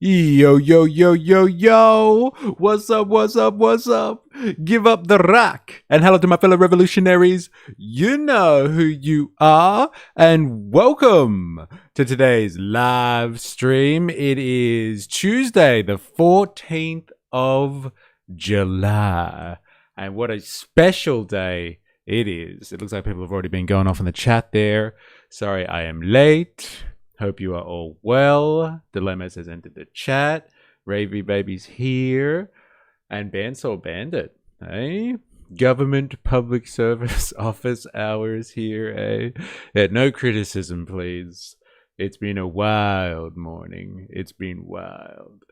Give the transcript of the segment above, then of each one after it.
Yo, yo, yo, yo, yo! What's up, what's up, what's up? Give up the rock! And hello to my fellow revolutionaries. You know who you are, and welcome to today's live stream. It is Tuesday, the 14th of July. And what a special day it is. It looks like people have already been going off in the chat there. Sorry I am late. Hope you are all well. Dilemmas has entered the chat. Ravy Baby's here. And Bandsaw Bandit, eh? Government Public Service Office hours here, eh? Yeah, no criticism, please. It's been a wild morning. It's been wild.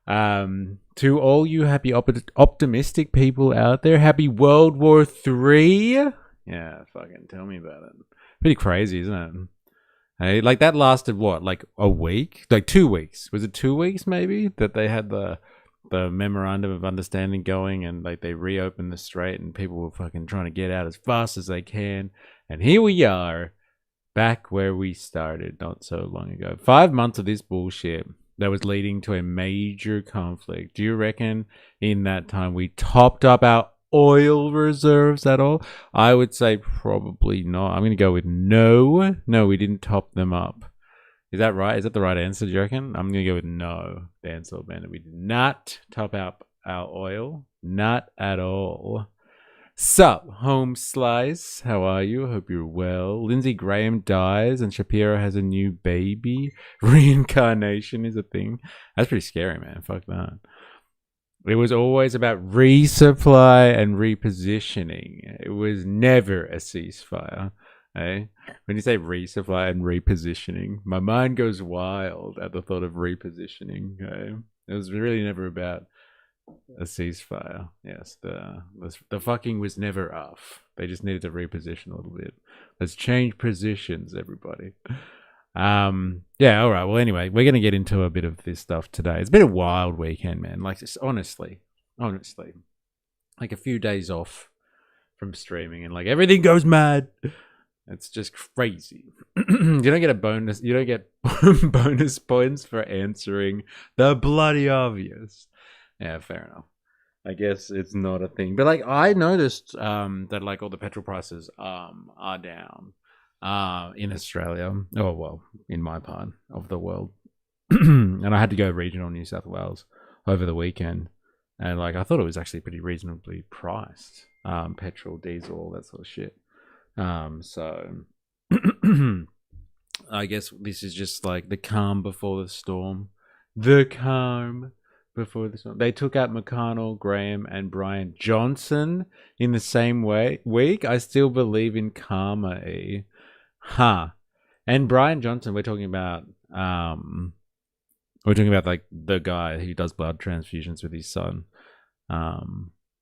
To all you happy optimistic people out there, happy World War III. Yeah, fucking tell me about it. Pretty crazy, isn't it? Hey, like that lasted what, like a week? Like 2 weeks? Was it 2 weeks maybe that they had the memorandum of understanding going, and like they reopened the strait and people were fucking trying to get out as fast as they can, and here we are back where we started not so long ago. 5 months of this bullshit that was leading to a major conflict. Do you reckon in that time we topped up our oil reserves at all? I would say probably not. I'm going to go with no. No, we didn't top them up. Is that right? Is that the right answer, do you reckon? I'm going to go with no. Bandsaw Bandit. We did not top up our oil. Not at all. Sup, Home Slice? How are you? Hope you're well. Lindsey Graham dies and Shapiro has a new baby. Reincarnation is a thing. That's pretty scary, man. Fuck that. It was always about resupply and repositioning. It was never a ceasefire. Eh? When you say resupply and repositioning, my mind goes wild at the thought of repositioning. Okay? It was really never about a ceasefire. Yes, the fucking was never off. They just needed to reposition a little bit. Let's change positions, everybody. Yeah, all right. Well, anyway, we're going to get into a bit of this stuff today. It's been a wild weekend, man. Like, just honestly, like a few days off from streaming and like everything goes mad. It's just crazy. You don't get a bonus. You don't get bonus points for answering the bloody obvious. Yeah, fair enough. I guess it's not a thing. But like, I noticed that like all the petrol prices are down. In Australia, oh well, in my part of the world, and I had to go regional New South Wales over the weekend, and like I thought it was actually pretty reasonably priced, petrol, diesel, all that sort of shit. So I guess this is just like the calm before the storm. The calm before the storm. They took out McConnell, Graham, and Brian Johnson in the same week. I still believe in karma. Huh. And Brian Johnson, we're talking about like the guy who does blood transfusions with his son.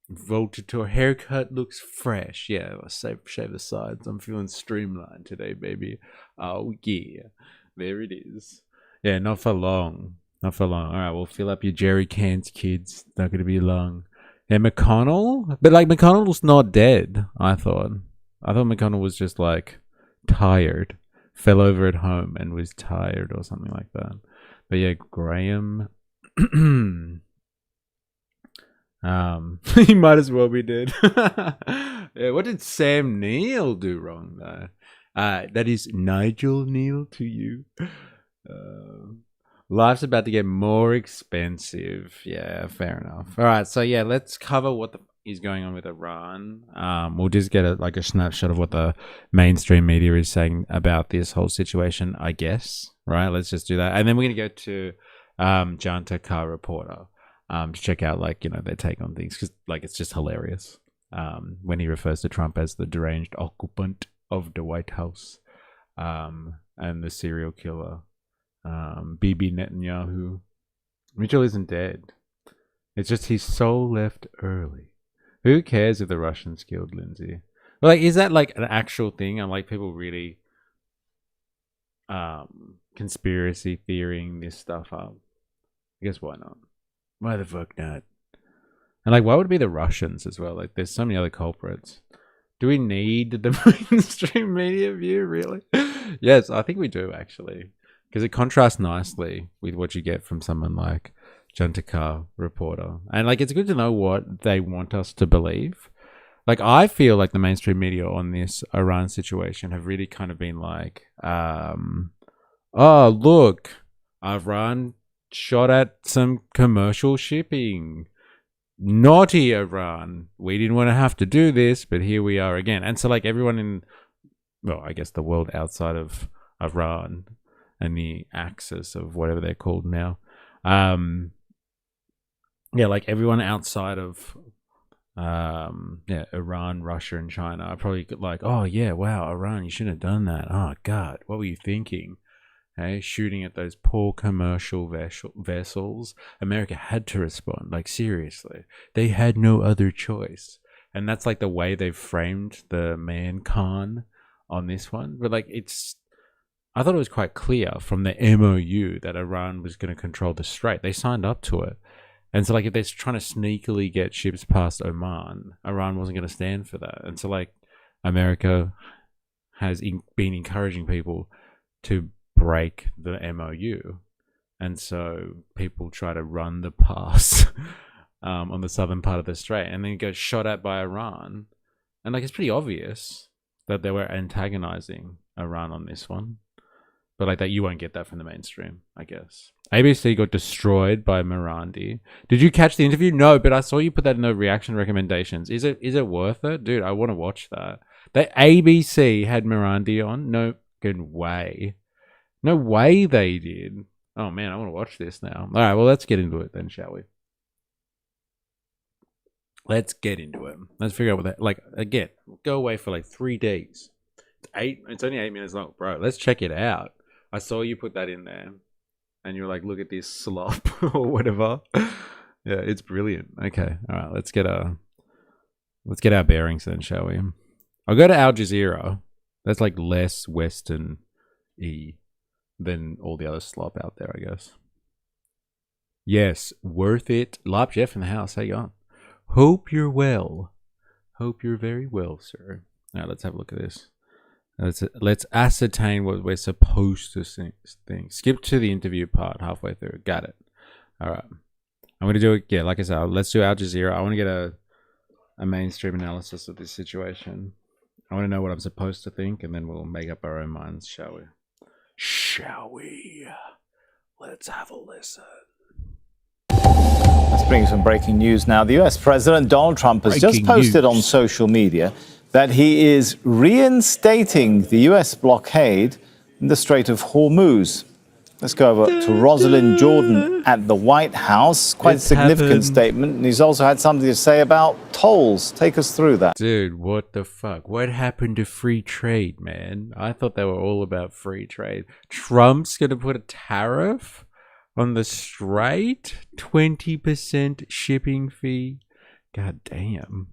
Voted to a haircut, looks fresh. Yeah, I shave the sides. I'm feeling streamlined today, baby. Oh yeah. There it is. Yeah, not for long. Not for long. Alright, we'll fill up your jerry cans, kids. Not gonna be long. Yeah, McConnell? But like McConnell's not dead, I thought. I thought McConnell was just like tired, fell over at home and was tired or something like that. But yeah, Graham, he might as well be dead. Yeah, what did Sam Neill do wrong though? That is Nigel Neal to you. Life's about to get more expensive. Yeah, fair enough. All right, so yeah, let's cover what is going on with Iran. We'll just get a snapshot of what the mainstream media is saying about this whole situation, I guess. Right, let's just do that. And then we're going to go to Janta Car Reporter to check out, like, you know, their take on things. Because, like, it's just hilarious when he refers to Trump as the deranged occupant of the White House and the serial killer, Bibi Netanyahu. Mitchell isn't dead. It's just his soul left early. Who cares if the Russians killed Lindsay? Like, is that like an actual thing? And like people really conspiracy theorying this stuff up? I guess why not? Why the fuck not? And like, why would it be the Russians as well? Like, there's so many other culprits. Do we need the mainstream media view, really? Yes, I think we do, actually. because it contrasts nicely with what you get from someone like Jantakar reporter. And like, it's good to know what they want us to believe. Like, I feel like the mainstream media on this Iran situation have really kind of been like, oh, look, Iran shot at some commercial shipping. Naughty Iran. We didn't want to have to do this, but here we are again. And so like everyone in, well, I guess the world outside of Iran and the axis of whatever they're called now. Yeah, like everyone outside of Iran, Russia, and China are probably like, oh yeah, wow, Iran, you shouldn't have done that. Oh God, what were you thinking? Hey, shooting at those poor commercial vessels. America had to respond. Like, seriously, they had no other choice. And that's like the way they've framed the man Khan on this one. But like, I thought it was quite clear from the MOU that Iran was going to control the strait. They signed up to it. And so like, if they're trying to sneakily get ships past Oman, Iran wasn't going to stand for that. And so like, America has been encouraging people to break the MOU, and so people try to run the pass on the southern part of the strait, and then get shot at by Iran. And like, it's pretty obvious that they were antagonizing Iran on this one, but like that you won't get that from the mainstream, I guess. ABC got destroyed by Mirandi. Did you catch the interview? No, but I saw you put that in the reaction recommendations. Is it worth it, dude? I want to watch that. The ABC had Mirandi on. No good way. No way they did. Oh man, I want to watch this now. All right, well, let's get into it then, shall we? Let's get into it. Let's figure out what that, like, again, go away for like 3 days. It's only 8 minutes long, bro. Let's check it out. I saw you put that in there, and you're like, look at this slop or whatever. Yeah, it's brilliant. Okay, all right, let's get our bearings then, shall we? I'll go to Al Jazeera. That's like less Western-y than all the other slop out there, I guess. Yes, worth it. Lop Jeff in the house. How you going? Hope you're well. Hope you're very well, sir. Now let's have a look at this. Let's ascertain what we're supposed to think. Skip to the interview part halfway through. Got it. All right. I'm going to do it. Yeah, like I said, let's do Al Jazeera. I want to get a mainstream analysis of this situation. I want to know what I'm supposed to think, and then we'll make up our own minds, shall we? Shall we? Let's have a listen. Let's bring you some breaking news now. The US President Donald Trump has just posted on social media that he is reinstating the US blockade in the Strait of Hormuz. Let's go over to Rosalind Jordan at the White House. Quite a significant statement. And he's also had something to say about tolls. Take us through that. Dude, what the fuck? What happened to free trade, man? I thought they were all about free trade. Trump's going to put a tariff on the strait? 20% shipping fee? God damn.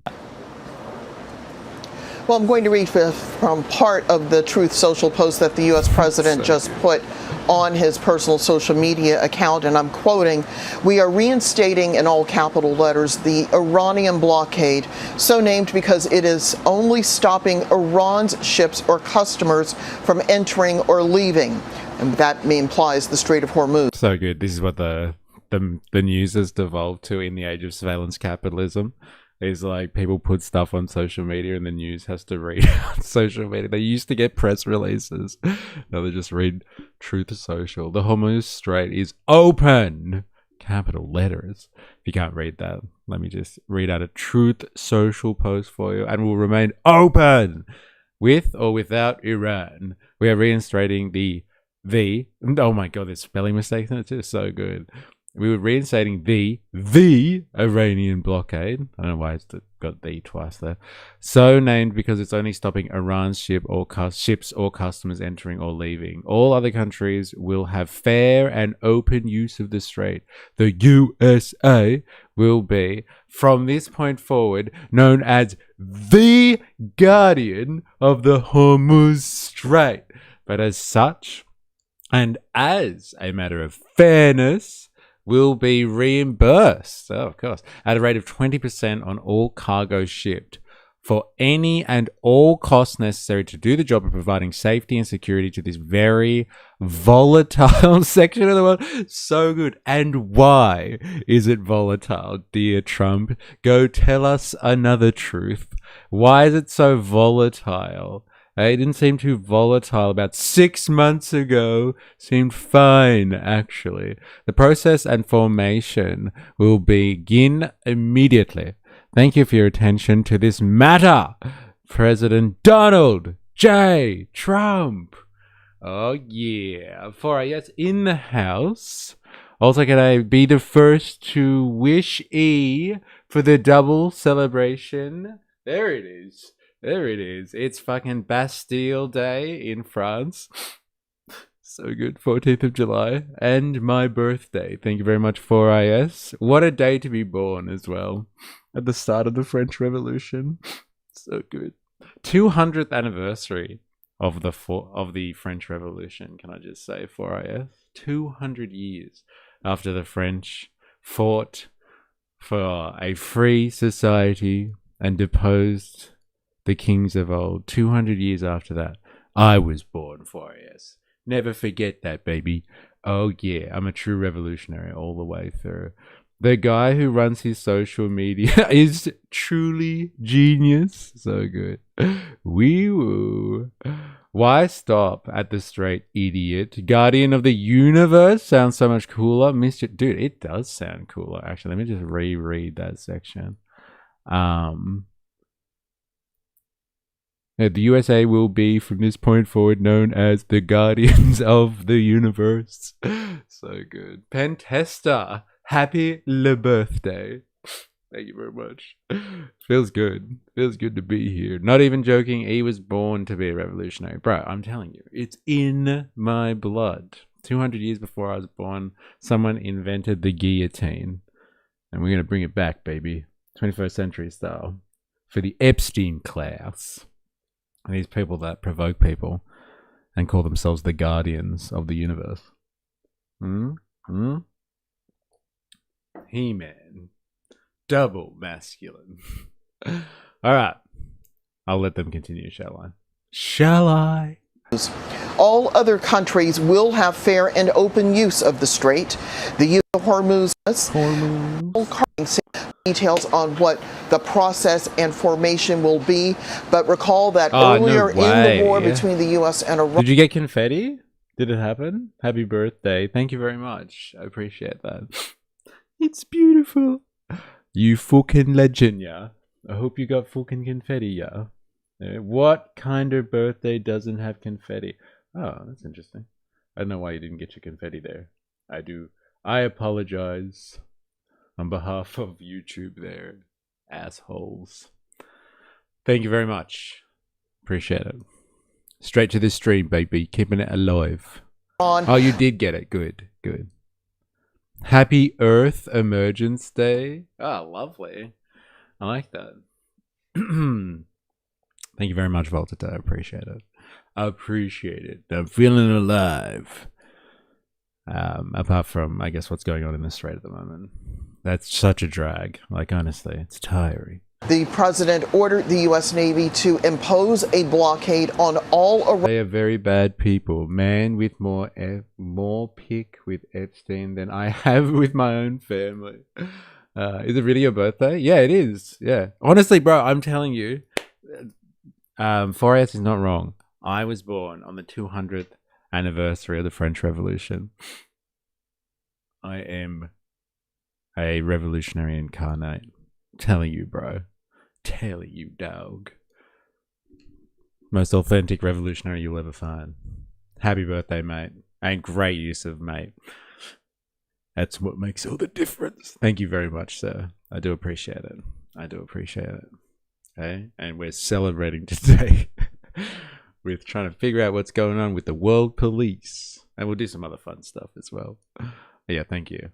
Well, I'm going to read from part of the Truth Social post that the U.S. President just put on his personal social media account, and I'm quoting, "We are reinstating, in all capital letters, the Iranian blockade, so named because it is only stopping Iran's ships or customers from entering or leaving." And that implies the Strait of Hormuz. So good. This is what the news has devolved to in the age of surveillance capitalism. Is like people put stuff on social media and the news has to read on social media. They used to get press releases. Now they just read Truth Social. The Hormuz Strait is open. Capital letters. If you can't read that, let me just read out a Truth Social post for you, and will remain open with or without Iran. We are reinstating oh my god, there's spelling mistakes in it too. So good. We were reinstating the Iranian blockade. I don't know why it's got the twice there. So named because it's only stopping Iran's ships or customers entering or leaving. All other countries will have fair and open use of the strait. The USA will be, from this point forward, known as the guardian of the Hormuz Strait. But as such, and as a matter of fairness, will be reimbursed, of course, at a rate of 20% on all cargo shipped. for any and all costs necessary to do the job of providing safety and security to this very volatile section of the world. So good. And why is it volatile, dear Trump? Go tell us another truth. Why is it so volatile? It didn't seem too volatile about 6 months ago. Seemed fine, actually. The process and formation will begin immediately. Thank you for your attention to this matter, President Donald J. Trump. Oh, yeah. 4AS in the house. Also, can I be the first to wish E for the double celebration? There it is. There it is. It's fucking Bastille Day in France. So good. 14th of July. And my birthday. Thank you very much, 4IS. What a day to be born as well. At the start of the French Revolution. So good. 200th anniversary of the French Revolution, can I just say, 4IS? 200 years after the French fought for a free society and deposed the kings of old. 200 years after that, I was born, 4AS. Never forget that, baby. Oh yeah, I'm a true revolutionary all the way through. The guy who runs his social media is truly genius. So good. Wee woo. Why stop at the Strait, idiot? Guardian of the Universe sounds so much cooler. Mr. Dude, it does sound cooler. Actually, let me just reread that section. The USA will be, from this point forward, known as the Guardians of the Universe. So good. Pentesta, happy le birthday. Thank you very much. Feels good. Feels good to be here. Not even joking, he was born to be a revolutionary. Bro, I'm telling you, it's in my blood. 200 years before I was born, someone invented the guillotine. And we're going to bring it back, baby. 21st century style. For the Epstein class. And these people that provoke people and call themselves the guardians of the universe. He-Man. Double masculine. Alright. I'll let them continue, shall I? Shall I? All other countries will have fair and open use of the strait. The use of Hormuz. Details on what the process and formation will be, but recall that earlier in the war between the U.S. and Iran. Did you get confetti? Did it happen? Happy birthday. Thank you very much. I appreciate that. It's beautiful. You fucking legend, yeah. I hope you got fucking confetti, yeah. What kind of birthday doesn't have confetti? Oh, that's interesting. I don't know why you didn't get your confetti there. I do. I apologize on behalf of YouTube there, assholes. Thank you very much. Appreciate it. Straight to the stream, baby. Keeping it alive. Oh, you did get it. Good, good. Happy Earth Emergence Day. Oh, lovely. I like that. Thank you very much, Volta. I appreciate it. I appreciate it. I'm feeling alive. Apart from, I guess, what's going on in the Strait at the moment. That's such a drag. Like, honestly, it's tiring. The president ordered the U.S. Navy to impose a blockade on all. They are very bad people. Man with more pick with Epstein than I have with my own family. Is it really your birthday? Yeah, it is. Yeah. Honestly, bro, I'm telling you, 4S is not wrong. I was born on the 200th anniversary of the French Revolution. I am a revolutionary incarnate. Telling you, bro. Telling you, dog. Most authentic revolutionary you'll ever find. Happy birthday, mate. And great use of mate. That's what makes all the difference. Thank you very much, sir. I do appreciate it. I do appreciate it. Okay? And we're celebrating today with trying to figure out what's going on with the world police. And we'll do some other fun stuff as well. Yeah, thank you.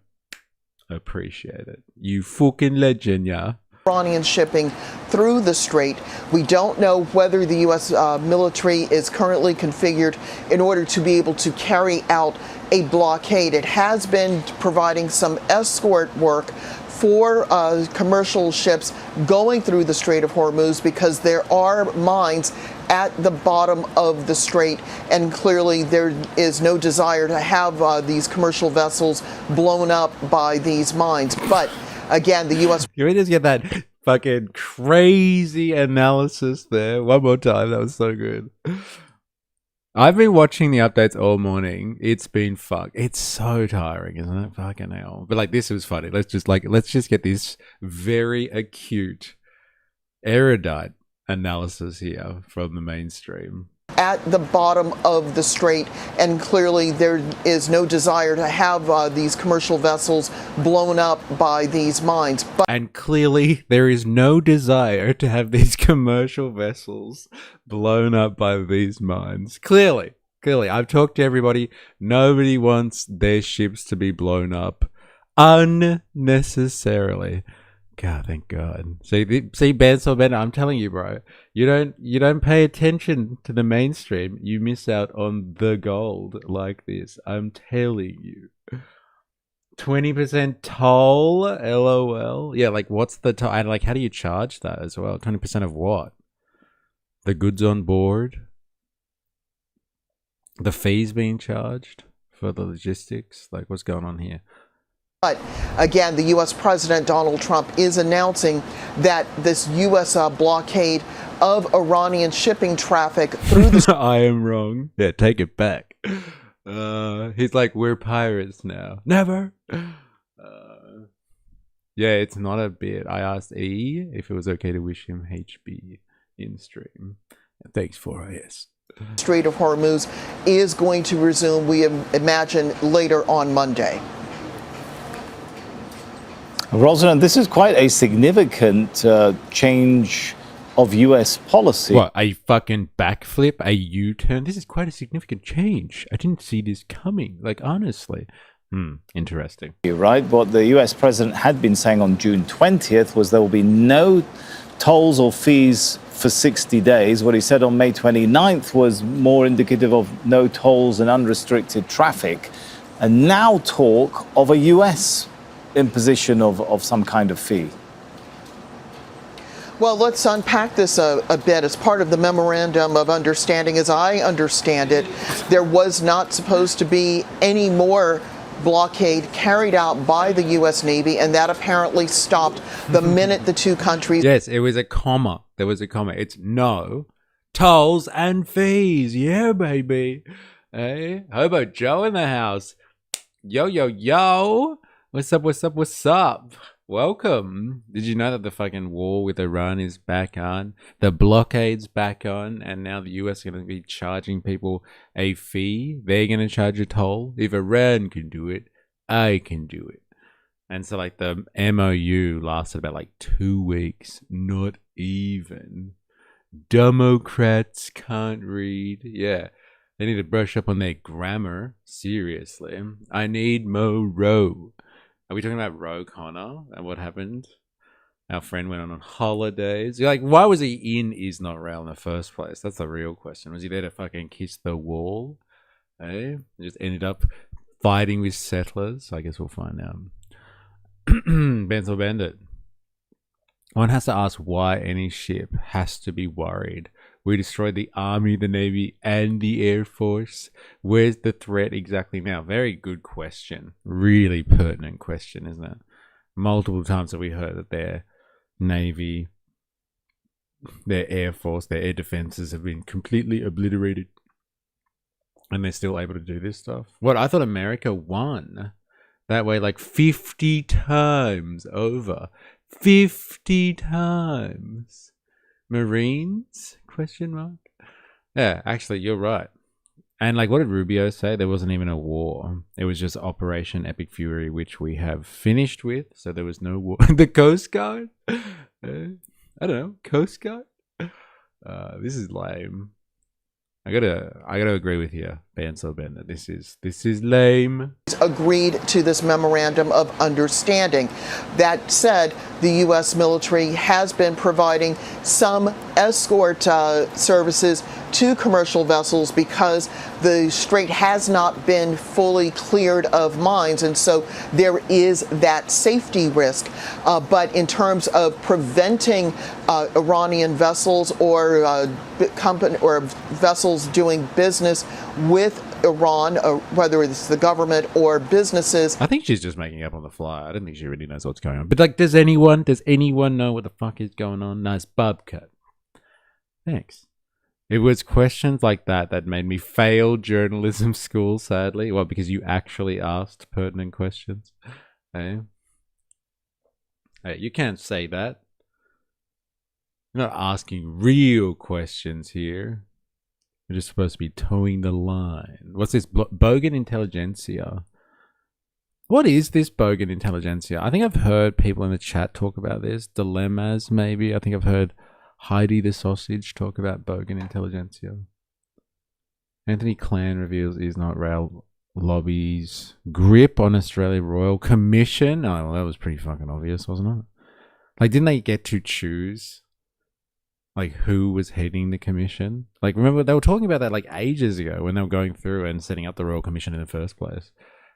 Appreciate it. You fucking legend, yeah. Iranian shipping through the strait. We don't know whether the U.S. Military is currently configured in order to be able to carry out a blockade. It has been providing some escort work for commercial ships going through the Strait of Hormuz because there are mines at the bottom of the strait, and clearly there is no desire to have these commercial vessels blown up by these mines. But again, the U.S. Can we just get that fucking crazy analysis there one more time? That was so good. I've been watching the updates all morning. It's been it's so tiring, isn't it? Fucking hell. But like, this was funny. Let's just get this very acute, erudite analysis here from the mainstream. At the bottom of the strait, and clearly there is no desire to have these commercial vessels blown up by these mines. And clearly there is no desire to have these commercial vessels blown up by these mines. Clearly, I've talked to everybody. Nobody wants their ships to be blown up unnecessarily. God, thank God. See, Ben, I'm telling you, bro. You don't pay attention to the mainstream. You miss out on the gold like this. I'm telling you. 20% toll, LOL. Yeah, like, what's the toll? And like, how do you charge that as well? 20% of what? The goods on board? The fees being charged for the logistics? Like, what's going on here? But again, the U.S. President Donald Trump is announcing that this U.S. Blockade of Iranian shipping traffic through the... I am wrong. Yeah, take it back. He's like, we're pirates now. Never. Yeah, it's not a bit. I asked E if it was okay to wish him HB in stream. Thanks for yes. Strait of Hormuz is going to resume, we imagine, later on Monday. Rosalind, this is quite a significant change of U.S. policy. What, a fucking backflip? A U-turn? This is quite a significant change. I didn't see this coming, like, honestly. Interesting. Right? What the U.S. president had been saying on June 20th was there will be no tolls or fees for 60 days. What he said on May 29th was more indicative of no tolls and unrestricted traffic. And now talk of a U.S. imposition of some kind of fee. Well, let's unpack this a bit. As part of the memorandum of understanding, as I understand it, there was not supposed to be any more blockade carried out by the U.S. Navy, and that apparently stopped the minute the two countries... Yes, it was a comma. There was a comma. It's no tolls and fees. Yeah, baby. Hey, Hobo Joe in the house. Yo, yo, yo. What's up, what's up, what's up? Welcome. Did you know that the fucking war with Iran is back on? The blockade's back on, and now the US is going to be charging people a fee. They're going to charge a toll. If Iran can do it, I can do it. And so, like, the MOU lasted about, like, 2 weeks. Not even. Democrats can't read. Yeah. They need to brush up on their grammar. Seriously. I need more Ro. Are we talking about Ro Khanna and what happened? Our friend went on holidays. You're like, why was he in Is Not Real in the first place? That's the real question. Was he there to fucking kiss the wall? Eh? He just ended up fighting with settlers. I guess we'll find out. Benzel Bandit. One has to ask why any ship has to be worried. We destroyed the Army, the Navy, and the Air Force. Where's the threat exactly now? Very good question. Really pertinent question, isn't it? Multiple times have we heard that their Navy, their Air Force, their air defenses have been completely obliterated. And they're still able to do this stuff. What? I thought America won. That way, like 50 times over. 50 times. Marines? Question mark? Yeah, actually, you're right. And like, what did Rubio say? There wasn't even a war. It was just Operation Epic Fury, which we have finished with. So there was no war. The Coast Guard? I don't know. Coast Guard? This is lame. I gotta agree with you. Bender. This is lame. Agreed to this memorandum of understanding. That said, the U.S. military has been providing some escort services to commercial vessels because the strait has not been fully cleared of mines, and so there is that safety risk. But in terms of preventing Iranian vessels or company or vessels doing business with Iran, whether it's the government or businesses. I think she's just making up on the fly. I don't think she really knows what's going on. But like, does anyone know what the fuck is going on? Nice bob cut. Thanks. It was questions like that made me fail journalism school, sadly. Well, because you actually asked pertinent questions. Hey, you can't say that. You're not asking real questions here. You're just supposed to be towing the line. What's this? Bogan intelligentsia. What is this bogan intelligentsia? I think I've heard people in the chat talk about this. Dilemmas, maybe. I think I've heard Heidi the Sausage talk about bogan intelligentsia. Anthony Clan reveals he's not rail lobby's grip on Australia Royal Commission. Oh, well, that was pretty fucking obvious, wasn't it? Like, didn't they get to choose like who was heading the commission? Like, remember they were talking about that like ages ago when they were going through and setting up the Royal Commission in the first place,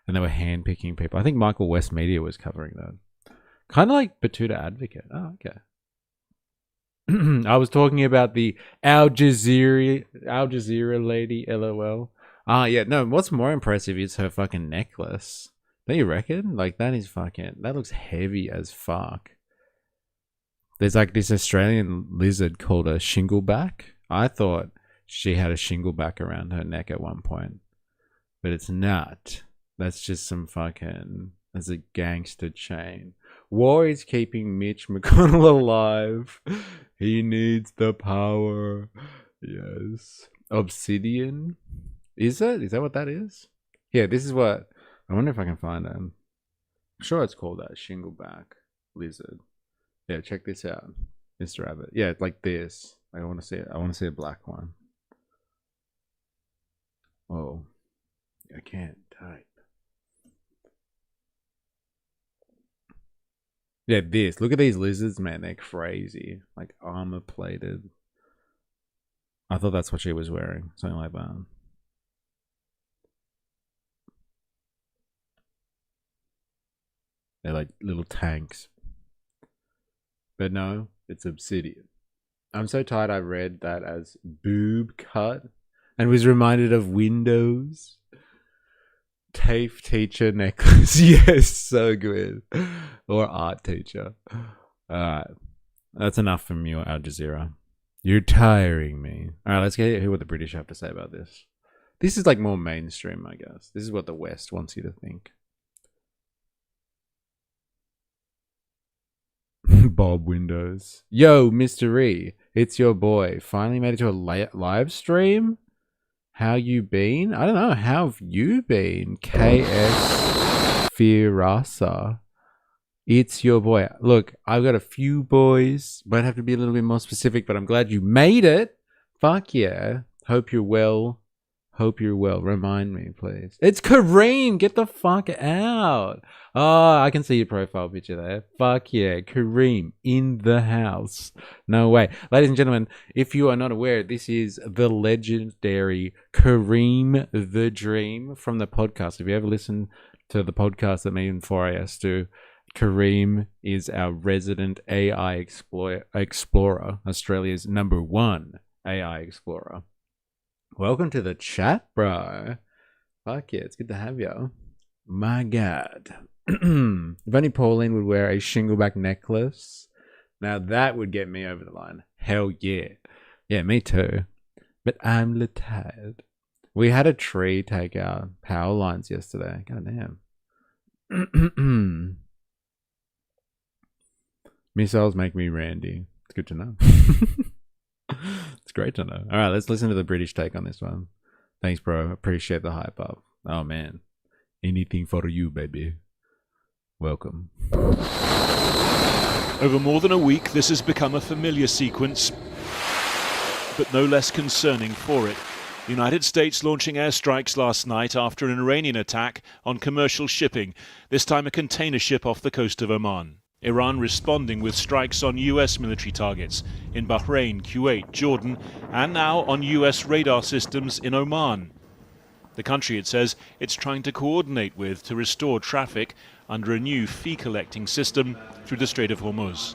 and they were handpicking people. I think Michael West Media was covering that, kind of like Batuta Advocate. Oh, okay. I was talking about the Al Jazeera lady, LOL. Ah, yeah, no, what's more impressive is her fucking necklace. Don't you reckon? Like, that looks heavy as fuck. There's like this Australian lizard called a shingleback. I thought she had a shingleback around her neck at one point, but it's not. That's just that's a gangster chain. War is keeping Mitch McConnell alive. He needs the power. Yes. Obsidian? Is it? Is that what that is? Yeah, this is what... I wonder if I can find it. I'm sure it's called that. Shingleback lizard. Yeah, check this out. Mr. Rabbit. Yeah, like this. I want to see it. I want to see a black one. Oh. I can't type. Yeah, this. Look at these lizards, man. They're crazy. Like armor plated. I thought that's what she was wearing. Something like that. They're like little tanks. But no, it's obsidian. I'm so tired I read that as boob cut and was reminded of Windows. TAFE teacher necklace. Yes, so good. Or art teacher. Alright. That's enough from you, Al Jazeera. You're tiring me. Alright, let's hear what the British have to say about this. This is like more mainstream, I guess. This is what the West wants you to think. Bob Windows. Yo, Mr. E, it's your boy. Finally made it to a live stream? How you been? I don't know. How have you been? KS Firasa. It's your boy. Look, I've got a few boys. Might have to be a little bit more specific, but I'm glad you made it. Fuck yeah. Hope you're well. Hope you're well. Remind me, please. It's Kareem. Get the fuck out. Oh, I can see your profile picture there. Fuck yeah. Kareem in the house. No way. Ladies and gentlemen, if you are not aware, this is the legendary Kareem the Dream from the podcast. If you ever listen to the podcast that me and 4AS do, Kareem is our resident AI explorer, Australia's #1 AI explorer. Welcome to the chat, bro. Fuck yeah, it's good to have you. My God. If only Pauline would wear a shingleback necklace, now that would get me over the line. Hell yeah. Yeah, me too. But I'm tired. We had a tree take our power lines yesterday. God damn. Missiles make me randy. It's good to know. It's great to know. All right, let's listen to the British take on this one. Thanks, bro. Appreciate the hype up. Oh, man. Anything for you, baby. Welcome. Over more than a week, this has become a familiar sequence, but no less concerning for it. The United States launching airstrikes last night after an Iranian attack on commercial shipping, this time a container ship off the coast of Oman. Iran responding with strikes on US military targets in Bahrain, Kuwait, Jordan, and now on US radar systems in Oman. The country, it says, it's trying to coordinate with to restore traffic under a new fee-collecting system through the Strait of Hormuz.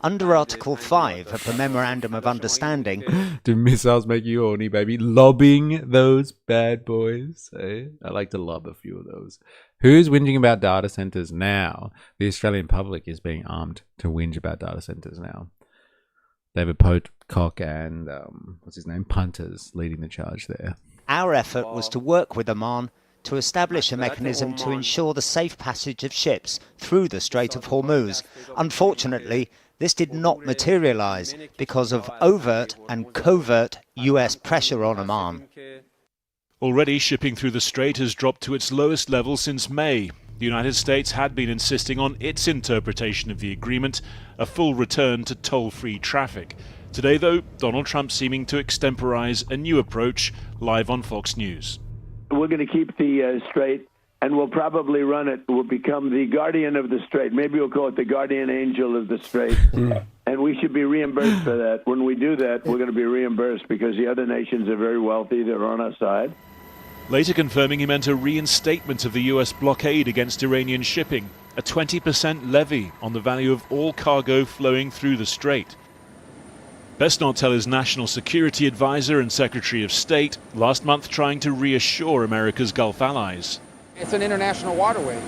Under Article 5 of the Memorandum of Understanding, Do missiles make you horny, baby? Lobbing those bad boys. Eh? I like to lob a few of those. Who's whinging about data centers now? The Australian public is being armed to whinge about data centers now. David Pocock and what's his name? Punters leading the charge there. our effort was to work with Oman to establish a mechanism to ensure the safe passage of ships through the Strait of Hormuz. Unfortunately, this did not materialize because of overt and covert US pressure on Oman. Already, shipping through the strait has dropped to its lowest level since May. The United States had been insisting on its interpretation of the agreement, a full return to toll-free traffic. Today, though, Donald Trump seeming to extemporize a new approach, live on Fox News. We're going to keep the strait, and we'll probably run it. We'll become the guardian of the strait. Maybe we'll call it the guardian angel of the strait. And we should be reimbursed for that. When we do that, we're going to be reimbursed because the other nations are very wealthy. They're on our side. Later confirming he meant a reinstatement of the US blockade against Iranian shipping, a 20% levy on the value of all cargo flowing through the strait. Best not tell his national security advisor and Secretary of State last month trying to reassure America's Gulf allies. It's an international waterway.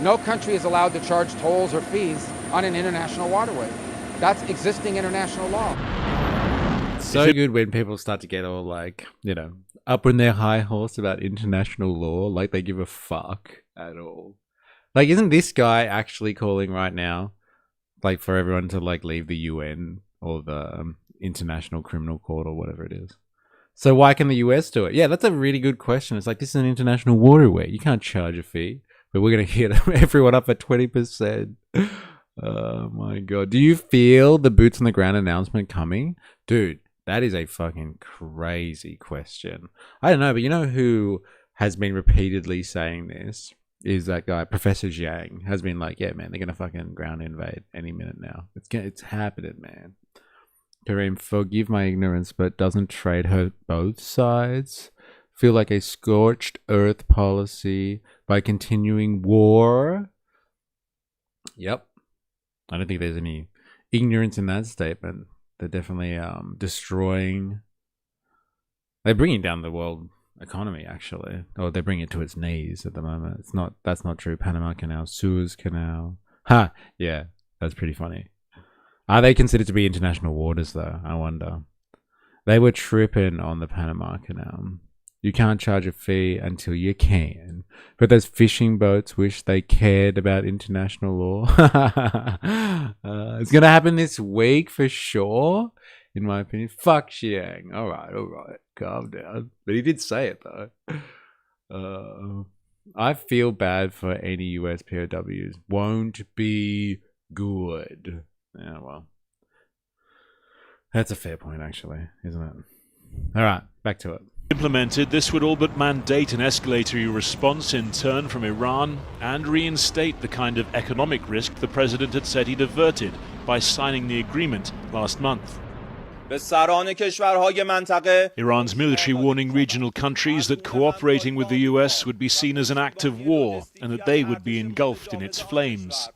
No country is allowed to charge tolls or fees on an international waterway. That's existing international law. So good when people start to get all like, you know, up in their high horse about international law, like they give a fuck at all. Like, isn't this guy actually calling right now, like, for everyone to like leave the UN or the International Criminal Court or whatever it is? So why can the US do it? Yeah, that's a really good question. It's like, this is an international waterway. You can't charge a fee, but we're going to hit everyone up at 20%. Oh my God. Do you feel the boots on the ground announcement coming? Dude, that is a fucking crazy question. I don't know, but you know who has been repeatedly saying this? Is that guy, Professor Zhang, has been like, yeah, man, they're going to fucking ground invade any minute now. It's happening, man. Kareem, forgive my ignorance, but doesn't trade hurt both sides? Feel like a scorched earth policy by continuing war? Yep. I don't think there's any ignorance in that statement. They're definitely destroying. They're bringing down the world economy, actually, or they're bringing it to its knees at the moment. It's not. That's not true. Panama Canal, Suez Canal. Ha! Yeah, that's pretty funny. Are they considered to be international waters, though? I wonder. They were tripping on the Panama Canal. You can't charge a fee until you can. But those fishing boats wish they cared about international law. It's going to happen this week for sure, in my opinion. Fuck Xiang. All right. Calm down. But he did say it, though. I feel bad for any US POWs. Won't be good. Yeah, well. That's a fair point, actually, isn't it? All right, back to it. Implemented, this would all but mandate an escalatory response in turn from Iran and reinstate the kind of economic risk the president had said he'd averted by signing the agreement last month. Iran's military warning regional countries that cooperating with the US would be seen as an act of war and that they would be engulfed in its flames.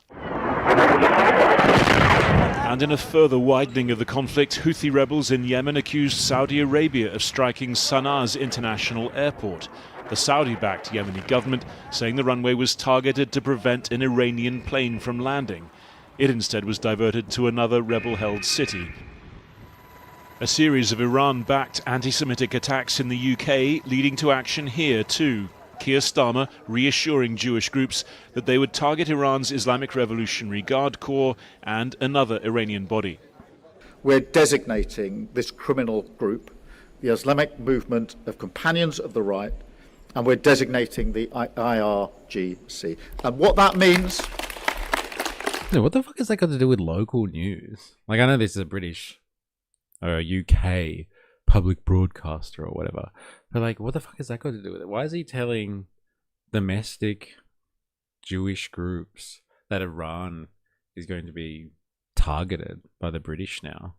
And in a further widening of the conflict, Houthi rebels in Yemen accused Saudi Arabia of striking Sanaa's international airport. The Saudi-backed Yemeni government saying the runway was targeted to prevent an Iranian plane from landing. It instead was diverted to another rebel-held city. A series of Iran-backed anti-Semitic attacks in the UK leading to action here too. Keir Starmer reassuring Jewish groups that they would target Iran's Islamic Revolutionary Guard Corps and another Iranian body. We're designating this criminal group the Islamic Movement of Companions of the Right, and we're designating the IRGC. And what that means... What the fuck has that got to do with local news? Like, I know this is a British or a UK public broadcaster or whatever. But like, what the fuck has that got to do with it? Why is he telling domestic Jewish groups that Iran is going to be targeted by the British now?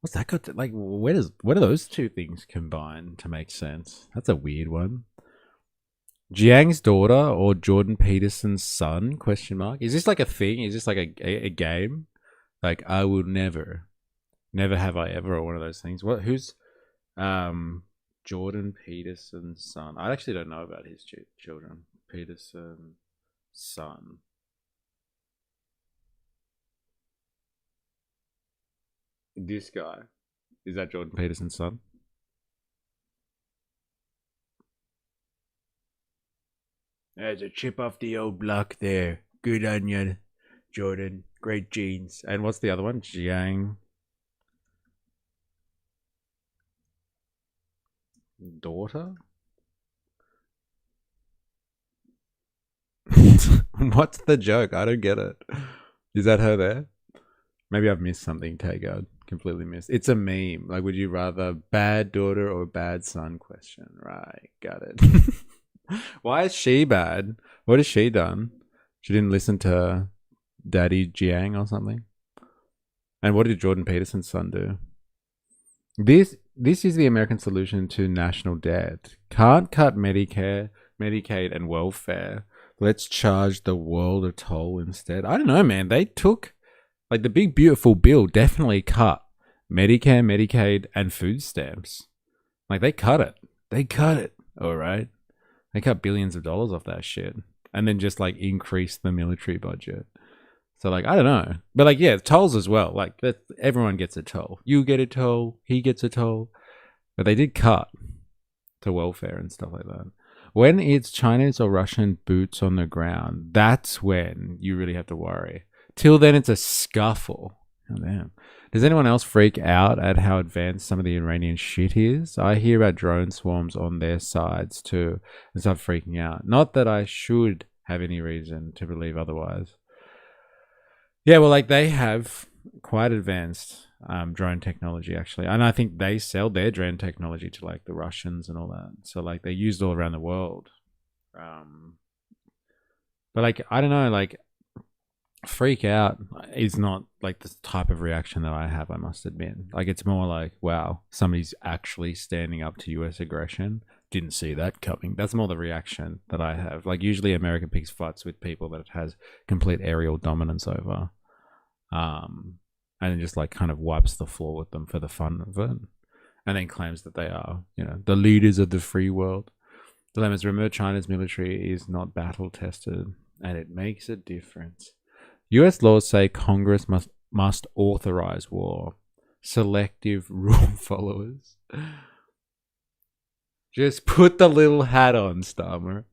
What's that got to, like, where do those two things combine to make sense? That's a weird one. Jiang's daughter or Jordan Peterson's son? Question mark. Is this like a thing? Is this like a game? Like, I will never have I ever, or one of those things. Who's Jordan Peterson's son? I actually don't know about his children. Peterson's son. This guy. Is that Jordan Peterson's son? There's a chip off the old block there. Good on you, Jordan. Great genes. And what's the other one? Jiang. Daughter? What's the joke? I don't get it. Is that her there? Maybe I've missed something, Tago. Completely missed. It's a meme. Like, would you rather bad daughter or bad son? Question. Right. Got it. Why is she bad? What has she done? She didn't listen to Daddy Jiang or something? And what did Jordan Peterson's son do? This is the American solution to national debt. Can't cut Medicare, Medicaid, and welfare. Let's charge the world a toll instead. I don't know, man. They took, like, the big beautiful bill definitely cut Medicare, Medicaid, and food stamps. Like, they cut it. They cut it. All right. They cut billions of dollars off that shit. And then just, like, increase the military budget. So, like, I don't know. But, like, yeah, tolls as well. Like, everyone gets a toll. You get a toll. He gets a toll. But they did cut to welfare and stuff like that. When it's Chinese or Russian boots on the ground, that's when you really have to worry. Till then, it's a scuffle. Oh, damn. Does anyone else freak out at how advanced some of the Iranian shit is? I hear about drone swarms on their sides too and start freaking out. Not that I should have any reason to believe otherwise. Yeah, well, like, they have quite advanced drone technology, actually. And I think they sell their drone technology to, like, the Russians and all that. So, like, they're used all around the world. But, like, I don't know, like, freak out is not, like, the type of reaction that I have, I must admit. Like, it's more like, wow, somebody's actually standing up to US aggression. Didn't see that coming. That's more the reaction that I have. Like, usually America picks fights with people that it has complete aerial dominance over. And then just, like, kind of wipes the floor with them for the fun of it. And then claims that they are, you know, the leaders of the free world. Dilemmas. Remember, China's military is not battle tested, and it makes a difference. US laws say Congress must authorize war. Selective rule followers. Just put the little hat on, Starmer.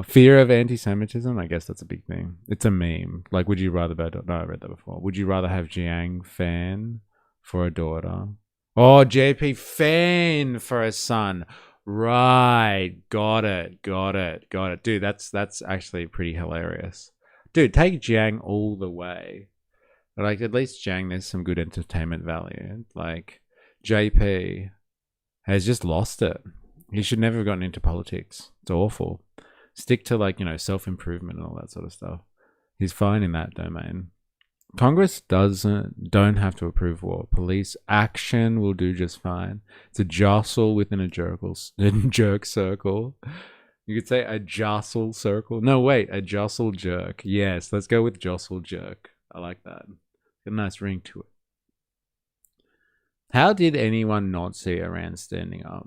Fear of anti-Semitism? I guess that's a big thing. It's a meme. Like, would you rather... No, I read that before. Would you rather have Jiang Fan for a daughter? Oh, JP Fan for a son. Right. Got it. Dude, that's actually pretty hilarious. Dude, take Jiang all the way. Like, at least Jiang, there's some good entertainment value. Like, JP has just lost it. He should never have gotten into politics. It's awful. Stick to, like, you know, self-improvement and all that sort of stuff. He's fine in that domain. Congress don't have to approve war. Police action will do just fine. It's a jostle within a jerk circle. You could say a jostle circle. No, wait, a jostle jerk. Yes, let's go with jostle jerk. I like that. Got a nice ring to it. How did anyone not see Iran standing up?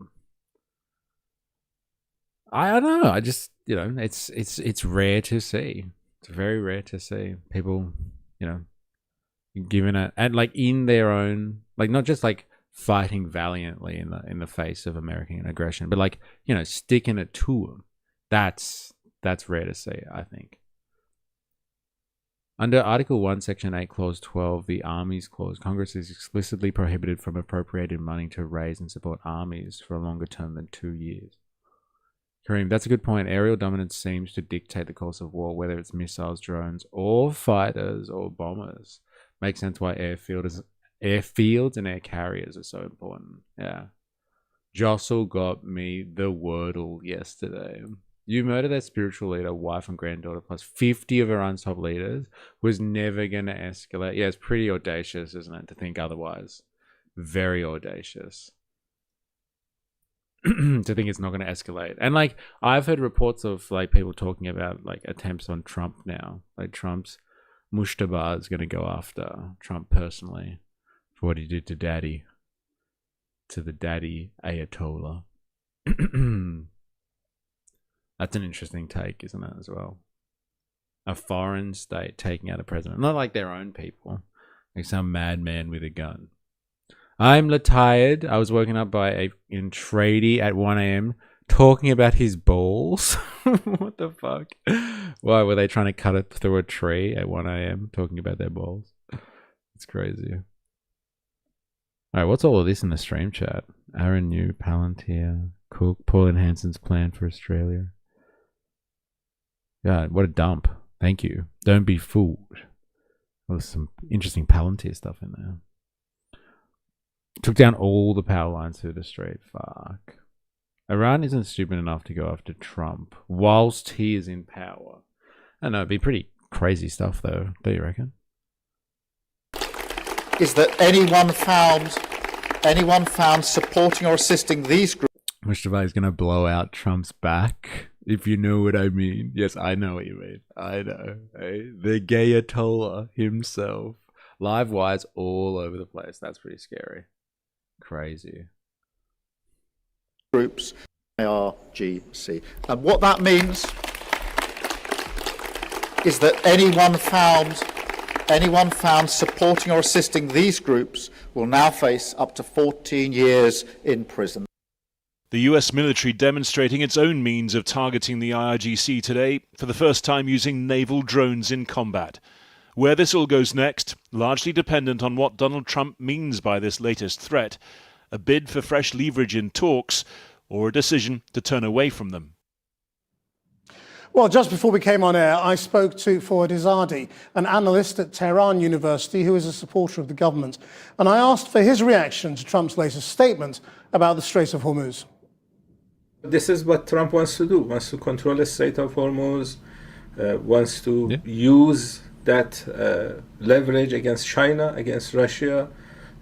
I don't know. I just, you know, it's rare to see. It's very rare to see people, you know, giving it, and, like, in their own, like, not just, like, fighting valiantly in the face of American aggression, but, like, you know, sticking it to them. That's rare to see, I think. Under Article 1, Section 8, Clause 12, the Armies Clause, Congress is explicitly prohibited from appropriating money to raise and support armies for a longer term than 2 years. Kareem, that's a good point. Aerial dominance seems to dictate the course of war, whether it's missiles, drones, or fighters or bombers. Makes sense why airfield Airfields and air carriers are so important. Yeah. Jossel got me the Wordle yesterday. You murder their spiritual leader, wife and granddaughter, plus 50 of Iran's top leaders, was never going to escalate. Yeah, it's pretty audacious, isn't it, to think otherwise? Very audacious. To think it's not going to escalate. And like, I've heard reports of like people talking about like attempts on Trump now. Like Trump's Mushtabah is going to go after Trump personally for what he did to Daddy. To the Daddy Ayatollah. That's an interesting take, isn't it, as well? A foreign state taking out a president. Not like their own people. Like some madman with a gun. I'm tired. I was woken up by a tradie at 1 a.m. talking about his balls. What the fuck? Why were they trying to cut it through a tree at 1 a.m. talking about their balls? It's crazy. All right, what's all of this in the stream chat? Aaron New, Palantir, Cook, Pauline Hanson's plan for Australia. God, what a dump. Thank you. Don't be fooled. There's some interesting Palantir stuff in there. Took down all the power lines through the strait. Fuck. Iran isn't stupid enough to go after Trump whilst he is in power. I don't know, it'd be pretty crazy stuff though, don't you reckon? Is that anyone found supporting or assisting these groups? Mustafa is going to blow out Trump's back, if you know what I mean. Yes, I know what you mean. I know. Hey, the Gayatollah himself. Live wires all over the place. That's pretty scary. Crazy. Groups, IRGC. And what that means is that anyone found supporting or assisting these groups will now face up to 14 years in prison. The US military demonstrating its own means of targeting the IRGC today, for the first time using naval drones in combat. Where this all goes next, largely dependent on what Donald Trump means by this latest threat, a bid for fresh leverage in talks, or a decision to turn away from them. Well, just before we came on air, I spoke to Fouad Izzadi, an analyst at Tehran University who is a supporter of the government, and I asked for his reaction to Trump's latest statement about the Strait of Hormuz. This is what Trump wants to do, wants to control the Strait of Hormuz, wants to use that leverage against China, against Russia.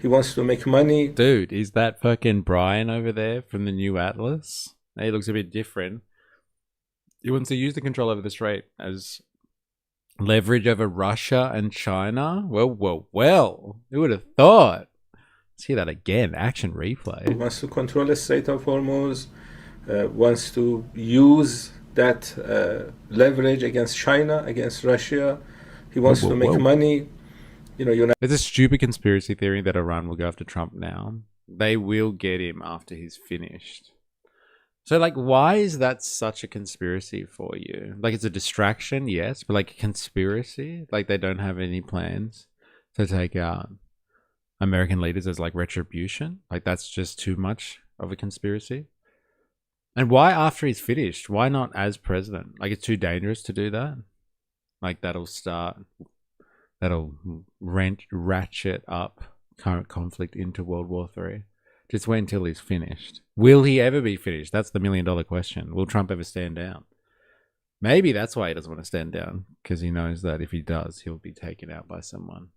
He wants to make money. Dude, is that fucking Brian over there from the new Atlas? He looks a bit different. He wants to use the control over the strait as leverage over Russia and China? Well. Who would have thought? Let's hear that again. Action replay. He wants to control the Strait of Hormuz, wants to use that leverage against China, against Russia. He wants to make money. It's a stupid conspiracy theory that Iran will go after Trump now. They will get him after he's finished. So, like, why is that such a conspiracy for you? Like, it's a distraction, yes, but like a conspiracy? Like, they don't have any plans to take out American leaders as like retribution? Like, that's just too much of a conspiracy? And why after he's finished? Why not as president? Like, it's too dangerous to do that? Like, that'll ratchet up current conflict into World War III. Just wait until he's finished. Will he ever be finished? That's the $1 million question. Will Trump ever stand down? Maybe that's why he doesn't want to stand down, because he knows that if he does, he'll be taken out by someone.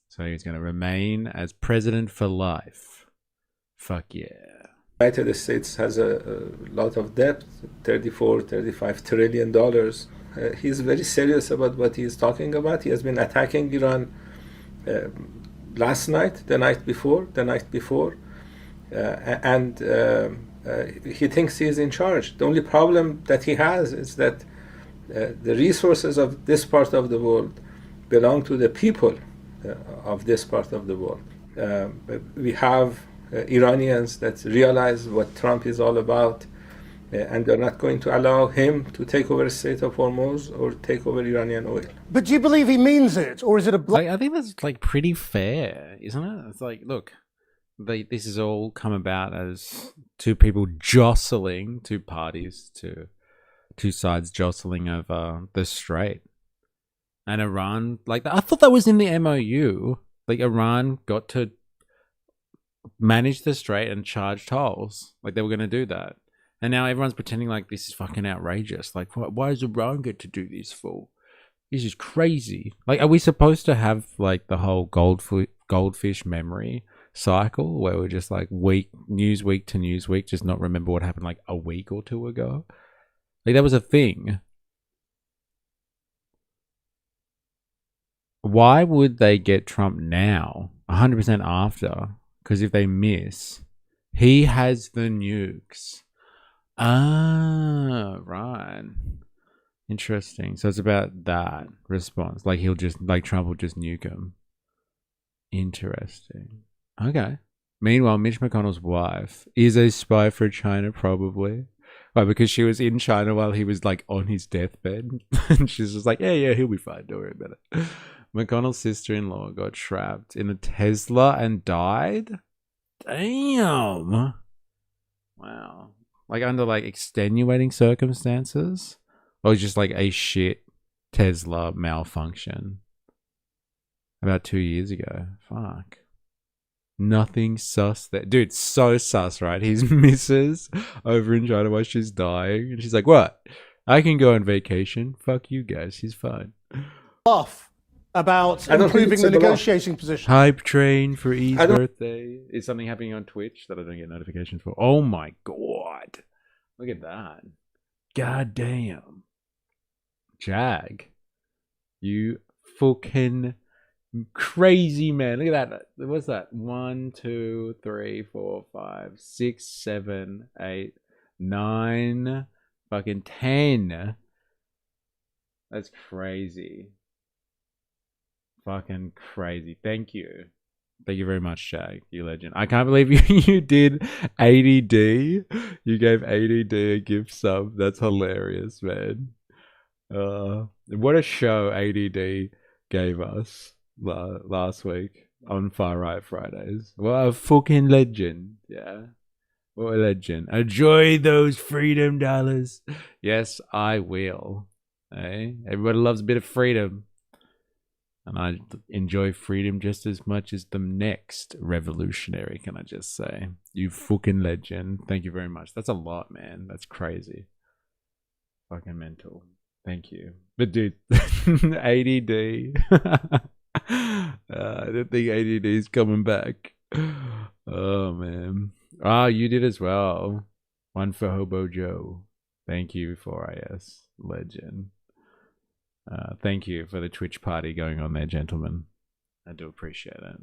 So he's going to remain as president for life. Fuck yeah. United States has a lot of debt, $35 trillion. He's very serious about what he's talking about. He has been attacking Iran last night, the night before, and he thinks he is in charge. The only problem that he has is that the resources of this part of the world belong to the people of this part of the world. We have Iranians that realize what Trump is all about, and they're not going to allow him to take over the Strait of Hormuz or take over Iranian oil. But do you believe he means it, or is it a... I think that's like pretty fair, isn't it? It's like, look, this has all come about as two people jostling, two parties, two sides jostling over the strait. And Iran, like, I thought that was in the MOU, Like, Iran got to manage the strait and charge tolls. Like, they were going to do that. And now everyone's pretending like this is fucking outrageous. Like, why does Iran get to do this for? This is crazy. Like, are we supposed to have, like, the whole goldfish memory cycle where we're just, like, news week to news week, just not remember what happened, like, a week or two ago? Like, that was a thing. Why would they get Trump now? 100% after. Because if they miss, he has the nukes. Ah, right. Interesting. So it's about that response. Like, Trump will just nuke him. Interesting. Okay. Meanwhile, Mitch McConnell's wife is a spy for China, probably. Right, because she was in China while he was, like, on his deathbed. And she's just like, yeah, he'll be fine. Don't worry about it. McConnell's sister-in-law got trapped in a Tesla and died? Damn. Wow. Like, under, like, extenuating circumstances? Or just, like, a shit Tesla malfunction? About 2 years ago. Fuck. Nothing sus there. Dude, so sus, right? His missus over in China while she's dying. And she's like, what? I can go on vacation. Fuck you guys. He's fine. Off about improving the negotiating position. Hype train for E's birthday. Is something happening on Twitch that I don't get notifications for? Oh my god. Look at that. God damn. Jag. You fucking crazy man. Look at that. What's that? 1, 2, 3, 4, 5, 6, 7, 8, 9, fucking 10. That's crazy. Fucking crazy. Thank you. Thank you very much, Shag. You legend. I can't believe you did ADD. You gave ADD a gift sub. That's hilarious, man. What a show ADD gave us last week on Far Right Fridays. What a fucking legend. Yeah. What a legend. Enjoy those freedom dollars. Yes, I will. Hey, everybody loves a bit of freedom. And I enjoy freedom just as much as the next revolutionary, can I just say. You fucking legend. Thank you very much. That's a lot, man. That's crazy. Fucking mental. Thank you. But dude, ADD. I don't think ADD is coming back. Oh, man. Ah, you did as well. One for Hobo Joe. Thank you for IS. Legend. Thank you for the Twitch party going on there, gentlemen. I do appreciate it.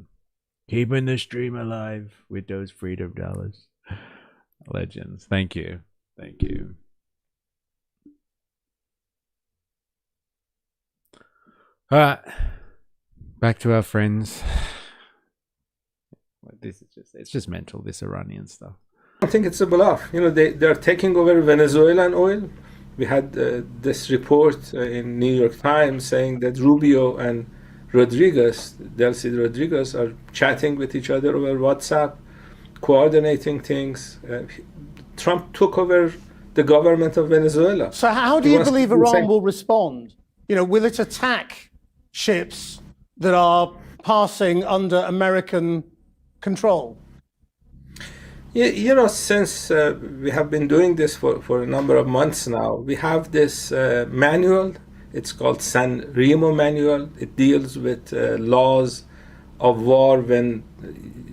Keeping the stream alive with those freedom dollars. Legends. Thank you. Thank you. Alright. Back to our friends. This is it's just mental, this Iranian stuff. I think it's a bluff. You know, they're taking over Venezuelan oil. We had this report in New York Times saying that Rubio and Delcy Rodriguez are chatting with each other over WhatsApp, coordinating things. Trump took over the government of Venezuela. So how do you believe Iran will respond? You know, will it attack ships that are passing under American control? You know, since we have been doing this for a number of months now, we have this manual. It's called San Remo Manual. It deals with laws of war when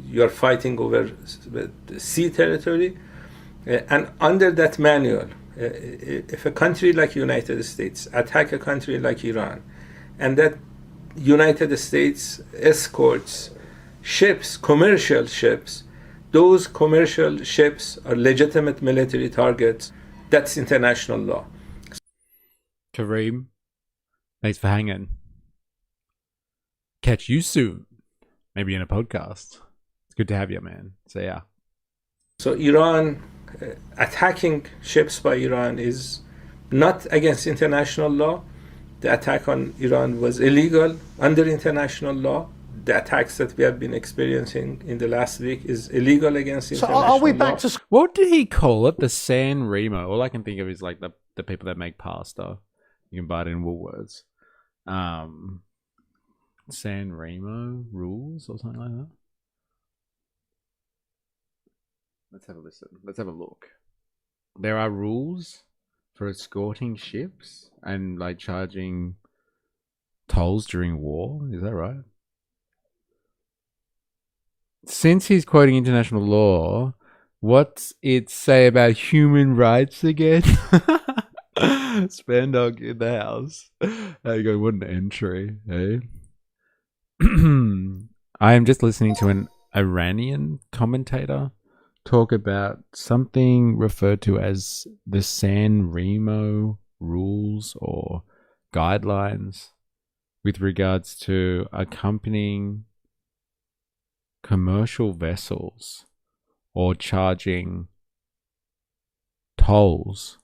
you're fighting over sea territory. And under that manual, if a country like United States attack a country like Iran, and that United States escorts ships, commercial ships, those commercial ships are legitimate military targets. That's international law. Kareem, thanks for hanging. Catch you soon. Maybe in a podcast. It's good to have you, man. So yeah. So Iran, attacking ships by Iran is not against international law. The attack on Iran was illegal under international law. The attacks that we have been experiencing in the last week is illegal against international law. So are we back to... What did he call it? The San Remo. All I can think of is like the people that make pasta. You can buy it in Woolworths. San Remo rules or something like that. Let's have a listen. Let's have a look. There are rules for escorting ships and like charging tolls during war. Is that right? Since he's quoting international law, what's it say about human rights again? Spandog in the house. There you go. What an entry, eh? I am just listening to an Iranian commentator talk about something referred to as the San Remo rules or guidelines with regards to accompanying commercial vessels or charging tolls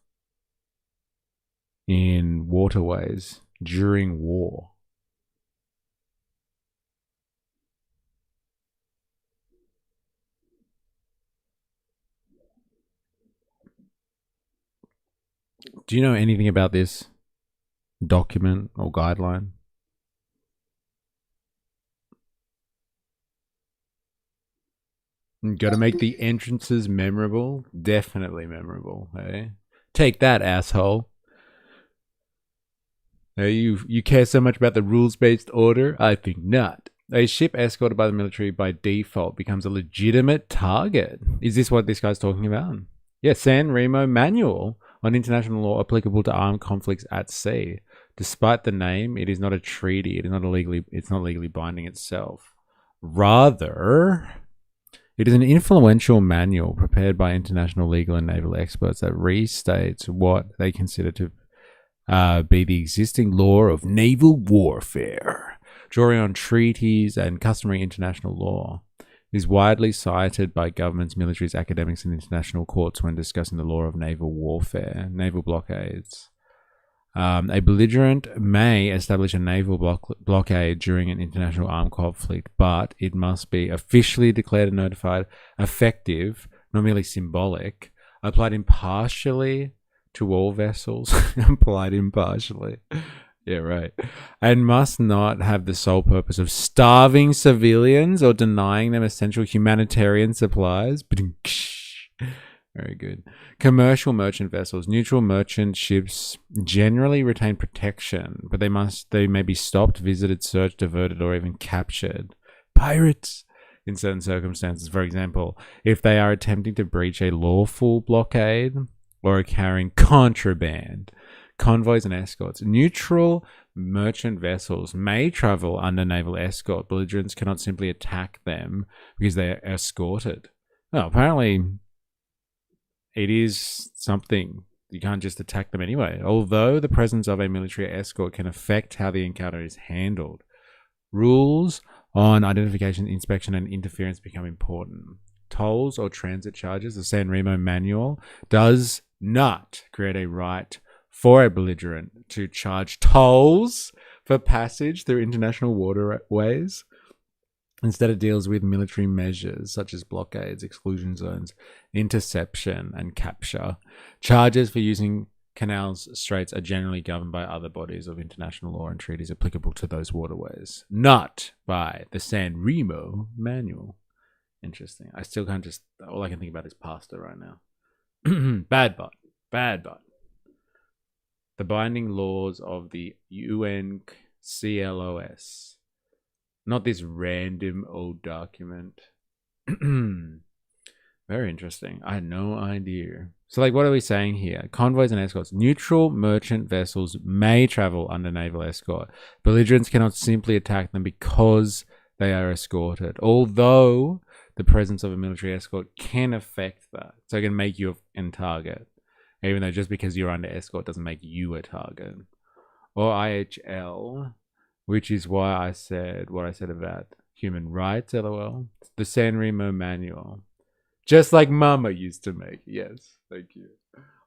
in waterways during war. Do you know anything about this document or guideline? Got to make the entrances memorable. Definitely memorable. Hey, take that, asshole. Hey, you care so much about the rules-based order? I think not. A ship escorted by the military by default becomes a legitimate target. Is this what this guy's talking about? Yeah, San Remo Manual on international law applicable to armed conflicts at sea. Despite the name, it is not a treaty. It's not legally binding itself. Rather, it is an influential manual prepared by international legal and naval experts that restates what they consider to be the existing law of naval warfare, drawing on treaties and customary international law. It is widely cited by governments, militaries, academics, and international courts when discussing the law of naval warfare, naval blockades. A belligerent may establish a naval blockade during an international armed conflict, but it must be officially declared and notified, effective, not merely symbolic, applied impartially to all vessels, applied impartially. Yeah, right. And must not have the sole purpose of starving civilians or denying them essential humanitarian supplies. Very good. Commercial merchant vessels. Neutral merchant ships generally retain protection, but they may be stopped, visited, searched, diverted, or even captured. Pirates in certain circumstances. For example, if they are attempting to breach a lawful blockade or are carrying contraband. Convoys and escorts. Neutral merchant vessels may travel under naval escort. Belligerents cannot simply attack them because they are escorted. Well, apparently it is something. You can't just attack them anyway. Although the presence of a military escort can affect how the encounter is handled, rules on identification, inspection, and interference become important. Tolls or transit charges, the San Remo Manual, does not create a right for a belligerent to charge tolls for passage through international waterways. Instead, it deals with military measures such as blockades, exclusion zones, interception, and capture. Charges for using canals, straits are generally governed by other bodies of international law and treaties applicable to those waterways, not by the San Remo Manual. Interesting. I still can't just... All I can think about is pasta right now. Bad bot. The binding laws of the UNCLOS. Not this random old document. Very interesting. I had no idea. So, like, what are we saying here? Convoys and escorts. Neutral merchant vessels may travel under naval escort. Belligerents cannot simply attack them because they are escorted. Although the presence of a military escort can affect that. So it can make you a target. Even though just because you're under escort doesn't make you a target. Or IHL, which is why I said what I said about human rights, LOL. The San Remo Manual. Just like Mama used to make. Yes, thank you.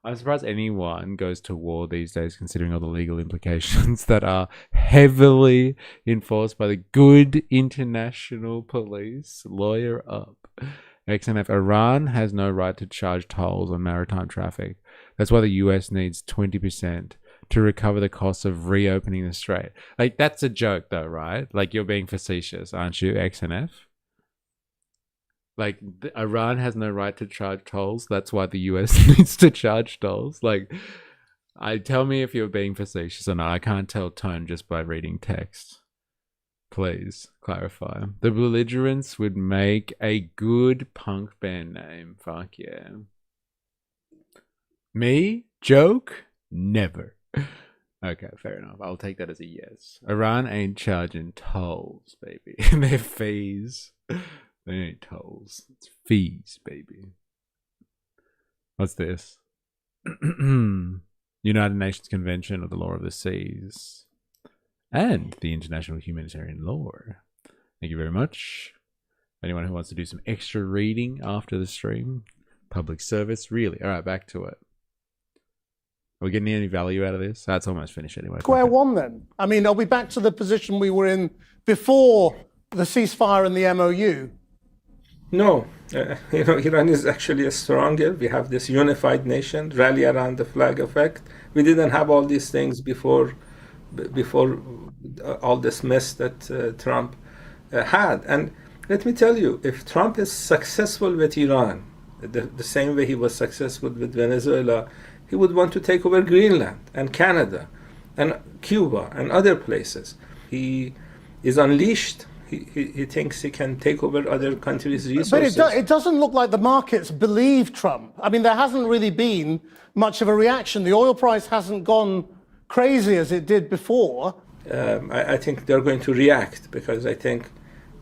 I'm surprised anyone goes to war these days, considering all the legal implications that are heavily enforced by the good international police. Lawyer up. XNF. Iran has no right to charge tolls on maritime traffic. That's why the US needs 20% to recover the cost of reopening the strait. Like, that's a joke though, right? Like, you're being facetious, aren't you, XNF? Like, Iran has no right to charge tolls. That's why the US needs to charge tolls. Like, tell me if you're being facetious or not. I can't tell tone just by reading text. Please clarify. The Belligerents would make a good punk band name. Fuck yeah. Me? Joke? Never. Okay, fair enough. I'll take that as a yes. Iran ain't charging tolls, baby. They're fees. They ain't tolls. It's fees, baby. What's this? United Nations Convention of the Law of the Seas and the International Humanitarian Law. Thank you very much. Anyone who wants to do some extra reading after the stream, public service, really. All right, back to it. Are we getting any value out of this? That's almost finished anyway. Square one then. I mean, are we back to the position we were in before the ceasefire and the MOU? No, Iran is actually stronger. We have this unified nation, rally around the flag effect. We didn't have all these things before all this mess that Trump had. And let me tell you, if Trump is successful with Iran, the same way he was successful with Venezuela, he would want to take over Greenland and Canada and Cuba and other places. He is unleashed. He thinks he can take over other countries' resources. But it doesn't look like the markets believe Trump. I mean, there hasn't really been much of a reaction. The oil price hasn't gone crazy as it did before. I think they're going to react because I think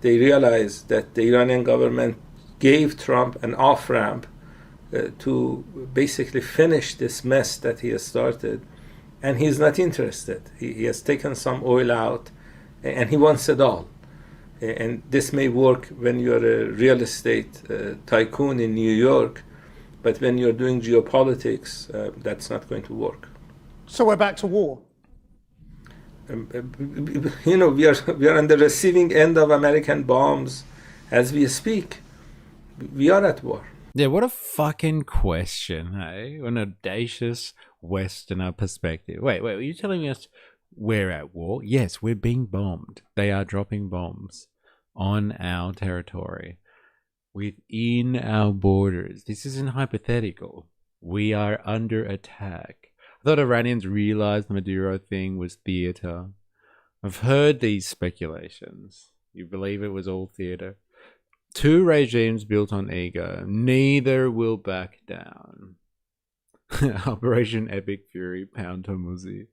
they realize that the Iranian government gave Trump an off-ramp to basically finish this mess that he has started. And he's not interested. He has taken some oil out and he wants it all. And this may work when you're a real estate tycoon in New York, but when you're doing geopolitics, that's not going to work. So we're back to war. We are on the receiving end of American bombs as we speak. We are at war. Yeah, what a fucking question, hey? An audacious Westerner perspective. Wait, are you telling us we're at war? Yes, we're being bombed. They are dropping bombs on our territory, within our borders. This isn't hypothetical. We are under attack. I thought Iranians realized the Maduro thing was theater. I've heard these speculations. You believe it was all theater? Two regimes built on ego. Neither will back down. Operation Epic Fury, Pound Hormuz.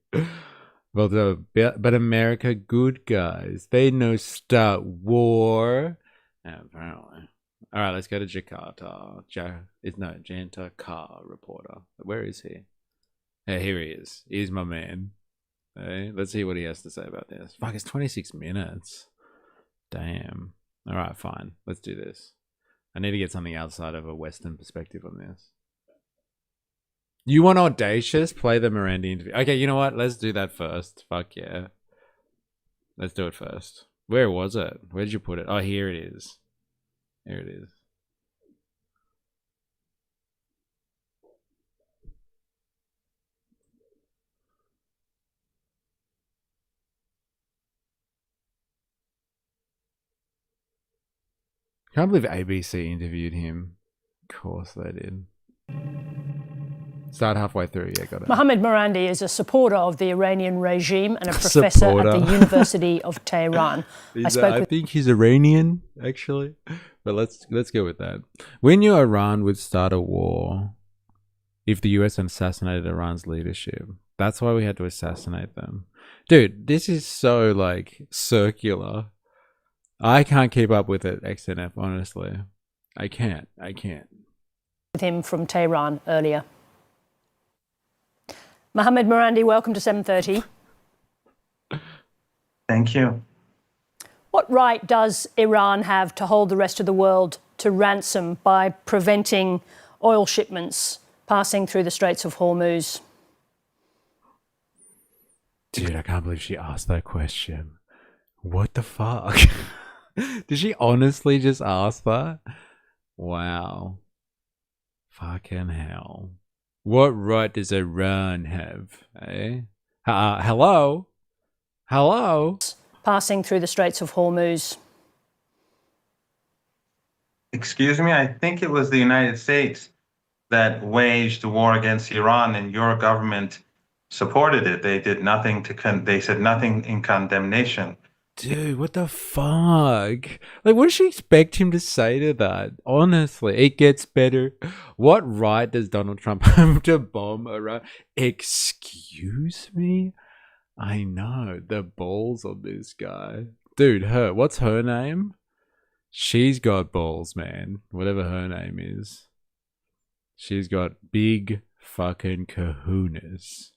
But America, good guys. They know start war. Apparently. All right, let's go to Jakarta. Janta Carr reporter. Where is he? Yeah, here he is. He's my man. Hey, let's see what he has to say about this. Fuck, it's 26 minutes. Damn. All right, fine. Let's do this. I need to get something outside of a Western perspective on this. You want audacious? Play the Miranda interview. Okay, you know what? Let's do that first. Fuck yeah. Let's do it first. Where was it? Where did you put it? Oh, here it is. Here it is. Can't believe ABC interviewed him. Of course they did. Start halfway through. Yeah, got it. Mohammed Morandi is a supporter of the Iranian regime and a professor at the University of Tehran. I think he's Iranian, actually. But let's go with that. We knew Iran would start a war if the US assassinated Iran's leadership. That's why we had to assassinate them. Dude, this is so, like, circular. I can't keep up with it, XNF, honestly. I can't. With him from Tehran earlier. Mohammed Morandi, welcome to 7:30. Thank you. What right does Iran have to hold the rest of the world to ransom by preventing oil shipments passing through the Straits of Hormuz? Dude, I can't believe she asked that question. What the fuck? Did she honestly just ask that? Wow. Fucking hell. What right does Iran have, eh? Hello? Hello? Passing through the Straits of Hormuz. Excuse me, I think it was the United States that waged a war against Iran, and your government supported it. They did nothing they said nothing in condemnation. Dude, what the fuck? Like, what does she expect him to say to that? Honestly, it gets better. What right does Donald Trump have to bomb Iran? Excuse me? I know, the balls of this guy. Dude, what's her name? She's got balls, man. Whatever her name is. She's got big fucking kahunas.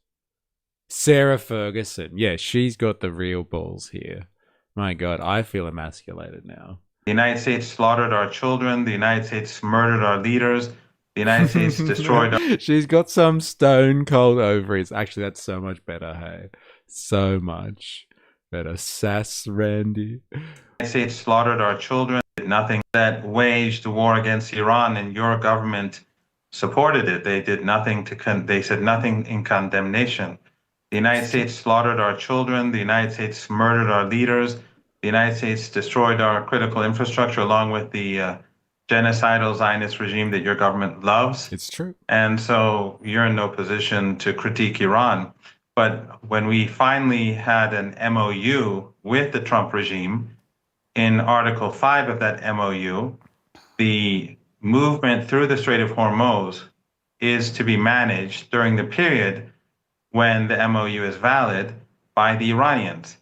Sarah Ferguson. Yeah, she's got the real balls here. My God, I feel emasculated now. The United States slaughtered our children. The United States murdered our leaders. The United States destroyed our... She's got some stone cold ovaries. Actually, that's so much better, hey. So much better. Sass Randy. The United States slaughtered our children. Did nothing. That waged a war against Iran, and your government supported it. They did nothing they said nothing in condemnation. The United States slaughtered our children. The United States murdered our leaders. The United States destroyed our critical infrastructure along with the genocidal Zionist regime that your government loves. It's true. And so you're in no position to critique Iran. But when we finally had an MOU with the Trump regime, in Article 5 of that MOU, the movement through the Strait of Hormuz is to be managed during the period when the MOU is valid by the Iranians.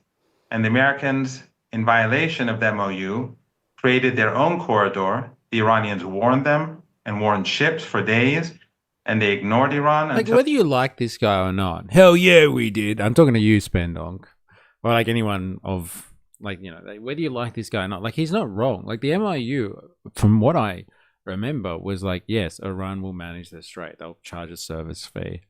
And the Americans, in violation of the MOU, created their own corridor. The Iranians warned them and warned ships for days, and they ignored Iran. Like, whether you like this guy or not. Hell yeah, we did. I'm talking to you, Spendonk. Or like anyone of, like, you know, whether you like this guy or not. Like, he's not wrong. Like, the MOU, from what I remember, was like, yes, Iran will manage the strait. They'll charge a service fee.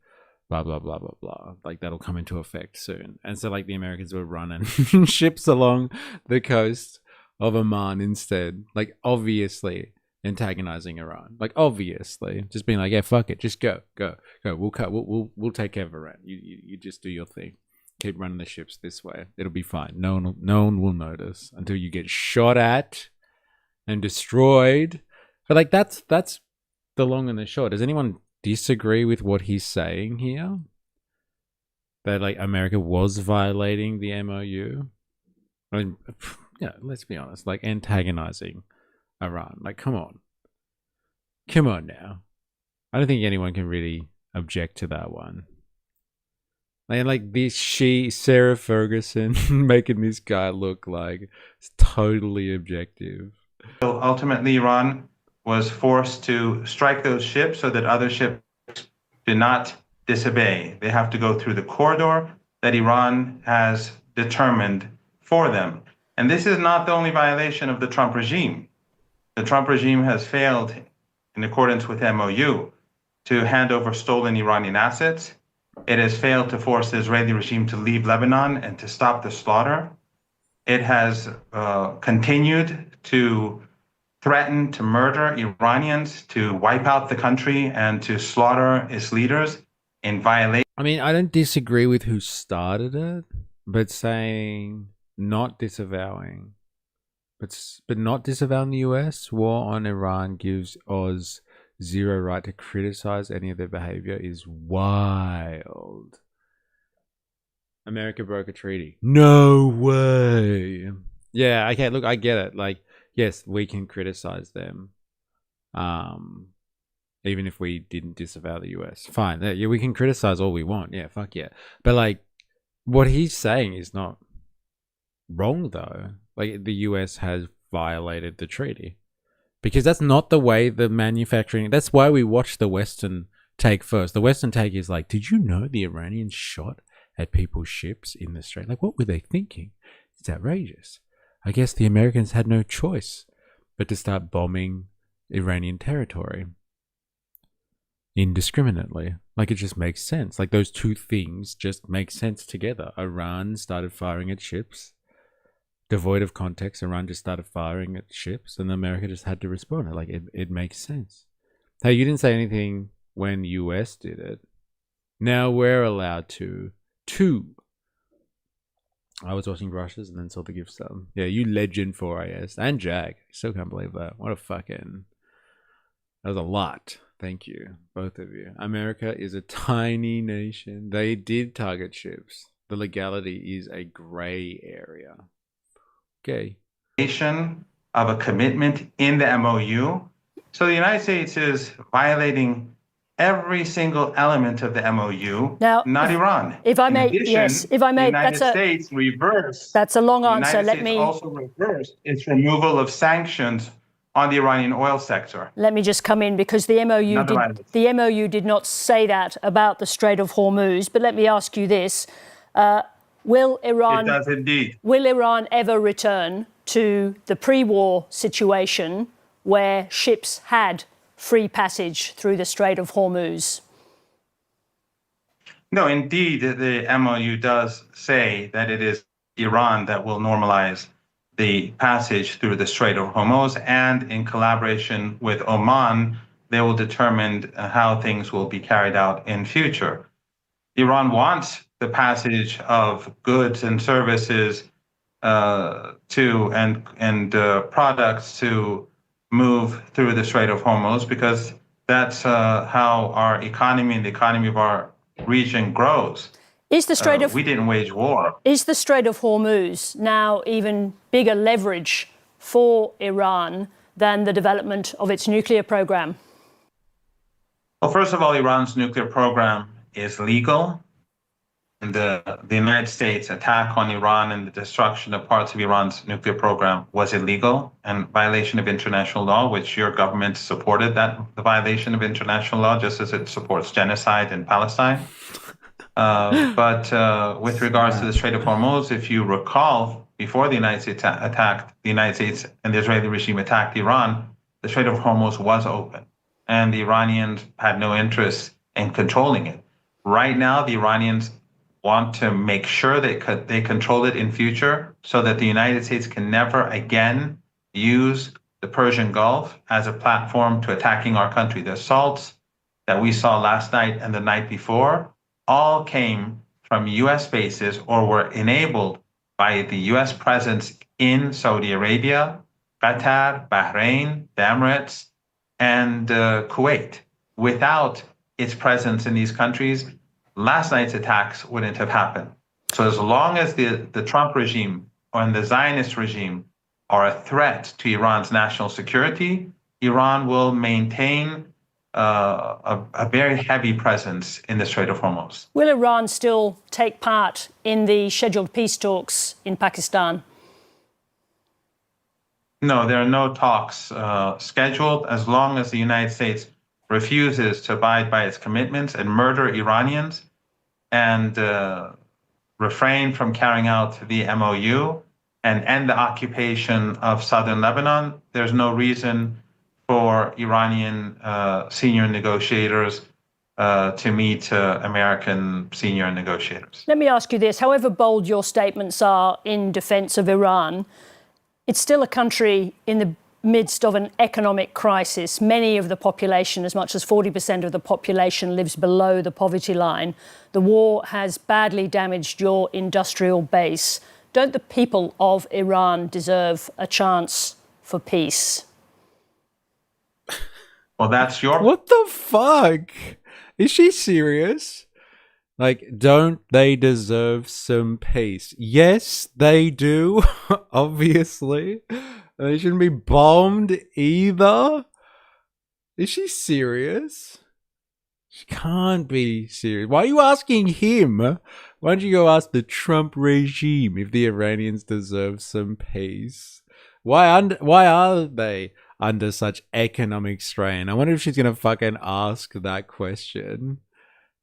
Blah, blah, blah, blah, blah. Like, that'll come into effect soon. And so, like, the Americans were running ships along the coast of Oman instead. Like, obviously antagonizing Iran. Like, obviously. Just being like, yeah, fuck it. Just go. We'll take care of Iran. You just do your thing. Keep running the ships this way. It'll be fine. No one will notice until you get shot at and destroyed. But, like, that's the long and the short. Does anyone disagree with what he's saying here? That, like, America was violating the MOU? I mean, yeah, let's be honest. Like, antagonizing Iran. Like, come on. Come on now. I don't think anyone can really object to that one. And, like, this Sarah Ferguson, making this guy look like it's totally objective. So ultimately, Iran was forced to strike those ships so that other ships do not disobey. They have to go through the corridor that Iran has determined for them. And this is not the only violation of the Trump regime. The Trump regime has failed, in accordance with MOU, to hand over stolen Iranian assets. It has failed to force the Israeli regime to leave Lebanon and to stop the slaughter. It has continued to threaten to murder Iranians, to wipe out the country, and to slaughter its leaders in violation. I mean, I don't disagree with who started it, but saying not disavowing, but not disavowing the US war on Iran gives Oz zero right to criticize any of their behavior is wild. America broke a treaty. No way. Yeah, okay, look, I get it. Like, yes, we can criticize them, even if we didn't disavow the US. Fine, yeah, we can criticize all we want. Yeah, fuck yeah. But, like, what he's saying is not wrong, though. Like, the US has violated the treaty. Because that's not the way the manufacturing... That's why we watch the Western take first. The Western take is like, did you know the Iranians shot at people's ships in the Strait? Like, what were they thinking? It's outrageous. I guess the Americans had no choice but to start bombing Iranian territory indiscriminately. Like, it just makes sense. Like, those two things just make sense together. Iran started firing at ships. Devoid of context, Iran just started firing at ships, and America just had to respond. Like, it makes sense. Hey, you didn't say anything when US did it. Now we're allowed to 2. I was watching Russia's and then saw the gift sub. Yeah, you legend for IS. And Jack. Still can't believe that. What a fucking... That was a lot. Thank you, both of you. America is a tiny nation. They did target ships. The legality is a gray area. Okay. Of a commitment in the MOU. So the United States is violating every single element of the MOU, now, not Iran. If I may, in addition, yes, if I may, the United States reversed. That's a long answer. The United States also reversed its removal of sanctions on the Iranian oil sector. Let me just come in because the MOU did not say that about the Strait of Hormuz. But let me ask you this: Will Iran? It does indeed. Will Iran ever return to the pre-war situation where ships had free passage through the Strait of Hormuz? No, indeed, the MOU does say that it is Iran that will normalize the passage through the Strait of Hormuz, and in collaboration with Oman, they will determine how things will be carried out in future. Iran wants the passage of goods and services and products to move through the Strait of Hormuz, because that's how our economy and the economy of our region grows. Is the Strait of we didn't wage war. Is the Strait of Hormuz now even bigger leverage for Iran than the development of its nuclear program? Well, first of all, Iran's nuclear program is legal. And the United States attack on Iran and the destruction of parts of Iran's nuclear program was illegal and violation of international law, which your government supported the violation of international law, just as it supports genocide in Palestine. But with regards to the Strait of Hormuz, if you recall, before the United States and the Israeli regime attacked Iran, the Strait of Hormuz was open, and the Iranians had no interest in controlling it. Right now, the Iranians want to make sure they control it in future so that the United States can never again use the Persian Gulf as a platform to attacking our country. The assaults that we saw last night and the night before all came from U.S. bases or were enabled by the U.S. presence in Saudi Arabia, Qatar, Bahrain, the Emirates, and Kuwait. Without its presence in these countries, last night's attacks wouldn't have happened. So as long as the Trump regime and the Zionist regime are a threat to Iran's national security, Iran will maintain a very heavy presence in the Strait of Hormuz. Will Iran still take part in the scheduled peace talks in Pakistan? No, there are no talks scheduled as long as the United States refuses to abide by its commitments and murder Iranians and refrain from carrying out the MOU and end the occupation of southern Lebanon. There's no reason for Iranian senior negotiators to meet American senior negotiators. Let me ask you this. However bold your statements are in defense of Iran, it's still a country in the midst of an economic crisis. Many of the population, as much as 40% of the population, lives below the poverty line. The war has badly damaged your industrial base. Don't the people of Iran deserve a chance for peace? Well, that's your... What the fuck? Is she serious? Like, don't they deserve some peace? Yes, they do, obviously. They shouldn't be bombed either. Is she serious? She can't be serious. Why are you asking him? Why don't you go ask the Trump regime if the Iranians deserve some peace? Why are they under such economic strain? I wonder if she's gonna fucking ask that question.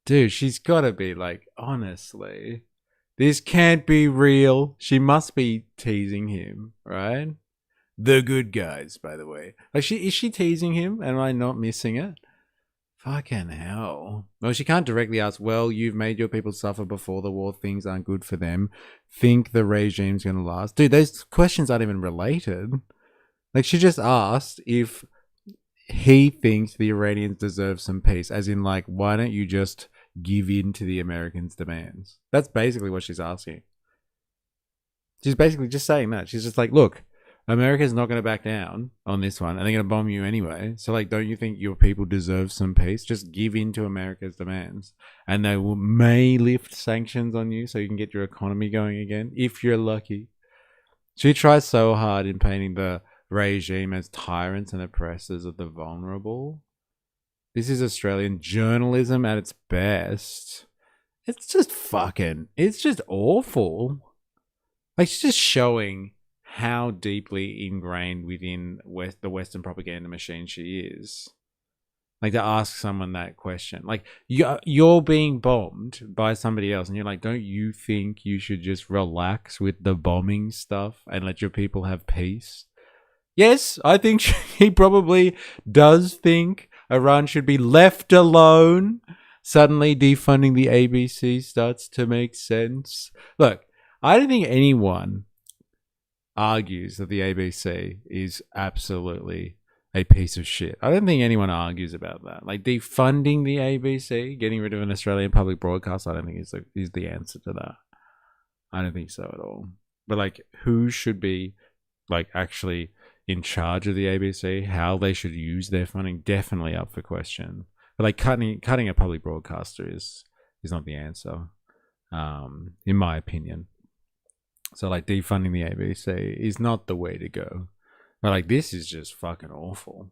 Dude, she's gotta be like, honestly, this can't be real. She must be teasing him, right? The good guys, by the way. Like, is she teasing him? Am I not missing it? Fucking hell. Well, she can't directly ask, well, you've made your people suffer before the war. Things aren't good for them. Think the regime's going to last. Dude, those questions aren't even related. Like, she just asked if he thinks the Iranians deserve some peace. As in, like, why don't you just give in to the Americans' demands. That's basically what she's asking. She's basically just saying that. She's just like, look, America's not going to back down on this one, and they're going to bomb you anyway. So, like, don't you think your people deserve some peace? Just give in to America's demands, and they may lift sanctions on you so you can get your economy going again, if you're lucky. She tries so hard in painting the regime as tyrants and oppressors of the vulnerable. This is Australian journalism at its best. It's just awful. Like, she's just showing how deeply ingrained within the Western propaganda machine she is. Like, to ask someone that question. Like, you're being bombed by somebody else, and you're like, don't you think you should just relax with the bombing stuff and let your people have peace? Yes, I think he probably does think Iran should be left alone. Suddenly defunding the ABC starts to make sense. Look, I don't think anyone argues that the ABC is absolutely a piece of shit. I don't think anyone argues about that. Like, defunding the ABC, getting rid of an Australian public broadcast, I don't think is the answer to that. I don't think so at all. But, like, who should be, like, actually in charge of the ABC, how they should use their funding, definitely up for question. But, like, cutting a public broadcaster is not the answer, in my opinion. So, like, defunding the ABC is not the way to go. But, like, this is just fucking awful.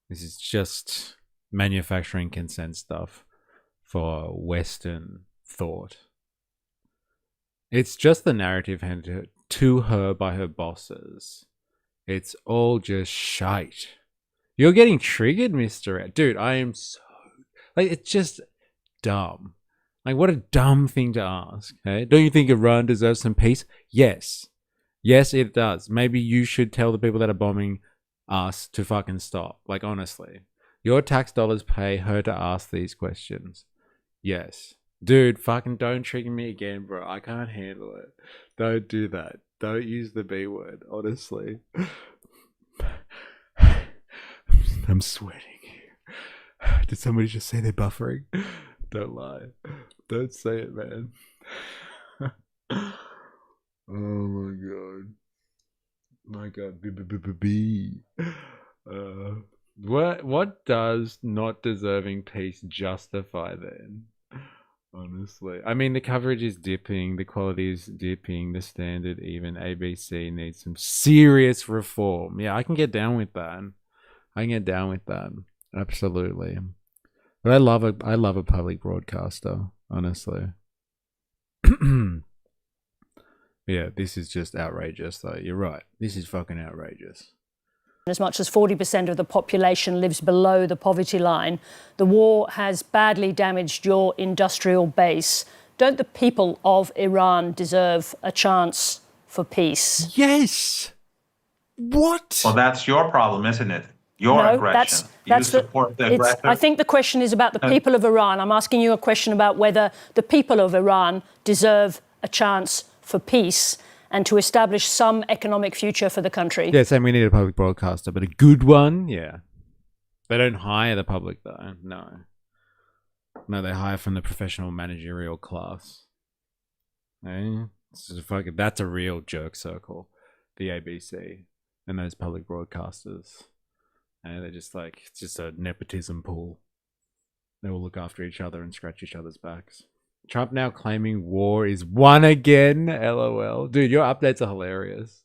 This is just manufacturing consent stuff for Western thought. It's just the narrative handed to her by her bosses. It's all just shite. You're getting triggered, Mr. Dude, I am so... Like, it's just dumb. Like, what a dumb thing to ask, okay? Don't you think Iran deserves some peace? Yes. Yes, it does. Maybe you should tell the people that are bombing us to fucking stop. Like, honestly. Your tax dollars pay her to ask these questions. Yes. Dude, fucking don't trigger me again, bro. I can't handle it. Don't do that. Don't use the B word, honestly. I'm sweating. Did somebody just say they're buffering? Don't lie. Don't say it, man. Oh my god. My god. B. What does not deserving peace justify then? Honestly. I mean, the coverage is dipping, the quality is dipping, the standard, even ABC needs some serious reform. Yeah, I can get down with that. Absolutely. But I love a public broadcaster, honestly. Yeah, this is just outrageous, though. You're right. This is fucking outrageous. As much as 40% of the population lives below the poverty line. The war has badly damaged your industrial base. Don't the people of Iran deserve a chance for peace? Yes. What? Well, that's your problem, isn't it? Your aggression. That's you support the aggressor. I think the question is about the people of Iran. I'm asking you a question about whether the people of Iran deserve a chance for peace and to establish some economic future for the country. Yeah, saying we need a public broadcaster, but a good one, yeah. They don't hire the public, though. No, they hire from the professional managerial class. Eh? That's a real jerk circle, the ABC and those public broadcasters. And they're just like, it's just a nepotism pool. They all look after each other and scratch each other's backs. Trump now claiming war is won again. LOL. Dude, your updates are hilarious.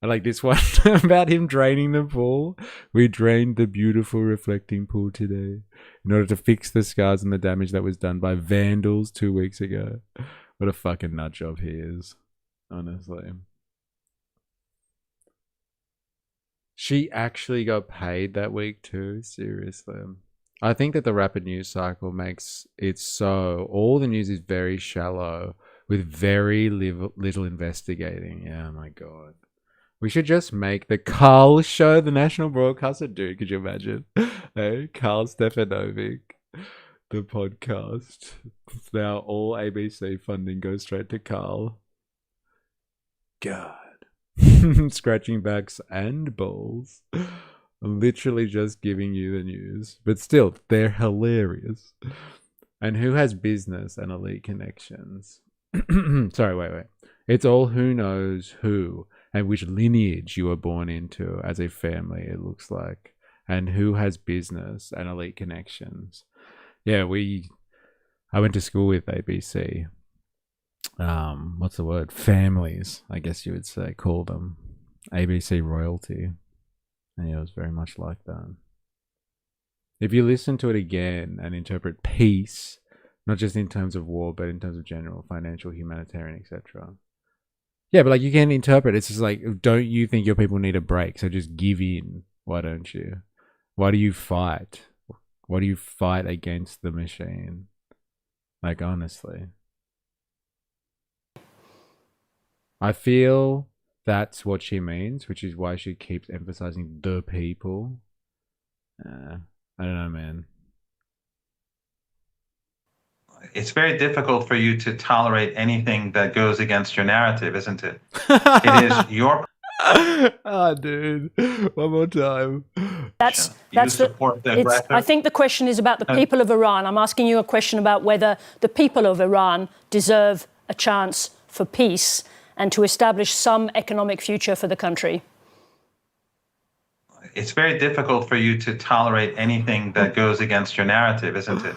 I like this one about him draining the pool. We drained the beautiful reflecting pool today in order to fix the scars and the damage that was done by vandals 2 weeks ago. What a fucking nut job he is. Honestly. She actually got paid that week too? Seriously. I think that the rapid news cycle makes it so all the news is very shallow with very little investigating. Yeah, my God. We should just make the Carl show, the national broadcaster. Dude, could you imagine? Hey, Carl Stefanovic, the podcast. Now all ABC funding goes straight to Carl. God. Scratching backs and balls. I'm literally just giving you the news. But still, they're hilarious. And who has business and elite connections? Sorry, wait. It's all who knows who and which lineage you were born into as a family, it looks like. And who has business and elite connections. Yeah, I went to school with ABC. What's the word? Families, I guess you would say, call them. ABC royalty. And yeah, it was very much like that. If you listen to it again and interpret peace, not just in terms of war, but in terms of general, financial, humanitarian, etc. Yeah, but like you can interpret, it's just like, don't you think your people need a break? So just give in. Why don't you? Why do you fight? Why do you fight against the machine? Like, honestly. I feel that's what she means, which is why she keeps emphasizing the people. I don't know, man. It's very difficult for you to tolerate anything that goes against your narrative, isn't it? It is your... Ah, dude. One more time. That's I think the question is about the people of Iran. I'm asking you a question about whether the people of Iran deserve a chance for peace and to establish some economic future for the country. It's very difficult for you to tolerate anything that goes against your narrative, isn't it?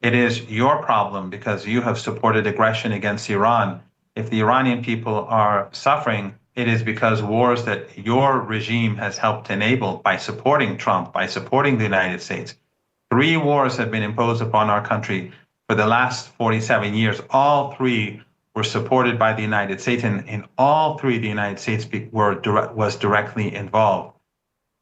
It is your problem because you have supported aggression against Iran. If the Iranian people are suffering, it is because wars that your regime has helped enable by supporting Trump, by supporting the United States. 3 wars have been imposed upon our country for the last 47 years. All 3 were supported by the United States, and in all 3, the United States was directly involved.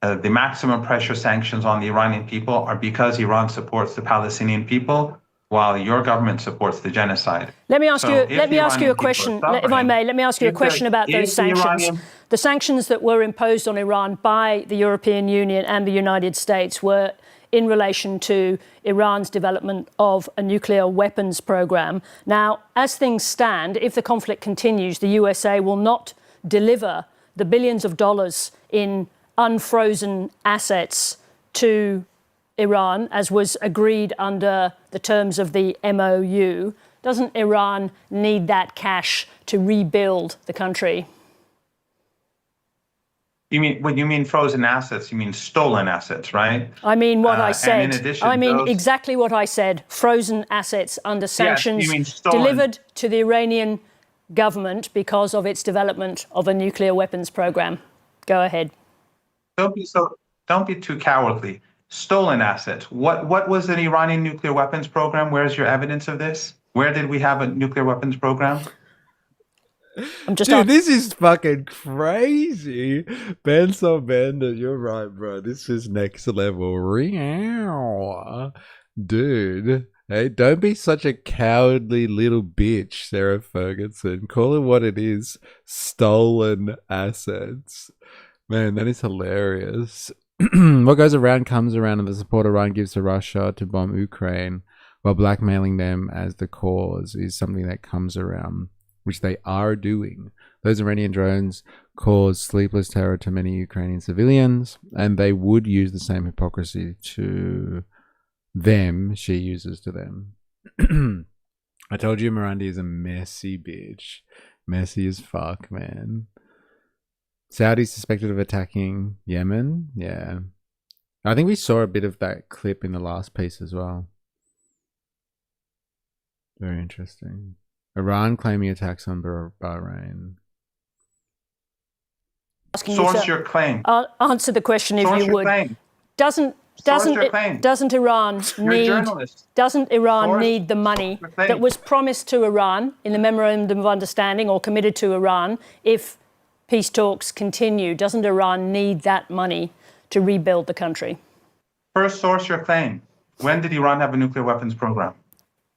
The maximum pressure sanctions on the Iranian people are because Iran supports the Palestinian people, while your government supports the genocide. Let me ask you a question, if I may. Let me ask you a question about those sanctions. The sanctions that were imposed on Iran by the European Union and the United States were in relation to Iran's development of a nuclear weapons program. Now, as things stand, if the conflict continues, the USA will not deliver the billions of dollars in unfrozen assets to Iran, as was agreed under the terms of the MOU. Doesn't Iran need that cash to rebuild the country? When you mean frozen assets, you mean stolen assets, right? I mean what I said. And in addition, exactly what I said. Frozen assets under sanctions, yes, you mean stolen, delivered to the Iranian government because of its development of a nuclear weapons program. Go ahead. Don't be too cowardly. Stolen assets. What was an Iranian nuclear weapons program? Where's your evidence of this? Where did we have a nuclear weapons program? Dude, this is fucking crazy. Ben Bandit, you're right, bro. This is next level. Dude. Hey, don't be such a cowardly little bitch, Sarah Ferguson. Call it what it is. Stolen assets. Man, that is hilarious. What goes around comes around, and the support Iran gives to Russia to bomb Ukraine while blackmailing them as the cause is something that comes around, which they are doing. Those Iranian drones cause sleepless terror to many Ukrainian civilians, and they would use the same hypocrisy to them she uses to them. I told you Miranda is a messy bitch. Messy as fuck, man. Saudis suspected of attacking Yemen. Yeah. I think we saw a bit of that clip in the last piece as well. Very interesting. Iran claiming attacks on Bahrain. Source your claim. Answer the question if you would. Doesn't Iran need the money that was promised to Iran in the memorandum of understanding or committed to Iran if peace talks continue? Doesn't Iran need that money to rebuild the country? First, source your claim. When did Iran have a nuclear weapons program?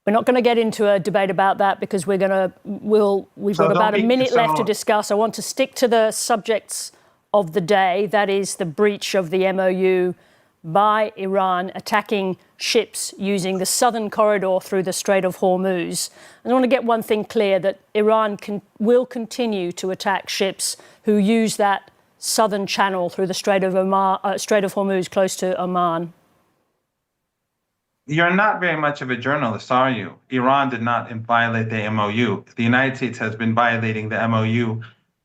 We're not going to get into a debate about that because we've got about a minute left to discuss. I want to stick to the subjects of the day. That is the breach of the MOU by Iran attacking ships using the southern corridor through the Strait of Hormuz. I want to get one thing clear, that Iran will continue to attack ships who use that southern channel through the Strait of Hormuz close to Oman. You're not very much of a journalist, are you? Iran did not violate the MOU. The United States has been violating the MOU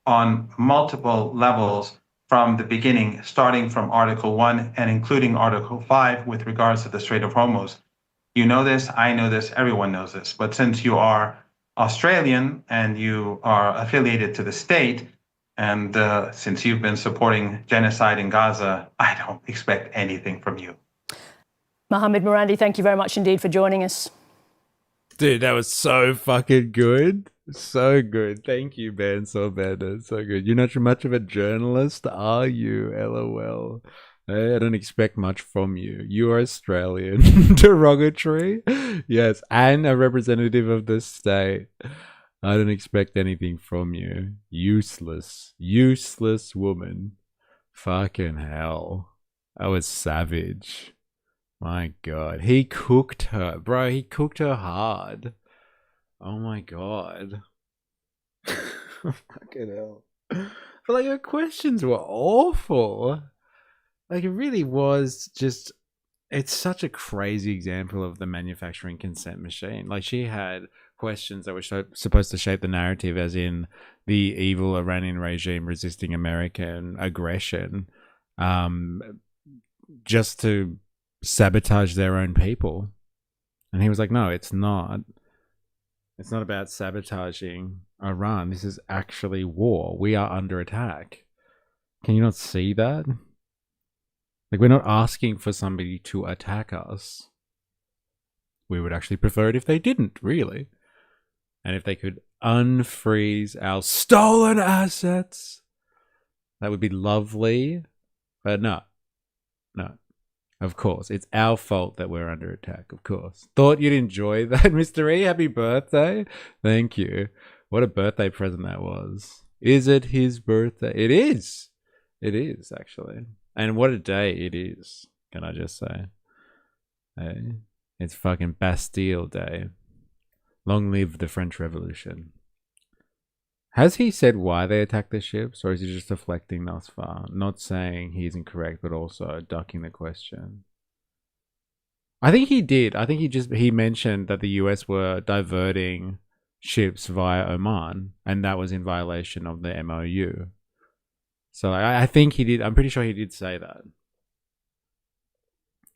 on multiple levels from the beginning, starting from Article 1 and including Article 5 with regards to the Strait of Hormuz. You know this, I know this, everyone knows this. But since you are Australian and you are affiliated to the state, and since you've been supporting genocide in Gaza, I don't expect anything from you. Mohammed Morandi, thank you very much indeed for joining us. Dude, that was so fucking good. So good. Thank you, Ben. So bad. So good. You're not much of a journalist, are you? LOL. I don't expect much from you. You are Australian. Derogatory. Yes, and a representative of the state. I don't expect anything from you. Useless. Useless woman. Fucking hell. I was savage. My God. He cooked her. Bro, he cooked her hard. Oh my God. Fucking hell. But like her questions were awful. Like it really was just, it's such a crazy example of the manufacturing consent machine. Like she had questions that were supposed to shape the narrative, as in the evil Iranian regime resisting American aggression, just to sabotage their own people. And he was like, no, it's not. It's not about sabotaging Iran. This is actually war. We are under attack. Can you not see that? Like, we're not asking for somebody to attack us. We would actually prefer it if they didn't, really. And if they could unfreeze our stolen assets, that would be lovely. But no. No. Of course, it's our fault that we're under attack, of course. Thought you'd enjoy that, Mr. E. Happy birthday. Thank you. What a birthday present that was. Is it his birthday? It is. It is, actually. And what a day it is, can I just say. Hey, it's fucking Bastille Day. Long live the French Revolution. Has he said why they attacked the ships, or is he just deflecting thus far? Not saying he's incorrect, but also ducking the question. I think he did. I think he mentioned that the US were diverting ships via Oman, and that was in violation of the MOU. So I think he did. I'm pretty sure he did say that.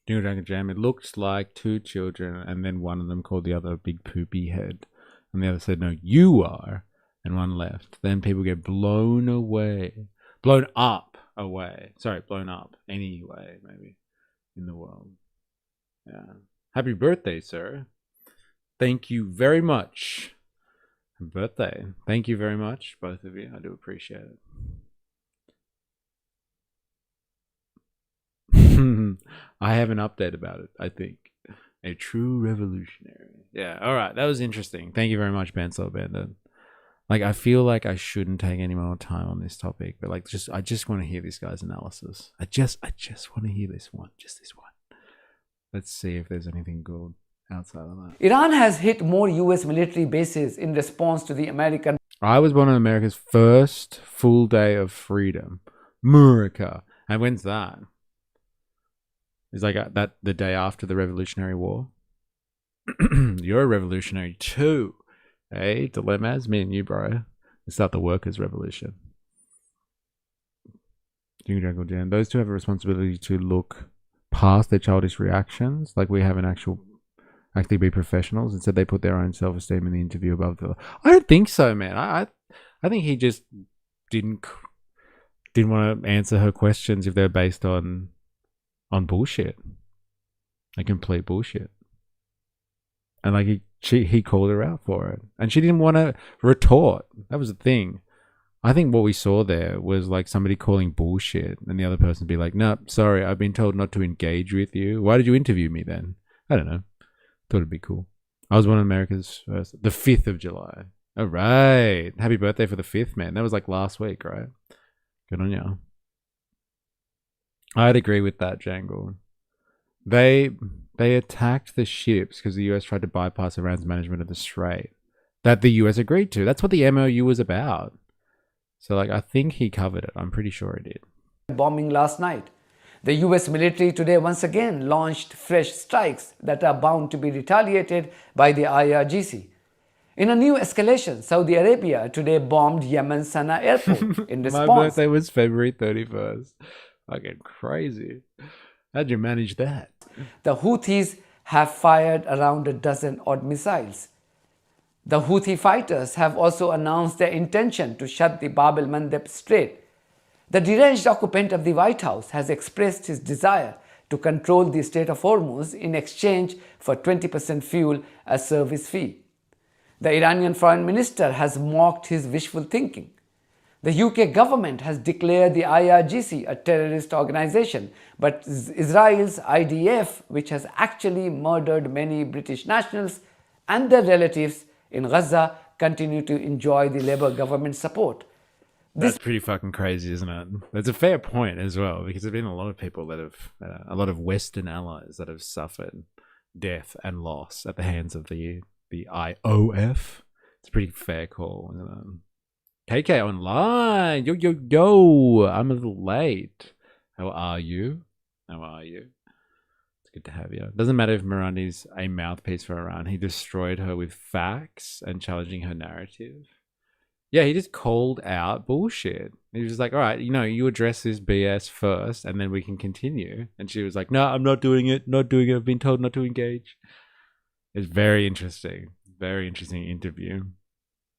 Jingle Jangle Jam. It looked like two children, and then one of them called the other a big poopy head, and the other said, "No, you are." And one left. Then people get blown away. Blown up away. Sorry, blown up. Anyway, maybe. In the world. Yeah. Happy birthday, sir. Thank you very much. Happy birthday. Thank you very much, both of you. I do appreciate it. I have an update about it, I think. A true revolutionary. Yeah, alright. That was interesting. Thank you very much, Pencil Bandit. Like, I feel like I shouldn't take any more time on this topic, but like, I just want to hear this guy's analysis. I just want to hear this one, just this one. Let's see if there's anything good outside of that. Iran has hit more US military bases in response to the American. I was born on America's first full day of freedom. America. And when's that? Is like that the day after the Revolutionary War? You're a revolutionary too. Hey, dilemmas, me and you, bro. Let's start the workers' revolution. Jingle Jangle Jam. Those two have a responsibility to look past their childish reactions, like we have an actually be professionals. Instead, they put their own self-esteem in the interview above the. I don't think so, man. I think he just didn't want to answer her questions if they're based on bullshit, like complete bullshit, and like he called her out for it, and she didn't want to retort. That was the thing. I think what we saw there was like somebody calling bullshit, and the other person be like, "No, sorry, I've been told not to engage with you. Why did you interview me then?" I don't know. Thought it'd be cool. I was one of America's first, the 5th of July. All right, happy birthday for the 5th, man. That was like last week, right? Good on you. I'd agree with that, Jangle. They attacked the ships because the US tried to bypass Iran's management of the Strait. That the US agreed to. That's what the MOU was about. So, like, I think he covered it. I'm pretty sure he did. Bombing last night. The US military today once again launched fresh strikes that are bound to be retaliated by the IRGC. In a new escalation, Saudi Arabia today bombed Yemen's Sana'a airport in response. My birthday was February 31st. Fucking crazy. How'd you manage that? The Houthis have fired around a dozen odd missiles. The Houthi fighters have also announced their intention to shut the Bab el-Mandeb Strait. The deranged occupant of the White House has expressed his desire to control the Strait of Hormuz in exchange for 20% fuel as service fee. The Iranian foreign minister has mocked his wishful thinking. The UK government has declared the IRGC a terrorist organization, but Israel's IDF, which has actually murdered many British nationals and their relatives in Gaza, continue to enjoy the Labour government support. That's pretty fucking crazy, isn't it? That's a fair point as well, because there have been a lot of people that have, a lot of Western allies that have suffered death and loss at the hands of the IOF. It's a pretty fair call, isn't it? KK online. Yo, yo, yo. I'm a little late. How are you? How are you? It's good to have you. Doesn't matter if Mirandi's a mouthpiece for Iran. He destroyed her with facts and challenging her narrative. Yeah, he just called out bullshit. He was just like, all right, you address this BS first and then we can continue. And she was like, no, I'm not doing it. Not doing it. I've been told not to engage. It's very interesting interview.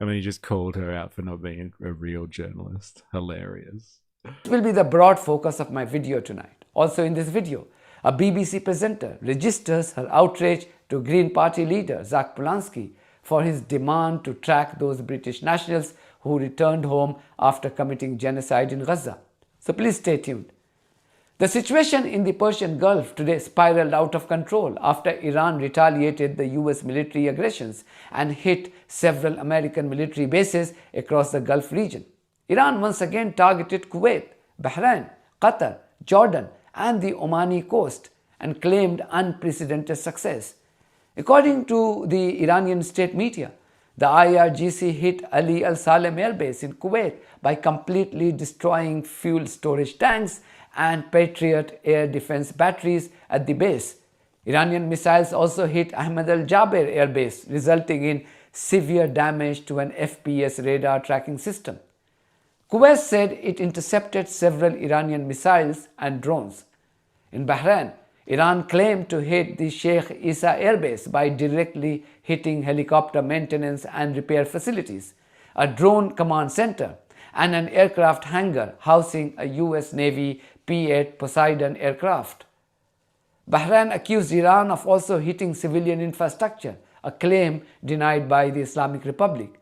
And then he just called her out for not being a real journalist. Hilarious. This will be the broad focus of my video tonight. Also in this video, a BBC presenter registers her outrage to Green Party leader Zach Polanski for his demand to track those British nationals who returned home after committing genocide in Gaza. So please stay tuned. The situation in the Persian Gulf today spiraled out of control after Iran retaliated the US military aggressions and hit several American military bases across the Gulf region. Iran once again targeted Kuwait, Bahrain, Qatar, Jordan, and the Omani coast and claimed unprecedented success. According to the Iranian state media, the IRGC hit Ali Al Salem Air Base in Kuwait by completely destroying fuel storage tanks and Patriot air defense batteries at the base. Iranian missiles also hit Ahmed Al Jaber Air Base, resulting in severe damage to an FPS radar tracking system. Kuwait said it intercepted several Iranian missiles and drones. In Bahrain, Iran claimed to hit the Sheikh Issa Air Base by directly hitting helicopter maintenance and repair facilities, a drone command center, and an aircraft hangar housing a US Navy P-8 Poseidon aircraft. Bahrain accused Iran of also hitting civilian infrastructure, a claim denied by the Islamic Republic.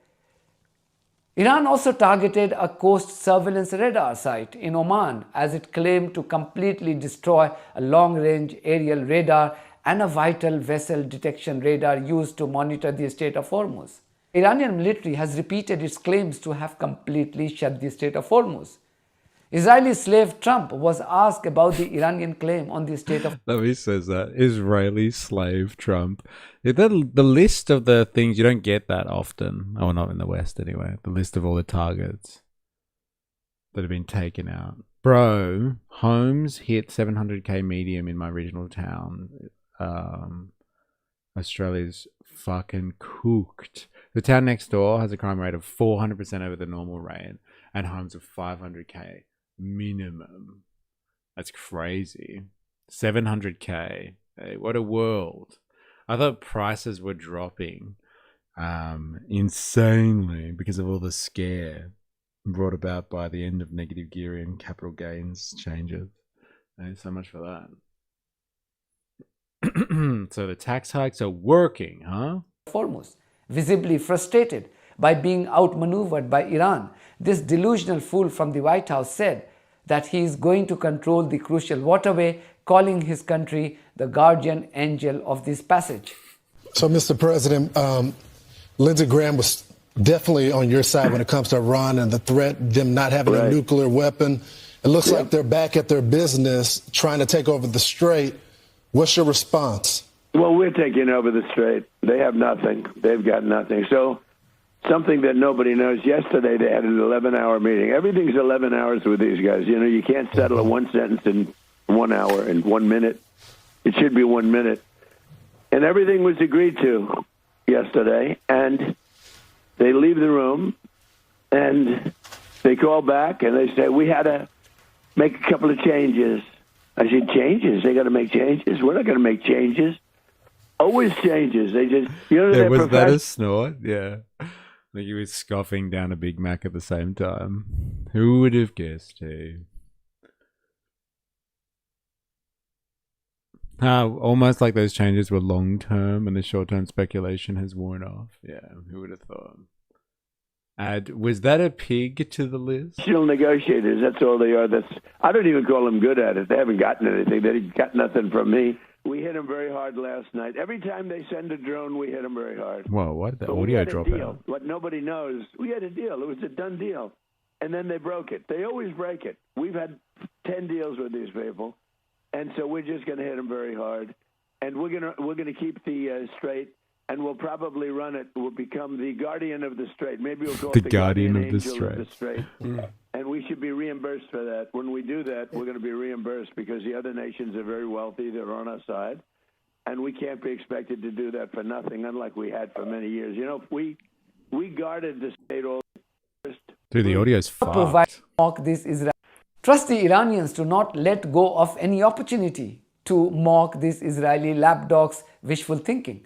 Iran also targeted a coast surveillance radar site in Oman as it claimed to completely destroy a long-range aerial radar and a vital vessel detection radar used to monitor the Strait of Hormuz. Iranian military has repeated its claims to have completely shut the Strait of Hormuz. Israeli slave Trump was asked about the Iranian claim on the Strait of He says that. Israeli slave Trump. The list of the things, you don't get that often. Oh, not in the West anyway. The list of all the targets that have been taken out. Bro, homes hit 700k medium in my regional town. Australia's fucking cooked. The town next door has a crime rate of 400% over the normal rate and homes of 500k minimum. That's crazy. 700k. Hey, what a world. I thought prices were dropping insanely because of all the scare brought about by the end of negative gearing and capital gains changes. So much for that. So the tax hikes are working, huh? Hormuz, visibly frustrated by being outmaneuvered by Iran, this delusional fool from the White House said that he is going to control the crucial waterway, calling his country the guardian angel of this passage. So, Mr. President, Lindsey Graham was definitely on your side when it comes to Iran and the threat, them not having a nuclear weapon. It looks like they're back at their business, trying to take over the Strait. What's your response? Well, we're taking over the Strait. They have nothing. They've got nothing. So something that nobody knows, yesterday they had an 11-hour meeting. Everything's 11 hours with these guys. You know, you can't settle a one sentence in 1 hour and 1 minute. It should be 1 minute. And everything was agreed to yesterday. And they leave the room and they call back and they say, we had to make a couple of changes. I said, changes? They got to make changes? We're not going to make changes. Always changes. They just, was that a snort? Yeah. I think he was scoffing down a Big Mac at the same time. Who would have guessed, hey? Almost like those changes were long-term and the short-term speculation has worn off. Yeah, who would have thought? Was that a pig to the list? National negotiators, that's all they are. I don't even call them good at it. They haven't gotten anything. They got nothing from me. We hit them very hard last night. Every time they send a drone, we hit them very hard. Whoa, why did that audio drop out? What nobody knows, we had a deal. It was a done deal. And then they broke it. They always break it. We've had 10 deals with these people. And so we're just going to hit them very hard. And we're going to keep the Strait, and we'll probably run it. We'll become the guardian of the Strait. Maybe we'll call it the guardian of the Strait. And we should be reimbursed for that. When we do that, we're going to be reimbursed because the other nations are very wealthy. They're on our side. And we can't be expected to do that for nothing, unlike we had for many years. You know, we guarded the Strait all first. Dude, the audio's fucked. Mock this Israel. Trust the Iranians to not let go of any opportunity to mock this Israeli lapdog's wishful thinking.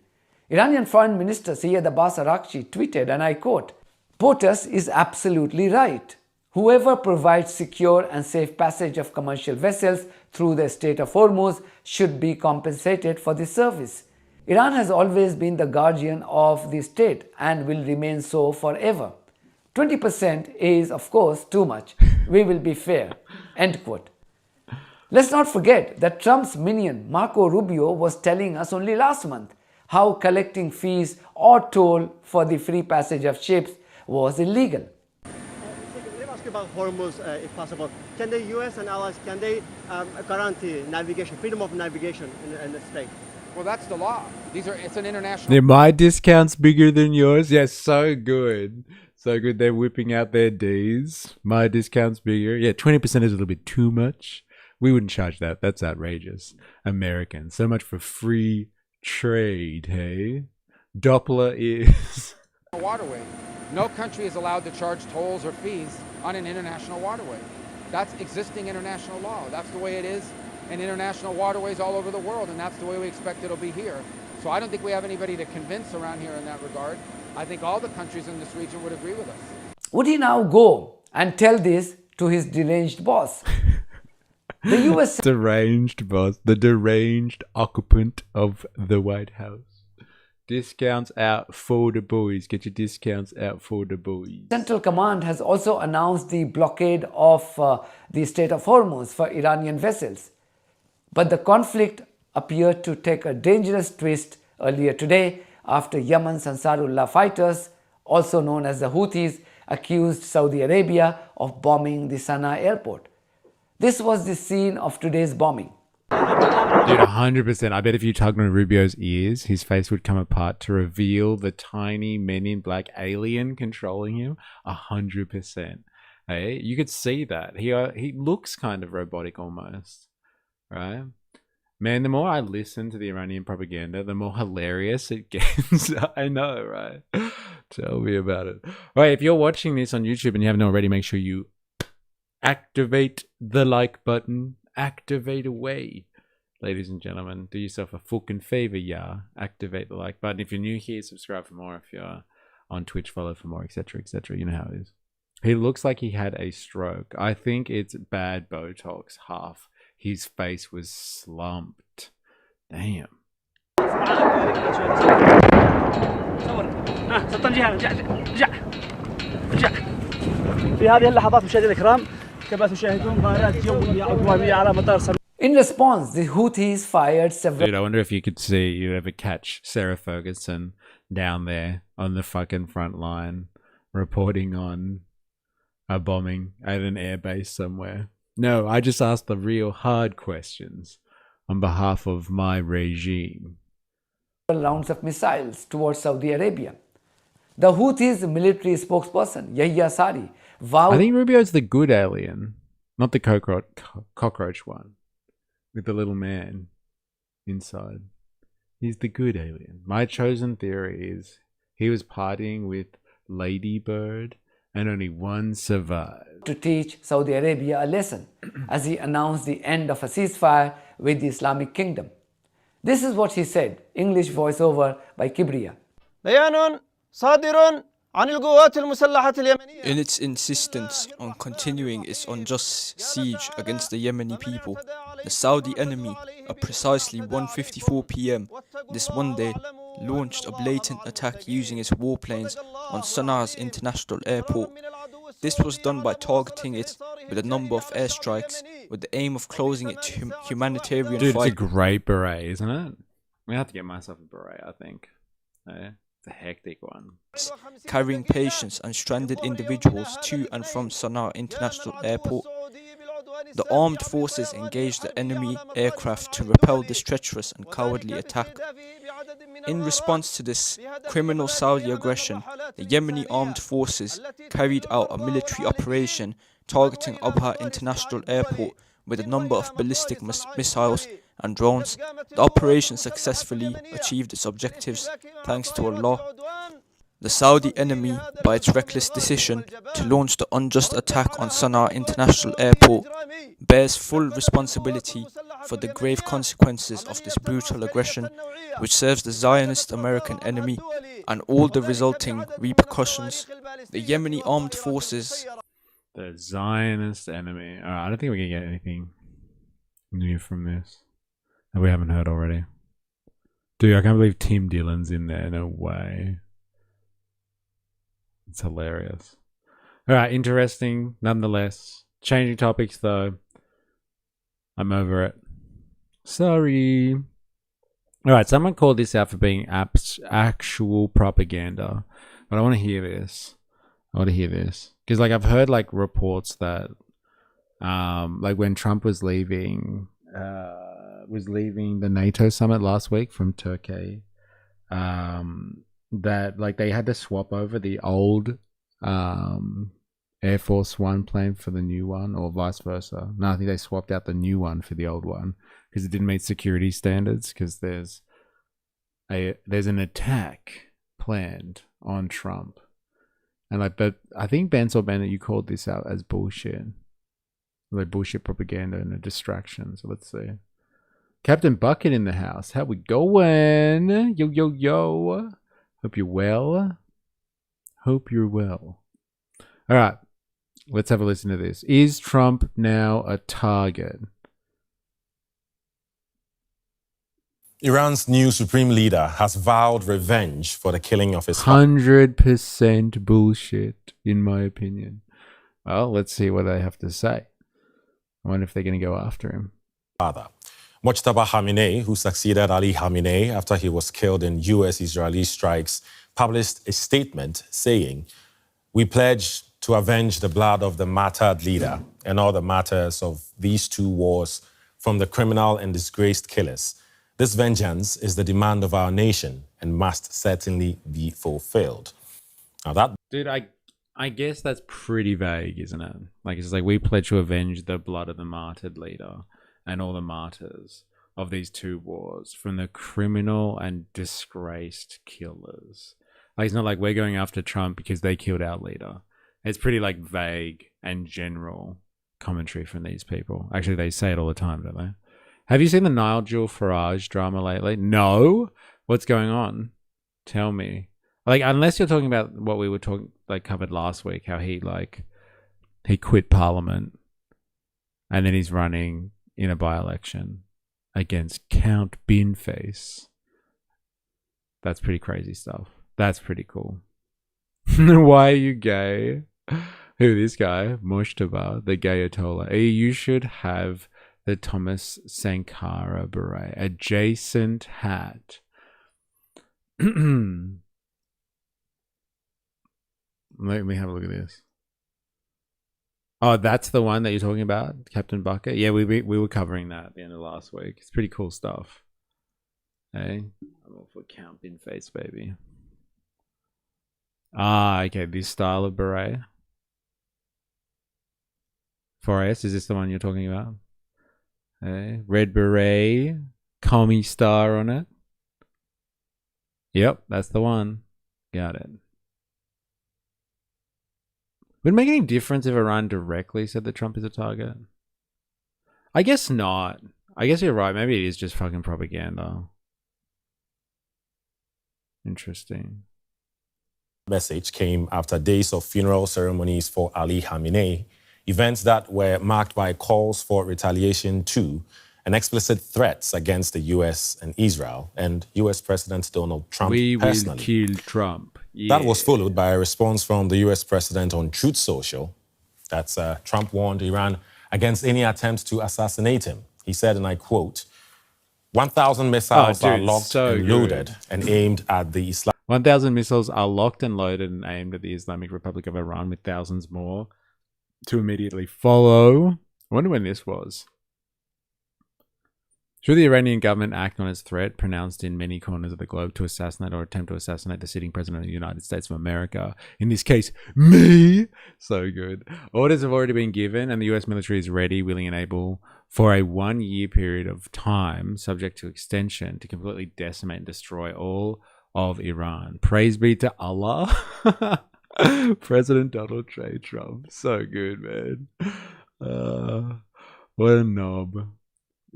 Iranian Foreign Minister Syed Abbas Araghchi tweeted, and I quote, "POTUS is absolutely right. Whoever provides secure and safe passage of commercial vessels through the Strait of Hormuz should be compensated for this service. Iran has always been the guardian of the state and will remain so forever. 20% is, of course, too much. We will be fair." End quote. Let's not forget that Trump's minion Marco Rubio was telling us only last month how collecting fees or toll for the free passage of ships was illegal. Let me ask you about Hormuz, if possible. Can the U.S. and allies, can they guarantee navigation, freedom of navigation in the state? Well, that's the law. It's an international... Are my discounts bigger than yours? Yes, so good. So good, they're whipping out their Ds. My discount's bigger. Yeah, 20% is a little bit too much. We wouldn't charge that. That's outrageous. American. So much for free trade, hey? Doppler is... waterway. No country is allowed to charge tolls or fees on an international waterway. That's existing international law. That's the way it is in international waterways all over the world, and that's the way we expect it'll be here. So I don't think we have anybody to convince around here in that regard. I think all the countries in this region would agree with us. Would he now go and tell this to his deranged boss? The US... deranged boss. The deranged occupant of the White House. Discounts out for the boys. Get your discounts out for the boys. Central Command has also announced the blockade of the Strait of Hormuz for Iranian vessels. But the conflict appeared to take a dangerous twist earlier today after Yemen's Ansarullah fighters, also known as the Houthis, accused Saudi Arabia of bombing the Sana'a airport. This was the scene of today's bombing. Dude, 100%. I bet if you tugged on Rubio's ears, his face would come apart to reveal the tiny Men in Black alien controlling him. 100%. Hey, you could see that. He looks kind of robotic almost, right? Man, the more I listen to the Iranian propaganda, the more hilarious it gets. I know, right? Tell me about it. All right, if you're watching this on YouTube and you haven't already, make sure you activate the like button. Activate away. Ladies and gentlemen, do yourself a fucking favor, yeah. Activate the like button. If you're new here, subscribe for more. If you're on Twitch, follow for more, etc., etc. You know how it is. He looks like he had a stroke. I think it's bad Botox. Half his face was slumped. Damn. في هذه اللحظات مشاهدينا الكرام كما تشاهدون غارات يومية عدوانية على مطار سلمان. In response, the Houthis fired several... Dude, I wonder if you could see, you ever catch Sarah Ferguson down there on the fucking front line reporting on a bombing at an airbase somewhere. No, I just asked the real hard questions on behalf of my regime. Rounds of missiles towards Saudi Arabia. The Houthis' military spokesperson, Yahya Sari, vowed... I think Rubio's the good alien, not the cockroach one. with the little man inside. He's the good alien. My chosen theory is he was partying with Lady Bird and only one survived. To teach Saudi Arabia a lesson as he announced the end of a ceasefire with the Islamic Kingdom. This is what he said, English voiceover by Kibriya. In its insistence on continuing its unjust siege against the Yemeni people, the Saudi enemy, at precisely 1:54 p.m. this Monday, launched a blatant attack using its warplanes on Sanaa's international airport. This was done by targeting it with a number of airstrikes with the aim of closing it to humanitarian Dude, fight. it's a great beret, isn't it? I have to get myself a beret, I think. Yeah, it's a hectic one. Carrying patients and stranded individuals to and from Sana'a International Airport. The armed forces engaged the enemy aircraft to repel this treacherous and cowardly attack. In response to this criminal Saudi aggression, the Yemeni armed forces carried out a military operation targeting Abha International Airport with a number of ballistic missiles and drones. The operation successfully achieved its objectives thanks to Allah. The Saudi enemy, by its reckless decision to launch the unjust attack on Sana'a International Airport, bears full responsibility for the grave consequences of this brutal aggression, which serves the Zionist American enemy and all the resulting repercussions. The Yemeni armed forces... The Zionist enemy. Alright, I don't think we can get anything new from this that we haven't heard already. Dude, I can't believe Tim Dillon's in there. No way. It's hilarious. Alright, interesting nonetheless. Changing topics though. I'm over it. Sorry. Alright, someone called this out for being actual propaganda. But I want to hear this. Because like I've heard like reports that like when Trump was leaving the NATO summit last week from Turkey, that like they had to swap over the old Air Force One plane for the new one, or vice versa. No, I think they swapped out the new one for the old one because it didn't meet security standards, because there's an attack planned on Trump. And like, but I think Bensor Bennett, you called this out as bullshit. Like bullshit propaganda and a distraction. So let's see. Captain Bucket in the house. How we going? Yo, yo, yo. Hope you're well. Hope you're well. All right. Let's have a listen to this. Is Trump now a target? Iran's new supreme leader has vowed revenge for the killing of his 100% bullshit, in my opinion. Well, let's see what they have to say. I wonder if they're going to go after him. father. Mojtaba Khamenei, who succeeded Ali Khamenei after he was killed in US-Israeli strikes, published a statement saying, "We pledge to avenge the blood of the martyred leader and all the martyrs of these two wars from the criminal and disgraced killers. This vengeance is the demand of our nation and must certainly be fulfilled." Now that... Dude, I guess that's pretty vague, isn't it? Like, it's like, we pledge to avenge the blood of the martyred leader and all the martyrs of these two wars from the criminal and disgraced killers. Like, it's not like we're going after Trump because they killed our leader. It's pretty, like, vague and general commentary from these people. Actually, they say it all the time, don't they? Have you seen the Nigel Farage drama lately? No? What's going on? Tell me. Like, unless you're talking about what we were talking, like, covered last week, how he quit Parliament and then he's running in a by-election against Count Binface. That's pretty crazy stuff. That's pretty cool. Why are you gay? Who, this guy? Mojtaba, the gay Ayatollah. Hey, you should have the Thomas Sankara beret. Adjacent hat. Let me have a look at this. Oh, that's the one that you're talking about, Captain Bucket? Yeah, we were covering that at the end of last week. It's pretty cool stuff. Hey, I'm all for Count Binface, baby. Ah, okay, this style of beret. 4S, is this the one you're talking about? Red beret, commie star on it. Yep, that's the one. Got it. Would it make any difference if Iran directly said that Trump is a target? I guess not. I guess you're right. Maybe it is just fucking propaganda. Interesting. Message came after days of funeral ceremonies for Ali Khamenei, events that were marked by calls for retaliation to and explicit threats against the U.S. and Israel and U.S. President Donald Trump We personally. will kill Trump. Yeah. That was followed by a response from the U.S. President on Truth Social. That's Trump warned Iran against any attempt to assassinate him. He said, and I quote, 1,000 missiles are locked and loaded and aimed at the Islam. 1,000 missiles are locked and loaded and aimed at the Islamic Republic of Iran, with thousands more to immediately follow. I wonder when this was. Should the Iranian government act on its threat pronounced in many corners of the globe to assassinate or attempt to assassinate the sitting president of the United States of America? In this case, me. So good. Orders have already been given and the US military is ready, willing and able for a 1-year period of time, subject to extension, to completely decimate and destroy all of Iran. Praise be to Allah. President Donald J. Trump. So good, man. What a knob.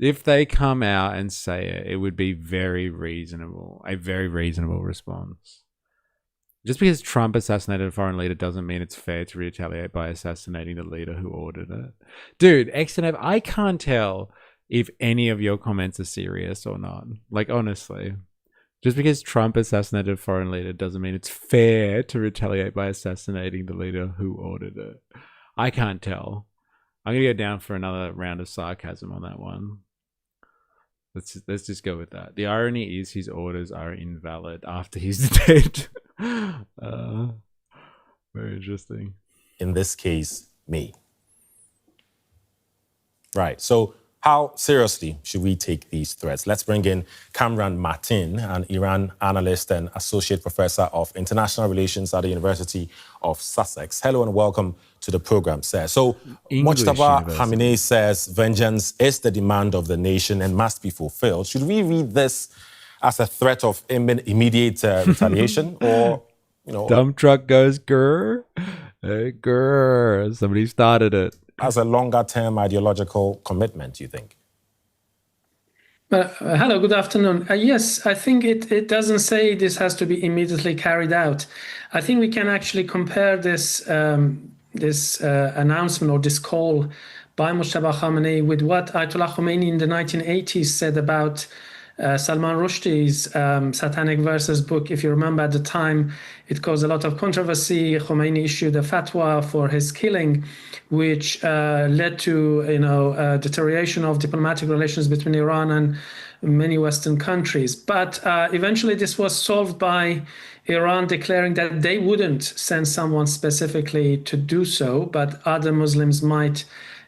If they come out and say it, it would be very reasonable. A very reasonable response. Just because Trump assassinated a foreign leader doesn't mean it's fair to retaliate by assassinating the leader who ordered it. Dude, XNF, I can't tell if any of your comments are serious or not. Like, honestly. Just because Trump assassinated a foreign leader doesn't mean it's fair to retaliate by assassinating the leader who ordered it. I can't tell. I'm going to go down for another round of sarcasm on that one. Let's just go with that. The irony is his orders are invalid after he's dead. Very interesting. In this case, me. Right. So how seriously should we take these threats? Let's bring in Kamran Martin, an Iran analyst and associate professor of international relations at the University of Sussex. Hello and welcome to the program, sir. So Mojtaba Khamenei says vengeance is the demand of the nation and must be fulfilled. Should we read this as a threat of immediate retaliation, or, you know, dump truck goes grr, hey, grr, somebody started it, as a longer-term ideological commitment, do you think? Hello, good afternoon. Yes, I think it doesn't say this has to be immediately carried out. I think we can actually compare this announcement or this call by Mojtaba Khamenei with what Ayatollah Khomeini in the 1980s said about Salman Rushdie's Satanic Verses book. If you remember, at the time, it caused a lot of controversy. Khomeini issued a fatwa for his killing, which led to deterioration of diplomatic relations between Iran and many Western countries. But eventually this was solved by Iran declaring that they wouldn't send someone specifically to do so, but other Muslims might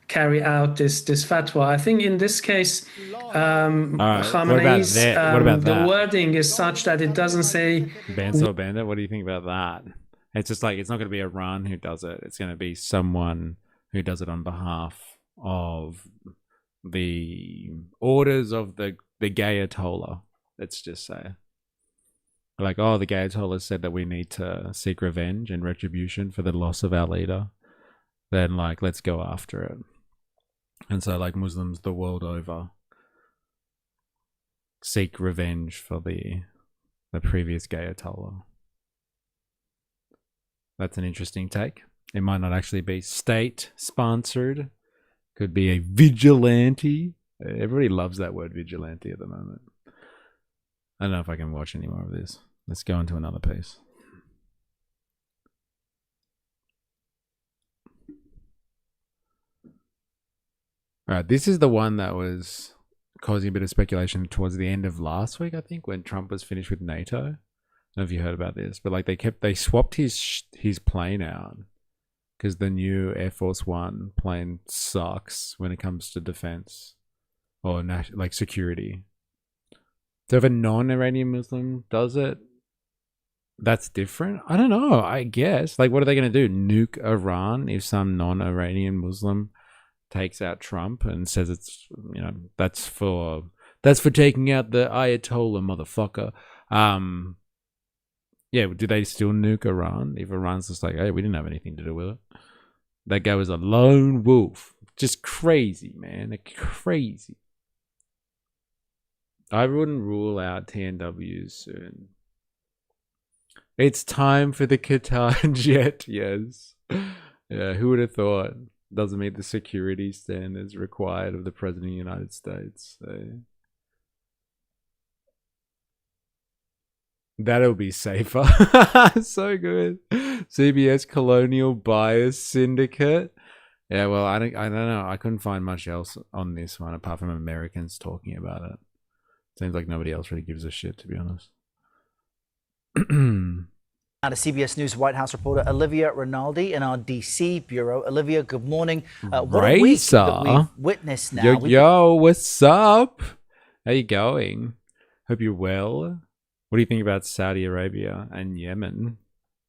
carry out this fatwa. I think in this case, Khamenei's the wording is such that it doesn't say Bandsaw Bandit. What do you think about that? It's just like, it's not going to be Iran who does it. It's going to be someone who does it on behalf of the orders of the gay Ayatollah. Let's just say, like, oh, the gay Ayatollah said that we need to seek revenge and retribution for the loss of our leader. Then, like, let's go after it. And so, like, Muslims the world over seek revenge for the previous gay Ayatollah. That's an interesting take. It might not actually be state-sponsored. Could be a vigilante. Everybody loves that word vigilante at the moment. I don't know if I can watch any more of this. Let's go into another piece. All right, this is the one that was causing a bit of speculation towards the end of last week, I think, when Trump was finished with NATO. I don't know if you heard about this, but like they swapped his plane out because the new Air Force One plane sucks when it comes to defense or like security. So if a non-Iranian Muslim does it, that's different. I don't know. I guess, like, what are they going to do? Nuke Iran if some non-Iranian Muslim takes out Trump and says it's, that's for taking out the Ayatollah, motherfucker. Yeah, do they still nuke Iran if Iran's just like, hey, we didn't have anything to do with it? That guy was a lone wolf. Just crazy, man. Crazy. I wouldn't rule out TNWs soon. It's time for the Qatar jet, yes. Yeah, who would have thought? Doesn't meet the security standards required of the President of the United States. That'll be safer. So good. CBS Colonial Bias Syndicate. Yeah, well, I don't know. I couldn't find much else on this one apart from Americans talking about it. Seems like nobody else really gives a shit, to be honest. Now to CBS News White House reporter Olivia Rinaldi in our DC bureau. Olivia, good morning. What a week that we've witnessed now. Yo, what's up? How you going? Hope you're well. What do you think about Saudi Arabia and Yemen?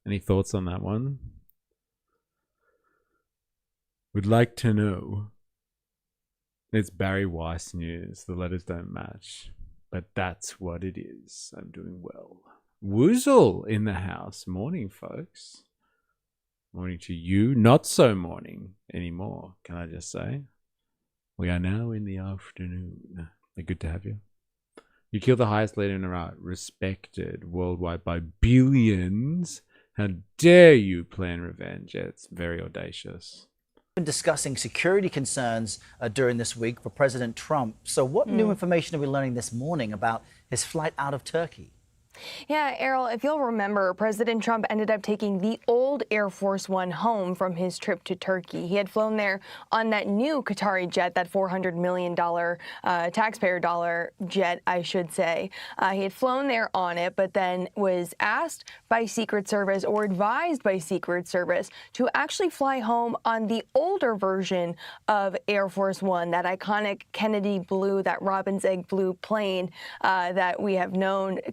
Any thoughts on that one? Would like to know. It's Barry Weiss news. The letters don't match. But that's what it is. I'm doing well. Woozle in the house. Morning, folks. Morning to you. Not so morning anymore, can I just say. We are now in the afternoon. Good to have you. You killed the highest leader in Iraq, respected worldwide by billions. How dare you plan revenge? Yeah, it's very audacious. Been discussing security concerns during this week for President Trump. So what new information are we learning this morning about his flight out of Turkey? Yeah, Errol, if you'll remember, President Trump ended up taking the old Air Force One home from his trip to Turkey. He had flown there on that new Qatari jet, that $400 million taxpayer dollar jet, I should say. He had flown there on it, but then was asked by Secret Service or advised by Secret Service to actually fly home on the older version of Air Force One, that iconic Kennedy blue, that robin's egg blue plane that we have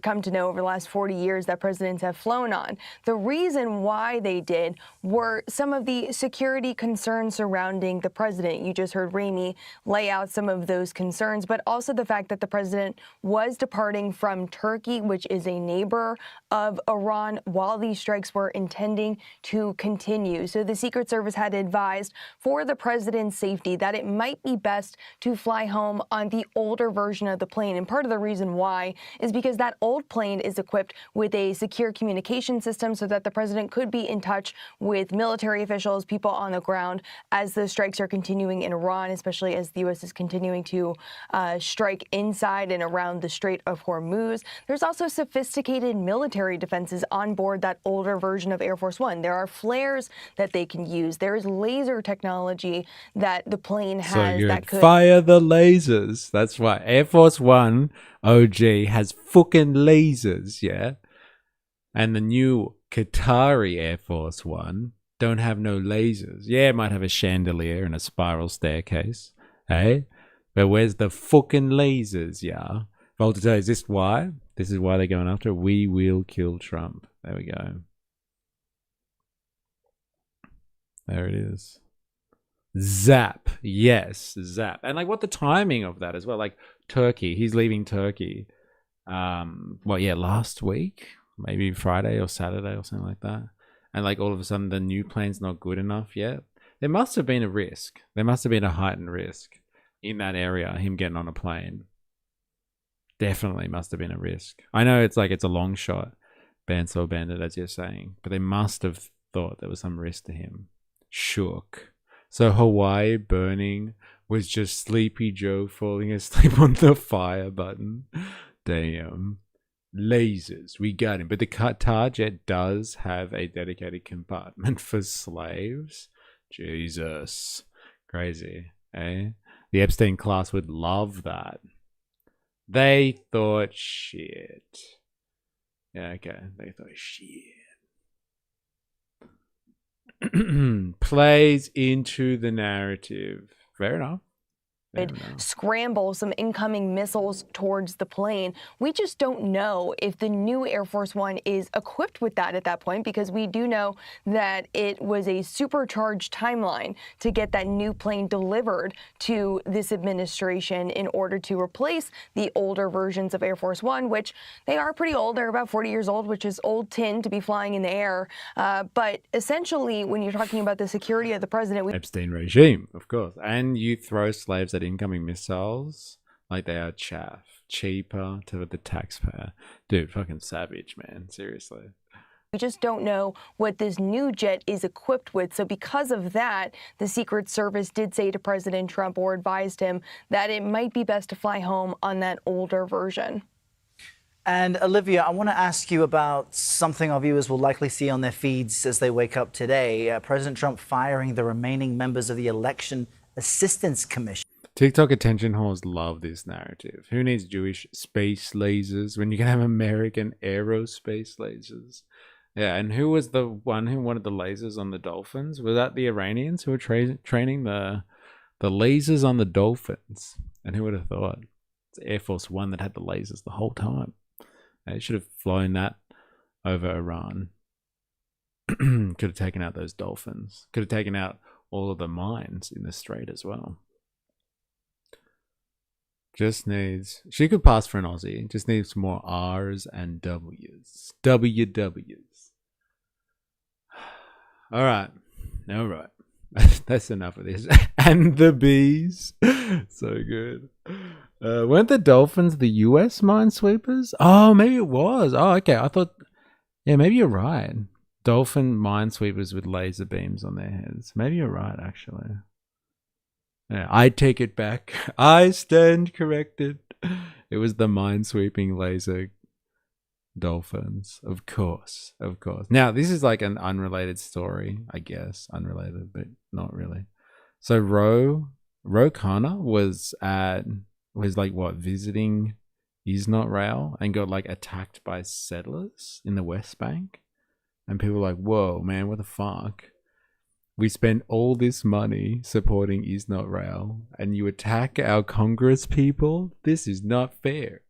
come to know over the last 40 years that presidents have flown on. The reason why they did were some of the security concerns surrounding the president. You just heard Rami lay out some of those concerns, but also the fact that the president was departing from Turkey, which is a neighbor of Iran, while these strikes were intending to continue. So the Secret Service had advised for the president's safety that it might be best to fly home on the older version of the plane. And part of the reason why is because that old plane is equipped with a secure communication system so that the president could be in touch with military officials, people on the ground, as the strikes are continuing in Iran, especially as the U.S. is continuing to strike inside and around the Strait of Hormuz. There's also sophisticated military defenses on board that older version of Air Force One. There are flares that they can use. There is laser technology that the plane has that could fire the lasers. That's right. Air Force One OG has fucking lasers, yeah? And the new Qatari Air Force One don't have no lasers. Yeah, it might have a chandelier and a spiral staircase, hey? But where's the fucking lasers, yeah? If I were to tell you, is this why? This is why they're going after? We will kill Trump. There we go. There it is. Zap. Yes, zap. And like what the timing of that as well. Like Turkey. He's leaving Turkey. Last week? Maybe Friday or Saturday or something like that. And like all of a sudden the new plane's not good enough yet. There must have been a risk. There must have been a heightened risk in that area, him getting on a plane. Definitely must have been a risk. I know it's a long shot, Bandsaw Bandit, as you're saying, but they must have thought there was some risk to him. Shook. So Hawaii burning was just Sleepy Joe falling asleep on the fire button. Damn. Lasers, we got him. But the Qatar jet does have a dedicated compartment for slaves. Jesus. Crazy, eh? The Epstein class would love that. They thought shit. Yeah, okay. They thought shit. Plays into the narrative. Fair enough. scramble some incoming missiles towards the plane. We just don't know if the new Air Force One is equipped with that at that point, because we do know that it was a supercharged timeline to get that new plane delivered to this administration in order to replace the older versions of Air Force One, which they are pretty old. They're about 40 years old, which is old tin to be flying in the air. But essentially, when you're talking about the security of the president, Epstein regime, of course. And you throw slaves at incoming missiles like they are chaff. Cheaper to the taxpayer. Dude, fucking savage, man. Seriously. we just don't know what this new jet is equipped with. So because of that, the Secret Service did say to President Trump, or advised him, that it might be best to fly home on that older version. And Olivia, I want to ask you about something our viewers will likely see on their feeds as they wake up today. President Trump firing the remaining members of the Election Assistance Commission. TikTok attention whores love this narrative. Who needs Jewish space lasers when you can have American aerospace lasers? Yeah, and who was the one who wanted the lasers on the dolphins? Was that the Iranians who were training the lasers on the dolphins? And who would have thought? It's Air Force One that had the lasers the whole time. They should have flown that over Iran. Could have taken out those dolphins. Could have taken out all of the mines in the strait as well. Just needs... She could pass for an Aussie. Just needs more R's and W's. WW's. Alright. Alright. That's enough of this. And the bees. So good. Weren't the dolphins the US minesweepers? Oh, maybe it was. Oh, okay. I thought... Yeah, maybe you're right. Dolphin minesweepers with laser beams on their heads. Maybe you're right, actually. Yeah, I take it back. I stand corrected. It was the minesweeping laser dolphins. Of course. Of course. Now, this is like an unrelated story, I guess. Unrelated, but not really. So Ro Khanna was visiting Israel and got like attacked by settlers in the West Bank. And people were like, whoa, man, what the fuck? We spent all this money supporting Israel and you attack our Congress people? This is not fair.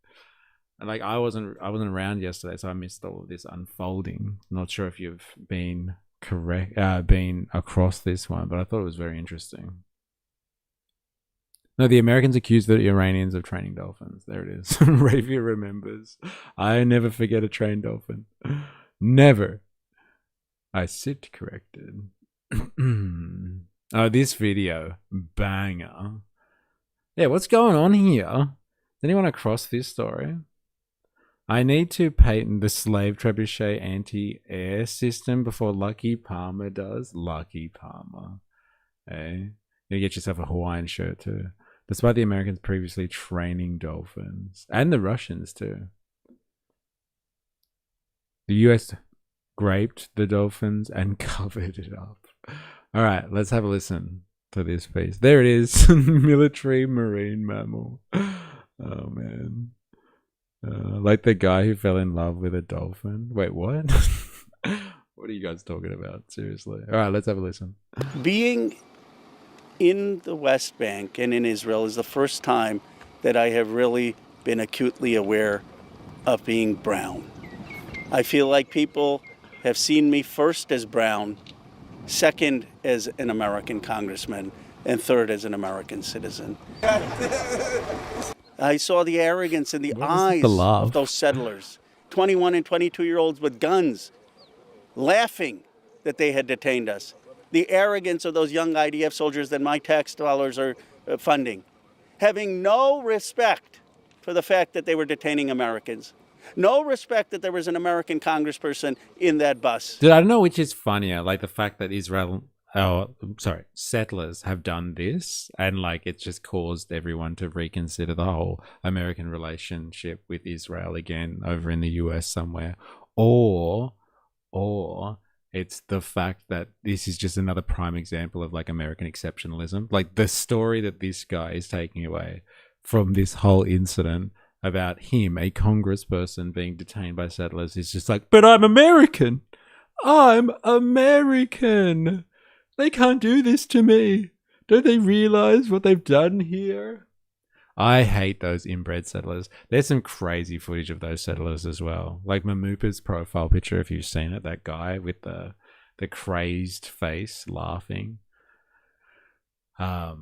And like I wasn't around yesterday, so I missed all of this unfolding. Not sure if you've been across this one, but I thought it was very interesting. No, the Americans accused the Iranians of training dolphins. There it is. Ravia remembers. I never forget a trained dolphin. Never. I sit corrected. Oh, this video. Banger. Yeah, what's going on here? Does anyone across this story? I need to patent the slave trebuchet anti-air system before Lucky Palmer does. Lucky Palmer. Hey, you get yourself a Hawaiian shirt too. Despite the Americans previously training dolphins. And the Russians too. The US graped the dolphins and covered it up. Alright, let's have a listen to this piece. There it is. Military marine mammal. Oh man. Like the guy who fell in love with a dolphin. Wait, what? What are you guys talking about? Seriously. Alright, let's have a listen. Being in the West Bank and in Israel is the first time that I have really been acutely aware of being brown. I feel like people have seen me first as brown, second as an American congressman, and third as an American citizen. I saw the arrogance in the eyes of those settlers, 21 and 22-year-olds with guns, laughing that they had detained us. The arrogance of those young IDF soldiers that my tax dollars are funding, having no respect for the fact that they were detaining Americans. No respect that there was an American congressperson in that bus. Dude, I don't know which is funnier, like the fact that settlers have done this and like it's just caused everyone to reconsider the whole American relationship with Israel again over in the US somewhere, or it's the fact that this is just another prime example of like American exceptionalism. Like the story that this guy is taking away from this whole incident about him, a congressperson being detained by settlers, is just like, but I'm American. I'm American. They can't do this to me. Don't they realize what they've done here? I hate those inbred settlers. There's some crazy footage of those settlers as well. Like Mamupa's profile picture, if you've seen it, that guy with the crazed face laughing. Yeah,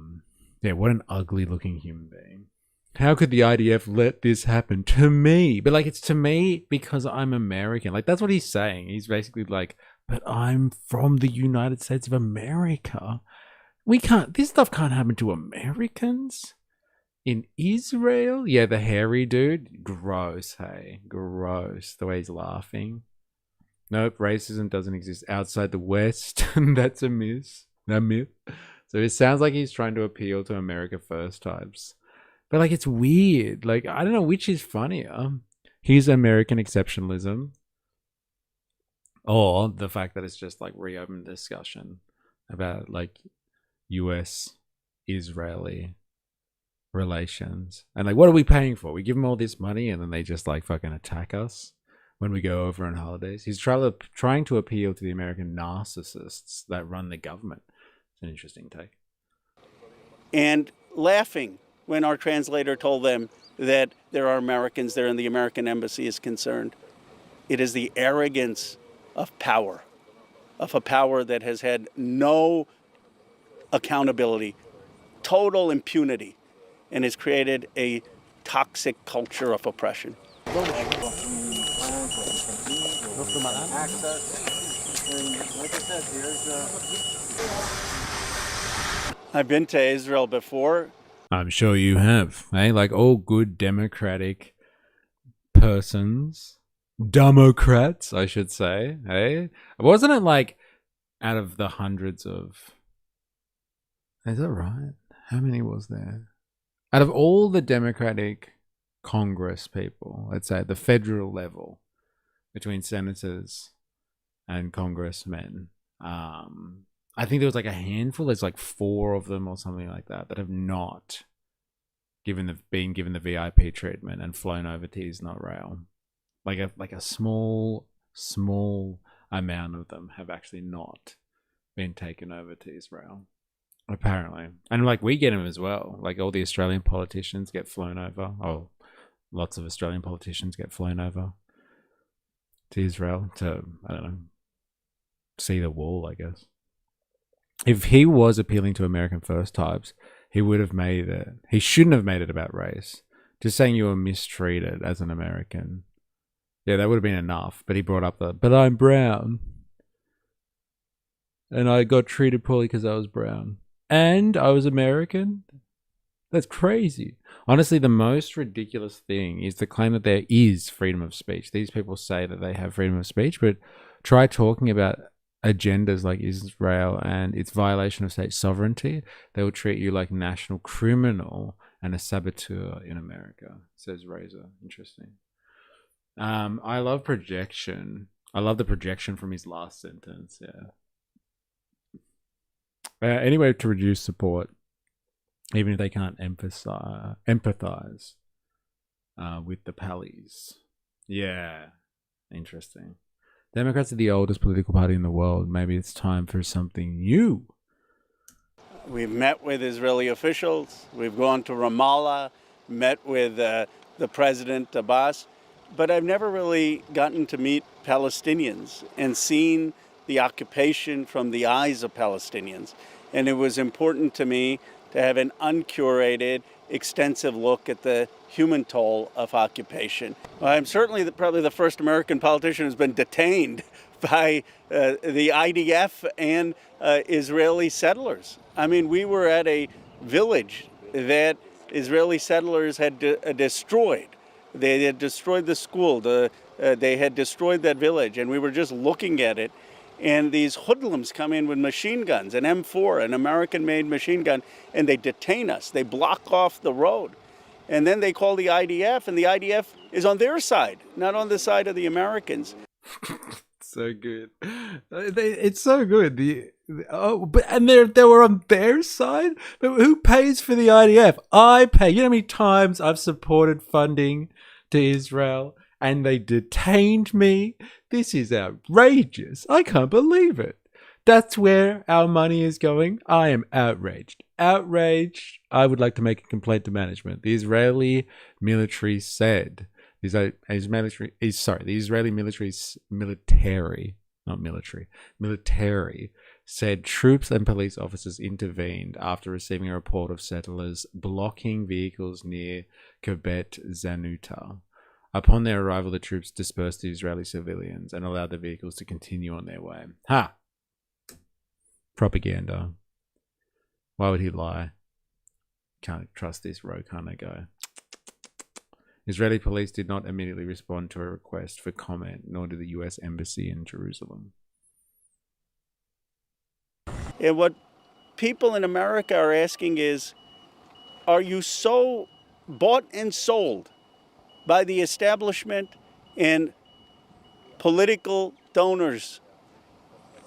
what an ugly looking human being. How could the IDF let this happen to me? But like, it's to me because I'm American. Like, that's what he's saying. He's basically like, but I'm from the United States of America. This stuff can't happen to Americans. In Israel? Yeah, the hairy dude. Gross, hey. Gross. The way he's laughing. Nope, racism doesn't exist outside the West. That's a myth. So it sounds like he's trying to appeal to America First types. But like, it's weird. Like, I don't know which is funnier. His American exceptionalism. Or the fact that it's just like reopened discussion about like US-Israeli relations. And like, what are we paying for? We give them all this money and then they just like fucking attack us when we go over on holidays. He's trying to appeal to the American narcissists that run the government. It's an interesting take. And laughing when our translator told them that there are Americans there and the American embassy is concerned. It is the arrogance of power, of a power that has had no accountability, total impunity, and has created a toxic culture of oppression. I've been to Israel before. I'm sure you have, eh? Like all good democratic persons, Democrats, I should say, eh? Wasn't it like out of the hundreds of... Is that right? How many was there? Out of all the Democratic Congress people, let's say at the federal level, between senators and congressmen, I think there was like a handful. There's like 4 of them or something like that that have not been given the VIP treatment and flown over to Israel. Like a small amount of them have actually not been taken over to Israel. Apparently. And like we get them as well. Like all the Australian politicians get flown over. Oh, lots of Australian politicians get flown over to Israel to, I don't know, see the wall, I guess. If he was appealing to American First types, he would have made it. He shouldn't have made it about race. Just saying you were mistreated as an American. Yeah, that would have been enough. But he brought up but I'm brown. And I got treated poorly because I was brown. And I was American? That's crazy. Honestly, the most ridiculous thing is the claim that there is freedom of speech. These people say that they have freedom of speech, but try talking about agendas like Israel and its violation of state sovereignty. They will treat you like a national criminal and a saboteur in America, says Razor. Interesting. I love projection. I love the projection from his last sentence, yeah. Anyway, to reduce support, even if they can't empathize with the Pallies. Yeah, interesting. Democrats are the oldest political party in the world. Maybe it's time for something new. We've met with Israeli officials. We've gone to Ramallah, met with the President Abbas. But I've never really gotten to meet Palestinians and seen the occupation from the eyes of Palestinians. And it was important to me to have an uncurated, extensive look at the human toll of occupation. I'm certainly probably the first American politician who's been detained by the IDF and Israeli settlers. I mean, we were at a village that Israeli settlers had destroyed. They had destroyed the school. They had destroyed that village, and we were just looking at it. And these hoodlums come in with machine guns, an M4, an American-made machine gun, and they detain us. They block off the road. And then they call the IDF, and the IDF is on their side, not on the side of the Americans. So good. It's so good. They were on their side? But who pays for the IDF? I pay. You know how many times I've supported funding to Israel and they detained me? This is outrageous. I can't believe it. That's where our money is going. I am outraged. Outraged. I would like to make a complaint to management. The Israeli military said, the Israeli military said troops and police officers intervened after receiving a report of settlers blocking vehicles near Kibbutz Zanuta. Upon their arrival, the troops dispersed the Israeli civilians and allowed the vehicles to continue on their way. Ha! Propaganda. Why would he lie? Can't trust this Ro Khanna guy. Israeli police did not immediately respond to a request for comment, nor did the US Embassy in Jerusalem. And what people in America are asking is, are you so bought and sold by the establishment and political donors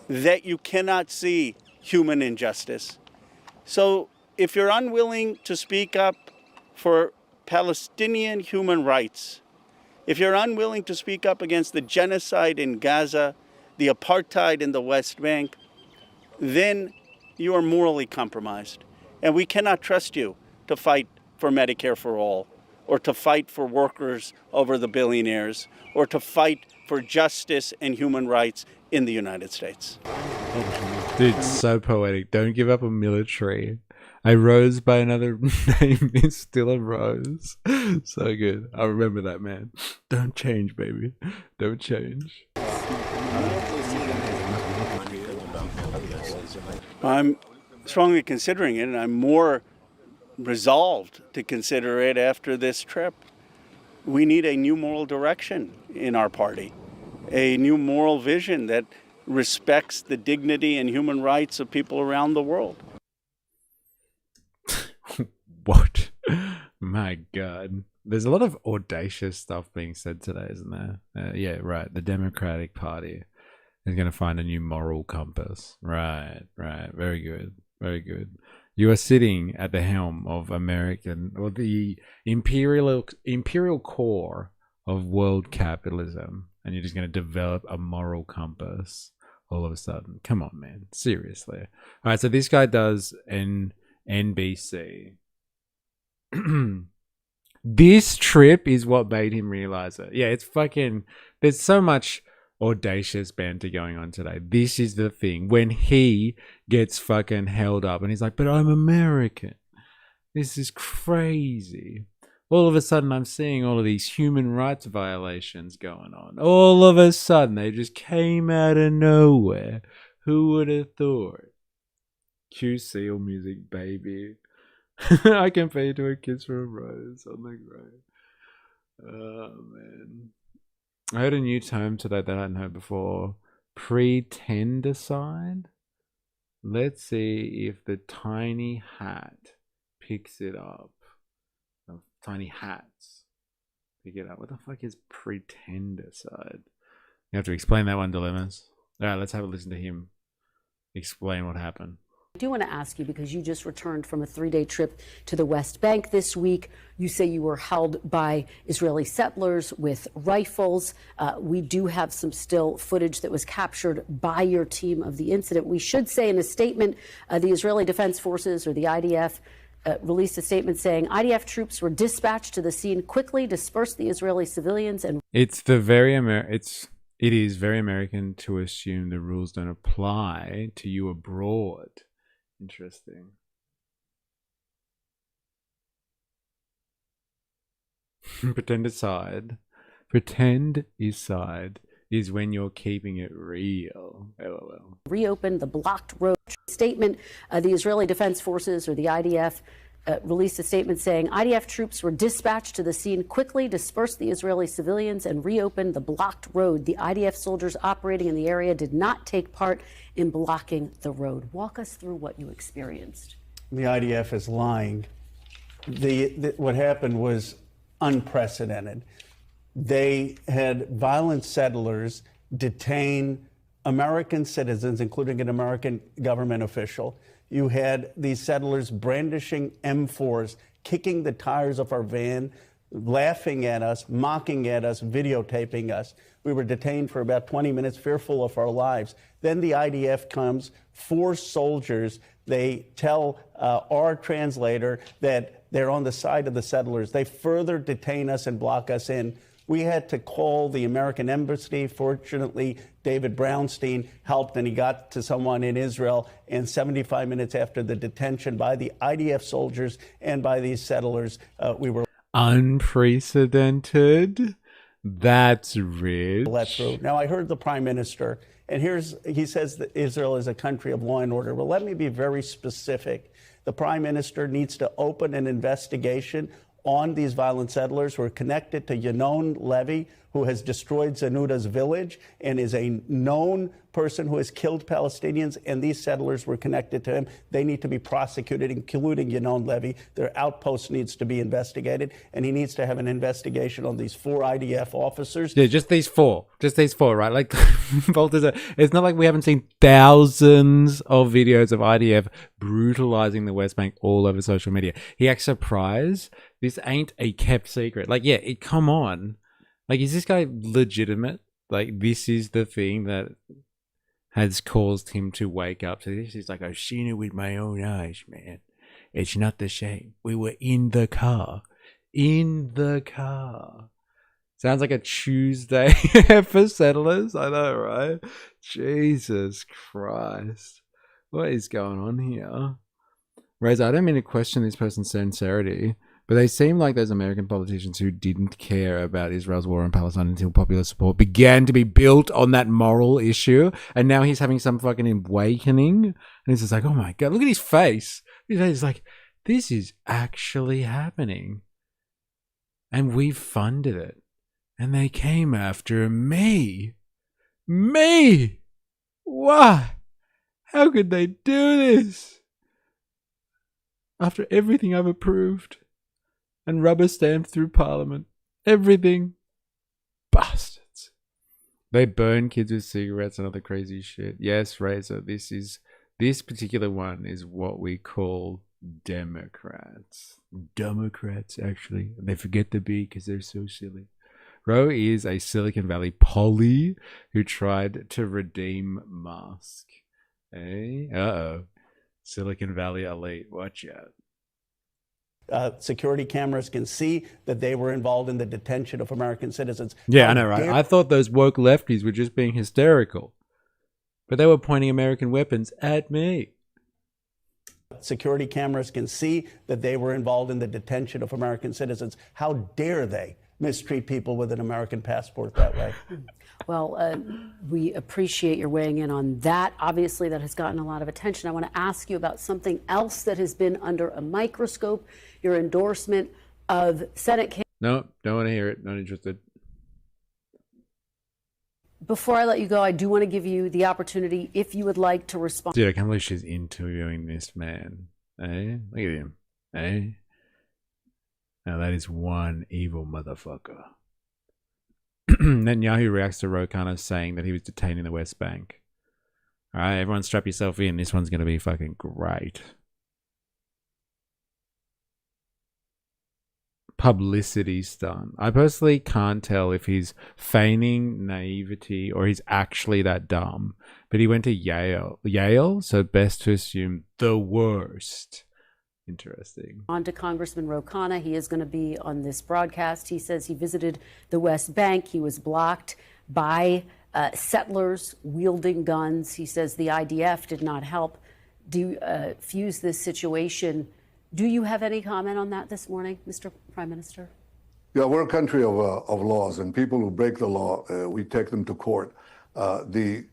that you cannot see human injustice? So if you're unwilling to speak up for Palestinian human rights, if you're unwilling to speak up against the genocide in Gaza, the apartheid in the West Bank, then you are morally compromised. And we cannot trust you to fight for Medicare for all, or to fight for workers over the billionaires, or to fight for justice and human rights in the United States. Dude, so poetic. Don't give up a military. A rose by another name is still a rose. So good. I remember that, man. Don't change, baby. Don't change. I'm strongly considering it, and I'm more resolved to consider it after this trip. We need a new moral direction in our party, a new moral vision that respects the dignity and human rights of people around the world. What? My God. There's a lot of audacious stuff being said today, isn't there? Yeah, right. The Democratic Party is going to find a new moral compass. Right. Very good. Very good. You are sitting at the helm of the imperial core of world capitalism, and you're just going to develop a moral compass all of a sudden. Come on, man. Seriously. All right, so this guy does an NBC. This trip is what made him realize it. Yeah, it's fucking... There's so much audacious banter going on today. This is the thing. When he gets fucking held up and he's like, but I'm American. This is crazy. All of a sudden, I'm seeing all of these human rights violations going on. All of a sudden, they just came out of nowhere. Who would have thought? Cue seal music, baby. I compare you to a kiss from a rose on the grave. Oh, man. I heard a new term today that I hadn't heard before. Pretendicide? Let's see if the tiny hat picks it up. The tiny hats pick it up. What the fuck is pretendicide? You have to explain that one, Dilemmas. Alright, let's have a listen to him explain what happened. I do want to ask you, because you just returned from a 3-day trip to the West Bank this week. You say you were held by Israeli settlers with rifles. We do have some still footage that was captured by your team of the incident. We should say in a statement, the Israeli Defense Forces, or the IDF, released a statement saying IDF troops were dispatched to the scene, quickly dispersed the Israeli civilians, and it is very American to assume the rules don't apply to you abroad. Interesting. Pretendicide is when you're keeping it real. LOL. Reopened the blocked road. Statement, the Israeli Defense Forces, or the IDF, released a statement saying IDF troops were dispatched to the scene, quickly dispersed the Israeli civilians, and reopened the blocked road. The IDF soldiers operating in the area did not take part in blocking the road. Walk us through what you experienced. The IDF is lying. What happened was unprecedented. They had violent settlers detain American citizens, including an American government official. You had these settlers brandishing M4s, kicking the tires of our van, laughing at us, mocking at us, videotaping us. We were detained for about 20 minutes, fearful of our lives. Then the IDF comes, 4 soldiers. They tell our translator that they're on the side of the settlers. They further detain us and block us in. We had to call the American embassy. Fortunately, David Brownstein helped, and he got to someone in Israel. And 75 minutes after the detention by the IDF soldiers and by these settlers, we were unprecedented. That's rich. let through. Now, I heard the Prime Minister, and he says that Israel is a country of law and order. Well, let me be very specific. The Prime Minister needs to open an investigation on these violent settlers who are connected to Yanon Levy, who has destroyed Zanuda's village and is a known person who has killed Palestinians, and these settlers were connected to him. They need to be prosecuted, including Yanon Levy. Their outpost needs to be investigated, and he needs to have an investigation on these 4 IDF officers. Yeah, just these 4, right? Like, it's not like we haven't seen thousands of videos of IDF brutalizing the West Bank all over social media. He acts surprised. This ain't a kept secret. Like, yeah, come on. Like, is this guy legitimate? Like, this is the thing that has caused him to wake up to this. He's like, I've seen it with my own eyes, man. It's not the same. We were in the car. In the car. Sounds like a Tuesday for settlers. I know, right? Jesus Christ. What is going on here? Reza, I don't mean to question this person's sincerity, but they seem like those American politicians who didn't care about Israel's war on Palestine until popular support began to be built on that moral issue. And now he's having some fucking awakening. And he's just like, oh my God, look at his face. He's like, this is actually happening. And we've funded it. And they came after me. Me! Why? How could they do this? After everything I've approved and rubber stamped through Parliament. Everything. Bastards. They burn kids with cigarettes and other crazy shit. Yes, Razor, this particular one is what we call Democrats. Democrats, actually. They forget to be because they're so silly. Ro is a Silicon Valley poly who tried to redeem Musk. Hey? Uh-oh. Silicon Valley elite. Watch out. Security cameras can see that they were involved in the detention of American citizens. Yeah, I know, right? I thought those woke lefties were just being hysterical. But they were pointing American weapons at me. Security cameras can see that they were involved in the detention of American citizens. How dare they mistreat people with an American passport that way? Well, we appreciate your weighing in on that. Obviously, that has gotten a lot of attention. I want to ask you about something else that has been under a microscope, your endorsement of Senate candidate. No, don't want to hear it. Not interested. Before I let you go, I do want to give you the opportunity, if you would like to respond. Dude, I can't believe she's interviewing this man. Eh? Look at him. Eh? Now that is one evil motherfucker. Netanyahu reacts to Ro Khanna saying that he was detained in the West Bank. Alright, everyone strap yourself in. This one's going to be fucking great. Publicity stunt. I personally can't tell if he's feigning naivety or he's actually that dumb. But he went to Yale, so best to assume the worst. Interesting. On to Congressman Ro Khanna. He is going to be on this broadcast. He says he visited the West Bank. He was blocked by settlers wielding guns. He says the IDF did not help fuse this situation. Do you have any comment on that this morning, Mr. Prime Minister? Yeah, we're a country of laws, and people who break the law, we take them to court. In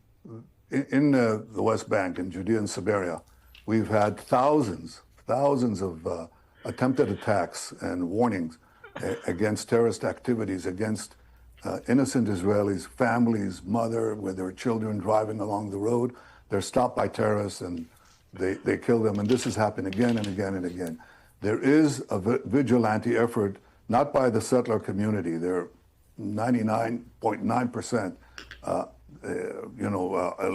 the West Bank, in Judea and Samaria, we've had thousands of attempted attacks and warnings against terrorist activities, against innocent Israelis, families, mother with their children driving along the road. They're stopped by terrorists and they kill them. And this has happened again and again and again. There is a vigilante effort, not by the settler community. They're 99.9%,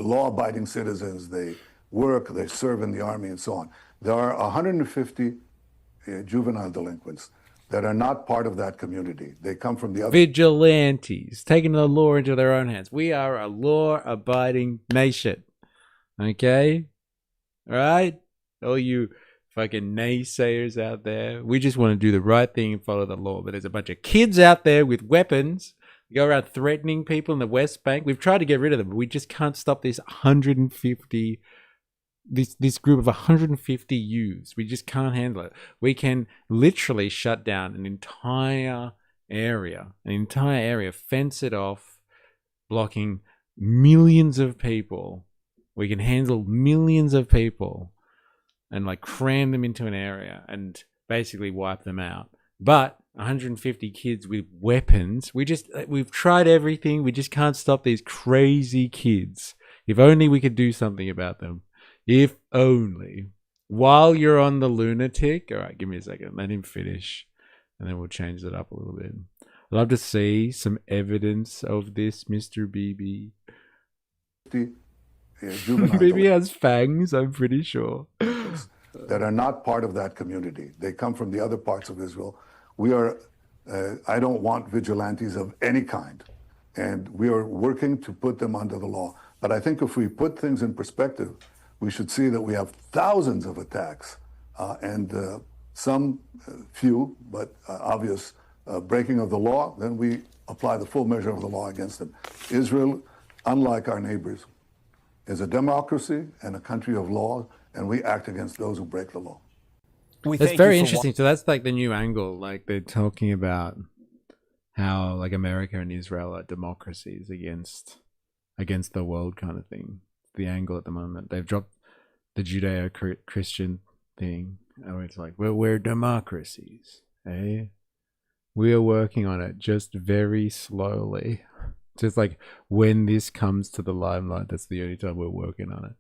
law-abiding citizens. They work, they serve in the army and so on. There are 150 juvenile delinquents that are not part of that community. They come from the other. Vigilantes, taking the law into their own hands. We are a law-abiding nation. Okay? All right? All you fucking naysayers out there. We just want to do the right thing and follow the law. But there's a bunch of kids out there with weapons. Go around threatening people in the West Bank. We've tried to get rid of them, but we just can't stop this 150... This group of 150 youths. We just can't handle it. We can literally shut down an entire area, fence it off, blocking millions of people. We can handle millions of people and like cram them into an area and basically wipe them out. But 150 kids with weapons, we've tried everything. We just can't stop these crazy kids. If only we could do something about them. If only. While you're on the lunatic, all right, give me a second. Let him finish, and then we'll change it up a little bit. I'd love to see some evidence of this, Mr. BB. BB has fangs, I'm pretty sure. That are not part of that community. They come from the other parts of Israel. We are, I don't want vigilantes of any kind, and we are working to put them under the law. But I think if we put things in perspective, we should see that we have thousands of attacks and some few, but obvious breaking of the law. Then we apply the full measure of the law against them. Israel, unlike our neighbors, is a democracy and a country of law, and we act against those who break the law. That's very interesting. So that's like the new angle. Like they're talking about how like America and Israel are democracies against the world kind of thing. The angle at the moment. They've dropped the Judeo-Christian thing. Oh, it's like, well, we're democracies, eh? We are working on it just very slowly. Just like when this comes to the limelight, that's the only time we're working on it.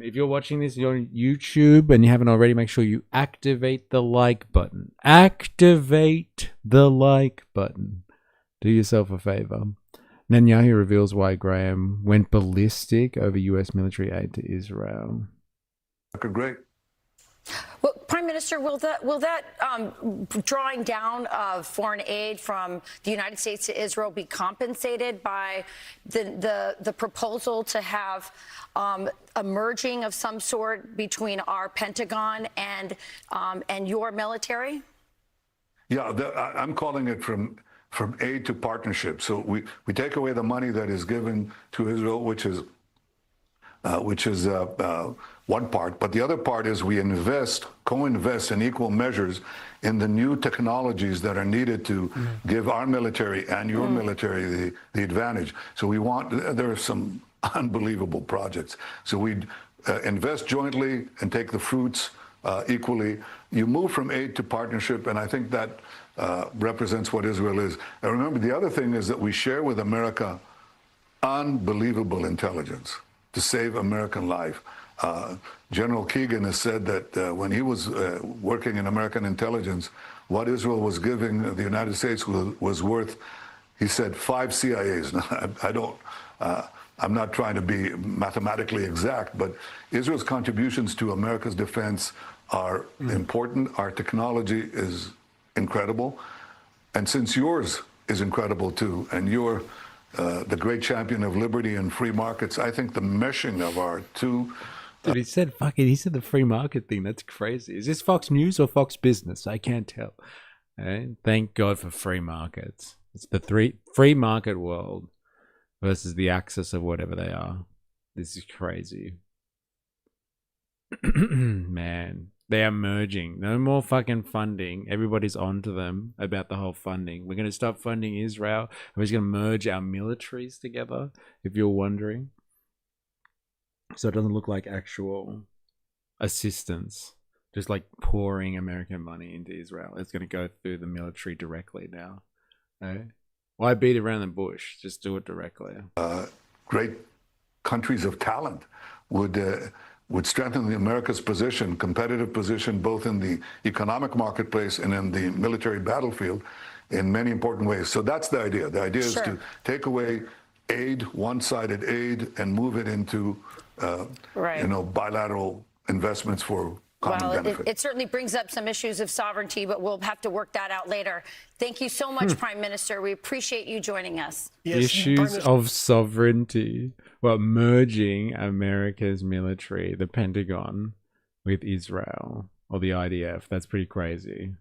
If you're watching this on YouTube and you haven't already, make sure you activate the like button. Activate the like button. Do yourself a favor. Netanyahu reveals why Graham went ballistic over U.S. military aid to Israel. Great. Well, Prime Minister, will that drawing down of foreign aid from the United States to Israel be compensated by the proposal to have a merging of some sort between our Pentagon and your military? Yeah, I'm calling it from aid to partnership. So we take away the money that is given to Israel, which is one part, but the other part is we co-invest in equal measures in the new technologies that are needed to give our military and your military the advantage. So there are some unbelievable projects. So we invest jointly and take the fruits equally. You move from aid to partnership, and I think that represents what Israel is. And remember, the other thing is that we share with America unbelievable intelligence to save American life. General Keegan has said that when he was working in American intelligence, what Israel was giving the United States was worth, he said, 5 CIAs. Now, I'm not trying to be mathematically exact, but Israel's contributions to America's defense are important. Our technology is incredible. And since yours is incredible too, and you're the great champion of liberty and free markets, I think the meshing of our two... Dude, he said the free market thing. That's crazy. Is this Fox News or Fox Business? I can't tell. Thank God for free markets. It's the free market world versus the axis of whatever they are. This is crazy. Man, they are merging. No more fucking funding. Everybody's on to them about the whole funding. We're going to stop funding Israel. We're just going to merge our militaries together, if you're wondering. So it doesn't look like actual assistance, just like pouring American money into Israel. It's going to go through the military directly now. Why beat around the bush? Just do it directly. Great countries of talent would strengthen America's position, competitive position, both in the economic marketplace and in the military battlefield in many important ways. So that's the idea. The idea is to take away aid, one-sided aid, and move it into bilateral investments for common Well, benefit. it certainly brings up some issues of sovereignty, but we'll have to work that out later. Thank you so much, Prime Minister. We appreciate you joining us. Issues of sovereignty. Well, merging America's military, the Pentagon, with Israel or the IDF. That's pretty crazy.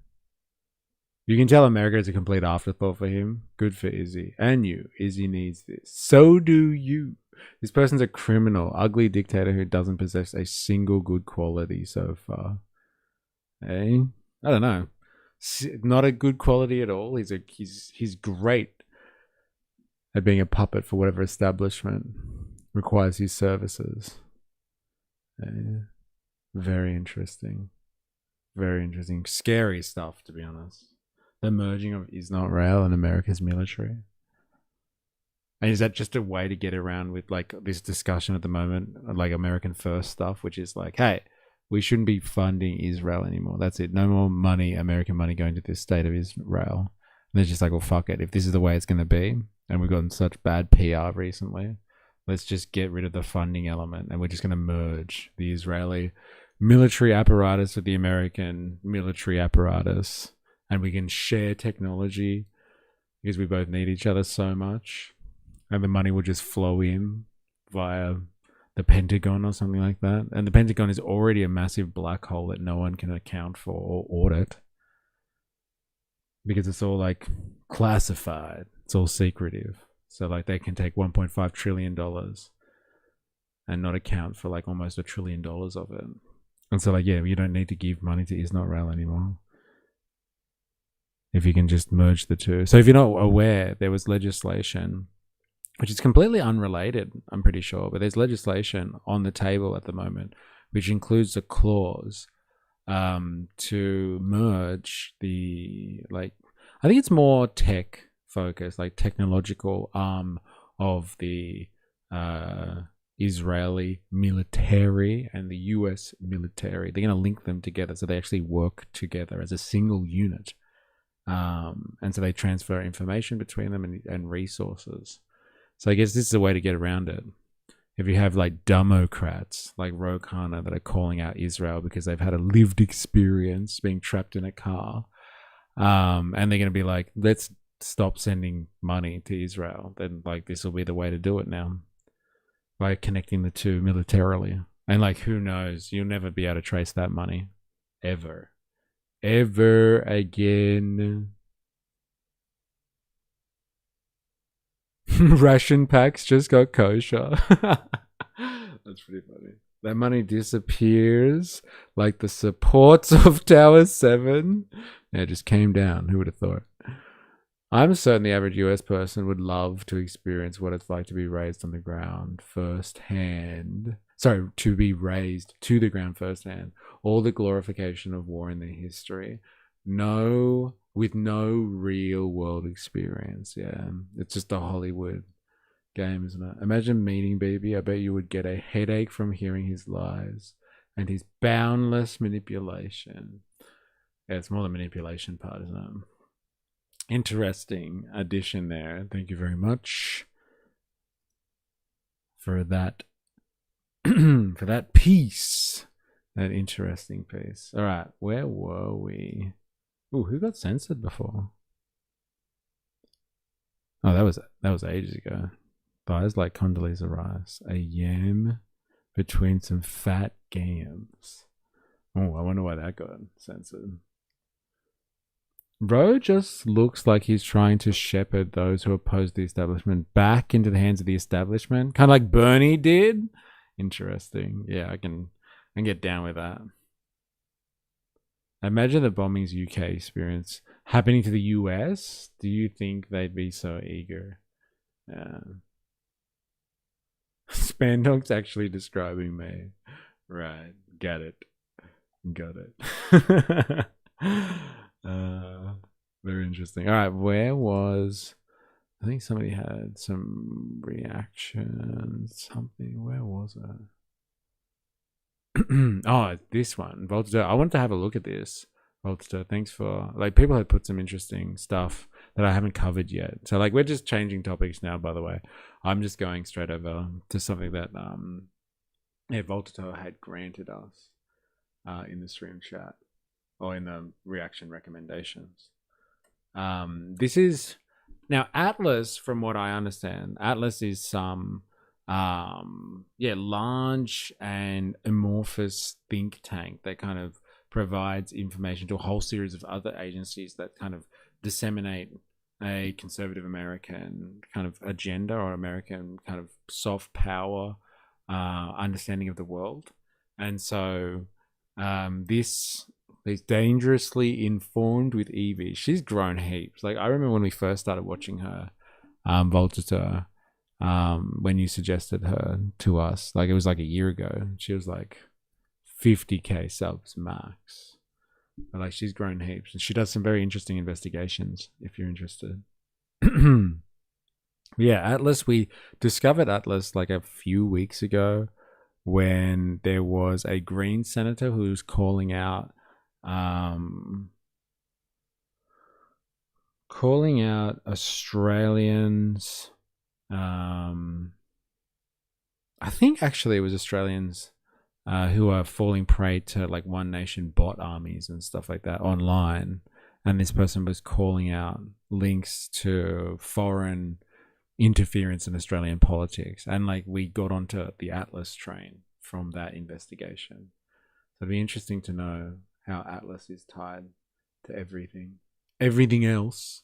You can tell America is a complete afterthought for him. Good for Izzy. And you. Izzy needs this. So do you. This person's a criminal, ugly dictator who doesn't possess a single good quality so far. Eh? I don't know. Not a good quality at all. He's great at being a puppet for whatever establishment requires his services. Very interesting. Very interesting. Scary stuff, to be honest. The merging of Israel and America's military. And is that just a way to get around with like this discussion at the moment, like American First stuff, which is like, hey, we shouldn't be funding Israel anymore. That's it. No more money, American money going to this state of Israel. And they're just like, well, fuck it. If this is the way it's going to be, and we've gotten such bad PR recently, let's just get rid of the funding element, and we're just going to merge the Israeli military apparatus with the American military apparatus, and we can share technology because we both need each other so much, and the money will just flow in via the Pentagon or something like that. And the Pentagon is already a massive black hole that no one can account for or audit because it's all like classified. It's all secretive. So like they can take $1.5 trillion and not account for like almost $1 trillion of it. And so like, yeah, you don't need to give money to Israel anymore if you can just merge the two. So if you're not aware, there was legislation, which is completely unrelated, I'm pretty sure, but there's legislation on the table at the moment, which includes a clause to merge the, like, I think it's more tech focused, like technological arm of the Israeli military and the US military. They're going to link them together so they actually work together as a single unit. And so they transfer information between them and resources. So I guess this is a way to get around it. If you have like Democrats like Ro Khanna that are calling out Israel because they've had a lived experience being trapped in a car, and they're going to be like, let's stop sending money to Israel, then like this will be the way to do it now, by connecting the two militarily. And like, who knows, you'll never be able to trace that money ever again. Ration packs just got kosher. That's pretty funny. That money disappears like the supports of Tower 7. Yeah, it just came down. Who would have thought? I'm certain the average US person would love to experience what it's like to be raised on the ground firsthand. Sorry, to be raised to the ground firsthand. All the glorification of war in their history. With no real world experience. Yeah, it's just a Hollywood game, isn't it? Imagine meeting Bibi. I bet you would get a headache from hearing his lies and his boundless manipulation. Yeah, it's more the manipulation part, isn't it? Interesting addition there. Thank you very much for that for that piece. That interesting piece. All right, where were we? Ooh, who got censored before? Oh, that was ages ago. Thighs like Condoleezza Rice. A yam between some fat gams. Oh, I wonder why that got censored. Bro just looks like he's trying to shepherd those who oppose the establishment back into the hands of the establishment. Kind of like Bernie did. Interesting. Yeah, I can get down with that. Imagine the bombings UK experience happening to the US. Do you think they'd be so eager? Spandog's actually describing me. Right. Got it. Very interesting. All right. Where was... I think somebody had some reaction. Something. Where was it? Oh, this one, Voltaire. I wanted to have a look at this. Voltaire, thanks for, like, people had put some interesting stuff that I haven't covered yet. So like, we're just changing topics now, by the way. I'm just going straight over to something that Voltaire had granted us. in the stream chat or in the reaction recommendations. This is now Atlas, from what I understand. Atlas is some large and amorphous think tank that kind of provides information to a whole series of other agencies that kind of disseminate a conservative American kind of agenda or American kind of soft power understanding of the world. And so this is Dangerously Informed with Evie. She's grown heaps. Like, I remember when we first started watching her, Voltaire, when you suggested her to us, like it was like a year ago. She was like 50k subs max. But like, she's grown heaps, and she does some very interesting investigations if you're interested. Yeah, Atlas, we discovered Atlas like a few weeks ago when there was a Green senator who was calling out Australians. I think actually it was Australians who are falling prey to like One Nation bot armies and stuff like that online. And this person was calling out links to foreign interference in Australian politics. And like, we got onto the Atlas train from that investigation. So it'd be interesting to know how Atlas is tied to everything else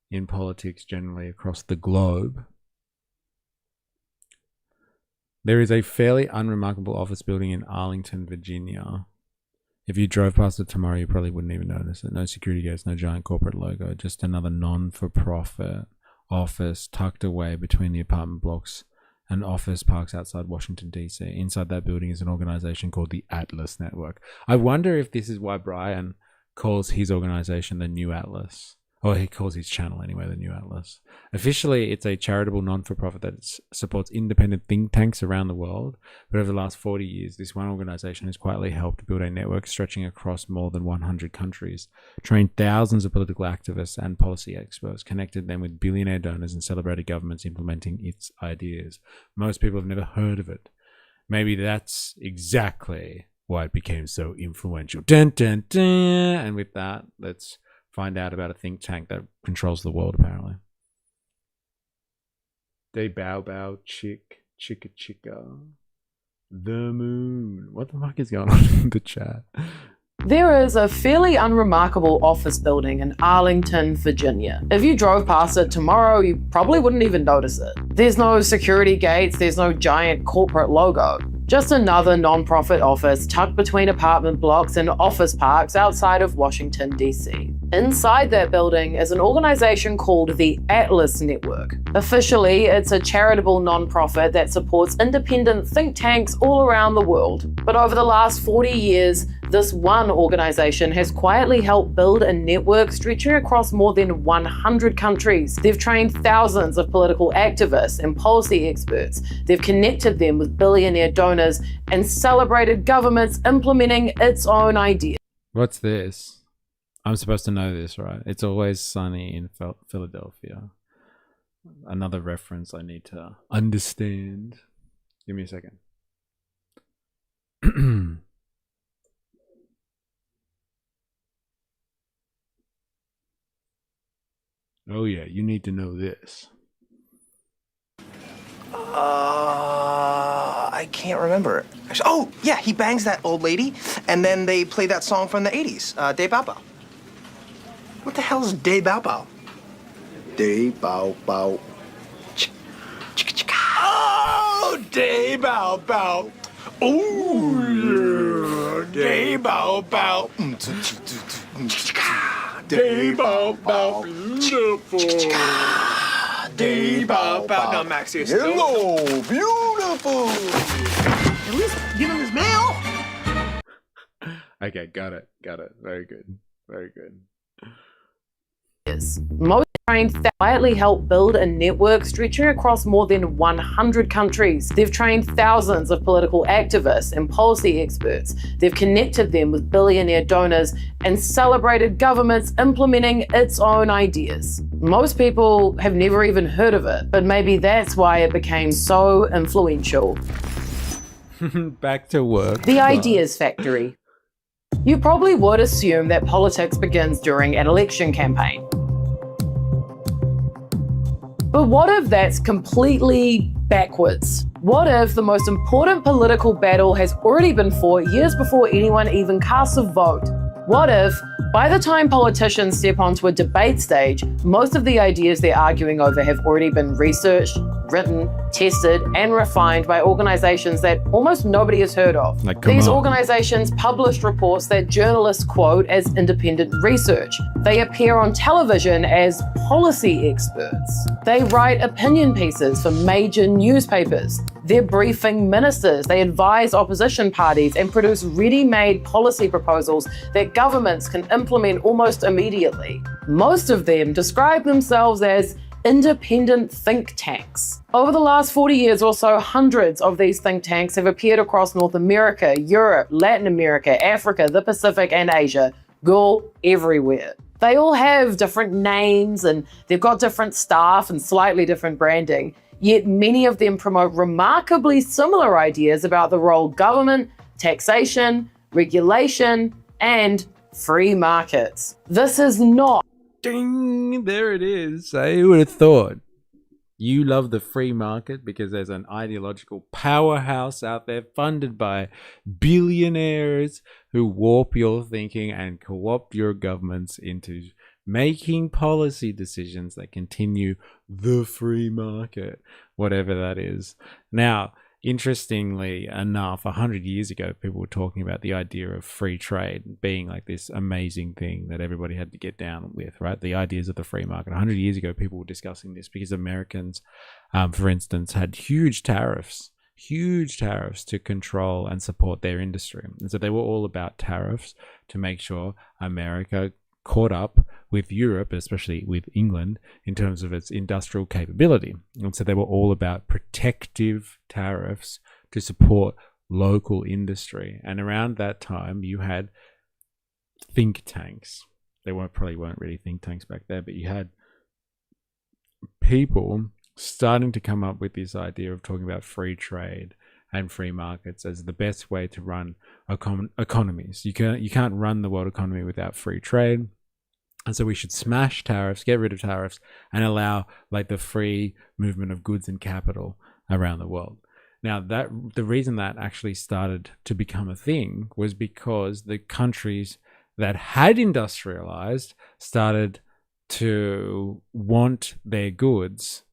in politics generally across the globe. There is a fairly unremarkable office building in Arlington, Virginia. If you drove past it tomorrow, you probably wouldn't even notice it. No security gates, no giant corporate logo, just another non-for-profit office tucked away between the apartment blocks and office parks outside Washington, D.C. Inside that building is an organization called the Atlas Network. I wonder if this is why Brian calls his organization the New Atlas. Or he calls his channel anyway, the New Atlas. Officially, it's a charitable non-for-profit that supports independent think tanks around the world. But over the last 40 years, this one organization has quietly helped build a network stretching across more than 100 countries, trained thousands of political activists and policy experts, connected them with billionaire donors, and celebrated governments implementing its ideas. Most people have never heard of it. Maybe that's exactly why it became so influential. Dun, dun, dun. And with that, let's find out about a think tank that controls the world, apparently. They bow bow chick, chicka chicka. The moon. What the fuck is going on in the chat? There is a fairly unremarkable office building in Arlington, Virginia. If you drove past it tomorrow, you probably wouldn't even notice it. There's no security gates, there's no giant corporate logo. Just another non-profit office tucked between apartment blocks and office parks outside of Washington, D.C. Inside that building is an organization called the Atlas Network. Officially, it's a charitable non-profit that supports independent think tanks all around the world. But over the last 40 years, this one organization has quietly helped build a network stretching across more than 100 countries. They've trained thousands of political activists and policy experts. They've connected them with billionaire donors and celebrated governments implementing its own ideas. What's this? I'm supposed to know this, right? It's Always Sunny in Philadelphia. Another reference I need to understand. Give me a second. Oh yeah, you need to know this. I can't remember. Actually, oh, yeah, he bangs that old lady, and then they play that song from the 80s, Day Bao Bao. What the hell is Day Bao Bao? Day Bao Bao. Oh, Day Bao Bao. Oh, yeah. Day Bao Bao. Day Bao Bao. Beautiful. Day Bao Bao. No, Max, seriously. Hello, beautiful. At least give him his mail. Okay, got it. Very good. Most trained quietly helped build a network stretching across more than 100 countries. They've trained thousands of political activists and policy experts. They've connected them with billionaire donors and celebrated governments implementing its own ideas. Most people have never even heard of it, but maybe that's why it became so influential. Back to work. The Ideas Factory. You probably would assume that politics begins during an election campaign. But what if that's completely backwards? What if the most important political battle has already been fought years before anyone even casts a vote? What if, by the time politicians step onto a debate stage, most of the ideas they're arguing over have already been researched, written, tested, and refined by organizations that almost nobody has heard of? These organizations published reports that journalists quote as independent research. They appear on television as policy experts. They write opinion pieces for major newspapers. They're briefing ministers, they advise opposition parties, and produce ready-made policy proposals that governments can implement almost immediately. Most of them describe themselves as independent think tanks. Over the last 40 years or so, hundreds of these think tanks have appeared across North America, Europe, Latin America, Africa, the Pacific, and Asia. Girl, everywhere. They all have different names and they've got different staff and slightly different branding, yet many of them promote remarkably similar ideas about the role government, taxation, regulation, and free markets. This is not. Ding! There it is. Who would have thought? You love the free market because there's an ideological powerhouse out there funded by billionaires who warp your thinking and co-opt your governments into making policy decisions that continue the free market, whatever that is. Now, interestingly enough, 100 years ago, people were talking about the idea of free trade being like this amazing thing that everybody had to get down with, right? The ideas of the free market. 100 years ago, people were discussing this because Americans, for instance, had huge tariffs to control and support their industry. And so they were all about tariffs to make sure America caught up with Europe, especially with England, in terms of its industrial capability. And so they were all about protective tariffs to support local industry. And around that time, you had think tanks. They probably weren't really think tanks back there, but you had people starting to come up with this idea of talking about free trade and free markets as the best way to run economies. You can't run the world economy without free trade. And so we should smash tariffs, get rid of tariffs, and allow like the free movement of goods and capital around the world. Now, the reason that actually started to become a thing was because the countries that had industrialized started to want their goods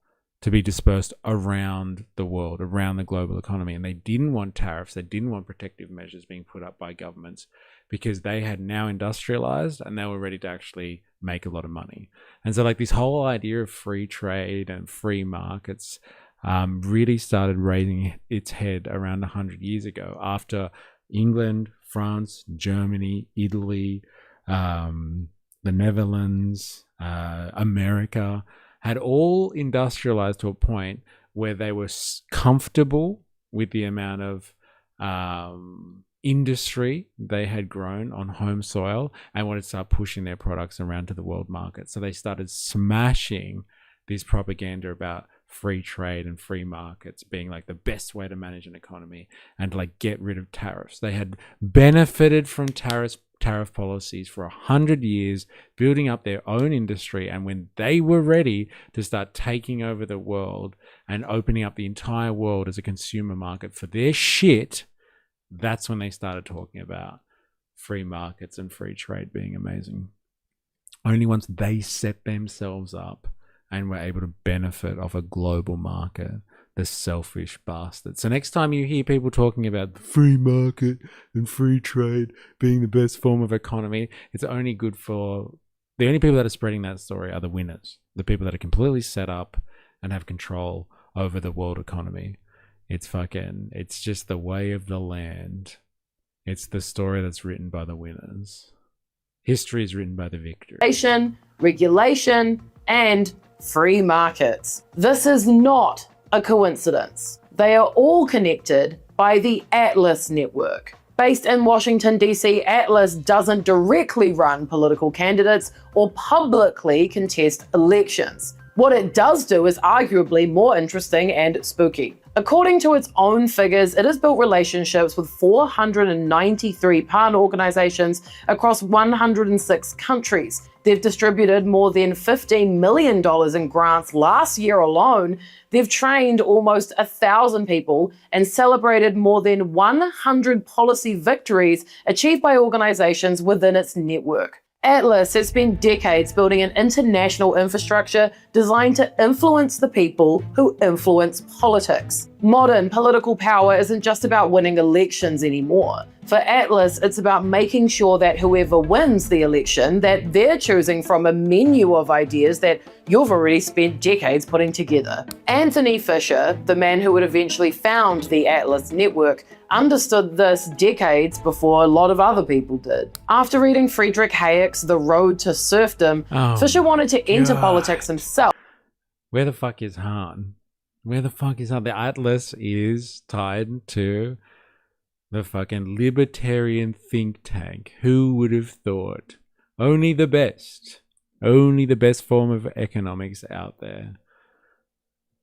to be dispersed around the world, around the global economy. And they didn't want tariffs, they didn't want protective measures being put up by governments because they had now industrialized and they were ready to actually make a lot of money. And so like this whole idea of free trade and free markets really started raising its head around 100 years ago after England, France, Germany, Italy, the Netherlands, America, had all industrialized to a point where they were comfortable with the amount of industry they had grown on home soil and wanted to start pushing their products around to the world market. So they started smashing this propaganda about free trade and free markets being like the best way to manage an economy and to like get rid of tariffs. They had benefited from tariff policies for 100 years, building up their own industry, and when they were ready to start taking over the world and opening up the entire world as a consumer market for their shit, that's when they started talking about free markets and free trade being amazing. Only once they set themselves up and were able to benefit off a global market, the selfish bastards. So next time you hear people talking about the free market and free trade being the best form of economy, it's only good for the only people that are spreading that story are the winners, the people that are completely set up and have control over the world economy. It's just the way of the land. It's the story that's written by the winners. History is written by the victors. Regulation, and free markets. This is not a coincidence. They are all connected by the Atlas network. Based in Washington, D.C., Atlas doesn't directly run political candidates or publicly contest elections. What it does do is arguably more interesting and spooky. According to its own figures, it has built relationships with 493 partner organizations across 106 countries. They've distributed more than $15 million in grants last year alone. They've trained almost 1,000 people and celebrated more than 100 policy victories achieved by organizations within its network. Atlas has spent decades building an international infrastructure designed to influence the people who influence politics. Modern political power isn't just about winning elections anymore. For Atlas, it's about making sure that whoever wins the election, that they're choosing from a menu of ideas that you've already spent decades putting together. Anthony Fisher, the man who would eventually found the Atlas network, understood this decades before a lot of other people did. After reading Friedrich Hayek's The Road to Serfdom, Fisher wanted to enter politics himself. Where the fuck is Han? Where the fuck is Han? The Atlas is tied to the fucking libertarian think tank. Who would have thought? Only the best. Only the best form of economics out there.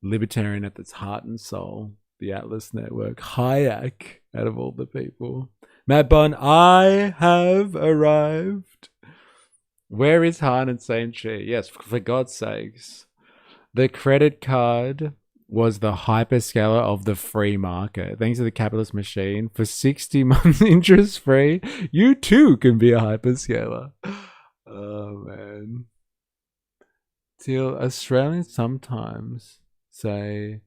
Libertarian at its heart and soul. The Atlas Network. Hayek, out of all the people. Matt Bond, I have arrived. Where is Han and Saint Chi? Yes, for God's sakes. The credit card was the hyperscaler of the free market. Thanks to the capitalist machine, for 60 months interest free, you too can be a hyperscaler. Oh man. Till Australians sometimes say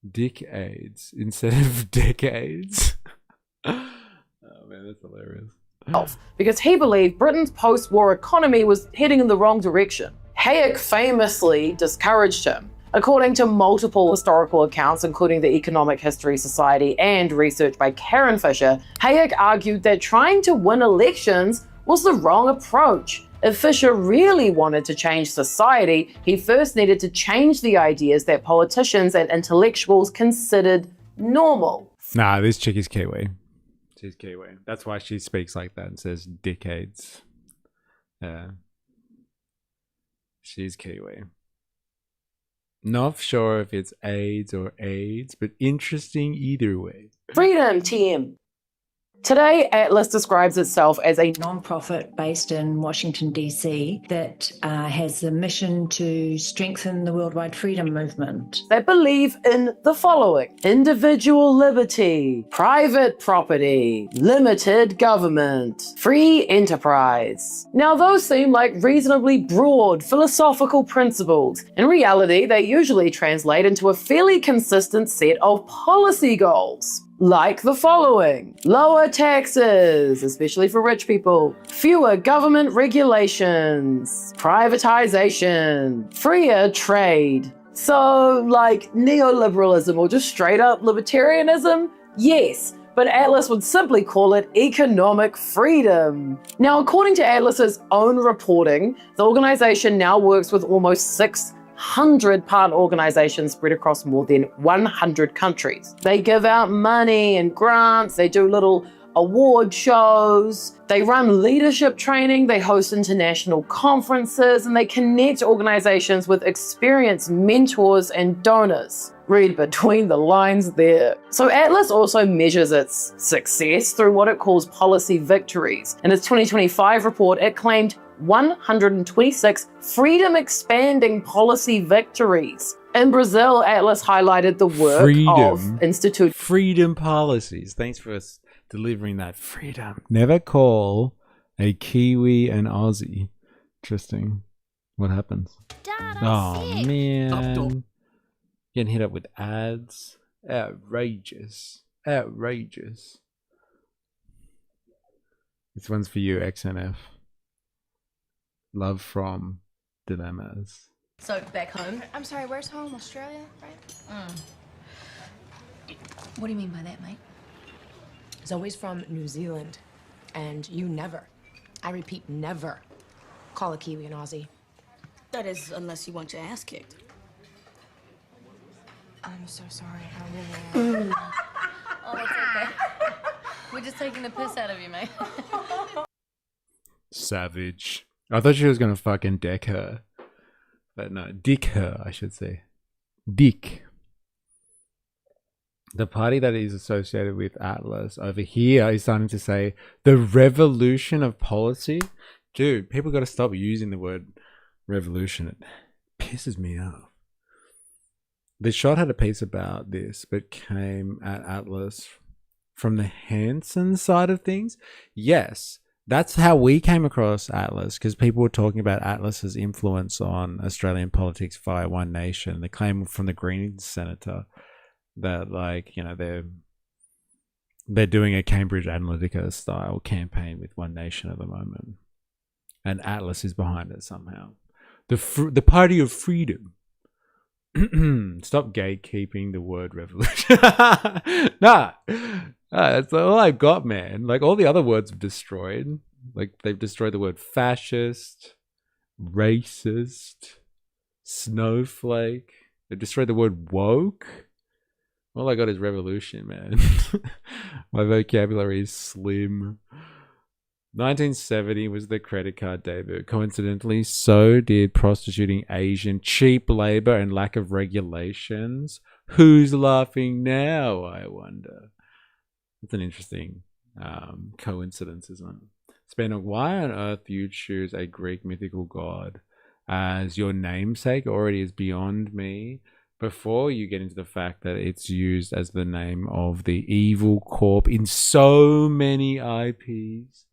decades instead of decades. Oh man, that's hilarious. Because he believed Britain's post-war economy was heading in the wrong direction. Hayek famously discouraged him. According to multiple historical accounts, including the Economic History Society and research by Karen Fisher, Hayek argued that trying to win elections was the wrong approach. If Fisher really wanted to change society, he first needed to change the ideas that politicians and intellectuals considered normal. Nah, this chick is Kiwi. She's Kiwi. That's why she speaks like that and says decades. Yeah. She's Kiwi. Not sure if it's AIDS or AIDS, but interesting either way. Freedom, TM. Today, Atlas describes itself as a non-profit based in Washington, D.C. that has the mission to strengthen the worldwide freedom movement. That believe in the following: individual liberty, private property, limited government, free enterprise. Now, those seem like reasonably broad philosophical principles. In reality, they usually translate into a fairly consistent set of policy goals. Like the following: lower taxes, especially for rich people, fewer government regulations, privatization, freer trade. So, like neoliberalism or just straight up libertarianism? Yes, but Atlas would simply call it economic freedom. Now, according to Atlas's own reporting, the organization now works with almost 600 partner organizations spread across more than 100 countries. They give out money and grants, they do little award shows, they run leadership training, they host international conferences, and they connect organizations with experienced mentors and donors. Read between the lines there. So Atlas also measures its success through what it calls policy victories. In its 2025 report, it claimed 126 freedom-expanding policy victories. In Brazil, Atlas highlighted the work of Institute Freedom policies. Thanks for us delivering that freedom. Never call a Kiwi an Aussie. Interesting. What happens? Oh man. Getting hit up with ads. Outrageous. Outrageous. This one's for you, XNF. Love from Dilemmas. So back home. I'm sorry, where's home? Australia, right? What do you mean by that, mate? Zoe's from New Zealand, and you never, I repeat, never call a Kiwi an Aussie. That is, unless you want your ass kicked. I'm so sorry. I really am. Oh, that's okay. We're just taking the piss out of you, mate. Savage. I thought she was gonna fucking deck her. But no, Dick her, I should say. Dick. The party that is associated with Atlas over here is starting to say the revolution of policy. Dude, people got to stop using the word revolution. It pisses me off. The Shot had a piece about this, but came at Atlas from the Hanson side of things. Yes, that's how we came across Atlas, because people were talking about Atlas's influence on Australian politics via One Nation. The claim from the Greens senator that, like, you know, they're doing a Cambridge Analytica style campaign with One Nation at the moment, and Atlas is behind it somehow. The party of freedom. Stop gatekeeping the word revolution. Nah, that's all I've got, man. Like, all the other words have destroyed. Like, they've destroyed the word fascist, racist, snowflake. They've destroyed the word woke. All I got is revolution, man. My vocabulary is slim. 1970 was the credit card debut. Coincidentally, so did prostituting Asian, cheap labor, and lack of regulations. Who's laughing now, I wonder? That's an interesting coincidence, isn't it? Spanner, why on earth you choose a Greek mythical god as your namesake already is beyond me. Before you get into the fact that it's used as the name of the evil corp in so many IPs.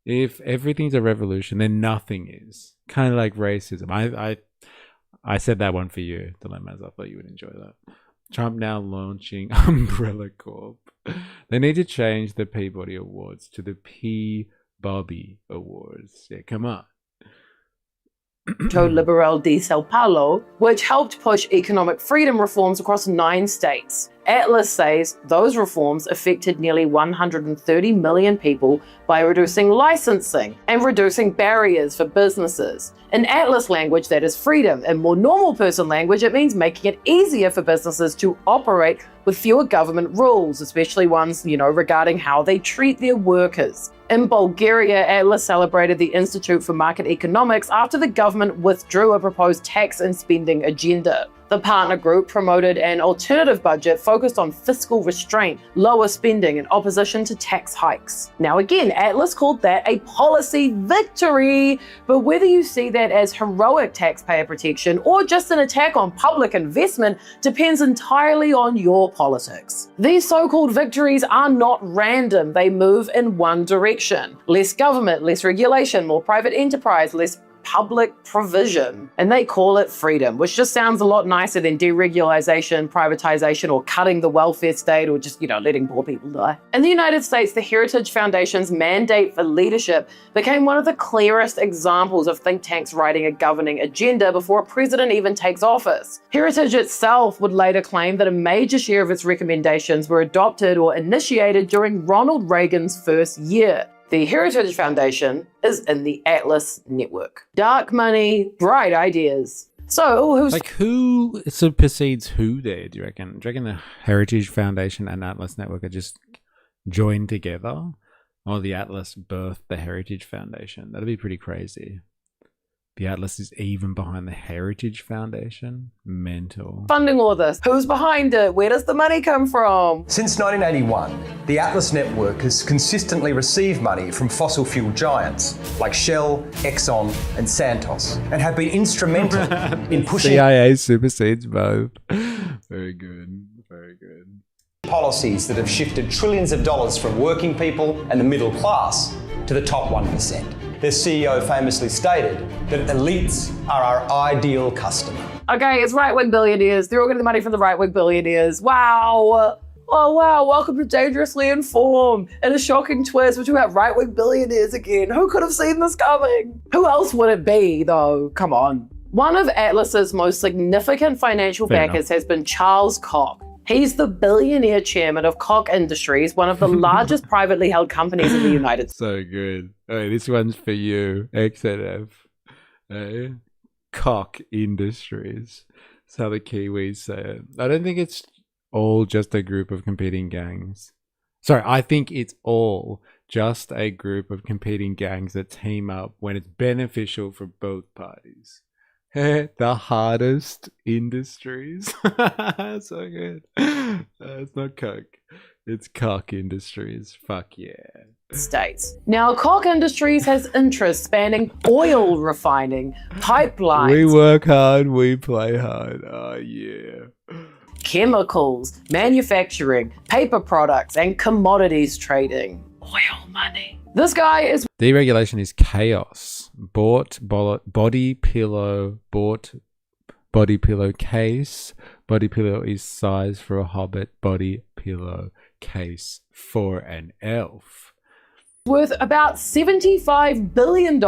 If everything's a revolution, then nothing is. Kind of like racism. I said that one for you, Dilemmas. I thought you would enjoy that. Trump now launching Umbrella Corp. They need to change the Peabody Awards to the P-Bobby Awards. Yeah, come on. Liberal de Sao Paulo, which helped push economic freedom reforms across 9 states. Atlas says those reforms affected nearly 130 million people by reducing licensing and reducing barriers for businesses. In Atlas language, that is freedom. In more normal person language, it means making it easier for businesses to operate with fewer government rules, especially ones, regarding how they treat their workers. In Bulgaria, Atlas celebrated the Institute for Market Economics after the government withdrew a proposed tax and spending agenda. The partner group promoted an alternative budget focused on fiscal restraint, lower spending, and opposition to tax hikes. Now again, Atlas called that a policy victory, but whether you see that as heroic taxpayer protection or just an attack on public investment depends entirely on your politics. These so-called victories are not random, they move in one direction. Less government, less regulation, more private enterprise, less public provision, and they call it freedom, which just sounds a lot nicer than deregulation, privatization, or cutting the welfare state, or just, letting poor people die. In the United States, the Heritage Foundation's mandate for leadership became one of the clearest examples of think tanks writing a governing agenda before a president even takes office. Heritage itself would later claim that a major share of its recommendations were adopted or initiated during Ronald Reagan's first year. The Heritage Foundation is in the Atlas network. Dark money, bright ideas. So who supersedes who there, do you reckon? Do you reckon the Heritage Foundation and Atlas Network are just joined together? Or the Atlas birthed the Heritage Foundation? That'd be pretty crazy. The Atlas is even behind the Heritage Foundation? Mental. Funding all this. Who's behind it? Where does the money come from? Since 1981, the Atlas Network has consistently received money from fossil fuel giants like Shell, Exxon, and Santos, and have been instrumental in pushing CIA supersedes both. Very good. Very good. Policies that have shifted trillions of dollars from working people and the middle class to the top 1%. Their CEO famously stated that elites are our ideal customer. Okay, it's right-wing billionaires. They're all getting the money from the right-wing billionaires. Wow. Oh, wow. Welcome to Dangerously Informed. And a shocking twist, we're talking about right-wing billionaires again. Who could have seen this coming? Who else would it be, though? Come on. One of Atlas's most significant financial backers has been Charles Koch. He's the billionaire chairman of Koch Industries, one of the largest privately held companies in the United States. So good. Hey, this one's for you, XNF. Hey? Koch Industries. That's how the Kiwis say it. I don't think it's all just a group of competing gangs. Sorry, I think it's all just a group of competing gangs that team up when it's beneficial for both parties. The hardest industries. So good. It's not Coke. It's Cock Industries. Fuck yeah. States. Now, Koch Industries has interests spanning oil refining, pipelines. We work hard, we play hard. Oh, yeah. Chemicals, manufacturing, paper products, and commodities trading. Oil money. This guy is... Deregulation is chaos. Body pillow case. Body pillow is size for a hobbit. Body pillow case for an elf. Worth about $75 billion.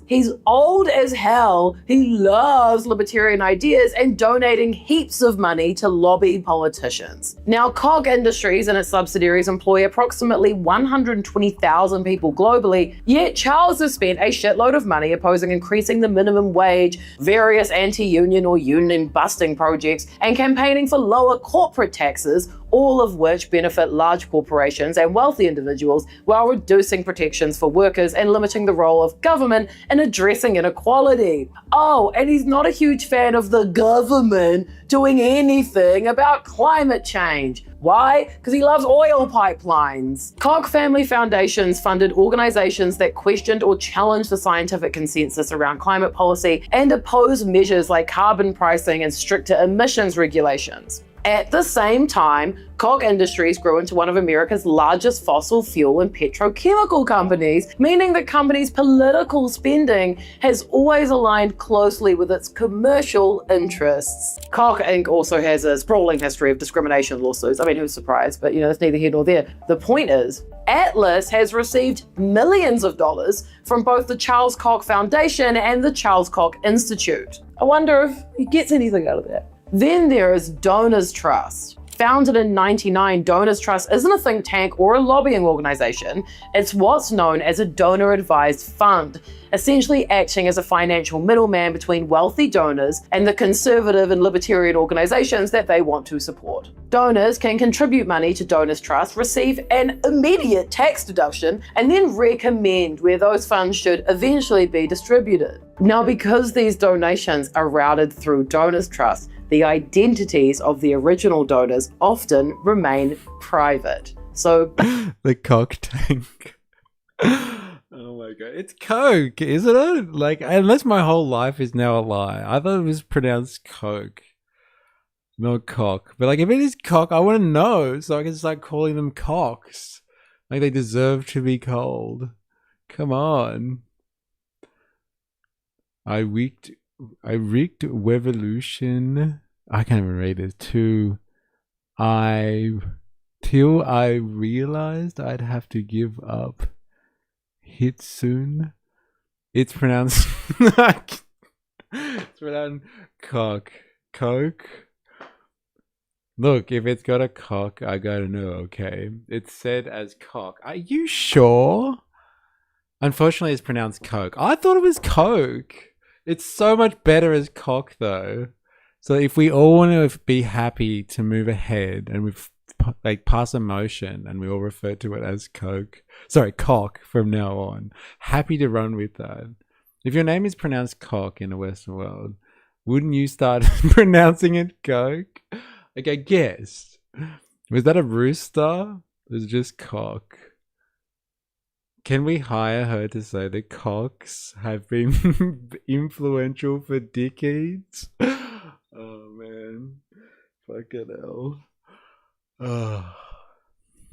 He's old as hell. He loves libertarian ideas and donating heaps of money to lobby politicians. Now, Koch Industries and its subsidiaries employ approximately 120,000 people globally, yet Charles has spent a shitload of money opposing increasing the minimum wage, various anti-union or union-busting projects, and campaigning for lower corporate taxes, all of which benefit large corporations and wealthy individuals while reducing protections for workers and limiting the role of government in addressing inequality. Oh, and he's not a huge fan of the government doing anything about climate change. Why? Because he loves oil pipelines. Koch family foundations funded organizations that questioned or challenged the scientific consensus around climate policy and opposed measures like carbon pricing and stricter emissions regulations. At the same time, Koch Industries grew into one of America's largest fossil fuel and petrochemical companies, meaning the company's political spending has always aligned closely with its commercial interests. Koch Inc. also has a sprawling history of discrimination lawsuits. I mean, who's surprised? But that's neither here nor there. The point is, Atlas has received millions of dollars from both the Charles Koch Foundation and the Charles Koch Institute. I wonder if he gets anything out of that. Then there is Donors Trust. Founded in 1999, Donors Trust isn't a think tank or a lobbying organization. It's what's known as a donor-advised fund, essentially acting as a financial middleman between wealthy donors and the conservative and libertarian organizations that they want to support. Donors can contribute money to Donors Trust, receive an immediate tax deduction, and then recommend where those funds should eventually be distributed. Now, because these donations are routed through Donors Trust, the identities of the original donors often remain private. So the Cock tank. Oh my god, it's Coke, isn't it? Like, unless my whole life is now a lie. I thought it was pronounced Coke, not cock. But like, if it is cock, I want to know so I can start calling them cocks. Like, they deserve to be called. Come on. I rigged Revolution. I can't even read it. Till I realized I'd have to give up. Hit soon. It's pronounced. It's pronounced cock. Coke. Look, if it's got a cock, I gotta know. Okay, it's said as cock. Are you sure? Unfortunately, it's pronounced Coke. I thought it was Coke. It's so much better as cock, though. So if we all want to be happy to move ahead and we've like pass a motion and we all refer to it as cock from now on, happy to run with that. If your name is pronounced cock in the Western world, wouldn't you start pronouncing it coke? Like, I guess. Was that a rooster? It was just cock. Can we hire her to say that cocks have been influential for decades? Oh man. Fucking hell. Oh.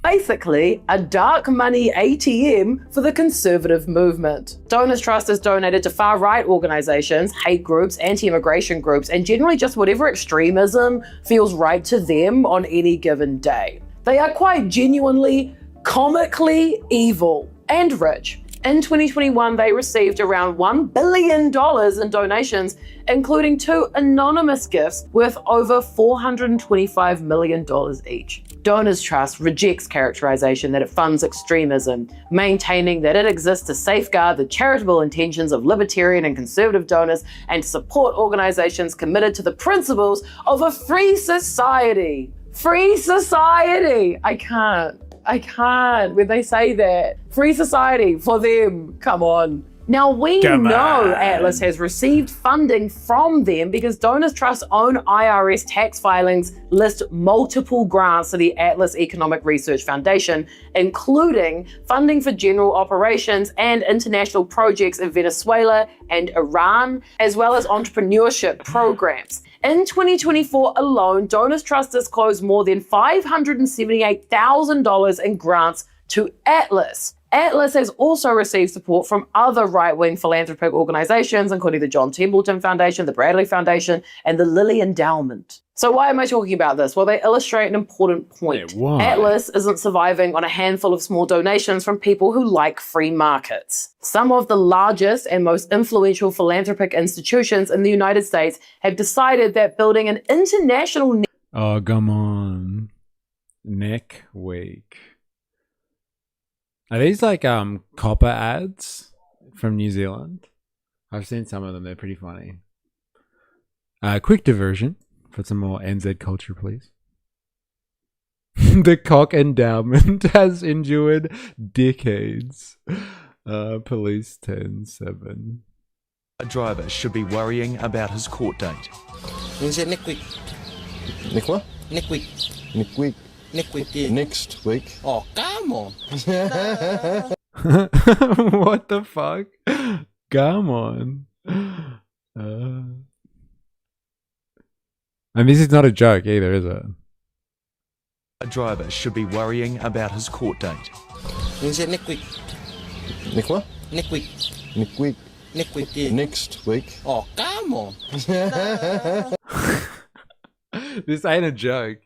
Basically, a dark money ATM for the conservative movement. Donors Trust is donated to far-right organizations, hate groups, anti-immigration groups, and generally just whatever extremism feels right to them on any given day. They are quite genuinely, comically evil and rich. In 2021, they received around $1 billion in donations, including 2 anonymous gifts worth over $425 million each. Donors Trust rejects characterization that it funds extremism, maintaining that it exists to safeguard the charitable intentions of libertarian and conservative donors and to support organizations committed to the principles of a free society. Free society! I can't. When they say that. Free society for them. Come on. Now, we Come know on. Atlas has received funding from them because Donors Trust's own IRS tax filings list multiple grants to the Atlas Economic Research Foundation, including funding for general operations and international projects in Venezuela and Iran, as well as entrepreneurship programs. In 2024 alone, Donors Trust disclosed more than $578,000 in grants to Atlas. Atlas has also received support from other right-wing philanthropic organizations, including the John Templeton Foundation, the Bradley Foundation, and the Lilly Endowment. So why am I talking about this? Well, they illustrate an important point. Yeah, why? Atlas isn't surviving on a handful of small donations from people who like free markets. Some of the largest and most influential philanthropic institutions in the United States have decided that building an international Oh, come on. Neck week. Are these like copper ads from New Zealand? I've seen some of them. They're pretty funny. Quick diversion for some more NZ culture, please. The Cock Endowment has endured decades. Police 10-7. A driver should be worrying about his court date. When's it next week? Nick what? Next week. Next week. Next week, yeah. Next week. Oh, come on. What the fuck? Come on. And this is not a joke either, is it? A driver should be worrying about his court date. When's it next week? Nick what? Next week. Next week. Next week, yeah. Next week. Oh, come on. This ain't a joke.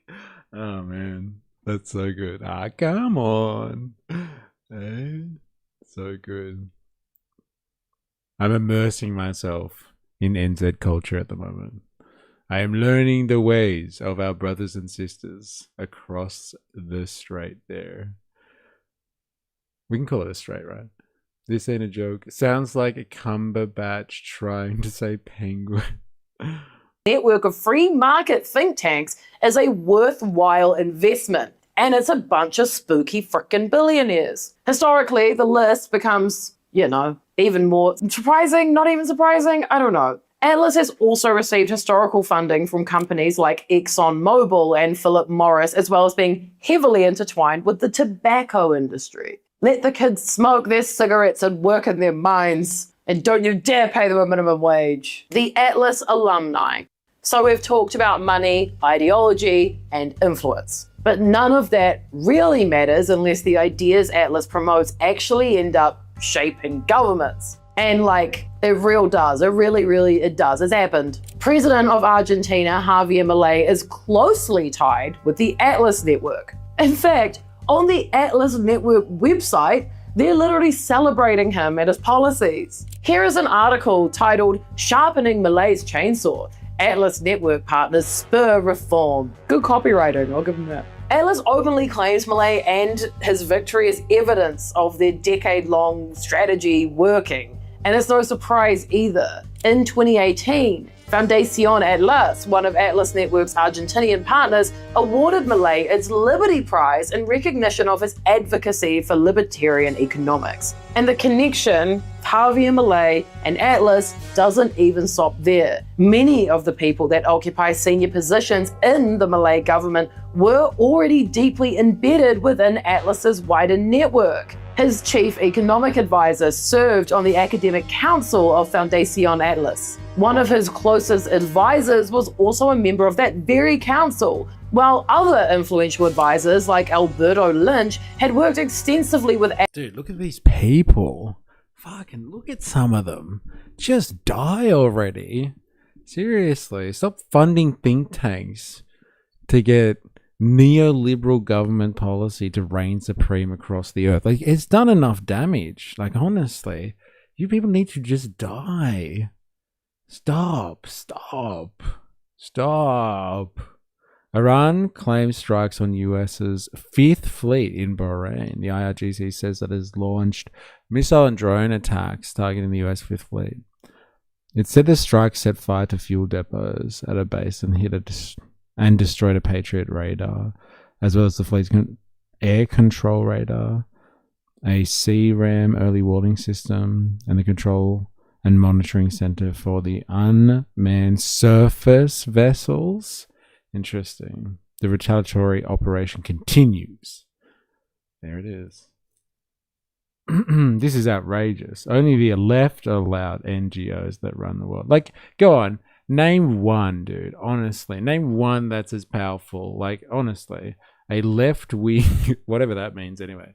Oh man, that's so good. Come on. Hey, so good. I'm immersing myself in NZ culture at the moment. I am learning the ways of our brothers and sisters across the strait there. We can call it a strait, right? This ain't a joke. Sounds like a Cumberbatch trying to say penguin. network of free market think tanks is a worthwhile investment. And it's a bunch of spooky frickin' billionaires. Historically, the list becomes, even more surprising, not even surprising, I don't know. Atlas has also received historical funding from companies like ExxonMobil and Philip Morris, as well as being heavily intertwined with the tobacco industry. Let the kids smoke their cigarettes and work in their mines, and don't you dare pay them a minimum wage. The Atlas alumni. So we've talked about money, ideology, and influence. But none of that really matters unless the ideas Atlas promotes actually end up shaping governments. And it real does. It really does. It's happened. President of Argentina, Javier Milei, is closely tied with the Atlas network. In fact, on the Atlas network website, they're literally celebrating him and his policies. Here is an article titled "Sharpening Milei's Chainsaw. Atlas network partners spur reform." Good copywriting, I'll give him that. Atlas openly claims Milei and his victory as evidence of their decade-long strategy working. And it's no surprise either. In 2018, Fundación Atlas, one of Atlas Network's Argentinian partners, awarded Milei its Liberty Prize in recognition of his advocacy for libertarian economics. And the connection, Javier Milei and Atlas, doesn't even stop there. Many of the people that occupy senior positions in the Milei government were already deeply embedded within Atlas's wider network. His chief economic advisor served on the academic council of Fundación Atlas. One of his closest advisors was also a member of that very council, while other influential advisors like Alberto Lynch had worked extensively with Dude, look at these people. Fucking look at some of them. Just die already. Seriously, stop funding think tanks to get neoliberal government policy to reign supreme across the earth. It's done enough damage. Honestly, you people need to just die. Stop. Iran claims strikes on US's Fifth Fleet in Bahrain. The IRGC says that it has launched missile and drone attacks targeting the US Fifth Fleet. It said the strike set fire to fuel depots at a base and destroyed a Patriot radar, as well as the fleet's air control radar. a CRAM early warning system, and the control and monitoring center for the unmanned surface vessels. Interesting. The retaliatory operation continues. There it is. This is outrageous. Only the left are allowed NGOs that run the world. Like, go on. Name one, dude. Honestly. Name one that's as powerful. Like, honestly. A left-wing, whatever that means anyway.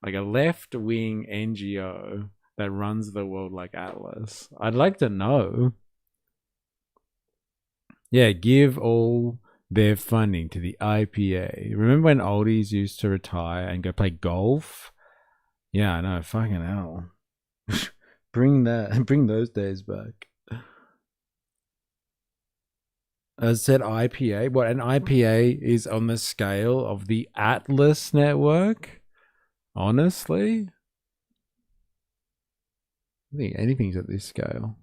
Like a left-wing NGO that runs the world like Atlas. I'd like to know. Yeah, give all their funding to the IPA. Remember when oldies used to retire and go play golf? Yeah, I know. Fucking hell. Bring those days back. I said IPA. What, an IPA is on the scale of the Atlas network? Honestly? I think anything's at this scale.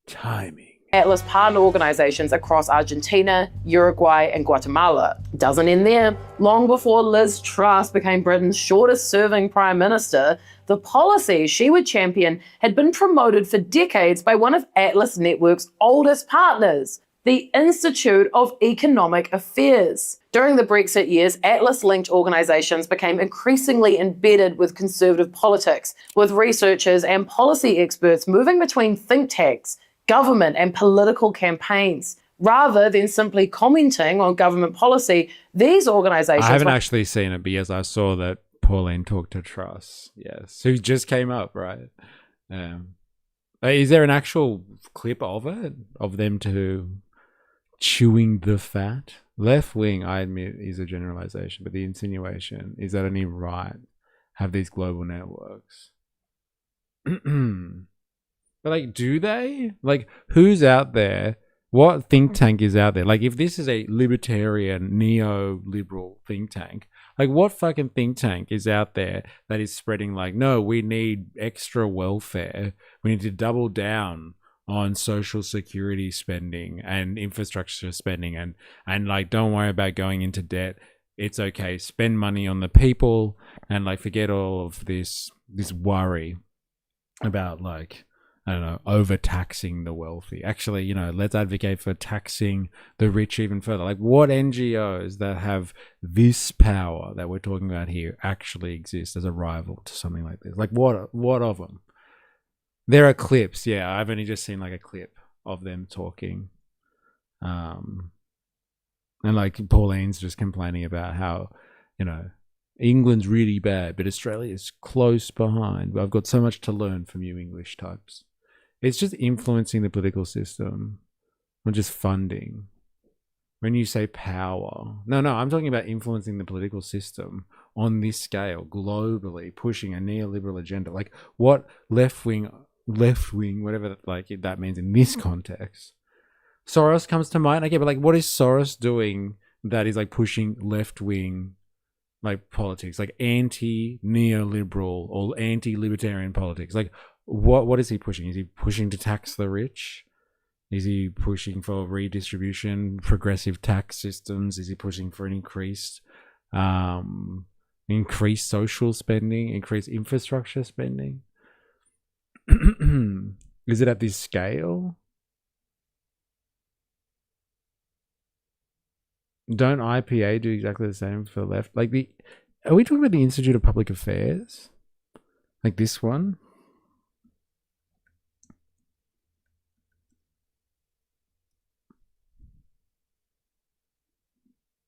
Timing. Atlas partner organizations across Argentina, Uruguay, and Guatemala. Doesn't end there. Long before Liz Truss became Britain's shortest-serving prime minister, the policies she would champion had been promoted for decades by one of Atlas Network's oldest partners, the Institute of Economic Affairs. During the Brexit years, Atlas-linked organizations became increasingly embedded with conservative politics, with researchers and policy experts moving between think tanks, government and political campaigns. Rather than simply commenting on government policy, these organizations... I haven't actually seen it because I saw that Pauline talked to Truss. Yes, who just came up, right? Is there an actual clip of it? Of them chewing the fat? Left wing, I admit, is a generalization, but the insinuation is that any right have these global networks. But like, do they? Like, who's out there? What think tank is out there? Like, if this is a libertarian, neoliberal think tank, like, what fucking think tank is out there that is spreading like, no, we need extra welfare. We need to double down on social security spending and infrastructure spending and like, don't worry about going into debt. It's okay. Spend money on the people and like forget all of this worry about like, I don't know, overtaxing the wealthy. Actually, you know, let's advocate for taxing the rich even further. Like, what NGOs that have this power that we're talking about here actually exist as a rival to something like this? Like, what of them? There are clips. Yeah, I've only just seen like a clip of them talking. And like Pauline's just complaining about how, you know, England's really bad, but Australia is close behind. I've got so much to learn from you English types. It's just influencing the political system, not just funding. When you say power, no, I'm talking about influencing the political system on this scale, globally, pushing a neoliberal agenda. Like, what left wing, whatever like that means in this context. Soros comes to mind. Okay, but like, what is Soros doing that is like pushing left wing, like politics, like anti-neoliberal or anti-libertarian politics? Like, what is he pushing? Is he pushing to tax the rich? Is he pushing for redistribution, progressive tax systems? Is he pushing for an increased social spending, increased infrastructure spending? Is it at this scale? Don't IPA do exactly the same for left? Like, are we talking about the Institute of Public Affairs? Like this one?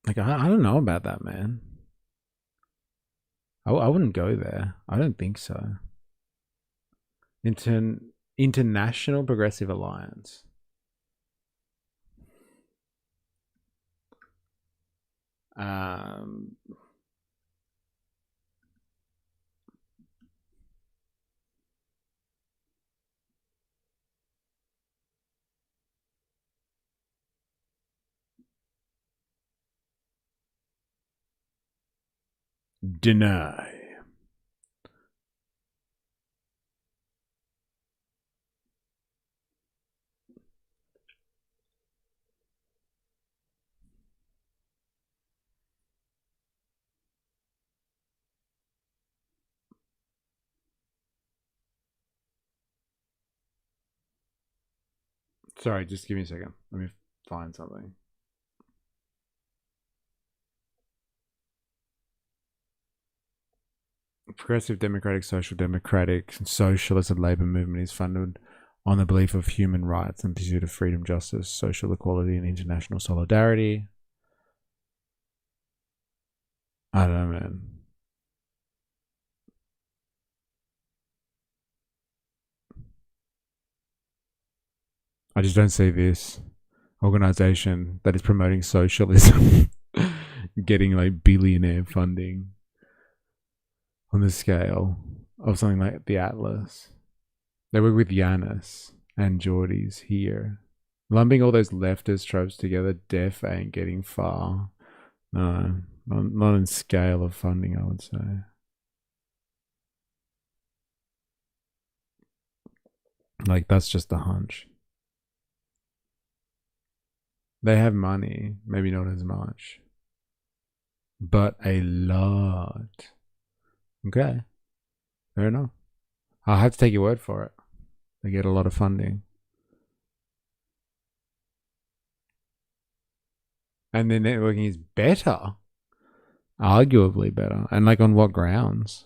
Like, I don't know about that, man. I wouldn't go there. I don't think so. International Progressive Alliance. Deny. Sorry, just give me a second. Let me find something. Progressive Democratic, Social Democratic, Socialist and Labour movement is funded on the belief of human rights and pursuit of freedom, justice, social equality, and international solidarity. I don't know, man. I just don't see this organization that is promoting socialism getting like billionaire funding on the scale of something like the Atlas. They work with Yanis and Geordies here. Lumping all those leftist tropes together, DEF ain't getting far. No, not in scale of funding, I would say. Like, that's just a hunch. They have money, maybe not as much, but a lot. Okay, fair enough. I'll have to take your word for it. They get a lot of funding. And their networking is better. Arguably better. And like on what grounds?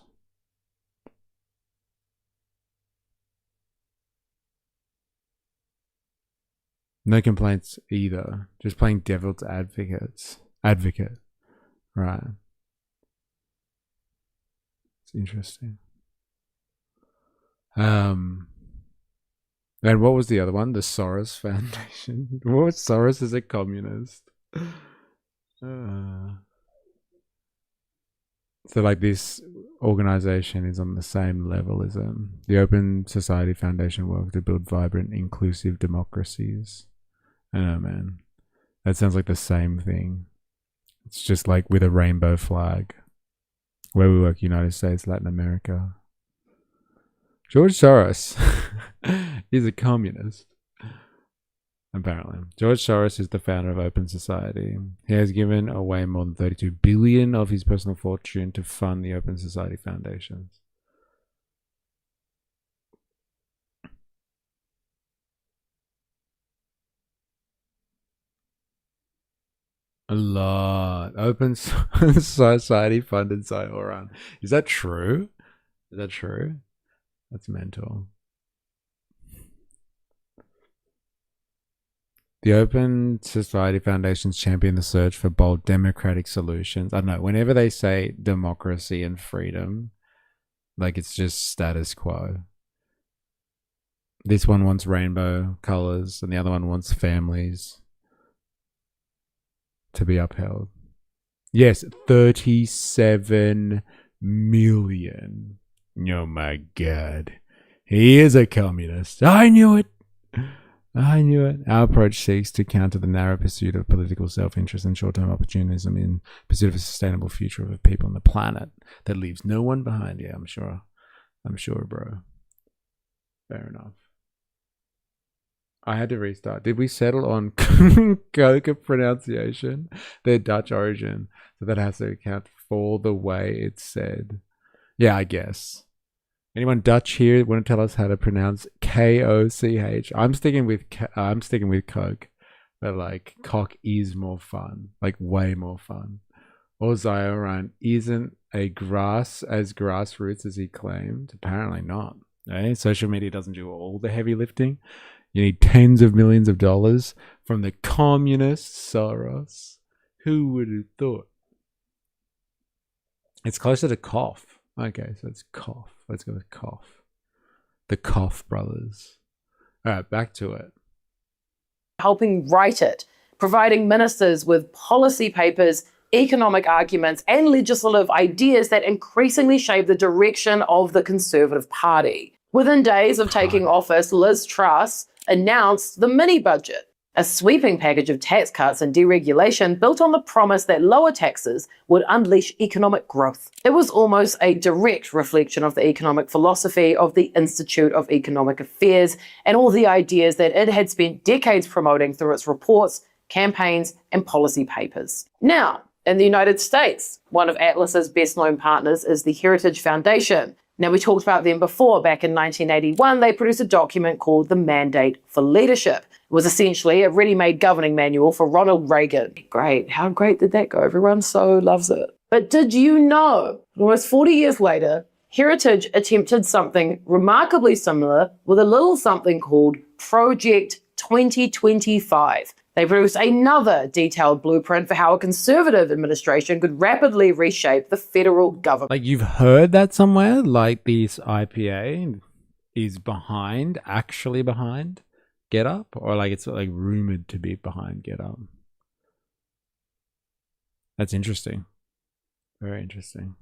No complaints either. Just playing devil's advocate. Right. It's interesting. And what was the other one? The Soros Foundation. What was Soros as a communist? So like this organization is on the same level as the Open Society Foundation work to build vibrant, inclusive democracies. I don't know, man. That sounds like the same thing. It's just like with a rainbow flag. Where we work, United States, Latin America. George Soros is a communist. Apparently. George Soros is the founder of Open Society. He has given away more than $32 billion of his personal fortune to fund the Open Society Foundations. A lot. Open Society funded Sayoran. Is that true? Is that true? That's mental. The Open Society Foundations champion the search for bold democratic solutions. I don't know. Whenever they say democracy and freedom, like it's just status quo. This one wants rainbow colors and the other one wants families to be upheld. Yes, 37 million. Oh my God. He is a communist. I knew it. I knew it. Our approach seeks to counter the narrow pursuit of political self-interest and short-term opportunism in pursuit of a sustainable future of the people on the planet that leaves no one behind. Yeah, I'm sure, bro. Fair enough. I had to restart. Did we settle on Coca pronunciation? Their Dutch origin. So that has to account for the way it's said. Yeah, I guess. Anyone Dutch here want to tell us how to pronounce K-O-C-H? I'm sticking with Coke. But like, cock is more fun. Like, way more fun. Or Zioran isn't as grassroots as he claimed. Apparently not. Eh? Social media doesn't do all the heavy lifting. You need tens of millions of dollars from the communist Soros. Who would have thought? It's closer to cough. Okay, so it's cough. Let's go with cough. The Koch brothers. All right, back to it. Helping write it, providing ministers with policy papers, economic arguments, and legislative ideas that increasingly shape the direction of the Conservative Party. Within days of taking office, Liz Truss announced the mini budget, a sweeping package of tax cuts and deregulation built on the promise that lower taxes would unleash economic growth. It was almost a direct reflection of the economic philosophy of the Institute of Economic Affairs and all the ideas that it had spent decades promoting through its reports, campaigns, and policy papers. Now, in the United States, one of Atlas's best-known partners is the Heritage Foundation. Now, we talked about them before. Back in 1981, they produced a document called the Mandate for Leadership. It was essentially a ready-made governing manual for Ronald Reagan. Great. How great did that go? Everyone so loves it. But did you know, almost 40 years later, Heritage attempted something remarkably similar with a little something called Project 2025. They produced another detailed blueprint for how a conservative administration could rapidly reshape the federal government. Like, you've heard that somewhere? Like, this IPA is actually behind Get Up? Or like it's like rumored to be behind Get Up? That's interesting. Very interesting.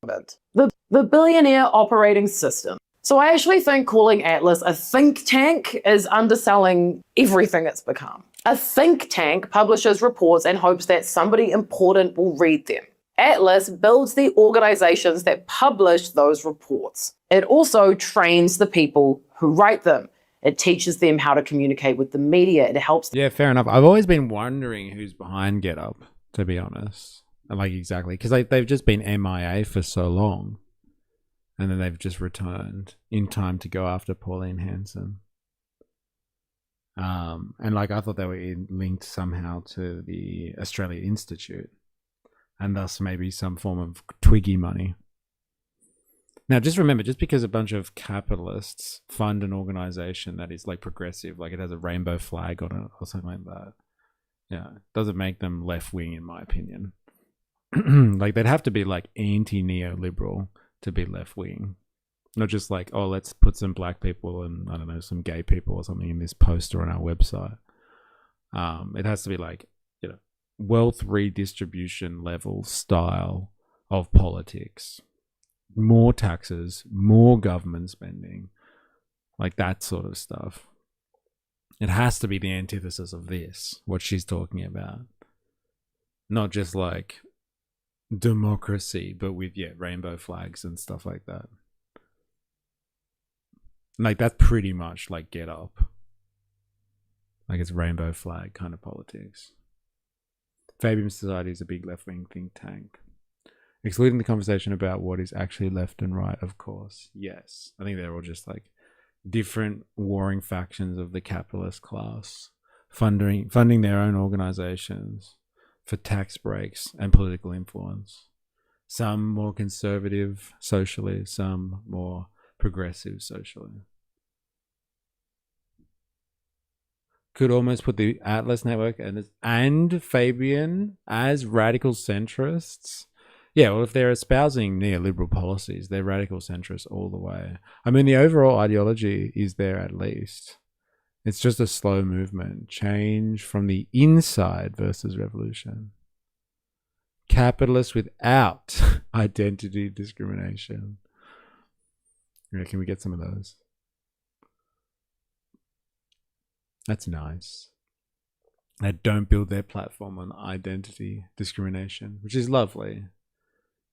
The billionaire operating system. So I actually think calling Atlas a think tank is underselling everything it's become. A think tank publishes reports and hopes that somebody important will read them. Atlas builds the organizations that publish those reports. It also trains the people who write them. It teaches them how to communicate with the media. It helps. Yeah, fair enough. I've always been wondering who's behind Get Up, to be honest. Like, exactly. Because they've just been MIA for so long. And then they've just returned in time to go after Pauline Hanson. And like, I thought they were linked somehow to the Australia Institute. And thus maybe some form of Twiggy money. Now, just remember, just because a bunch of capitalists fund an organization that is like progressive, like it has a rainbow flag on it or something like that, yeah, doesn't make them left-wing, in my opinion. Like, they'd have to be like anti-neoliberal to be left-wing. Not just like, oh, let's put some black people and, I don't know, some gay people or something in this poster on our website. It has to be like, you know, wealth redistribution level style of politics. More taxes, more government spending, like that sort of stuff. It has to be the antithesis of this, what she's talking about. Not just like democracy, but with, yeah, rainbow flags and stuff like that. Like, that's pretty much like Get Up. Like, it's rainbow flag kind of politics. Fabian Society is a big left-wing think tank. Excluding the conversation about what is actually left and right, of course. Yes. I think they're all just like different warring factions of the capitalist class, funding their own organizations for tax breaks and political influence. Some more conservative socially, some more progressive socially. Could almost put the Atlas Network and Fabian as radical centrists. Yeah, well, if they're espousing neoliberal policies, they're radical centrists all the way. I mean, the overall ideology is there at least. It's just a slow movement. Change from the inside versus revolution. Capitalist without identity discrimination. Yeah, can we get some of those? That's nice. They don't build their platform on identity discrimination, which is lovely.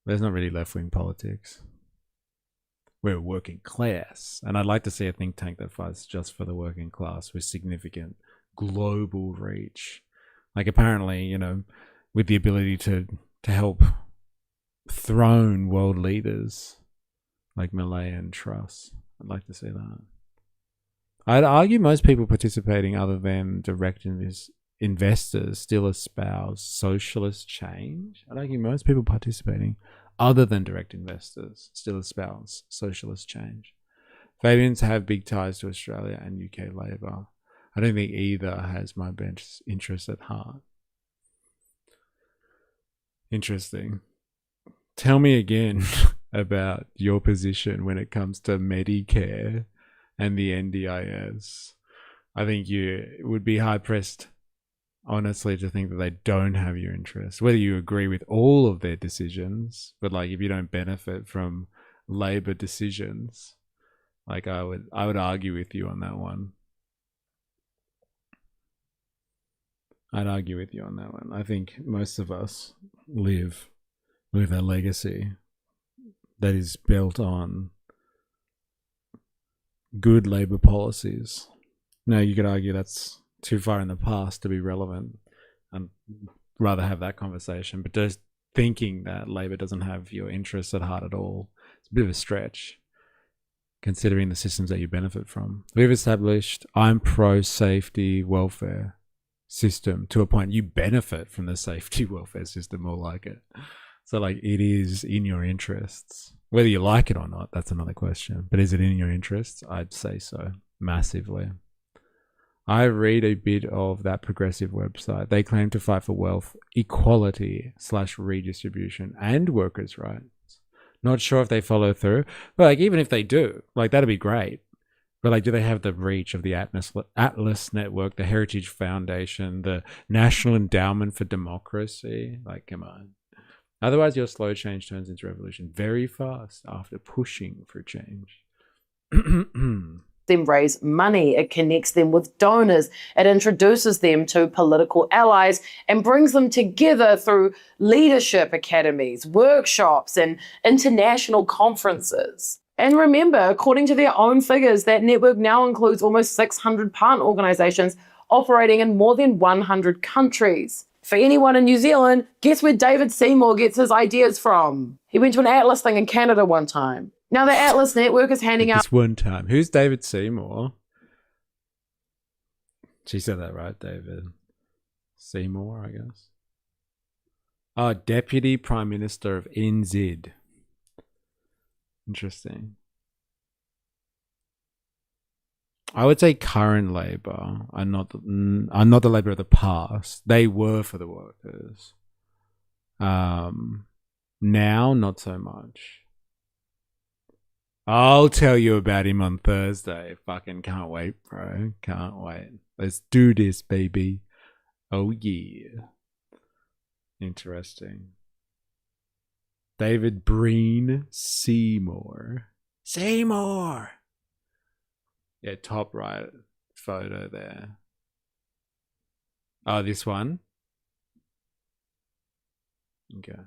There's not really left-wing politics. We're working class. And I'd like to see a think tank that fights just for the working class with significant global reach. Like, apparently, you know, with the ability to help throne world leaders like Malay and Truss. I'd like to see that. I'd argue most people participating other than direct investors still espouse socialist change. I'd argue most people participating other than direct investors still espouse socialist change. Fabians have big ties to Australia and UK Labour. I don't think either has my best interests at heart. Interesting. Tell me again about your position when it comes to Medicare and the NDIS. I think you would be hard-pressed, honestly, to think that they don't have your interests. Whether you agree with all of their decisions, but like if you don't benefit from Labor decisions, like I would argue with you on that one. I'd argue with you on that one. I think most of us live with a legacy that is built on good Labor policies. Now, you could argue that's too far in the past to be relevant. I'd rather have that conversation. But just thinking that Labor doesn't have your interests at heart at all It's a bit of a stretch, considering the systems that you benefit from. We've established I'm pro safety welfare system to a point you benefit from the safety welfare system more like it. So like it is in your interests. Whether you like it or not, that's another question. But is it in your interests? I'd say so. Massively. I read a bit of that progressive website. They claim to fight for wealth equality / redistribution and workers' rights. Not sure if they follow through. But like even if they do, like that'd be great. But like do they have the reach of the Atlas Network, the Heritage Foundation, the National Endowment for Democracy? Like come on. Otherwise your slow change turns into revolution very fast after pushing for change. Them raise money, it connects them with donors, it introduces them to political allies and brings them together through leadership academies, workshops and international conferences. And remember, according to their own figures, that network now includes almost 600 partner organisations operating in more than 100 countries. For anyone in New Zealand, guess where David Seymour gets his ideas from? He went to an Atlas thing in Canada one time. Now the Atlas Network is handing out... This one time. Who's David Seymour? She said that right, David. Seymour, I guess. Oh, Deputy Prime Minister of NZ. Interesting. I would say current Labour are not the Labour of the past. They were for the workers. Now, not so much. I'll tell you about him on Thursday. Fucking can't wait, bro. Can't wait. Let's do this, baby. Oh, yeah. Interesting. David Breen Seymour. Seymour! Yeah, top right photo there. Oh, this one? Okay.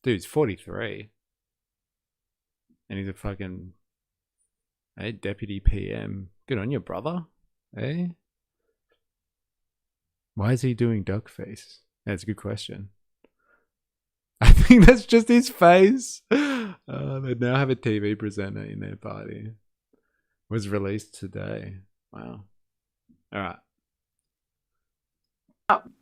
Dude's 43. And he's a fucking, hey, deputy PM. Good on you, brother. Hey? Why is he doing duck face? That's a good question. I think that's just his face. They now have a TV presenter in their party. Was released today. Wow. All right.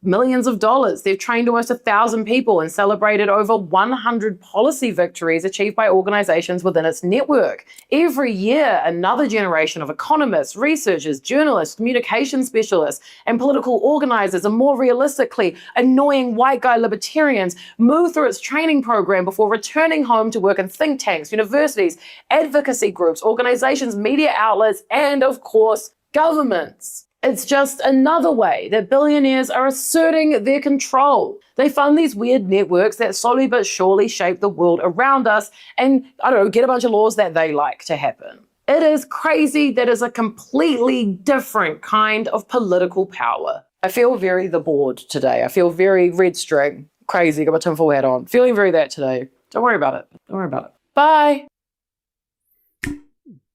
Millions of dollars. They've trained almost 1,000 people and celebrated over 100 policy victories achieved by organizations within its network. Every year, another generation of economists, researchers, journalists, communication specialists, and political organizers, and more realistically, annoying white guy libertarians, move through its training program before returning home to work in think tanks, universities, advocacy groups, organizations, media outlets, and of course, governments. It's just another way that billionaires are asserting their control. They fund these weird networks that slowly but surely shape the world around us and, I don't know, get a bunch of laws that they like to happen. It is crazy. That is a completely different kind of political power. I feel very the board today. I feel very red string. Crazy, got my tinfoil hat on. Feeling very that today. Don't worry about it. Don't worry about it. Bye.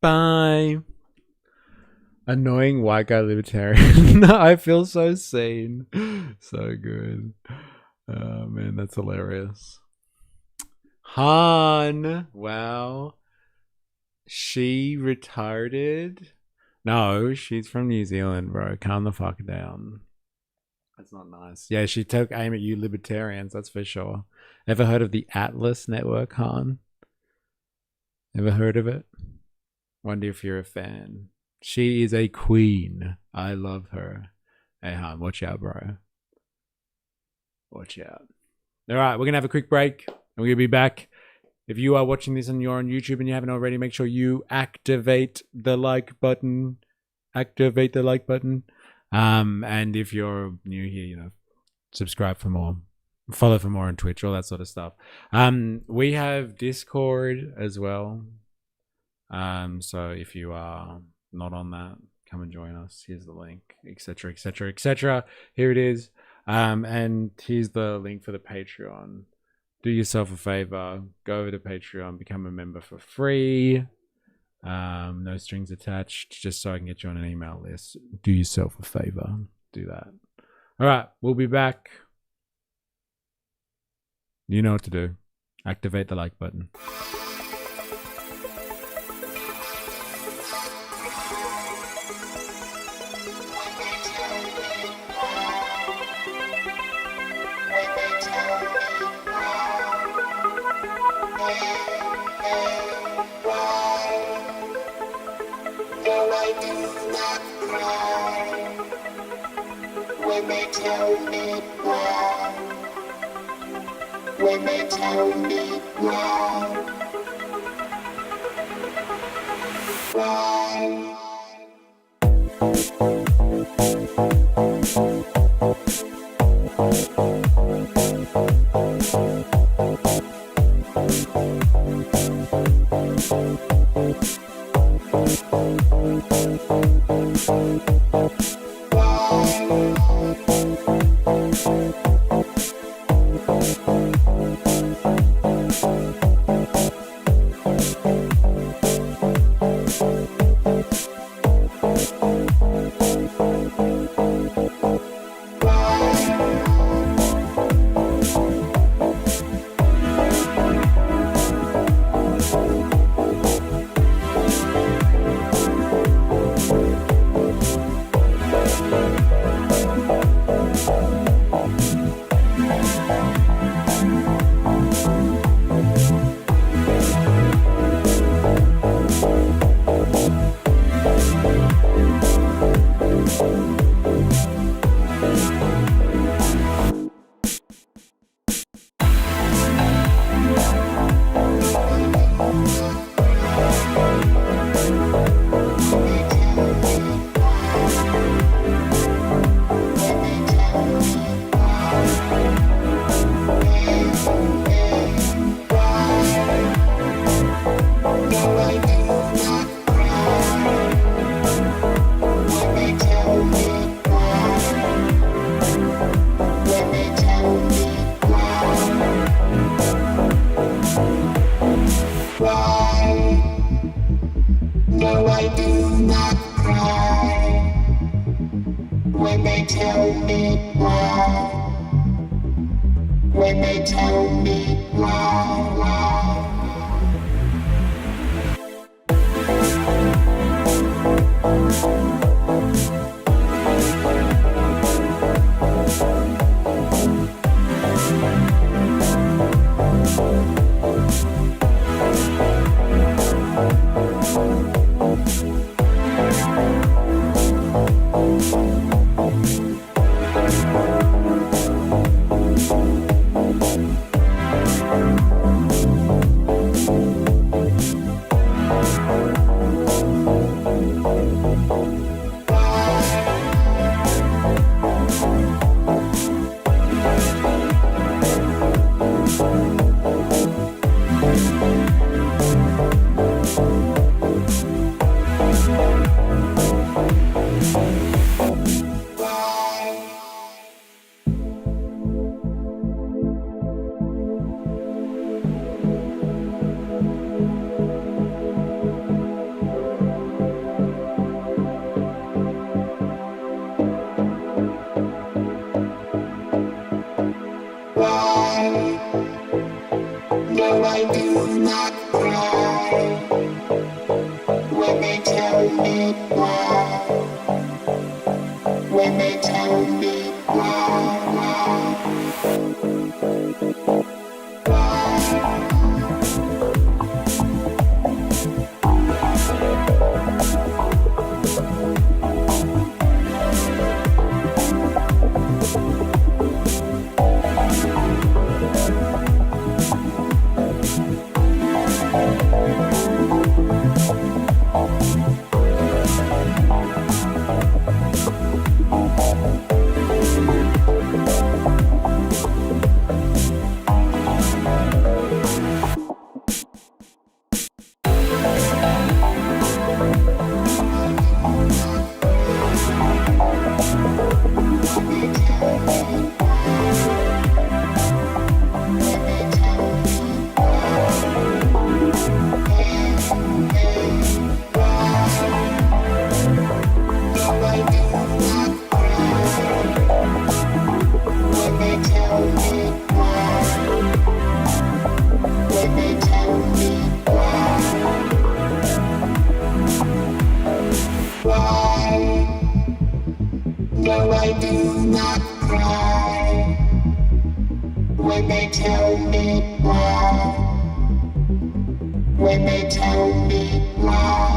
Bye. Annoying white guy libertarian. I feel so seen. So good. Oh man, that's hilarious. Han. Wow. She retarded? No, she's from New Zealand, bro. Calm the fuck down. That's not nice. Yeah, she took aim at you libertarians, that's for sure. Ever heard of the Atlas Network, Han? Ever heard of it? Wonder if you're a fan. She is a queen. I love her. Hey, Han, watch out, bro. Watch out. All right, we're going to have a quick break. And we're going to be back. If you are watching this and you're on YouTube and you haven't already, make sure you activate the like button. Activate the like button. And if you're new here, you know, subscribe for more. Follow for more on Twitch, all that sort of stuff. We have Discord as well. So if you are not on that, come and join us. Here's the link, etc, etc, etc. Here it is. And here's the link for the Patreon. Do yourself a favor, go over to Patreon, become a member for free. No strings attached, just so I can get you on an email list. Do yourself a favor, do that. All right, we'll be back. You know what to do. Activate the like button. when they tell me why. When they tell me why. Why? No, I do not cry when they tell me why. When they tell me why. No, I do not cry when they tell me why. When they tell me why. No, I do not cry when they tell me why. When they tell me why.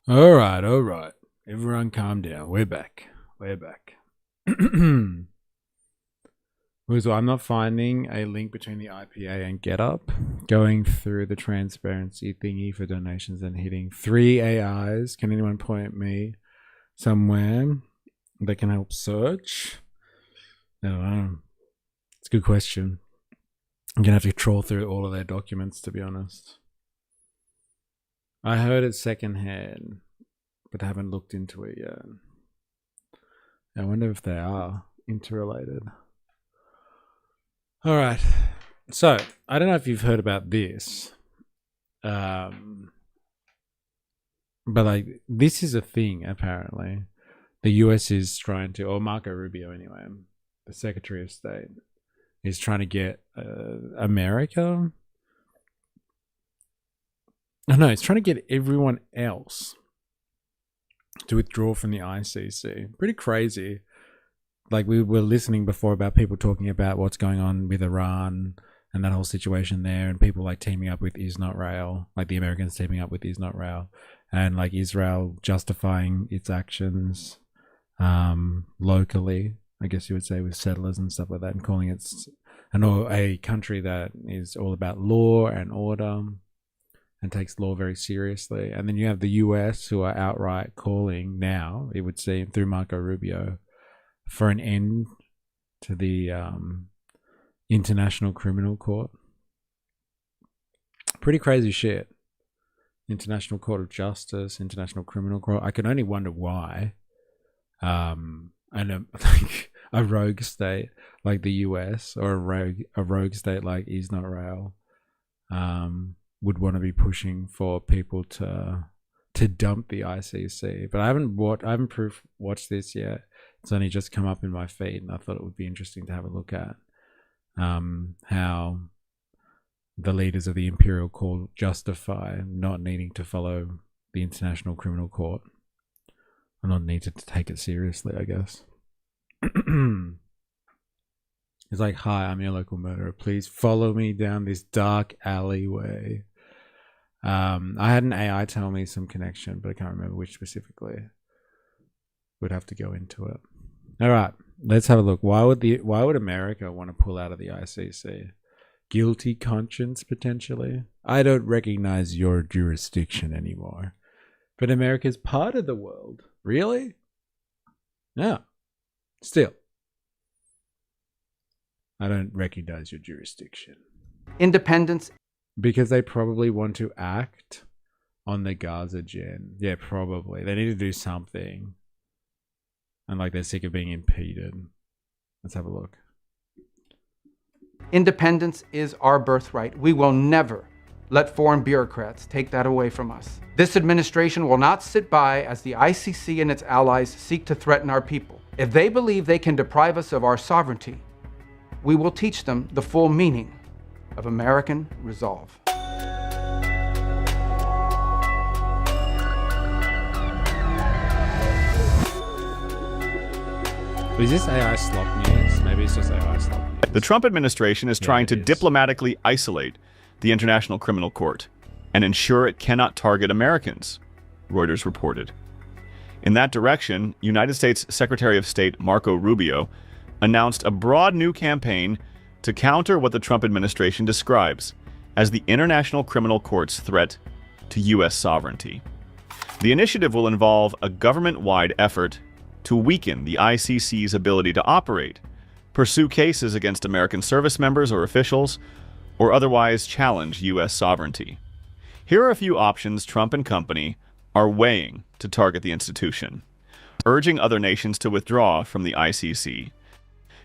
All right. Everyone calm down. We're back. So I'm not finding a link between the IPA and GetUp. Going through the transparency thingy for donations and hitting 3 AIs. Can anyone point me somewhere that can help search? I don't know. It's a good question. I'm going to have to trawl through all of their documents, to be honest. I heard it secondhand, but I haven't looked into it yet. I wonder if they are interrelated. All right. So, I don't know if you've heard about this. But like, this is a thing, apparently. The US is trying to, or Marco Rubio anyway, the Secretary of State, is trying to get America. No, it's trying to get everyone else to withdraw from the ICC. Pretty crazy. Like, we were listening before about people talking about what's going on with Iran and that whole situation there, and people like teaming up with Israel, like the Americans teaming up with Israel, and like Israel justifying its actions locally, I guess you would say, with settlers and stuff like that, and calling it a country that is all about law and order and takes law very seriously. And then you have the US, who are outright calling now, it would seem, through Marco Rubio, for an end to the International Criminal Court. Pretty crazy shit. International Court of Justice, International Criminal Court. I can only wonder why. And like a rogue state like the US, or a rogue state like Israel, would want to be pushing for people to dump the ICC. But I haven't watched this yet. It's only just come up in my feed, and I thought it would be interesting to have a look at how the leaders of the Imperial Court justify not needing to follow the International Criminal Court, or not needed to take it seriously, I guess. It's like, hi, I'm your local murderer. Please follow me down this dark alleyway. I had an AI tell me some connection, but I can't remember which specifically. Would have to go into it. All right, let's have a look. Why would America want to pull out of the ICC? Guilty conscience, potentially. I don't recognize your jurisdiction anymore. But America's part of the world. Really? No. Still. I don't recognize your jurisdiction. Independence. Because they probably want to act on the Gaza gen. Yeah, probably. They need to do something. And like, they're sick of being impeded. Let's have a look. Independence is our birthright. We will never let foreign bureaucrats take that away from us. This administration will not sit by as the ICC and its allies seek to threaten our people. If they believe they can deprive us of our sovereignty, we will teach them the full meaning of American resolve. Is this AI slop news? Maybe it's just AI slop news. The Trump administration is trying to diplomatically isolate the International Criminal Court and ensure it cannot target Americans, Reuters reported. In that direction, United States Secretary of State Marco Rubio announced a broad new campaign to counter what the Trump administration describes as the International Criminal Court's threat to U.S. sovereignty. The initiative will involve a government-wide effort to weaken the ICC's ability to operate, pursue cases against American service members or officials, or otherwise challenge U.S. sovereignty. Here are a few options Trump and company are weighing to target the institution. Urging other nations to withdraw from the ICC.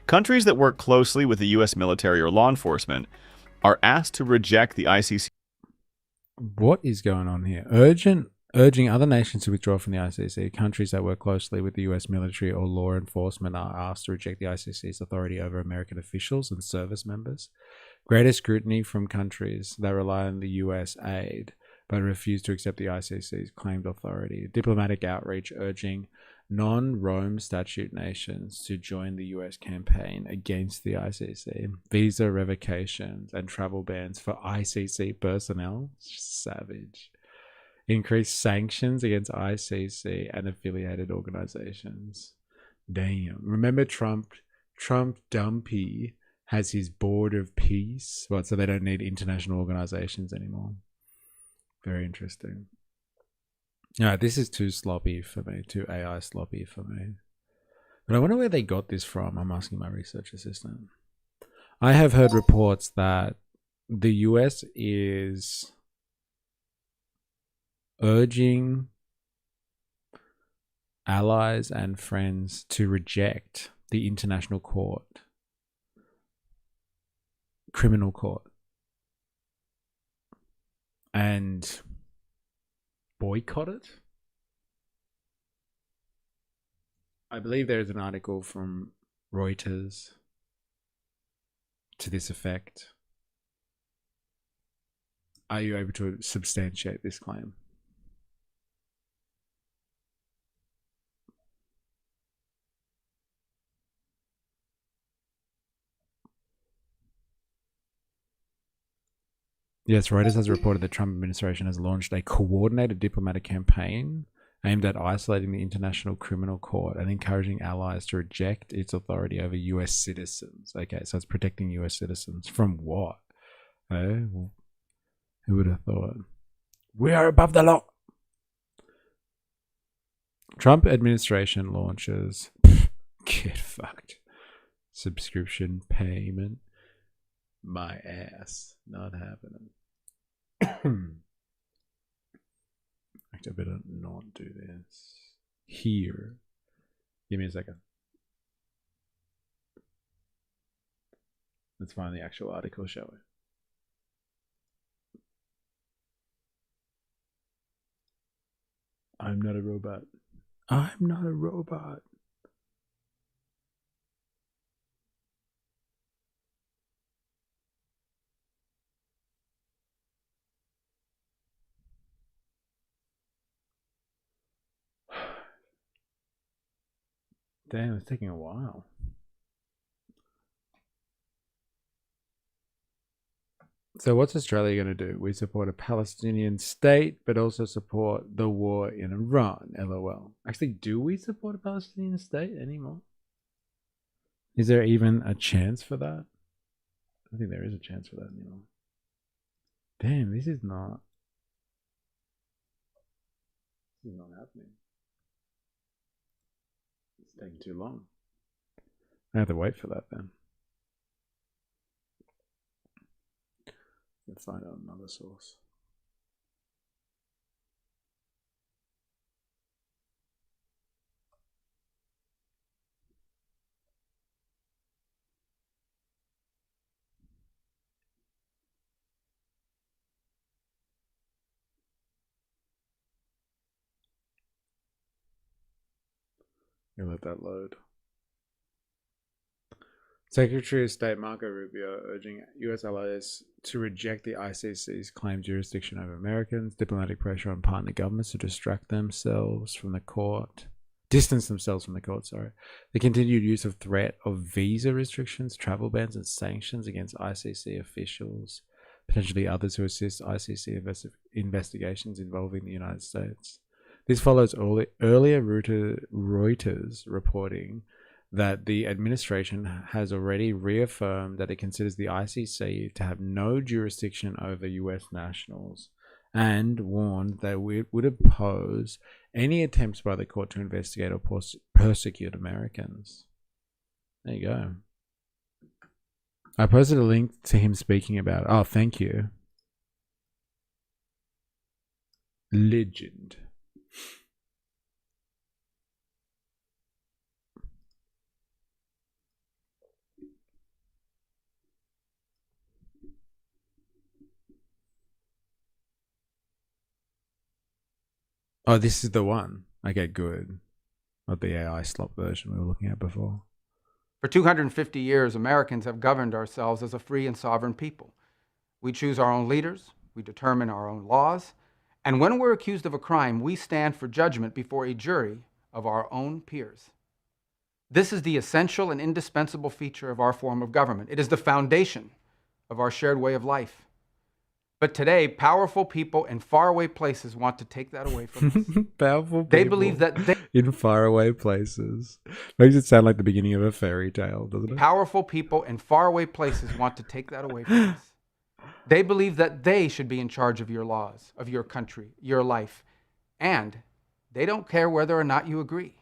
Countries that work closely with the U.S. military or law enforcement are asked to reject the ICC. What is going on here? Urging other nations to withdraw from the ICC. Countries that work closely with the US military or law enforcement are asked to reject the ICC's authority over American officials and service members. Greater scrutiny from countries that rely on the US aid but refuse to accept the ICC's claimed authority. Diplomatic outreach urging non-Rome Statute nations to join the US campaign against the ICC. Visa revocations and travel bans for ICC personnel. Savage. increase sanctions against ICC and affiliated organizations. Damn. Remember Trump Dumpy has his board of peace. Well, so they don't need international organizations anymore. Very interesting. No, this is too sloppy for me, too AI sloppy for me. But I wonder where they got this from. I'm asking my research assistant. I have heard reports that the US is urging allies and friends to reject the International Court, Criminal Court, and boycott it. I believe there is an article from Reuters to this effect. Are you able to substantiate this claim? Yes, Reuters has reported the Trump administration has launched a coordinated diplomatic campaign aimed at isolating the International Criminal Court and encouraging allies to reject its authority over US citizens. Okay, so it's protecting US citizens from what? Well, who would have thought? We are above the law. Trump administration launches get fucked subscription payment. My ass, not happening. Actually, I better not do this here. Give me a second. Let's find the actual article, shall we? I'm not a robot. I'm not a robot. Damn, it's taking a while. So what's Australia going to do? We support a Palestinian state, but also support the war in Iran, LOL. Actually, do we support a Palestinian state anymore? Is there even a chance for that? I think there is a chance for that anymore. Damn, this is not happening. It's taking too long. I have to wait for that then. Let's find out another source. You let that load. Secretary of State Marco Rubio urging U.S. allies to reject the ICC's claimed jurisdiction over Americans, diplomatic pressure on partner governments to distance themselves from the court, sorry. The continued use of threat of visa restrictions, travel bans, and sanctions against ICC officials, potentially others who assist ICC investigations involving the United States. This follows earlier Reuters reporting that the administration has already reaffirmed that it considers the ICC to have no jurisdiction over US nationals and warned that it would oppose any attempts by the court to investigate or persecute Americans. There you go. I posted a link to him speaking about it. Oh, thank you. Legend. Oh, this is the one. Okay, good. Not the AI slop version we were looking at before. For 250 years, Americans have governed ourselves as a free and sovereign people. We choose our own leaders, we determine our own laws, and when we're accused of a crime, we stand for judgment before a jury of our own peers. This is the essential and indispensable feature of our form of government. It is the foundation of our shared way of life. But today, powerful people in faraway places want to take that away from us. Powerful people They believe that they in faraway places. Makes it sound like the beginning of a fairy tale, doesn't it? Powerful people in faraway places want to take that away from us. They believe that they should be in charge of your laws, of your country, your life, and they don't care whether or not you agree.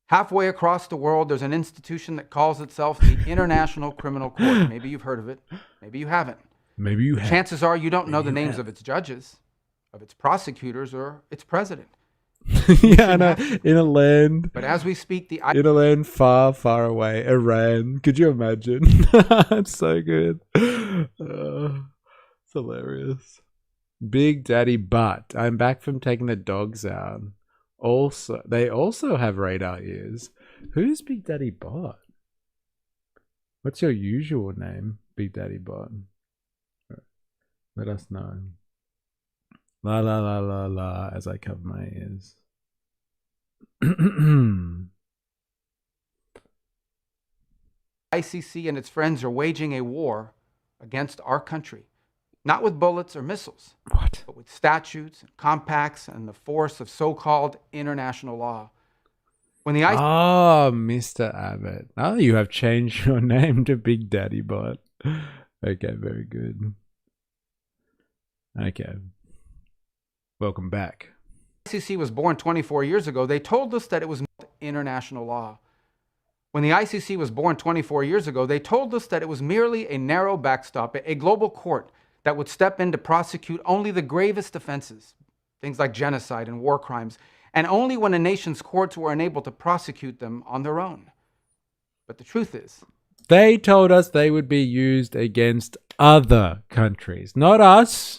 Halfway across the world, there's an institution that calls itself the International Criminal Court. Maybe you've heard of it. Maybe you haven't. Maybe you have. Chances are you don't know the names of its judges, of its prosecutors, or its president. Yeah, I know. In a land. But as we speak, in a land far, far away, Iran. Could you imagine? It's so good. It's hilarious. Big Daddy Butt. I'm back from taking the dogs out. They also have radar ears. Who's Big Daddy Butt? What's your usual name, Big Daddy Butt? Let us know. La la la la la as I cover my ears. ICC and its friends are waging a war against our country. Not with bullets or missiles, but with statutes and compacts and the force of so-called international law. When the Oh, Mr. Abbott. Oh, you have changed your name to Big Daddy Butt. Okay, very good. Okay. Welcome back. ICC was born 24 years ago, they told us that it was international law. When the ICC was born 24 years ago, they told us that it was merely a narrow backstop, a global court that would step in to prosecute only the gravest offenses, things like genocide and war crimes, and only when a nation's courts were unable to prosecute them on their own. But the truth is, they told us they would be used against other countries, not us.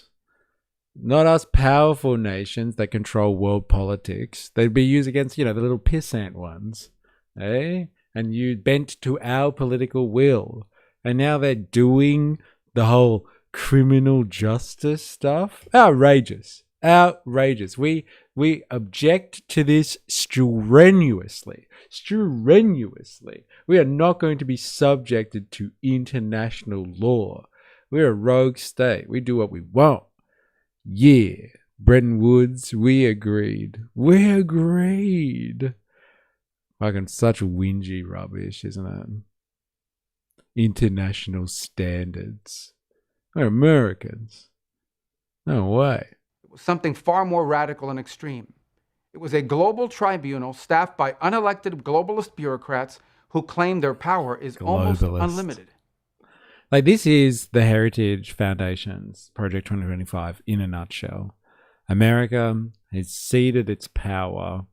Not us powerful nations that control world politics. They'd be used against, the little pissant ones. Eh? And you bent to our political will. And now they're doing the whole criminal justice stuff. Outrageous. Outrageous. We object to this strenuously. Strenuously. We are not going to be subjected to international law. We're a rogue state. We do what we want. Yeah, Bretton Woods, we agreed. We agreed. Fucking such whingy rubbish, isn't it? International standards. We're Americans. No way. it was something far more radical and extreme. It was a global tribunal staffed by unelected globalist bureaucrats who claim their power is almost unlimited. Like, this is the Heritage Foundation's Project 2025 in a nutshell. America has ceded its power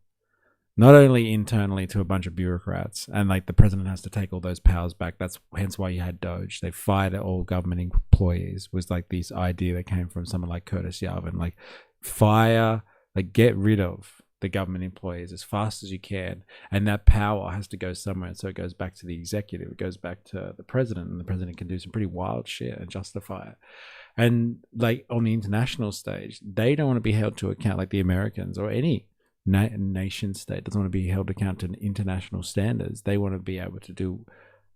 not only internally to a bunch of bureaucrats, and like the president has to take all those powers back. That's hence why you had Doge. They fired all government employees, was like this idea that came from someone like Curtis Yarvin. Like, fire, like get rid of the government employees as fast as you can, and that power has to go somewhere. So it goes back to the executive, it goes back to the president, and the president can do some pretty wild shit and justify it. And like on the international stage, they don't want to be held to account, like the Americans or any nation state doesn't want to be held to account to international standards. They want to be able to do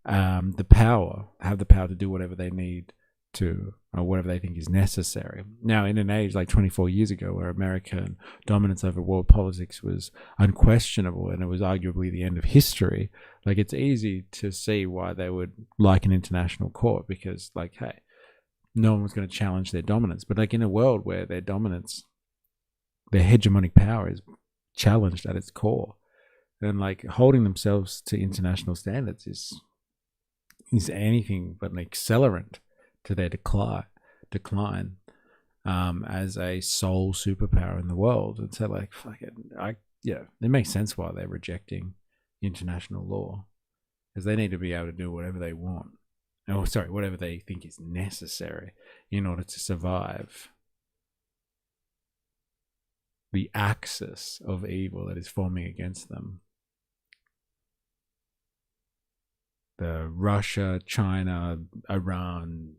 have the power to do whatever they need to, or whatever they think is necessary. Now, in an age like 24 years ago, where American dominance over world politics was unquestionable and it was arguably the end of history, like, it's easy to see why they would like an international court, because, like, hey, no one was going to challenge their dominance. But like in a world where their dominance, their hegemonic power is challenged at its core, and like holding themselves to international standards is anything but an accelerant to their decline as a sole superpower in the world. And so, like, it makes sense why they're rejecting international law, because they need to be able to do whatever they want. Oh, sorry, whatever they think is necessary in order to survive the axis of evil that is forming against them. The Russia, China, Iran,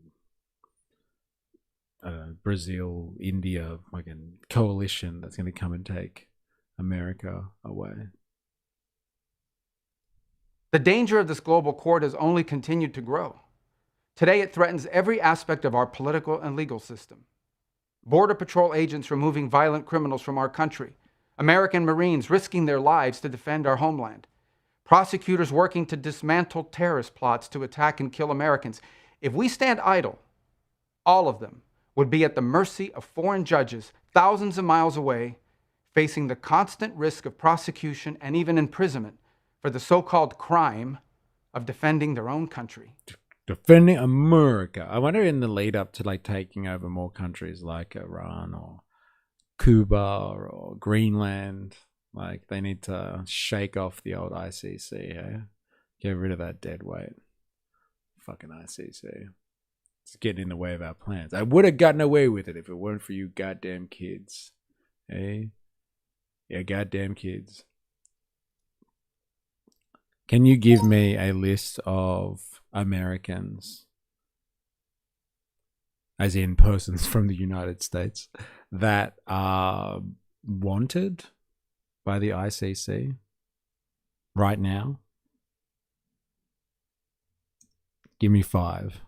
Brazil, India, fucking coalition that's going to come and take America away. The danger of this global court has only continued to grow. Today, it threatens every aspect of our political and legal system. Border Patrol agents removing violent criminals from our country. American Marines risking their lives to defend our homeland. Prosecutors working to dismantle terrorist plots to attack and kill Americans. If we stand idle, all of them would be at the mercy of foreign judges thousands of miles away, facing the constant risk of prosecution and even imprisonment for the so-called crime of defending their own country. Defending America. I wonder in the lead up to like taking over more countries like Iran or Cuba or Greenland, like they need to shake off the old ICC, eh? Get rid of that dead weight. Fucking ICC. It's getting in the way of our plans. I would have gotten away with it if it weren't for you goddamn kids. Eh? Yeah, goddamn kids. Can you give me a list of Americans, as in persons from the United States, that are wanted by the ICC right now? Give me 5.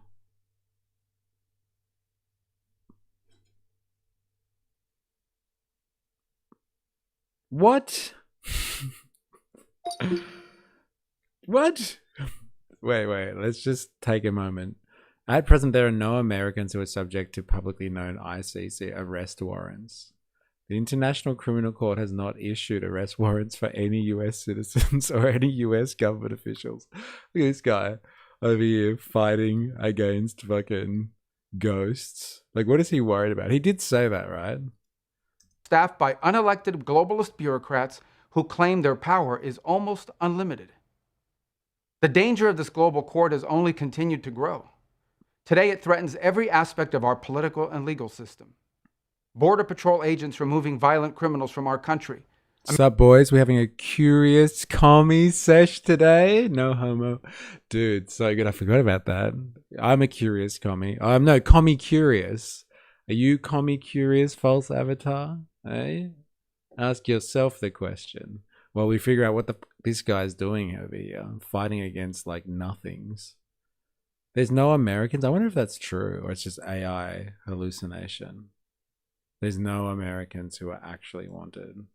What? What? Wait, let's just take a moment. At present, there are no Americans who are subject to publicly known ICC arrest warrants. The International Criminal Court has not issued arrest warrants for any US citizens or any US government officials. Look at this guy over here fighting against fucking ghosts. Like, what is he worried about? He did say that, right? Staffed by unelected globalist bureaucrats who claim their power is almost unlimited. The danger of this global court has only continued to grow. Today, it threatens every aspect of our political and legal system. Border Patrol agents removing violent criminals from our country. What's up, boys? We're having a curious commie sesh today. No homo. Dude, so good. I forgot about that. I'm a curious commie. No, commie curious. Are you commie curious, false avatar? Hey? Ask yourself the question. While we figure out what this guy's doing over here, fighting against like nothings. There's no Americans. I wonder if that's true or it's just AI hallucination. There's no Americans who are actually wanted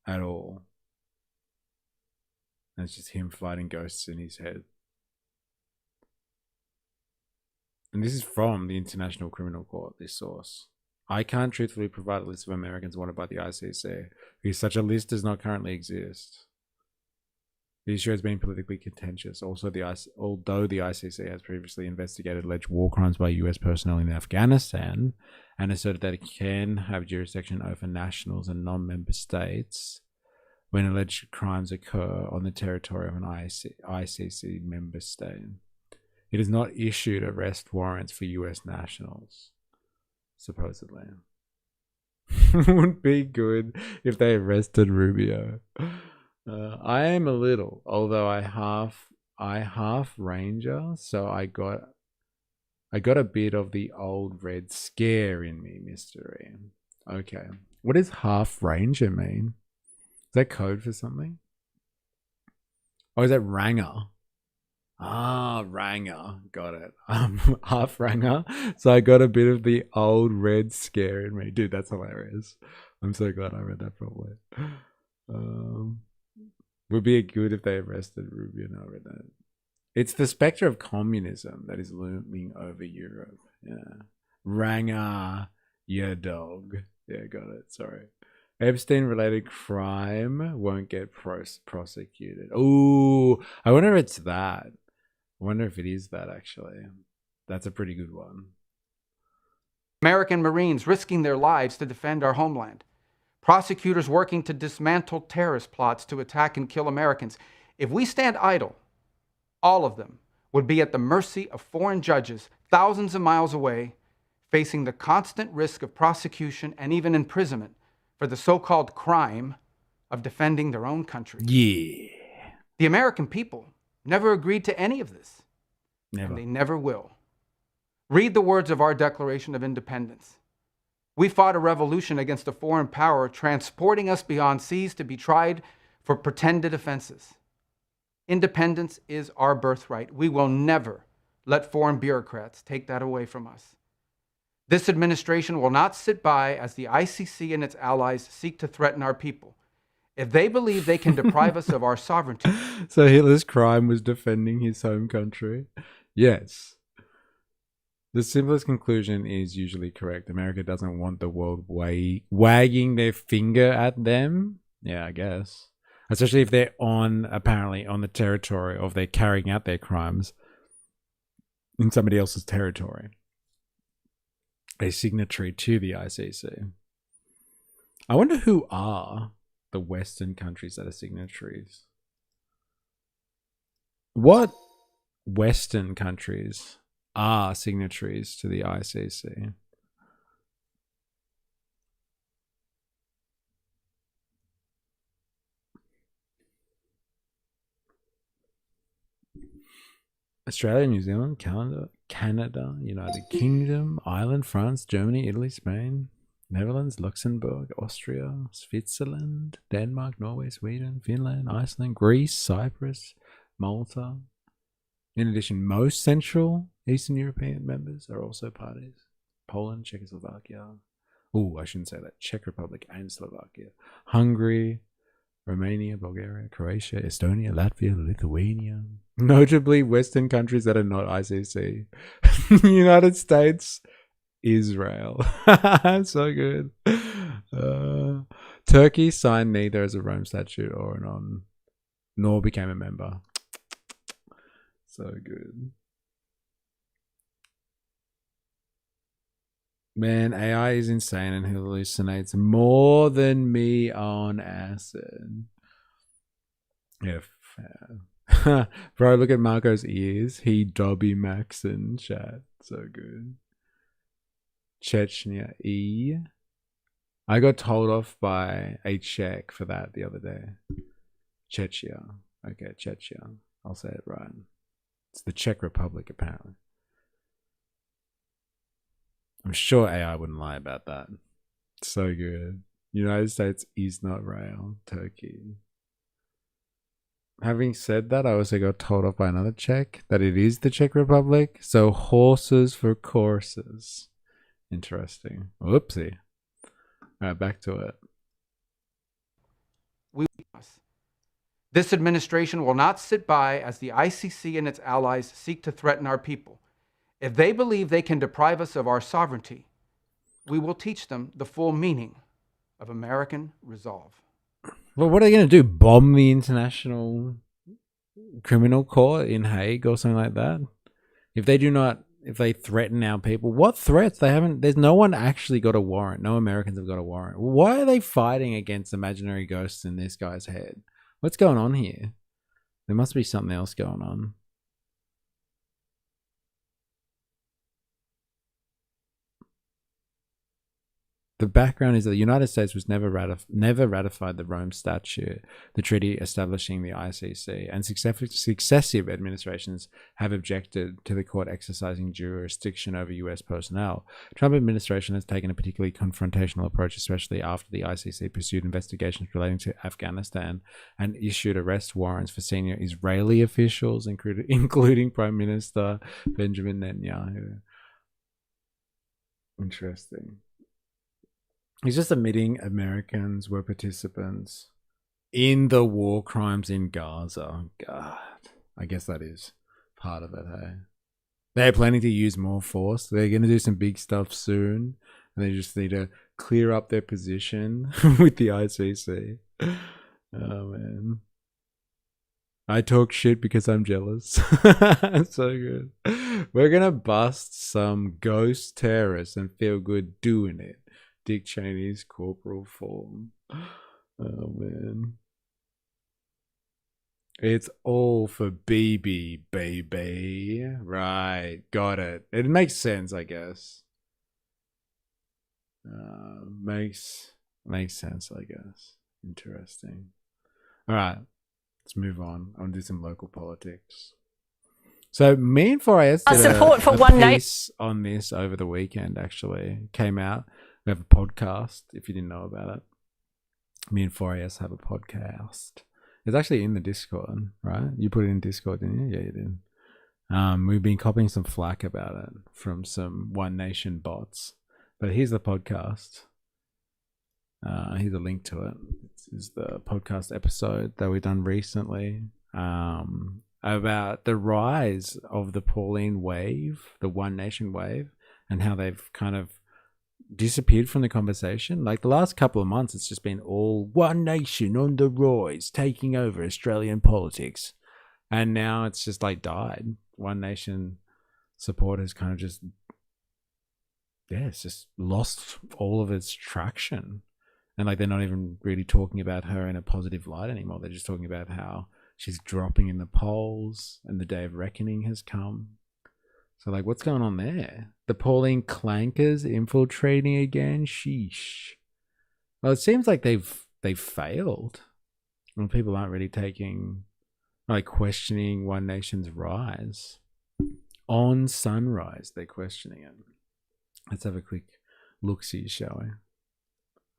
at all. And it's just him fighting ghosts in his head. And this is from the International Criminal Court, this source. I can't truthfully provide a list of Americans wanted by the ICC, because such a list does not currently exist. The issue has been politically contentious. Also, although the ICC has previously investigated alleged war crimes by US personnel in Afghanistan and asserted that it can have jurisdiction over nationals and non-member states when alleged crimes occur on the territory of an ICC member state. It has not issued arrest warrants for US nationals, supposedly. It would be good if they arrested Rubio. I am a little, although I half Ranger, so I got a bit of the old Red Scare in me, mystery. Okay, what does half Ranger mean? Is that code for something? Or is that Ranger? Ah, Ranger. Got it. Half Ranger. So I got a bit of the old Red Scare in me. Dude, that's hilarious. I'm so glad I read that properly. Would be good if they arrested Rubio. No, I read that. It's the specter of communism that is looming over Europe. Yeah. Ranger, your dog. Yeah, got it. Sorry. Epstein-related crime won't get prosecuted. Ooh, I wonder if it's that. I wonder if it is that, actually. That's a pretty good one. American Marines risking their lives to defend our homeland. Prosecutors working to dismantle terrorist plots to attack and kill Americans. If we stand idle, all of them would be at the mercy of foreign judges thousands of miles away, facing the constant risk of prosecution and even imprisonment for the so-called crime of defending their own country. Yeah. The American people never agreed to any of this. Never. And they never will. Read the words of our Declaration of Independence. We fought a revolution against a foreign power, transporting us beyond seas to be tried for pretended offenses. Independence is our birthright. We will never let foreign bureaucrats take that away from us. This administration will not sit by as the ICC and its allies seek to threaten our people. If they believe they can deprive us of our sovereignty. So Hitler's crime was defending his home country? Yes. The simplest conclusion is usually correct. America doesn't want the world wagging their finger at them. Yeah, I guess. Especially if they're apparently on the territory, or if they're carrying out their crimes in somebody else's territory. A signatory to the ICC. I wonder who are the Western countries that are signatories. What Western countries are signatories to the ICC? Australia, New Zealand, Canada, United Kingdom, Ireland, France, Germany, Italy, Spain, Netherlands, Luxembourg, Austria, Switzerland, Denmark, Norway, Sweden, Finland, Iceland, Greece, Cyprus, Malta. In addition, most Central Eastern European members are also parties. Poland, Czechoslovakia. Oh, I shouldn't say that. Czech Republic and Slovakia. Hungary, Romania, Bulgaria, Croatia, Estonia, Latvia, Lithuania. Notably, Western countries that are not ICC. United States, Israel. So good. Turkey signed neither as a Rome Statute nor became a member. So good. Man, AI is insane and hallucinates more than me on acid. Yeah. Bro, look at Marco's ears. He Dobby Max in chat. So good. Chechnya E. I got told off by a Czech for that the other day. Chechnya. Okay, Chechnya. I'll say it right. It's the Czech Republic, apparently. I'm sure AI wouldn't lie about that. So good. United States is not real. Turkey. Having said that, I also got told off by another Czech that it is the Czech Republic. So horses for courses. Interesting. Whoopsie. Alright, back to it. This administration will not sit by as the ICC and its allies seek to threaten our people. If they believe they can deprive us of our sovereignty, we will teach them the full meaning of American resolve. Well, what are they going to do? Bomb the International Criminal Court in Hague or something like that? If they threaten our people, what threats? There's no one actually got a warrant. No Americans have got a warrant. Why are they fighting against imaginary ghosts in this guy's head? What's going on here? There must be something else going on. The background is that the United States was never ratified the Rome Statute, the treaty establishing the ICC, and successive administrations have objected to the court exercising jurisdiction over US personnel. Trump administration has taken a particularly confrontational approach, especially after the ICC pursued investigations relating to Afghanistan and issued arrest warrants for senior Israeli officials, including Prime Minister Benjamin Netanyahu. Interesting. He's just admitting Americans were participants in the war crimes in Gaza. God, I guess that is part of it, hey? They're planning to use more force. They're going to do some big stuff soon. And they just need to clear up their position with the ICC. Oh, man. I talk shit because I'm jealous. So good. We're going to bust some ghost terrorists and feel good doing it. Dick Cheney's corporal form. Oh, man. It's all for BB, baby. Right. Got it. It makes sense, I guess. Makes sense, I guess. Interesting. All right. Let's move on. I'll do some local politics. So me and 4AS did support for a one piece on this over the weekend, actually. Came out. We have a podcast, if you didn't know about it. Me and 4AS have a podcast. It's actually in the Discord, right? You put it in Discord, didn't you? Yeah, you did. We've been copying some flack about it from some One Nation bots. But here's the podcast. Here's a link to it. This is the podcast episode that we've done recently about the rise of the Pauline wave, the One Nation wave, and how they've kind of disappeared from the conversation. Like the last couple of months, it's just been all One Nation on the rise, taking over Australian politics. And now it's just like died. One Nation support has kind of just, it's just lost all of its traction. And like they're not even really talking about her in a positive light anymore. They're just talking about how she's dropping in the polls and the day of reckoning has come. So like, what's going on there? The Pauline clankers infiltrating again? Sheesh. Well, it seems like they've failed. And people aren't really questioning One Nation's rise. On Sunrise, they're questioning it. Let's have a quick look-see, shall we?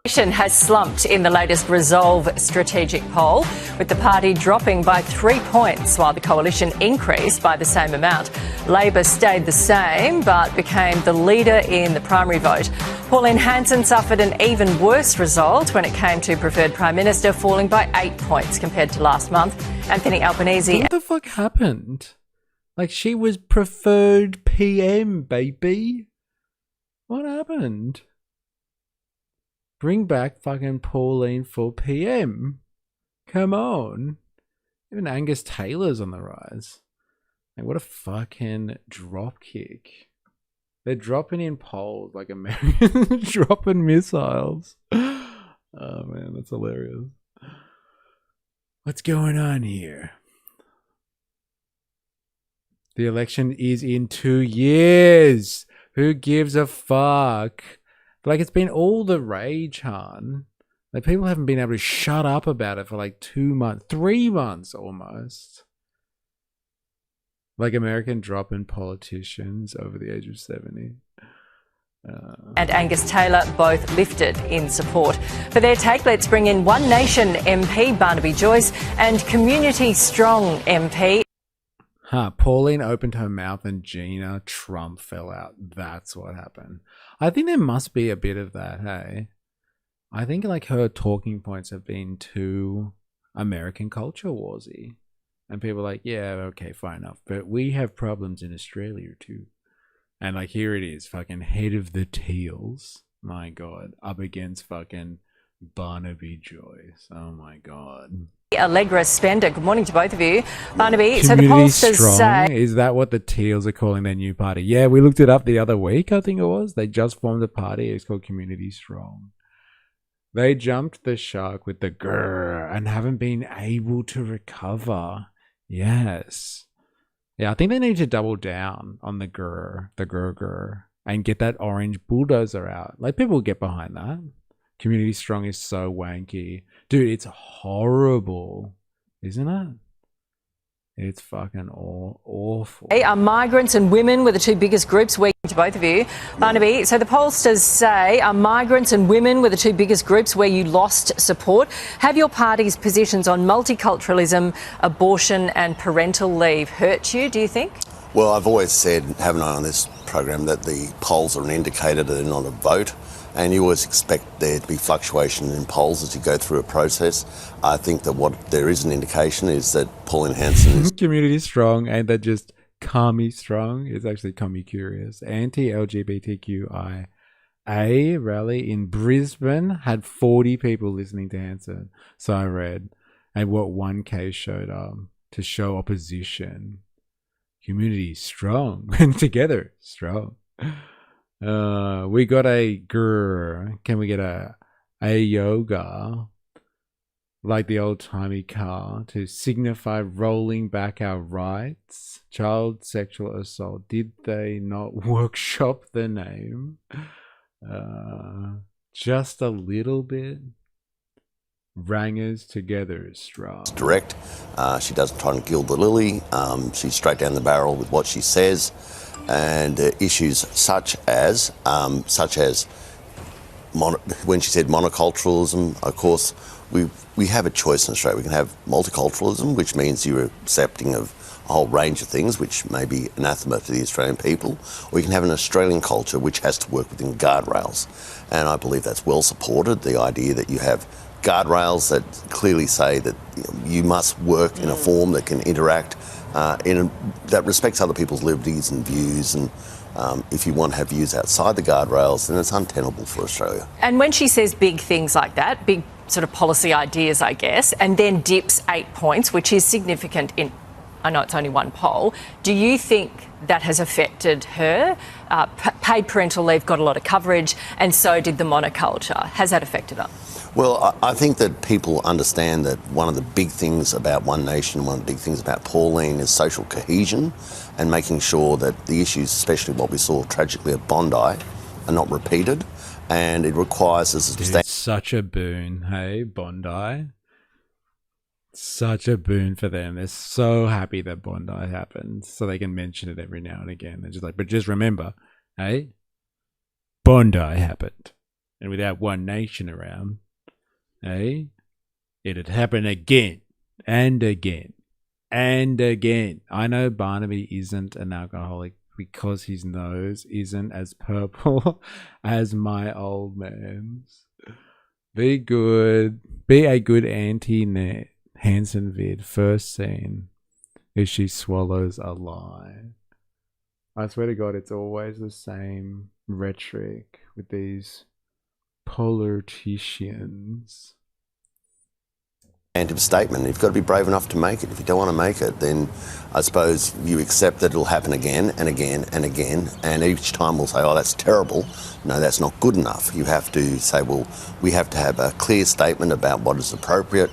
Has slumped in the latest Resolve strategic poll, with the party dropping by 3 points while the coalition increased by the same amount. Labor stayed the same but became the leader in the primary vote. Pauline Hanson suffered an even worse result when it came to preferred Prime Minister, falling by 8 points compared to last month. Anthony Albanese... What the fuck happened? Like, she was preferred PM, baby. What happened? Bring back fucking Pauline for PM. Come on. Even Angus Taylor's on the rise. Like, what a fucking drop kick. They're dropping in polls like Americans dropping missiles. Oh man, that's hilarious. What's going on here? The election is in 2 years. Who gives a fuck? Like, it's been all the rage, hon. Like, people haven't been able to shut up about it for like 2 months, 3 months almost. Like, American drop-in politicians over the age of 70. And Angus Taylor both lifted in support. For their take, let's bring in One Nation MP Barnaby Joyce and Community Strong MP. Pauline opened her mouth and Gina Trump fell out. That's what happened. I think there must be a bit of that, hey? I think like her talking points have been too American culture warsy. And people are like, yeah, okay, fine enough. But we have problems in Australia too. And like, here it is, fucking head of the Teals. My God. Up against fucking Barnaby Joyce. Oh my God. Allegra Spender. Good morning to both of you. Barnaby, Community so the pollsters Strong? say... Is that what the Teals are calling their new party? Yeah, we looked it up the other week, I think it was. They just formed a party. It's called Community Strong. They jumped the shark with the grrr and haven't been able to recover. Yes. Yeah, I think they need to double down on the grrr, and get that orange bulldozer out. Like, people will get behind that. Community Strong is so wanky. Dude, it's horrible, isn't it? It's fucking awful. Are migrants and women were the two biggest groups, weak to both of you. Barnaby, so the pollsters say are migrants and women were the two biggest groups where you lost support. Have your party's positions on multiculturalism, abortion and parental leave hurt you, do you think? Well, I've always said, haven't I, on this program, that the polls are an indicator that they're not a vote. And you always expect there to be fluctuation in polls as you go through a process. I think that what there is an indication is that Pauline Hanson is... Community Strong, and that just Commie Strong is actually Commie Curious. Anti-LGBTQIA rally in Brisbane had 40 people listening to Hanson. So I read. And what 1K showed up to show opposition. Community Strong. And together, strong. We got a grr. Can we get a yoga? Like the old-timey car to signify rolling back our rights. Child sexual assault. Did they not workshop the name? Just a little bit. Rangers together is strong. Direct. She doesn't try and gild the lily. She's straight down the barrel with what she says. And issues such as when she said monoculturalism, of course, we have a choice in Australia. We can have multiculturalism, which means you're accepting of a whole range of things, which may be anathema to the Australian people, or you can have an Australian culture which has to work within guardrails. And I believe that's well supported, the idea that you have guardrails that clearly say that you must work in a form that can interact that respects other people's liberties and views. And if you want to have views outside the guardrails, then it's untenable for Australia. And when she says big things like that, big sort of policy ideas, I guess, and then dips 8 points, which is significant in, I know it's only one poll, do you think that has affected her? Paid parental leave got a lot of coverage, and so did the monoculture. Has that affected her? Well, I think that people understand that one of the big things about One Nation, one of the big things about Pauline is social cohesion and making sure that the issues, especially what we saw tragically at Bondi, are not repeated. And it requires us to stand. Such a boon, hey, Bondi. Such a boon for them. They're so happy that Bondi happened, so they can mention it every now and again. They're just like, but just remember, hey, Bondi happened. And without One Nation around, hey, it'd happen again and again and again. I know Barnaby isn't an alcoholic because his nose isn't as purple as my old man's. Be good. Be a good auntie Hanson vid. First scene is she swallows a lie. I swear to God, it's always the same rhetoric with these politicians. Statement. You've got to be brave enough to make it. If you don't want to make it, then I suppose you accept that it'll happen again and again and again, and each time we'll say, oh, that's terrible. No, that's not good enough. You have to say, well, we have to have a clear statement about what is appropriate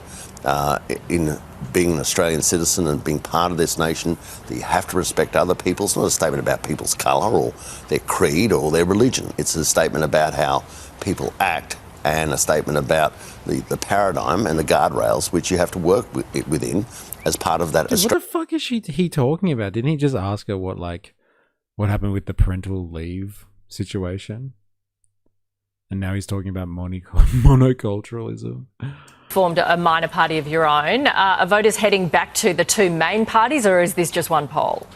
in being an Australian citizen and being part of this nation, that you have to respect other people. It's not a statement about people's colour or their creed or their religion. It's a statement about how people act and a statement about the paradigm and the guardrails which you have to work within as part of that. Dude, what the fuck is he talking about? Didn't he just ask her what happened with the parental leave situation? And now he's talking about monoculturalism. Formed a minor party of your own. Are voters heading back to the two main parties, or is this just one poll?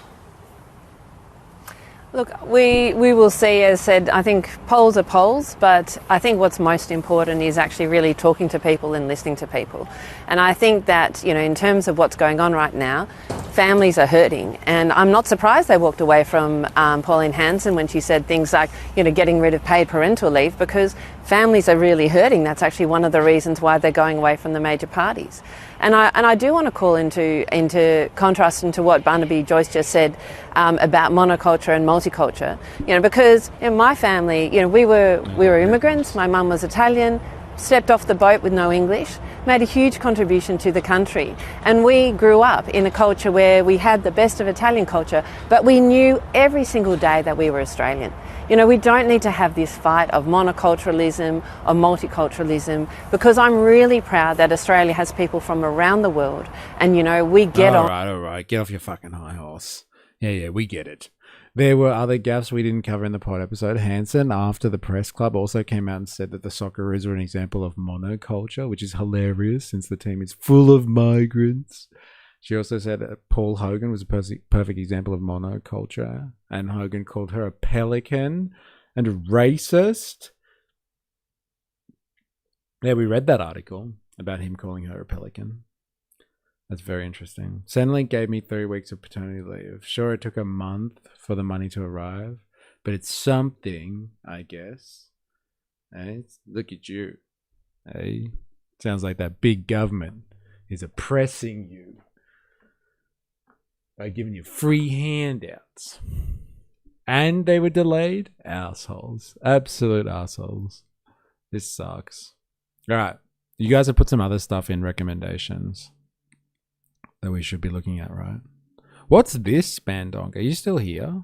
Look, we will see. As said, I think polls are polls, but I think what's most important is actually really talking to people and listening to people. And I think that, in terms of what's going on right now, families are hurting. And I'm not surprised they walked away from Pauline Hanson when she said things like, getting rid of paid parental leave, because families are really hurting. That's actually one of the reasons why they're going away from the major parties. And I do want to call into contrast into what Barnaby Joyce just said about monoculture and multiculture. Because in my family, we were immigrants. My mum was Italian, stepped off the boat with no English, made a huge contribution to the country. And we grew up in a culture where we had the best of Italian culture, but we knew every single day that we were Australian. We don't need to have this fight of monoculturalism or multiculturalism, because I'm really proud that Australia has people from around the world, and we get on. All right, get off your fucking high horse. Yeah, we get it. There were other gaffes we didn't cover in the pod episode. Hanson, after the press club, also came out and said that the Socceroos were an example of monoculture, which is hilarious since the team is full of migrants. She also said that Paul Hogan was a perfect example of monoculture, and Hogan called her a pelican and a racist. Yeah, we read that article about him calling her a pelican. That's very interesting. Centrelink gave me 3 weeks of paternity leave. Sure, it took a month for the money to arrive, but it's something, I guess. Hey, look at you. Hey, sounds like that big government is oppressing you by giving you free handouts. And they were delayed? Assholes. Absolute assholes. This sucks. Alright. You guys have put some other stuff in recommendations that we should be looking at, right? What's this, Spandonk? Are you still here?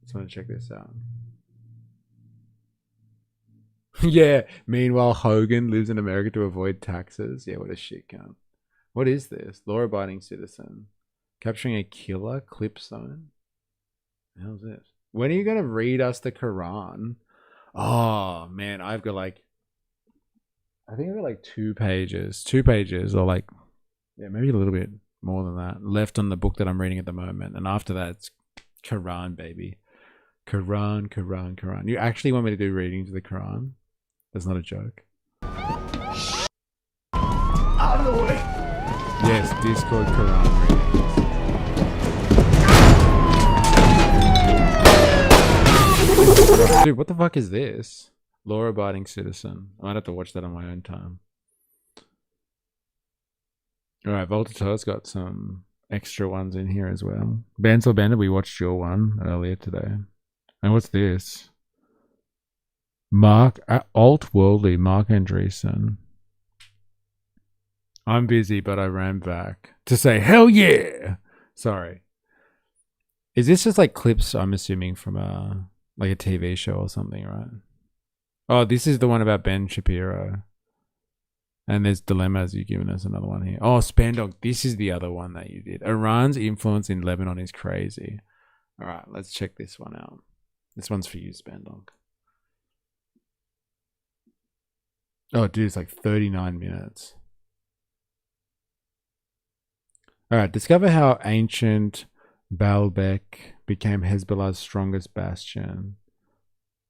Just want to check this out. Yeah. Meanwhile, Hogan lives in America to avoid taxes. Yeah, what a shit cunt. What is this? Law-abiding citizen. Capturing a killer? Clip zone? What the hell's this? When are you going to read us the Quran? Oh man, I've got like, I think I've got like 2 pages, or like, yeah, maybe a little bit more than that left on the book that I'm reading at the moment. And after that, it's Quran, baby. Quran. You actually want me to do readings of the Quran? That's not a joke. Out of the way. Yes, Discord Quran readings. Dude, what the fuck is this? Law-abiding citizen. I might have to watch that on my own time. Alright, Voltato's got some extra ones in here as well. Bansel Bandit, we watched your one earlier today. And what's this? Alt-worldly Mark Andreessen. I'm busy, but I ran back to say, hell yeah! Sorry. Is this just like clips, I'm assuming, from like a TV show or something, right? Oh, this is the one about Ben Shapiro. And there's dilemmas. You've given us another one here. Oh, Spandog. This is the other one that you did. Iran's influence in Lebanon is crazy. All right, let's check this one out. This one's for you, Spandog. Oh, dude, it's like 39 minutes. All right, discover how ancient Baalbek became Hezbollah's strongest bastion,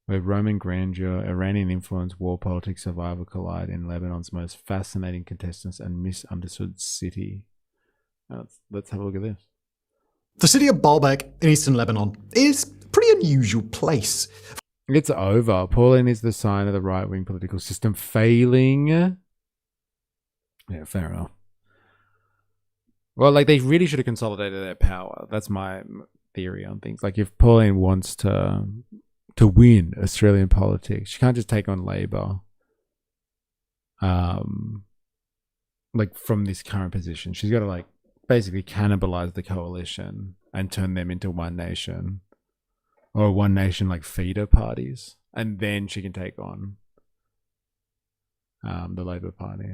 where Roman grandeur, Iranian influence, war politics, survival collide in Lebanon's most fascinating contestants and misunderstood city. Let's have a look at this. The city of Baalbek in eastern Lebanon is a pretty unusual place. It's over. Pauline is the sign of the right-wing political system failing. Yeah, fair enough. Well, like, they really should have consolidated their power. That's my theory on things. Like, if Pauline wants to win Australian politics, she can't just take on Labor. Like, from this current position, she's got to like basically cannibalize the coalition and turn them into one nation, or one nation like feeder parties, and then she can take on the Labor Party.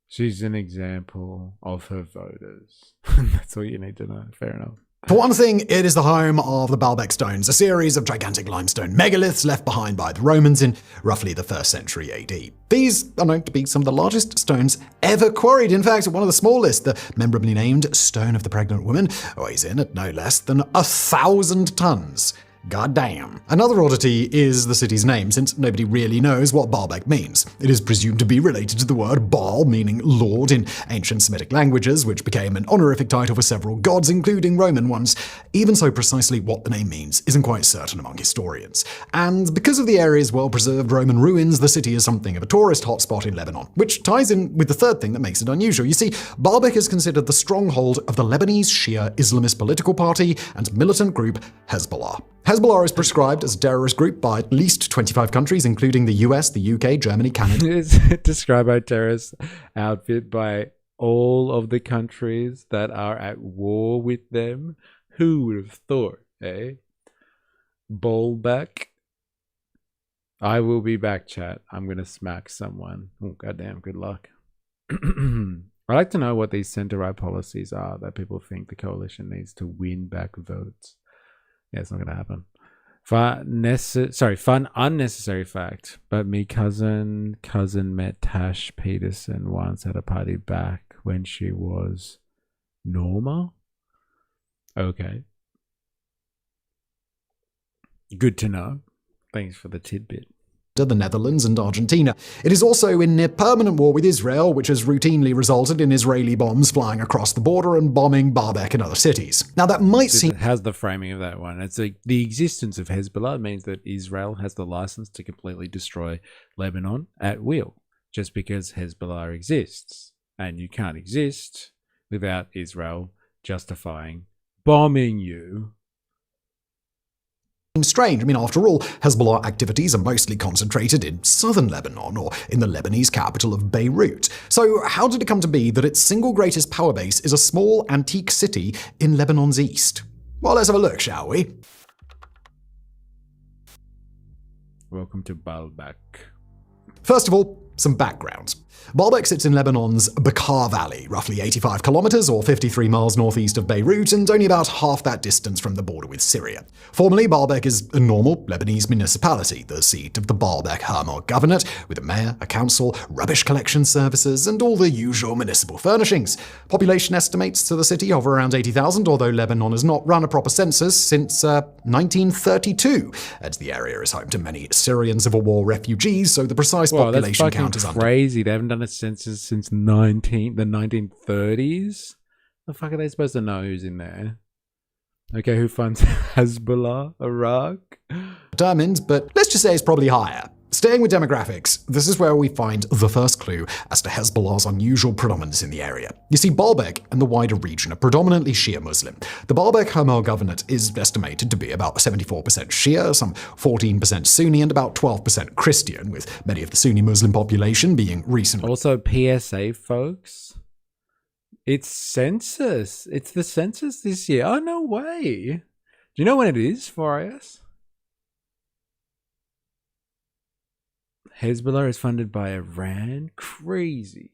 She's an example of her voters. That's all you need to know. Fair enough. For one thing, it is the home of the Baalbek stones, a series of gigantic limestone megaliths left behind by the Romans in roughly the 1st century AD. These are known to be some of the largest stones ever quarried. In fact, one of the smallest, the memorably named Stone of the Pregnant Woman, weighs in at no less than 1,000 tons. Goddamn. Another oddity is the city's name, since nobody really knows what Baalbek means. It is presumed to be related to the word Baal, meaning Lord, in ancient Semitic languages, which became an honorific title for several gods, including Roman ones. Even so, precisely what the name means isn't quite certain among historians. And because of the area's well-preserved Roman ruins, the city is something of a tourist hotspot in Lebanon, which ties in with the third thing that makes it unusual. You see, Baalbek is considered the stronghold of the Lebanese Shia Islamist political party and militant group Hezbollah. Hezbollah is prescribed as a terrorist group by at least 25 countries, including the US, the UK, Germany, Canada. It's described by terrorist outfit by all of the countries that are at war with them. Who would have thought, eh? Baalbek. I will be back, chat. I'm going to smack someone. Oh, goddamn, good luck. I'd like to know what these center-right policies are that people think the coalition needs to win back votes. Yeah, it's not going to happen. Fun unnecessary fact, but me cousin met Tash Peterson once at a party back when she was Norma. Okay. Good to know. Thanks for the tidbit. The Netherlands and Argentina. It is also in near permanent war with Israel, which has routinely resulted in Israeli bombs flying across the border and bombing Baalbek and other cities. Now that might seem... How's the framing of that one? It's like the existence of Hezbollah means that Israel has the license to completely destroy Lebanon at will, just because Hezbollah exists. And you can't exist without Israel justifying bombing you. Strange. I mean, after all, Hezbollah activities are mostly concentrated in southern Lebanon or in the Lebanese capital of Beirut. So how did it come to be that its single greatest power base is a small antique city in Lebanon's east? Well, let's have a look, shall we? Welcome to Baalbek. First of all, Some background. Baalbek sits in Lebanon's Bekaa Valley, roughly 85 kilometers or 53 miles northeast of Beirut, and only about half that distance from the border with Syria. Formerly, Baalbek is a normal Lebanese municipality, the seat of the Baalbek Hamar Governorate, with a mayor, a council, rubbish collection services, and all the usual municipal furnishings. Population estimates to the city hover around 80,000, although Lebanon has not run a proper census since 1932. And the area is home to many Syrian civil war refugees, so the precise population count is crazy. They haven't done a census since the 1930s. The fuck are they supposed to know who's in there? Okay, who funds Hezbollah, Iraq? Determined, but let's just say it's probably higher. Staying with demographics, this is where we find the first clue as to Hezbollah's unusual predominance in the area. You see, Baalbek and the wider region are predominantly Shia Muslim. The Baalbek Hamar Governorate is estimated to be about 74% Shia, some 14% Sunni, and about 12% Christian, with many of the Sunni Muslim population being recently... Also, PSA, folks. It's census. It's the census this year. Oh, no way. Do you know when it is for us? Hezbollah is funded by Iran? Crazy.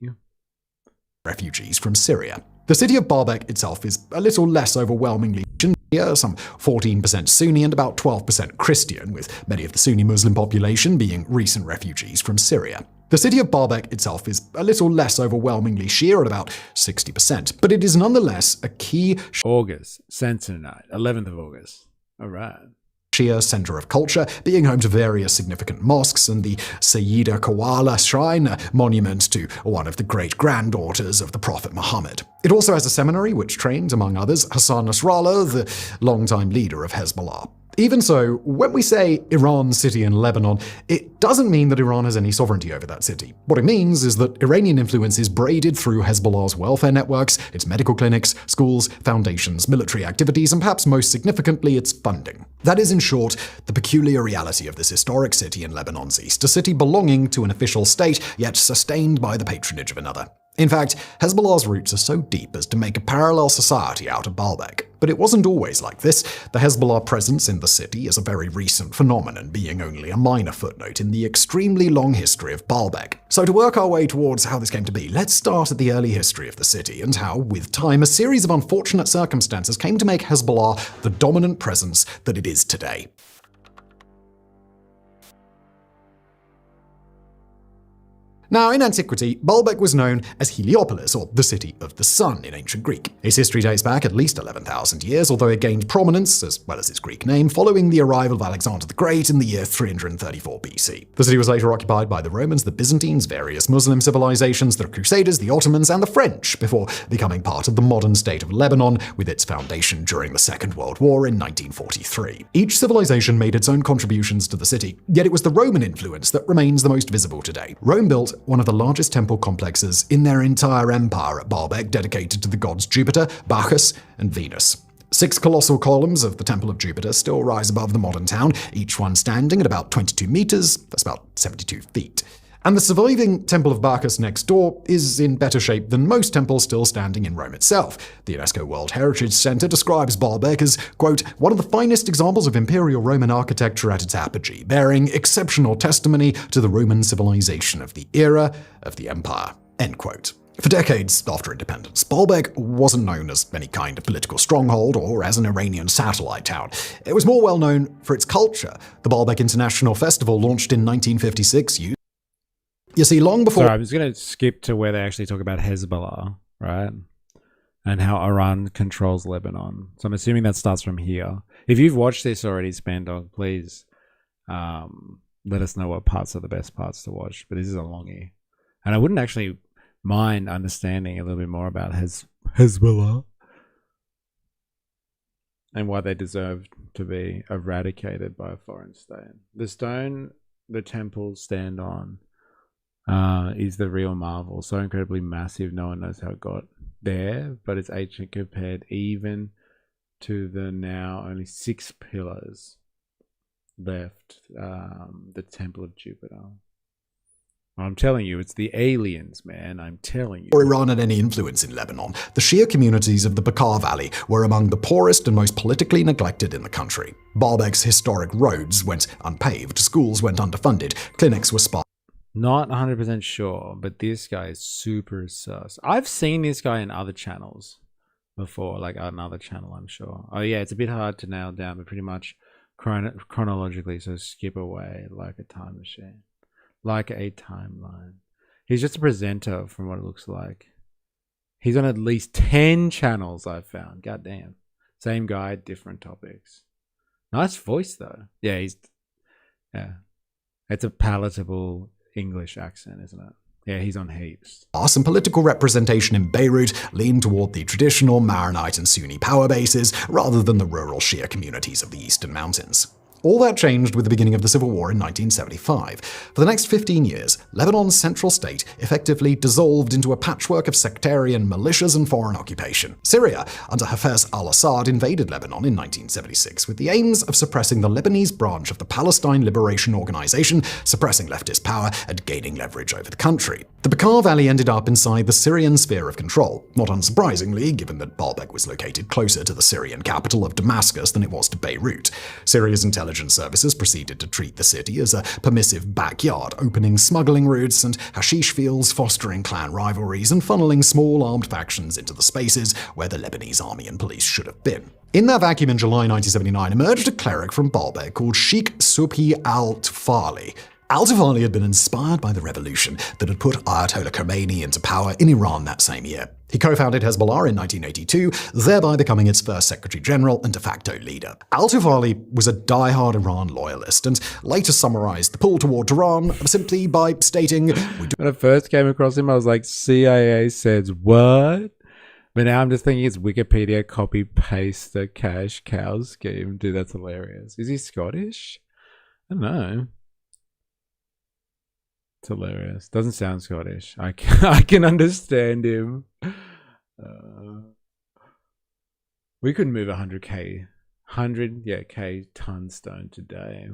Refugees from Syria. The city of Baalbek itself is a little less overwhelmingly Shia, some 14% Sunni and about 12% Christian, with many of the Sunni Muslim population being recent refugees from Syria. The city of Baalbek itself is a little less overwhelmingly Shia at about 60%, but it is nonetheless a key August, Census Night, 11th of August. All right. Shia center of culture, being home to various significant mosques and the Sayyida Kawala Shrine, a monument to one of the great-granddaughters of the Prophet Muhammad. It also has a seminary which trained, among others, Hassan Nasrallah, the longtime leader of Hezbollah. Even so, when we say Iran city in Lebanon, it doesn't mean that Iran has any sovereignty over that city. What it means is that Iranian influence is braided through Hezbollah's welfare networks, its medical clinics, schools, foundations, military activities, and perhaps most significantly, its funding. That is, in short, the peculiar reality of this historic city in Lebanon's east, a city belonging to an official state, yet sustained by the patronage of another. In fact, Hezbollah's roots are so deep as to make a parallel society out of Baalbek. But it wasn't always like this. The Hezbollah presence in the city is a very recent phenomenon, being only a minor footnote in the extremely long history of Baalbek. So to work our way towards how this came to be, let's start at the early history of the city and how, with time, a series of unfortunate circumstances came to make Hezbollah the dominant presence that it is today. Now, in antiquity, Baalbek was known as Heliopolis, or the City of the Sun in ancient Greek. Its history dates back at least 11,000 years, although it gained prominence, as well as its Greek name, following the arrival of Alexander the Great in the year 334 BC. The city was later occupied by the Romans, the Byzantines, various Muslim civilizations, the Crusaders, the Ottomans, and the French, before becoming part of the modern state of Lebanon, with its foundation during the Second World War in 1943. Each civilization made its own contributions to the city, yet it was the Roman influence that remains the most visible today. Rome built one of the largest temple complexes in their entire empire at Baalbek, dedicated to the gods Jupiter, Bacchus, and Venus. 6 colossal columns of the Temple of Jupiter still rise above the modern town, each one standing at about 22 meters, that's about 72 feet. And the surviving Temple of Bacchus next door is in better shape than most temples still standing in Rome itself. The UNESCO World Heritage Center describes Baalbek as, quote, one of the finest examples of Imperial Roman architecture at its apogee, bearing exceptional testimony to the Roman civilization of the era of the empire, end quote. For decades after independence, Baalbek wasn't known as any kind of political stronghold or as an Iranian satellite town. It was more well known for its culture. The Baalbek International Festival, launched in 1956, you see, long before... Sorry, I'm just going to skip to where they actually talk about Hezbollah, right? And how Iran controls Lebanon. So I'm assuming that starts from here. If you've watched this already, Spandog, please let us know what parts are the best parts to watch. But this is a longie. And I wouldn't actually mind understanding a little bit more about Hezbollah and why they deserve to be eradicated by a foreign state. The stone the temples stand on is the real marvel. So incredibly massive, no one knows how it got there, but it's ancient compared even to the now only 6 pillars left, the Temple of Jupiter. I'm telling you, it's the aliens, man. I'm telling you. Before Iran had any influence in Lebanon, the Shia communities of the Bekaa Valley were among the poorest and most politically neglected in the country. Baalbek's historic roads went unpaved, schools went underfunded, clinics were sparse. Not 100% sure, but this guy is super sus. I've seen this guy in other channels before, like another channel, I'm sure. Oh yeah, it's a bit hard to nail down, but pretty much chronologically, so skip away like a time machine. Like a timeline. He's just a presenter from what it looks like. He's on at least 10 channels I've found. God damn. Same guy, different topics. Nice voice though. Yeah, it's a palatable English accent, isn't it? Yeah, he's on heaps. Some political representation in Beirut leaned toward the traditional Maronite and Sunni power bases rather than the rural Shia communities of the Eastern Mountains. All that changed with the beginning of the civil war in 1975. For the next 15 years, Lebanon's central state effectively dissolved into a patchwork of sectarian militias and foreign occupation. Syria, under Hafez al-Assad, invaded Lebanon in 1976 with the aims of suppressing the Lebanese branch of the Palestine Liberation Organization, suppressing leftist power, and gaining leverage over the country. The Bekaa Valley ended up inside the Syrian sphere of control, not unsurprisingly, given that Baalbek was located closer to the Syrian capital of Damascus than it was to Beirut. Syria's intelligence services proceeded to treat the city as a permissive backyard, opening smuggling routes and hashish fields, fostering clan rivalries, and funneling small armed factions into the spaces where the Lebanese army and police should have been. In that vacuum in July 1979 emerged a cleric from Baalbek called Sheikh Subhi al-Tufali. Al-Tufali had been inspired by the revolution that had put Ayatollah Khomeini into power in Iran that same year. He co-founded Hezbollah in 1982, thereby becoming its first secretary general and de facto leader. Al-Tufali was a die-hard Iran loyalist and later summarized the pull toward Iran simply by stating, when I first came across him, I was like, CIA says what? But now I'm just thinking it's Wikipedia copy-paste the cash cow scheme. Dude, that's hilarious. Is he Scottish? I don't know. It's hilarious. Doesn't sound Scottish. I can understand him. We could move 100k ton stone today.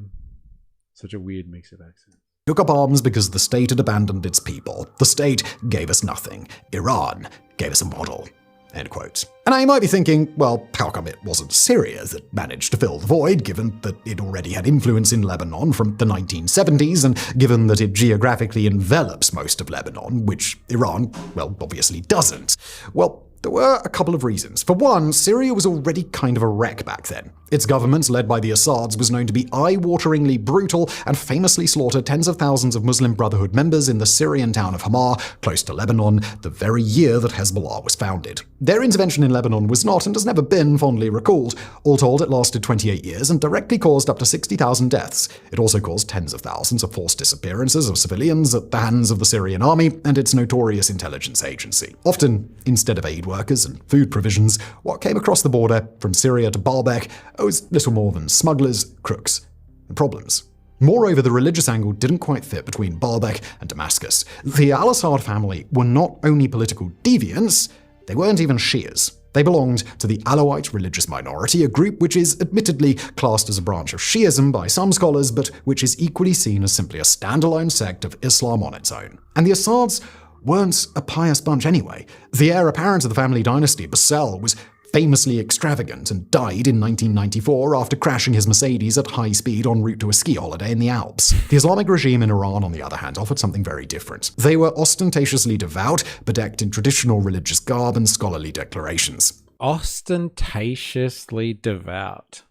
Such a weird mix of accents. Took up arms because the state had abandoned its people. The state gave us nothing. Iran gave us a model. End quote. And now you might be thinking, well, how come it wasn't Syria that managed to fill the void, given that it already had influence in Lebanon from the 1970s, and given that it geographically envelops most of Lebanon, which Iran, well, obviously doesn't? Well, there were a couple of reasons. For one, Syria was already kind of a wreck back then. Its government, led by the Assads, was known to be eye-wateringly brutal and famously slaughtered tens of thousands of Muslim Brotherhood members in the Syrian town of Hama, close to Lebanon, the very year that Hezbollah was founded. Their intervention in Lebanon was not, and has never been, fondly recalled. All told, it lasted 28 years and directly caused up to 60,000 deaths. It also caused tens of thousands of forced disappearances of civilians at the hands of the Syrian army and its notorious intelligence agency. Often, instead of aid workers and food provisions, what came across the border from Syria to Baalbek was little more than smugglers, crooks, and problems. Moreover, the religious angle didn't quite fit between Baalbek and Damascus. The al-Assad family were not only political deviants, they weren't even Shias. They belonged to the Alawite religious minority, a group which is admittedly classed as a branch of Shiism by some scholars, but which is equally seen as simply a standalone sect of Islam on its own. And the Assads weren't a pious bunch anyway. The heir apparent of the family dynasty, Bassel, was famously extravagant and died in 1994 after crashing his Mercedes at high speed en route to a ski holiday in the Alps. The Islamic regime in Iran, on the other hand, offered something very different. They were ostentatiously devout, bedecked in traditional religious garb and scholarly declarations. Ostentatiously devout.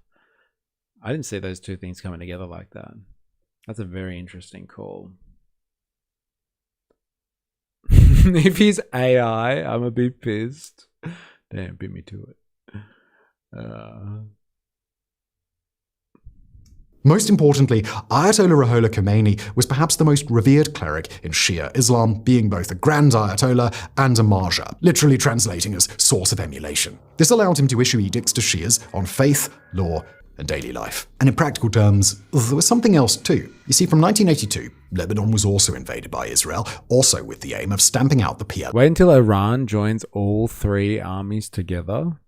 I didn't see those two things coming together like that. That's a very interesting call. If he's AI, I'm a bit pissed. Damn, beat me to it. Most importantly, Ayatollah Ruhollah Khomeini was perhaps the most revered cleric in Shia Islam, being both a Grand Ayatollah and a Marja, literally translating as source of emulation. This allowed him to issue edicts to Shias on faith, law, and daily life. And in practical terms, there was something else too. You see, from 1982, Lebanon was also invaded by Israel, also with the aim of stamping out the PLO. Wait until Iran joins all three armies together.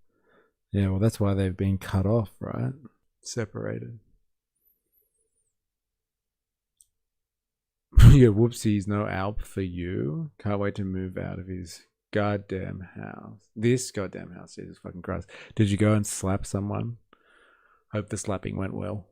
Yeah, well, that's why they've been cut off, right? Separated. Yeah, whoopsies, no Alp for you. Can't wait to move out of his goddamn house. This goddamn house, Jesus fucking Christ. Did you go and slap someone? Hope the slapping went well.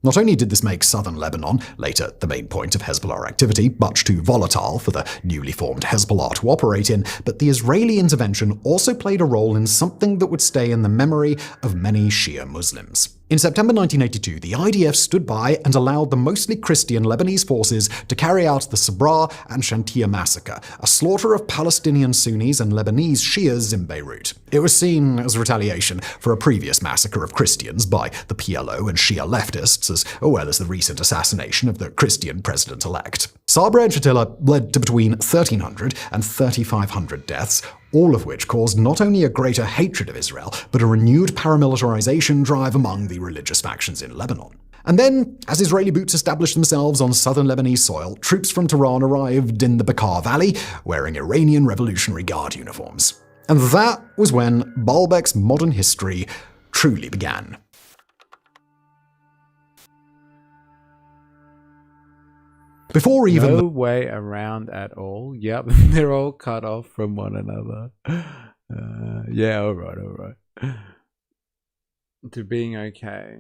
Not only did this make southern Lebanon, later the main point of Hezbollah activity, much too volatile for the newly formed Hezbollah to operate in, but the Israeli intervention also played a role in something that would stay in the memory of many Shia Muslims. In September 1982, the IDF stood by and allowed the mostly Christian Lebanese forces to carry out the Sabra and Shantia massacre, a slaughter of Palestinian Sunnis and Lebanese Shias in Beirut. It was seen as retaliation for a previous massacre of Christians by the PLO and Shia leftists, as well as the recent assassination of the Christian president-elect. Sabra and Shatila led to between 1,300 and 3,500 deaths, all of which caused not only a greater hatred of Israel, but a renewed paramilitarization drive among the religious factions in Lebanon. And then, as Israeli boots established themselves on southern Lebanese soil, troops from Tehran arrived in the Bekaa Valley, wearing Iranian Revolutionary Guard uniforms. And that was when Baalbek's modern history truly began. Before even no way around at all. Yep, they're all cut off from one another. Yeah, all right. To being okay.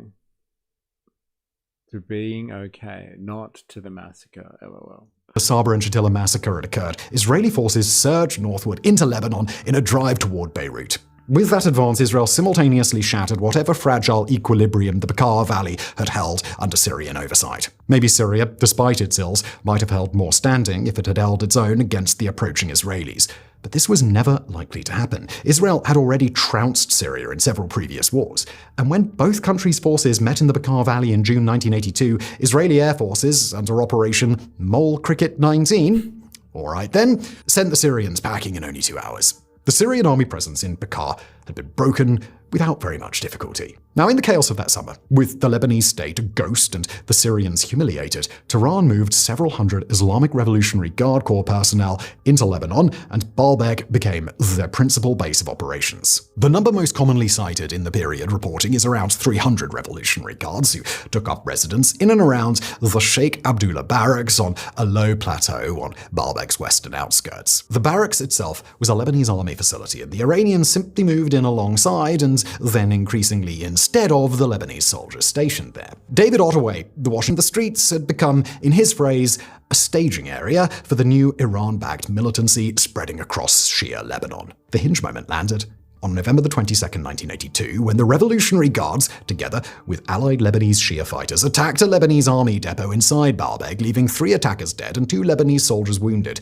To being okay, not to the massacre, lol. The Sabra and Shatila massacre had occurred, Israeli forces surged northward into Lebanon in a drive toward Beirut. With that advance, Israel simultaneously shattered whatever fragile equilibrium the Bekaa Valley had held under Syrian oversight. Maybe Syria, despite its ills, might have held more standing if it had held its own against the approaching Israelis. But this was never likely to happen. Israel had already trounced Syria in several previous wars. And when both countries' forces met in the Bekaa Valley in June 1982, Israeli air forces, under Operation Mole Cricket 19, all right then, sent the Syrians packing in only 2 hours. The Syrian army presence in Bekaa had been broken without very much difficulty. Now, in the chaos of that summer, with the Lebanese state a ghost and the Syrians humiliated, Tehran moved several hundred Islamic Revolutionary Guard Corps personnel into Lebanon, and Baalbek became their principal base of operations. The number most commonly cited in the period reporting is around 300 Revolutionary Guards who took up residence in and around the Sheikh Abdullah barracks on a low plateau on Baalbek's western outskirts. The barracks itself was a Lebanese army facility, and the Iranians simply moved in alongside and then increasingly instead of the Lebanese soldiers stationed there. David Ottaway, the washing the streets, had become, in his phrase, a staging area for the new Iran-backed militancy spreading across Shia Lebanon. The hinge moment landed on November 22, 1982, when the Revolutionary Guards, together with allied Lebanese Shia fighters, attacked a Lebanese army depot inside Baalbek, leaving 3 attackers dead and 2 Lebanese soldiers wounded.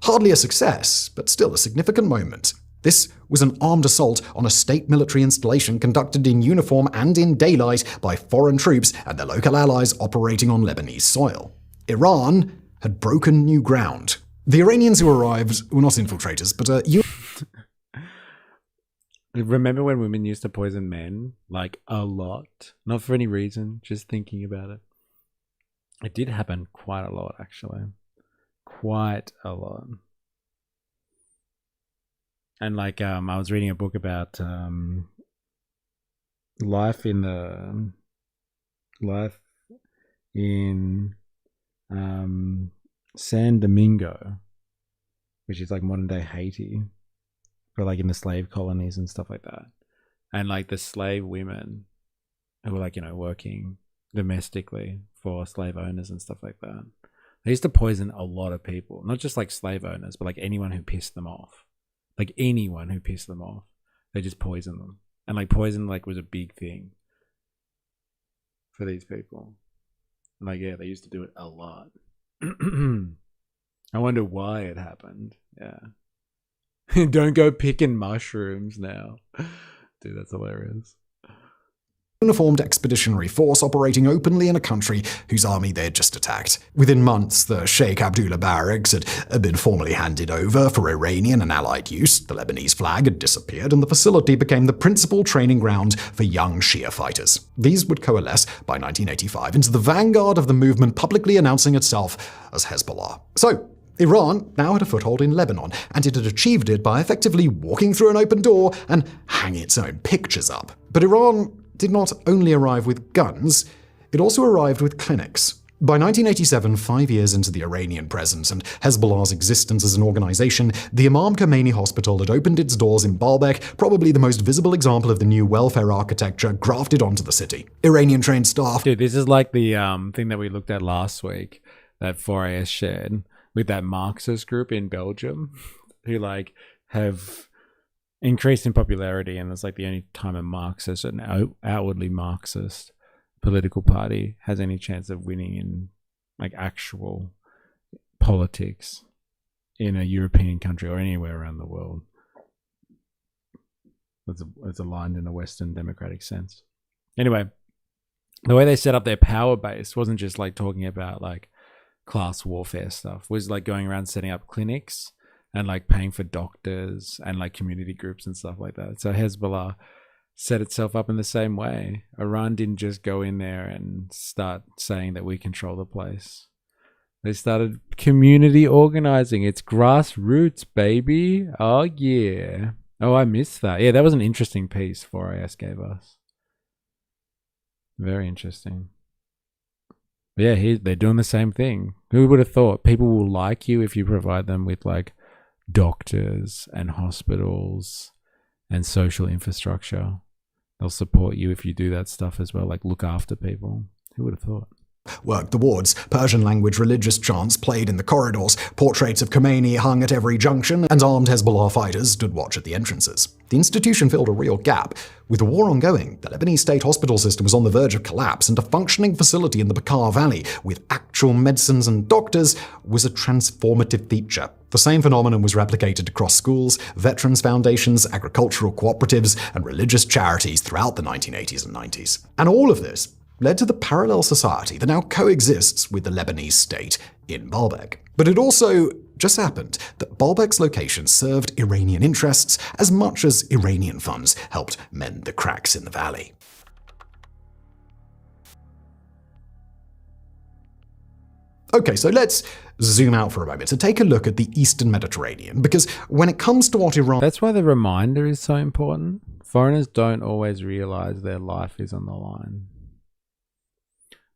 Hardly a success, but still a significant moment. This was an armed assault on a state military installation conducted in uniform and in daylight by foreign troops and their local allies operating on Lebanese soil. Iran had broken new ground. The Iranians who arrived were not infiltrators, but Remember when women used to poison men? Like, a lot. Not for any reason, just thinking about it. It did happen quite a lot, actually. Quite a lot. And like, I was reading a book about life in San Domingo, which is like modern day Haiti, but like in the slave colonies and stuff like that. And like the slave women who were like, you know, working domestically for slave owners and stuff like that. They used to poison a lot of people, not just like slave owners, but like anyone who pissed them off. Like anyone who pissed them off, they just poisoned them. And like poison like was a big thing for these people. Like, yeah, they used to do it a lot. I wonder why it happened. Yeah. Don't go picking mushrooms now. Dude, that's hilarious. Uniformed expeditionary force operating openly in a country whose army they had just attacked. Within months, the Sheikh Abdullah barracks had been formally handed over for Iranian and Allied use, the Lebanese flag had disappeared, and the facility became the principal training ground for young Shia fighters. These would coalesce by 1985 into the vanguard of the movement publicly announcing itself as Hezbollah. So, Iran now had a foothold in Lebanon, and it had achieved it by effectively walking through an open door and hanging its own pictures up. But Iran did not only arrive with guns, it also arrived with clinics. By 1987, 5 years into the Iranian presence and Hezbollah's existence as an organization, the Imam Khomeini Hospital had opened its doors in Baalbek, probably the most visible example of the new welfare architecture grafted onto the city. Iranian-trained staff... Dude, this is like the thing that we looked at last week that 4AS shared with that Marxist group in Belgium who like have increased in popularity, and it's like the only time a Marxist, an outwardly Marxist political party has any chance of winning in like actual politics in a European country or anywhere around the world. It's aligned in a Western democratic sense. Anyway, the way they set up their power base wasn't just like talking about like class warfare stuff. It was like going around setting up clinics and like paying for doctors and like community groups and stuff like that. So Hezbollah set itself up in the same way. Iran didn't just go in there and start saying that we control the place. They started community organizing. It's grassroots, baby. Oh, yeah. Oh, I missed that. Yeah, that was an interesting piece 4AS gave us. Very interesting. But yeah, they're doing the same thing. Who would have thought? People will like you if you provide them with like doctors and hospitals and social infrastructure. They'll support you if you do that stuff as well, like look after people. Who would have thought? Worked the wards, Persian language religious chants played in the corridors, portraits of Khomeini hung at every junction, and armed Hezbollah fighters stood watch at the entrances. The institution filled a real gap. With the war ongoing, the Lebanese state hospital system was on the verge of collapse, and a functioning facility in the Bekaa Valley with actual medicines and doctors was a transformative feature. The same phenomenon was replicated across schools, veterans foundations, agricultural cooperatives, and religious charities throughout the 1980s and 90s. And all of this led to the parallel society that now coexists with the Lebanese state in Baalbek. But it also just happened that Baalbek's location served Iranian interests as much as Iranian funds helped mend the cracks in the valley. Okay, so let's zoom out for a moment to take a look at the Eastern Mediterranean, because when it comes to what Iran... That's why the reminder is so important. Foreigners don't always realize their life is on the line.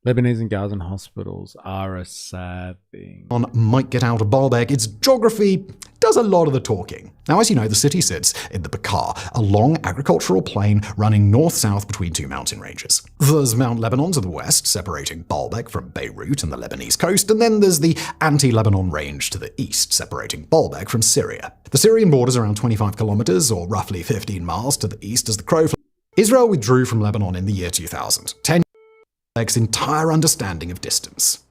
Lebanese and Gazan hospitals are a sad thing. Might get out of Baalbek, its geography does a lot of the talking. Now, as you know, the city sits in the Bekaa, a long agricultural plain running north-south between two mountain ranges. There's Mount Lebanon to the west, separating Baalbek from Beirut and the Lebanese coast, and then there's the anti-Lebanon range to the east, separating Baalbek from Syria. The Syrian border is around 25 kilometers, or roughly 15 miles to the east as the crow flies. Israel withdrew from Lebanon in the year 2000. Baalbek's entire understanding of distance.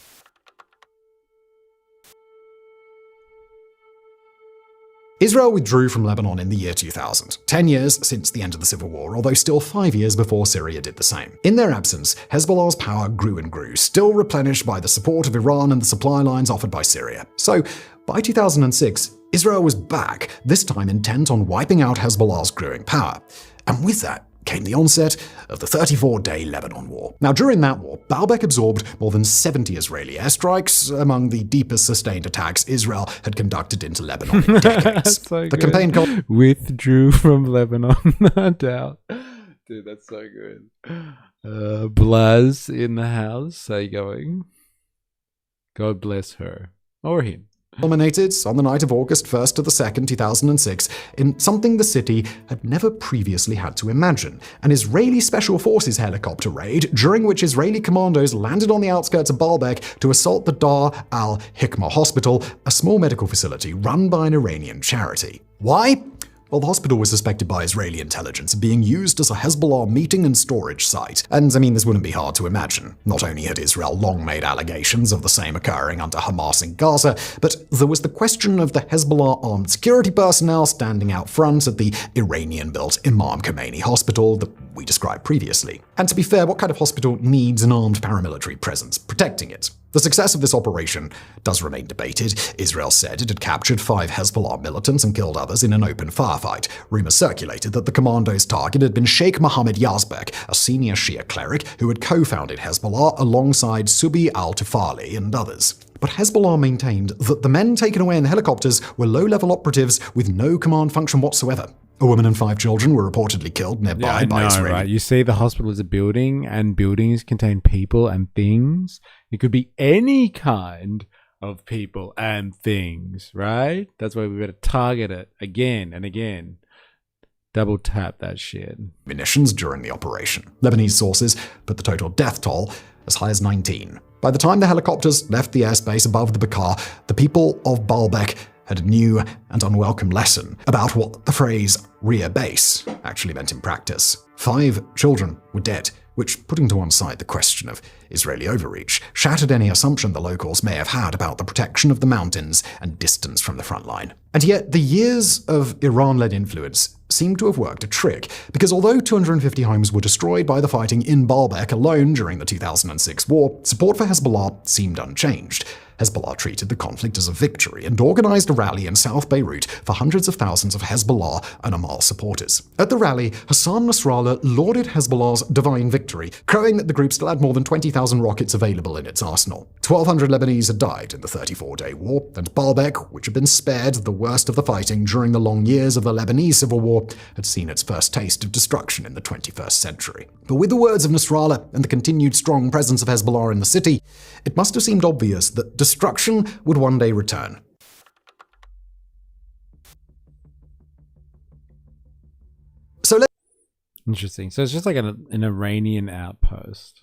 Israel withdrew from Lebanon in the year 2000, 10 years since the end of the civil war, although still 5 years before Syria did the same. In their absence, Hezbollah's power grew and grew, still replenished by the support of Iran and the supply lines offered by Syria. So, by 2006, Israel was back, this time intent on wiping out Hezbollah's growing power. And with that came the onset of the 34-day Lebanon War. Now, during that war, Baalbek absorbed more than 70 Israeli airstrikes, among the deepest sustained attacks Israel had conducted into Lebanon in decades. So the good. campaign withdrew from Lebanon, no doubt. Dude, that's so good. Blaz in the house, how you going? God bless her. Or him. culminated on the night of August 1st to the 2nd, 2006, in something the city had never previously had to imagine: an Israeli Special Forces helicopter raid, during which Israeli commandos landed on the outskirts of Baalbek to assault the Dar al-Hikmah Hospital, a small medical facility run by an Iranian charity. Why? Well, the hospital was suspected by Israeli intelligence of being used as a Hezbollah meeting and storage site. And I mean, this wouldn't be hard to imagine. Not only had Israel long made allegations of the same occurring under Hamas in Gaza, but there was the question of the Hezbollah armed security personnel standing out front at the Iranian-built Imam Khomeini Hospital that we described previously. And to be fair, what kind of hospital needs an armed paramilitary presence protecting it? The success of this operation does remain debated. Israel said it had captured 5 Hezbollah militants and killed others in an open firefight. Rumors circulated that the commandos' target had been Sheikh Mohammed Yazbek, a senior Shia cleric who had co-founded Hezbollah alongside Subi al-Tufali and others. But Hezbollah maintained that the men taken away in the helicopters were low-level operatives with no command function whatsoever. A woman and 5 children were reportedly killed nearby by Israeli. Right? You see, the hospital is a building, and buildings contain people and things. It could be any kind of people and things, right? That's why we better target it again and again. Double tap that shit. Munitions during the operation. Lebanese sources put the total death toll as high as 19. By the time the helicopters left the airspace above the Bekaa, the people of Baalbek had a new and unwelcome lesson about what the phrase rear base actually meant in practice. 5 children were dead, which, putting to one side the question of Israeli overreach, shattered any assumption the locals may have had about the protection of the mountains and distance from the front line. And yet, the years of Iran-led influence seem to have worked a trick, because although 250 homes were destroyed by the fighting in Baalbek alone during the 2006 war, support for Hezbollah seemed unchanged. Hezbollah treated the conflict as a victory and organized a rally in South Beirut for hundreds of thousands of Hezbollah and Amal supporters. At the rally, Hassan Nasrallah lauded Hezbollah's divine victory, crowing that the group still had more than 20,000 rockets available in its arsenal. 1,200 Lebanese had died in the 34-day war, and Baalbek, which had been spared the worst of the fighting during the long years of the Lebanese civil war, had seen its first taste of destruction in the 21st century. But with the words of Nasrallah and the continued strong presence of Hezbollah in the city, it must have seemed obvious that destruction would one day return. Interesting. So it's just like an Iranian outpost.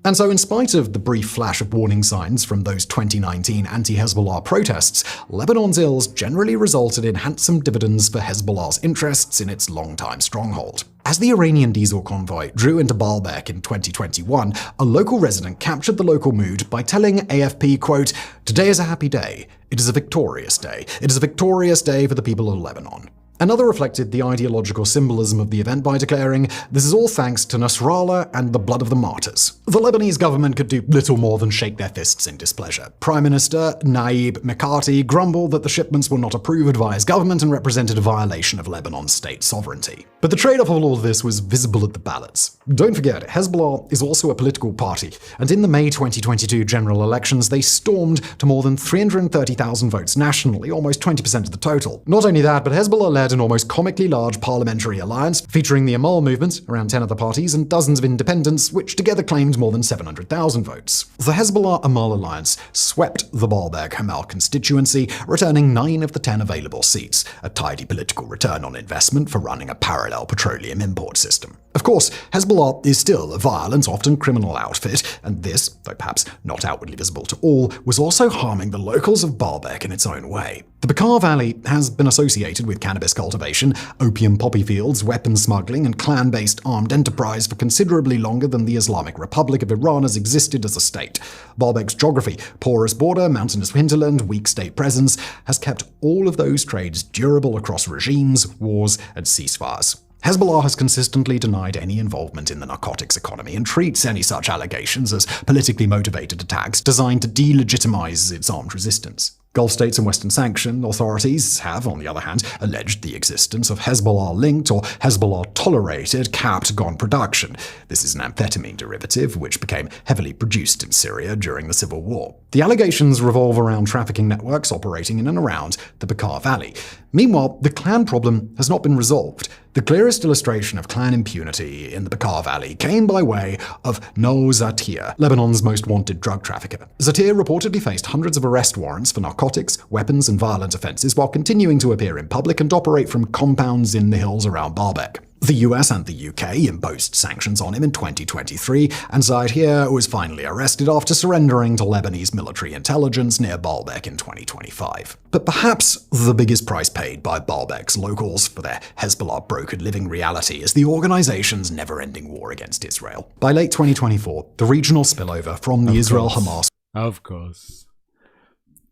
And so in spite of the brief flash of warning signs from those 2019 anti-Hezbollah protests, Lebanon's ills generally resulted in handsome dividends for Hezbollah's interests in its longtime stronghold. As the Iranian diesel convoy drew into Baalbek in 2021, a local resident captured the local mood by telling AFP, quote, "Today is a happy day. It is a victorious day. It is a victorious day for the people of Lebanon." Another reflected the ideological symbolism of the event by declaring, "This is all thanks to Nasrallah and the blood of the martyrs." The Lebanese government could do little more than shake their fists in displeasure. Prime Minister Naib Mikati grumbled that the shipments were not approved by his government and represented a violation of Lebanon's state sovereignty. But the trade-off of all of this was visible at the ballots. Don't forget, Hezbollah is also a political party, and in the May 2022 general elections, they stormed to more than 330,000 votes nationally, almost 20% of the total. Not only that, but Hezbollah led an almost comically large parliamentary alliance, featuring the Amal movement, around 10 other parties, and dozens of independents, which together claimed more than 700,000 votes. The Hezbollah-Amal alliance swept the Baalbek-Hamal constituency, returning 9 of the 10 available seats, a tidy political return on investment for running a parallel petroleum import system. Of course, Hezbollah is still a violent, often criminal outfit, and this, though perhaps not outwardly visible to all, was also harming the locals of Baalbek in its own way. The Bekaa Valley has been associated with cannabis cultivation, opium poppy fields, weapons smuggling, and clan-based armed enterprise for considerably longer than the Islamic Republic of Iran has existed as a state. Baalbek's geography, porous border, mountainous hinterland, weak state presence, has kept all of those trades durable across regimes, wars, and ceasefires. Hezbollah has consistently denied any involvement in the narcotics economy and treats any such allegations as politically motivated attacks designed to delegitimize its armed resistance. Gulf states and Western sanction authorities have, on the other hand, alleged the existence of Hezbollah-linked or Hezbollah-tolerated capped gon production. This is an amphetamine derivative which became heavily produced in Syria during the civil war. The allegations revolve around trafficking networks operating in and around the Bekaa Valley. Meanwhile, the clan problem has not been resolved. The clearest illustration of clan impunity in the Bekaa Valley came by way of No Zatir, Lebanon's most wanted drug trafficker. Zatir reportedly faced hundreds of arrest warrants for narcotics, weapons, and violent offenses while continuing to appear in public and operate from compounds in the hills around Baalbek. The US and the UK imposed sanctions on him in 2023, and Zatir was finally arrested after surrendering to Lebanese military intelligence near Baalbek in 2025. But perhaps the biggest price paid by Baalbek's locals for their Hezbollah-brokered living reality is the organization's never-ending war against Israel. By late 2024, the regional spillover from the Israel-Hamas... Of course.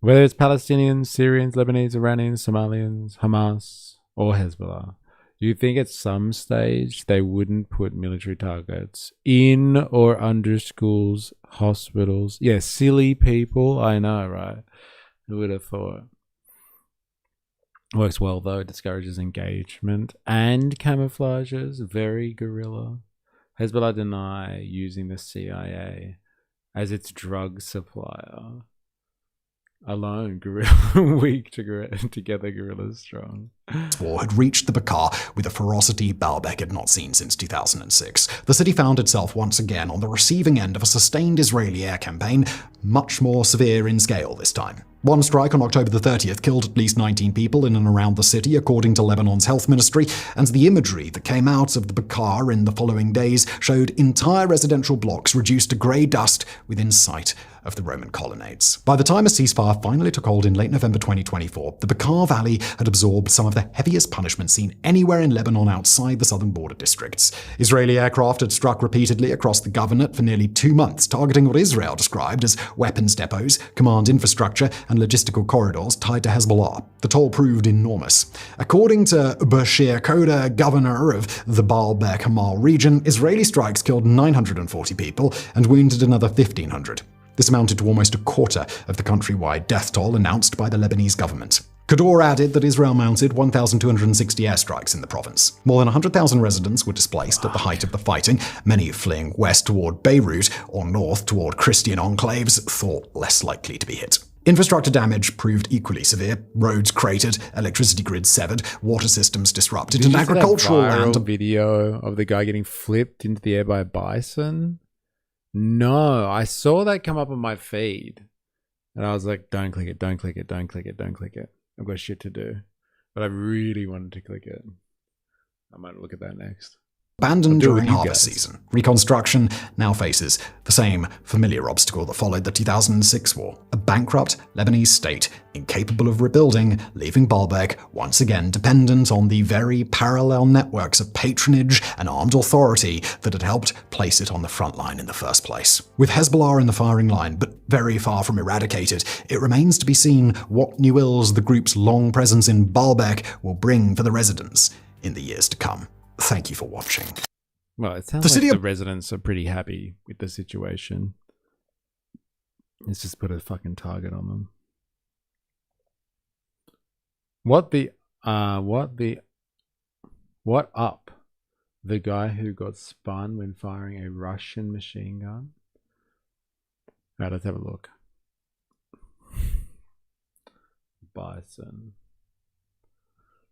Whether it's Palestinians, Syrians, Lebanese, Iranians, Somalians, Hamas, or Hezbollah, you think at some stage they wouldn't put military targets in or under schools, hospitals? Yeah, silly people. I know, right? Who would have thought? Works well, though. It discourages engagement and camouflages. Very guerrilla. Hezbollah deny using the CIA as its drug supplier. alone, gorilla weak together, gorillas strong. War had reached the Bekaa with a ferocity Baalbek had not seen since 2006. The city found itself once again on the receiving end of a sustained Israeli air campaign, much more severe in scale this time. One strike on October the 30th killed at least 19 people in and around the city, according to Lebanon's health ministry, and the imagery that came out of the Bekaa in the following days showed entire residential blocks reduced to grey dust within sight of the Roman colonnades. By the time a ceasefire finally took hold in late November 2024, the Bekaa Valley had absorbed some of the heaviest punishment seen anywhere in Lebanon outside the southern border districts. Israeli aircraft had struck repeatedly across the governorate for nearly 2 months, targeting what Israel described as weapons depots, command infrastructure, and logistical corridors tied to Hezbollah. The toll proved enormous. According to Bashir Koda, governor of the Baalbek Hamal region, Israeli strikes killed 940 people and wounded another 1,500. This amounted to almost a quarter of the countrywide death toll announced by the Lebanese government. Kaddour added that Israel mounted 1,260 airstrikes in the province. More than 100,000 residents were displaced at the height of the fighting, many fleeing west toward Beirut or north toward Christian enclaves thought less likely to be hit. Infrastructure damage proved equally severe. Roads cratered, electricity grids severed, water systems disrupted, and agricultural land. Video of the guy getting flipped into the air by a bison? No, I saw that come up on my feed. And I was like, don't click it, don't click it, don't click it, don't click it. I've got shit to do. But I really wanted to click it. I might look at that next. Abandoned during harvest season. Reconstruction now faces the same familiar obstacle that followed the 2006 war. A bankrupt Lebanese state incapable of rebuilding, leaving Baalbek once again dependent on the very parallel networks of patronage and armed authority that had helped place it on the front line in the first place. With Hezbollah in the firing line, but very far from eradicated, it remains to be seen what new ills the group's long presence in Baalbek will bring for the residents in the years to come. Thank you for watching. Well, it sounds like the residents are pretty happy with the situation. Let's just put a fucking target on them. What up? The guy who got spun when firing a Russian machine gun? Alright, let's have a look. Bison.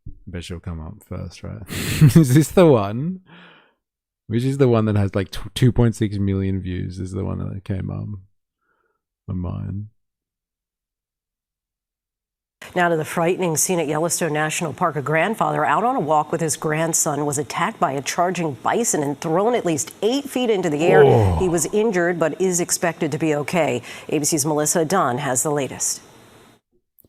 I bet she'll come up first, right? Is this the one? Which is the one that has like 2.6 million views? This is the one that came up on mine. Now to the frightening scene at Yellowstone National Park. A grandfather out on a walk with his grandson was attacked by a charging bison and thrown at least 8 feet into the air. Oh. He was injured but is expected to be okay. ABC's Melissa Dunn has the latest.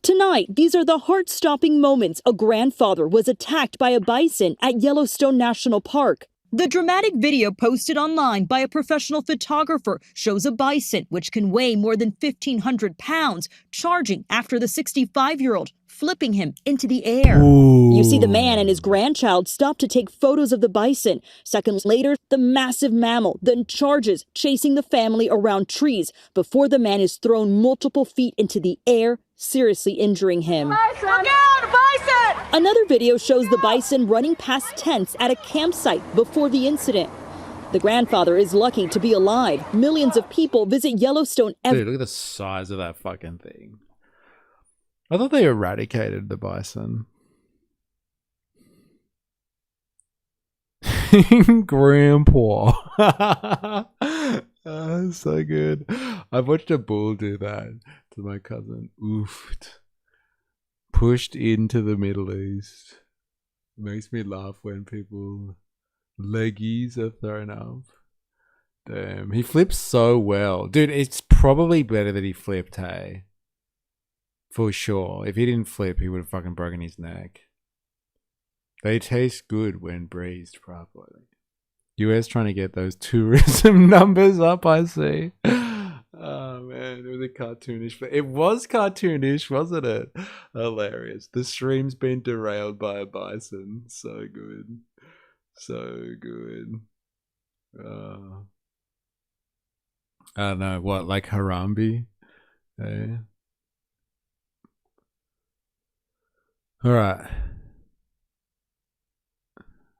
Tonight, these are the heart-stopping moments a grandfather was attacked by a bison at Yellowstone National Park. The dramatic video posted online by a professional photographer shows a bison, which can weigh more than 1,500 pounds, charging after the 65-year-old, flipping him into the air. Ooh. You see the man and his grandchild stop to take photos of the bison. Seconds later, the massive mammal then charges, chasing the family around trees before the man is thrown multiple feet into the air, seriously injuring him. Bison! Look out, bison! Another video shows the bison running past tents at a campsite before the incident. The grandfather is lucky to be alive. Millions of people visit Yellowstone every Dude, look at the size of that fucking thing. I thought they eradicated the bison. Grandpa. So good. I've watched a bull do that to my cousin. Oofed. Pushed into the Middle East. It makes me laugh when people leggies are thrown up. Damn. He flips so well. Dude, it's probably better that he flipped, hey. For sure. If he didn't flip, he would have fucking broken his neck. They taste good when braised properly. US trying to get those tourism numbers up, I see. Oh man, it was a cartoonish. It was cartoonish, wasn't it? Hilarious. The stream's been derailed by a bison. So good. So good. I don't know, what, like Harambe? Hey. Alright.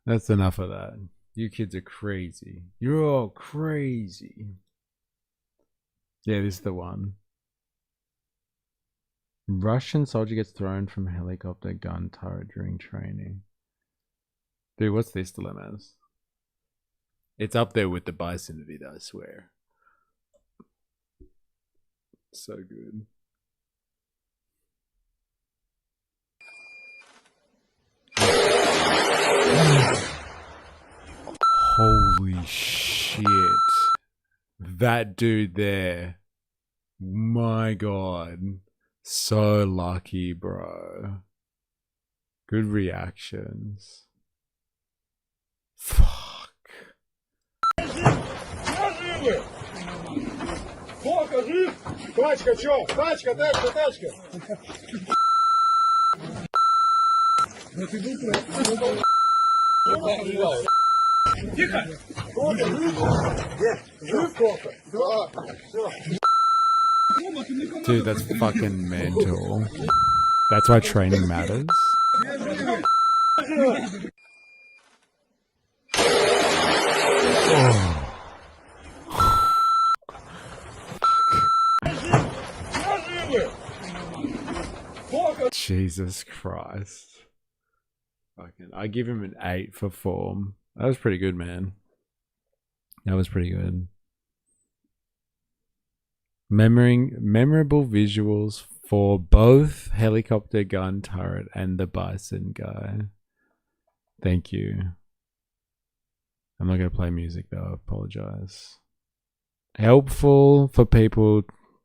That's enough of that. You kids are crazy. You're all crazy. Yeah, this is the one. Russian soldier gets thrown from helicopter gun turret during training. Dude, what's this dilemmas? It's up there with the bison video, I swear. So good. Holy shit. That dude there. My God. So lucky, bro. Good reactions. Fuck. Тачка, чё? Тачка, тачка, тачка. Тихо! Dude, that's fucking mental. That's why training matters. Jesus Christ. Fucking, I give him an 8 for form. That was pretty good, man. That was pretty good. Memorable visuals for both helicopter gun turret and the bison guy. Thank you. I'm not going to play music though, I apologize. Helpful for people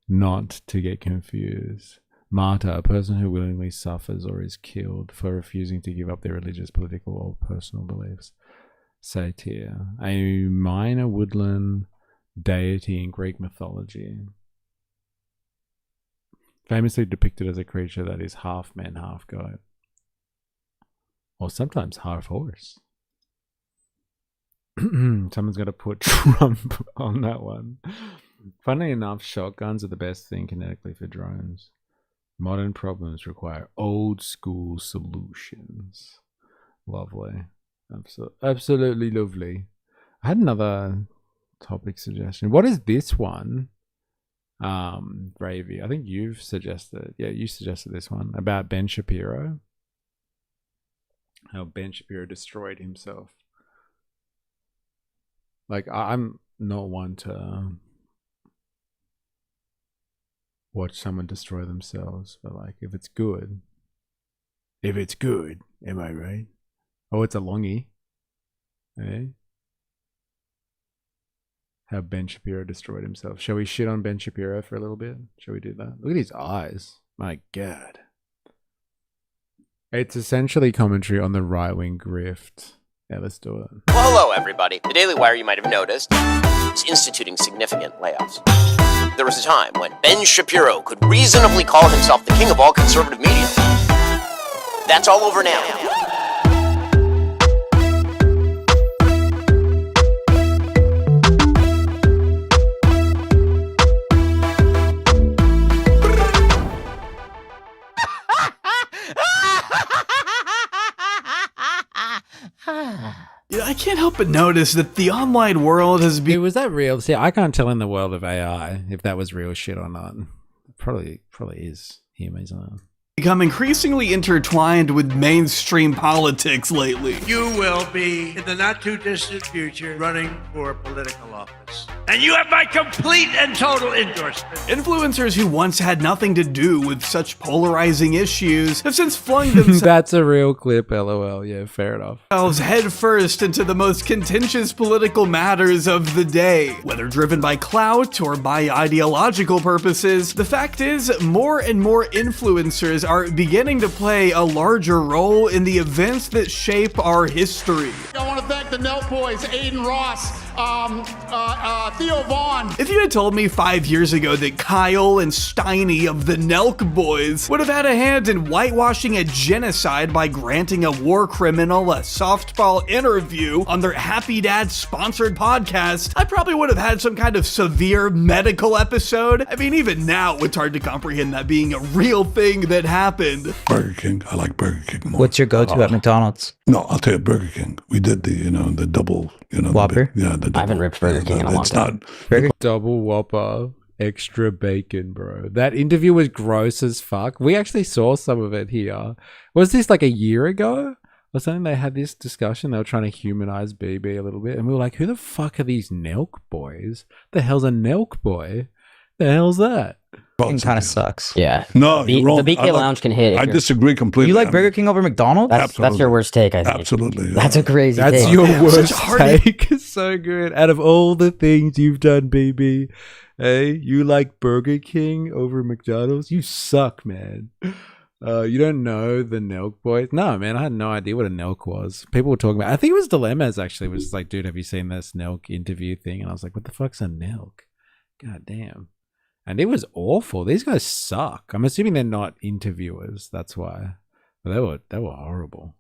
not to get confused. Martyr, a person who willingly suffers or is killed for refusing to give up their religious, political, or personal beliefs. Satyr, a minor woodland deity in Greek mythology. Famously depicted as a creature that is half man, half goat. Or sometimes half horse. Someone's got to put Trump on that one. Funnily enough, shotguns are the best thing kinetically for drones. Modern problems require old school solutions. Lovely. Absolutely lovely. I had another topic suggestion. What is this one? Bravey, I think you've suggested. Yeah, you suggested this one about Ben Shapiro. How Ben Shapiro destroyed himself. Like, I'm not one to watch someone destroy themselves, but like, if it's good, am I right? Oh, it's a longie. Eh? How Ben Shapiro destroyed himself. Shall we shit on Ben Shapiro for a little bit? Shall we do that? Look at his eyes. My God. It's essentially commentary on the right-wing grift. Yeah, let's do it. Well, hello, everybody. The Daily Wire, you might have noticed, is instituting significant layoffs. There was a time when Ben Shapiro could reasonably call himself the king of all conservative media. That's all over now. Yeah, I can't help but notice that the online world has been... Was that real? See, I can't tell in the world of AI if that was real shit or not. Probably is him, isn't it? Become increasingly intertwined with mainstream politics lately. You will be, in the not too distant future, running for political office. And you have my complete and total endorsement. Influencers who once had nothing to do with such polarizing issues have since flung themselves... That's a real clip, LOL. Yeah, fair enough. ...head first into the most contentious political matters of the day. Whether driven by clout or by ideological purposes, the fact is, more and more influencers are beginning to play a larger role in the events that shape our history. I want to thank the Nelk Boys, Aiden Ross, Theo Vaughn. If you had told me 5 years ago that Kyle and Steiny of the Nelk Boys would have had a hand in whitewashing a genocide by granting a war criminal a softball interview on their Happy Dad sponsored podcast, I probably would have had some kind of severe medical episode. I mean, even now it's hard to comprehend that being a real thing that happened. Burger King. I like Burger King more. What's your go-to at McDonald's? No, I'll tell you Burger King. We did the double, Whopper? The I haven't ripped Burger King in a long time. Double Whopper. extra bacon, bro. That interview was gross as fuck. We actually saw some of it here. Was this like a year ago or something? They had this discussion. They were trying to humanize BB a little bit. And we were like, who the fuck are these Nelk boys? The hell's a Nelk boy? The hell's that? It kind of sucks. Yeah. No, the, you're wrong. the BK Lounge can hit. I disagree completely. You like Burger King over McDonald's? That's your worst take, I think. Absolutely. That's a crazy take. That's your worst take. So good. Out of all the things you've done, BB, hey, you like Burger King over McDonald's? You suck, man. You don't know the Nelk boys? No, man, I had no idea what a Nelk was. People were talking about, I think it was Dilemmas actually, was like, dude, have you seen this Nelk interview thing? And I was like, what the fuck's a Nelk? God damn. And it was awful. These guys suck. I'm assuming they're not interviewers. That's why. But they were horrible.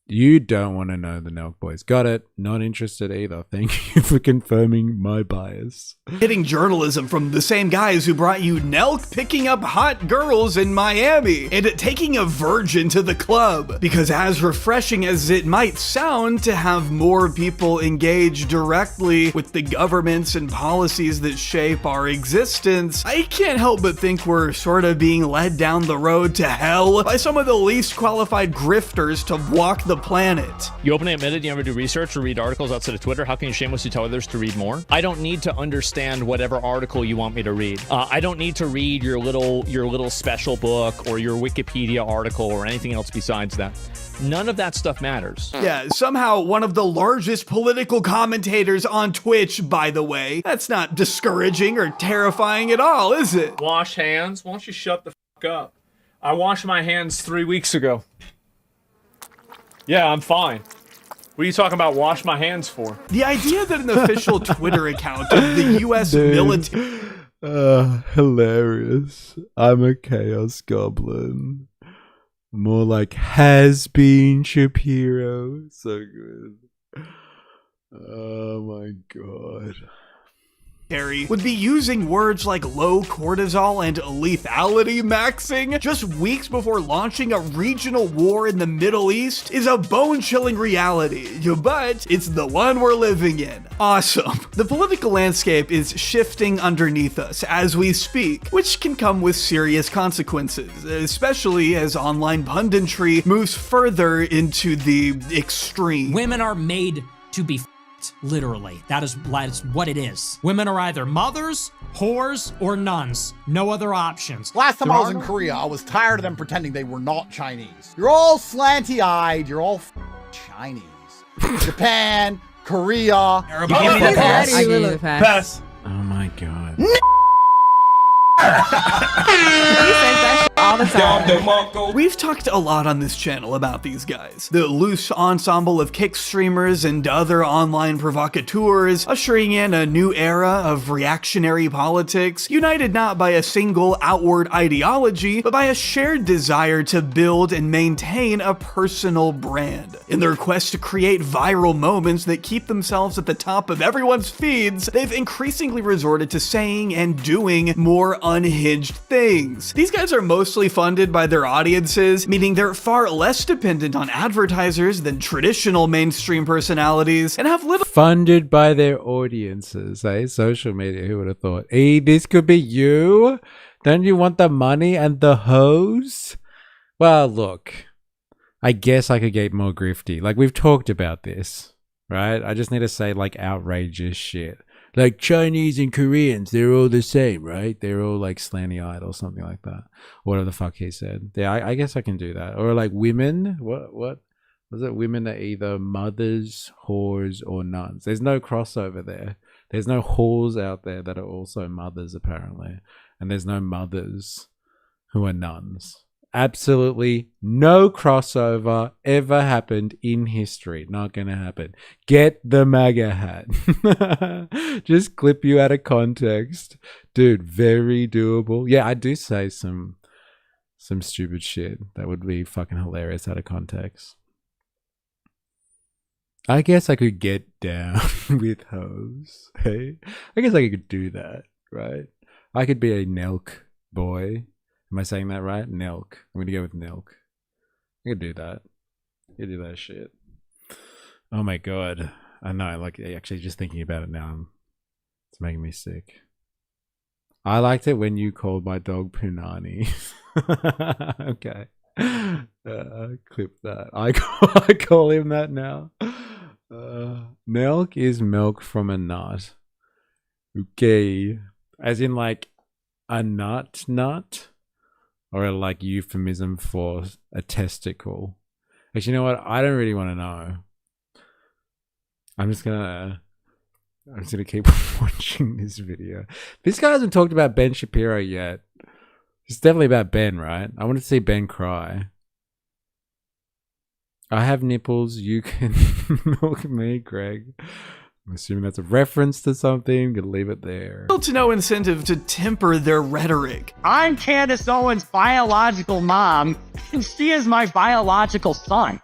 You don't want to know the Nelk boys. Got it. Not interested either. Thank you for confirming my bias. Hitting journalism from the same guys who brought you Nelk picking up hot girls in Miami and taking a virgin to the club. Because as refreshing as it might sound to have more people engage directly with the governments and policies that shape our existence, I can't help but think we're sort of being led down the road to hell by some of the least qualified grifters to walk the planet. You openly admitted you never do research or read articles outside of Twitter. How can you shamelessly tell others to read more? I don't need to understand whatever article you want me to read. I don't need to read your little special book or your Wikipedia article or anything else besides that. None of that stuff matters. Yeah, somehow one of the largest political commentators on Twitch, by the way. That's not discouraging or terrifying at all, is it? Wash hands? Why don't you shut the fuck up? I washed my hands 3 weeks ago. Yeah, I'm fine. What are you talking about wash my hands for? The idea that an official Twitter account of the U.S. military... Hilarious. I'm a chaos goblin. More like has-been Shapiro. So good. Oh my god. would be using words like low cortisol and lethality maxing just weeks before launching a regional war in the Middle East is a bone-chilling reality, but it's the one we're living in. Awesome. The political landscape is shifting underneath us as we speak, which can come with serious consequences, especially as online punditry moves further into the extreme. Women are made to be literally. That is what it is. Women are either mothers, whores, or nuns. No other options. Last time I was in Korea, I was tired of them pretending they were not Chinese. You're all slanty-eyed. You're all Chinese. Japan, Korea. You give me the pass. I give you the pass. Oh my god. All the time. We've talked a lot on this channel about these guys. The loose ensemble of kick streamers and other online provocateurs ushering in a new era of reactionary politics, united not by a single outward ideology, but by a shared desire to build and maintain a personal brand. In their quest to create viral moments that keep themselves at the top of everyone's feeds, they've increasingly resorted to saying and doing more unhinged things. These guys are mostly funded by their audiences, meaning they're far less dependent on advertisers than traditional mainstream personalities, and have little funded by their audiences, eh? Social media, who would have thought? Hey, this could be you? Don't you want the money and the hoes? Well, look, I guess I could get more grifty. Like, we've talked about this, right? I just need to say, like, outrageous shit. Like, Chinese and Koreans, they're all the same, right? They're all like slanty-eyed or something like that. Whatever the fuck he said. Yeah, I guess I can do that. Or like women, what was it? Women are either mothers, whores, or nuns. There's no crossover there. There's no whores out there that are also mothers, apparently. And there's no mothers who are nuns. Absolutely no crossover ever happened in history. Not gonna happen. Get the MAGA hat. Just clip you out of context. Dude, very doable. Yeah, I do say some stupid shit that would be fucking hilarious out of context. I guess I could get down with hoes. Hey? I guess I could do that, right? I could be a Nelk boy. Am I saying that right? Nelk. I'm gonna go with Nelk. I could do that. I could do that shit. Oh my god. I know, like, actually just thinking about it now, it's making me sick. I liked it when you called my dog Punani. Okay. Clip that. I call him that now. Milk is milk from a nut. Okay. As in like a nut? Or a like euphemism for a testicle? Actually, you know what? I don't really want to know. I'm just gonna keep watching this video. This guy hasn't talked about Ben Shapiro yet. It's definitely about Ben, right? I want to see Ben cry. I have nipples. You can milk me, Greg. I'm assuming that's a reference to something. Gonna leave it there. To no incentive to temper their rhetoric. I'm Candace Owens' biological mom, and she is my biological son.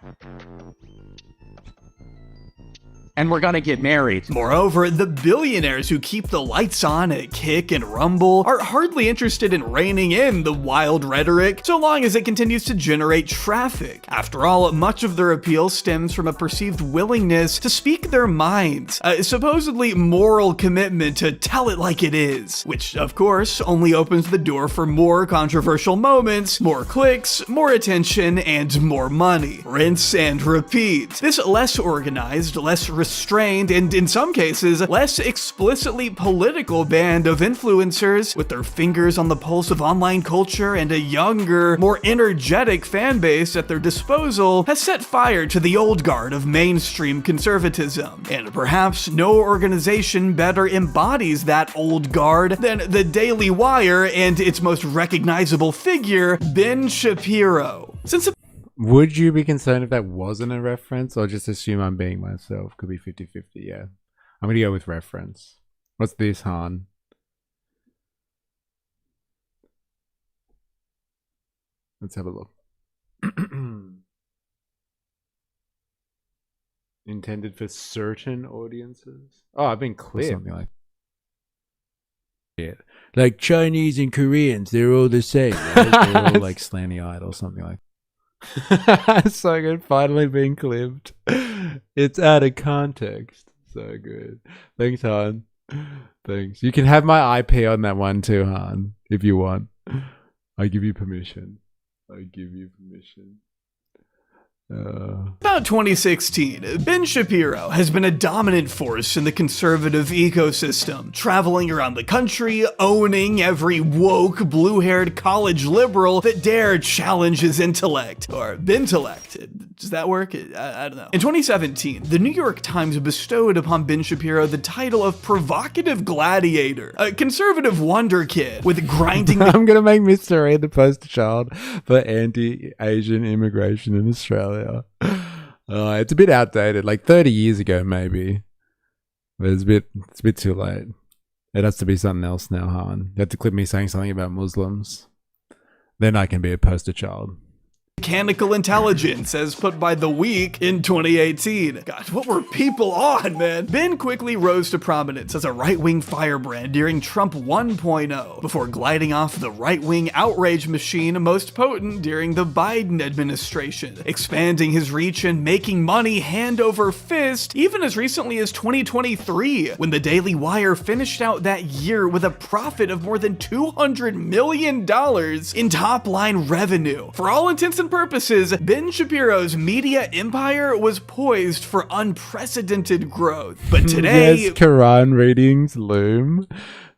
And we're gonna get married. Moreover, the billionaires who keep the lights on at Kick and Rumble are hardly interested in reining in the wild rhetoric so long as it continues to generate traffic. After all, much of their appeal stems from a perceived willingness to speak their minds, a supposedly moral commitment to tell it like it is, which of course only opens the door for more controversial moments, more clicks, more attention, and more money. Rinse and repeat. This less organized, less restrained, and in some cases, less explicitly political band of influencers with their fingers on the pulse of online culture and a younger, more energetic fan base at their disposal has set fire to the old guard of mainstream conservatism. And perhaps no organization better embodies that old guard than the Daily Wire and its most recognizable figure, Ben Shapiro. Would you be concerned if that wasn't a reference, or just assume I'm being myself? Could be 50-50, yeah. I'm gonna go with reference. What's this, Han? Let's have a look. Intended for certain audiences? Oh, I've been clear. Something like yeah. Like Chinese and Koreans, they're all the same, right? They're all like slanty-eyed or something like so good, finally being clipped. It's out of context. So good. Thanks, Han. Thanks. You can have my IP on that one too, Han, if you want. I give you permission. About 2016, Ben Shapiro has been a dominant force in the conservative ecosystem, traveling around the country, owning every woke, blue-haired college liberal that dare challenge his intellect, or bintellect. Does that work? I don't know. In 2017, the New York Times bestowed upon Ben Shapiro the title of provocative gladiator, a conservative wonder kid with grinding... I'm gonna make Mr. A the poster child for anti-Asian immigration in Australia. It's a bit outdated, like 30 years ago maybe, but it's a bit too late. It has to be something else now, Han. You have to clip me saying something about Muslims, then I can be a poster child. Mechanical intelligence, as put by The Week in 2018. God, what were people on, man? Ben quickly rose to prominence as a right-wing firebrand during Trump 1.0, before gliding off the right-wing outrage machine most potent during the Biden administration, expanding his reach and making money hand over fist even as recently as 2023, when the Daily Wire finished out that year with a profit of more than $200 million in top-line revenue. For all intents and purposes, Ben Shapiro's media empire was poised for unprecedented growth. But today... Yes, Quran readings loom.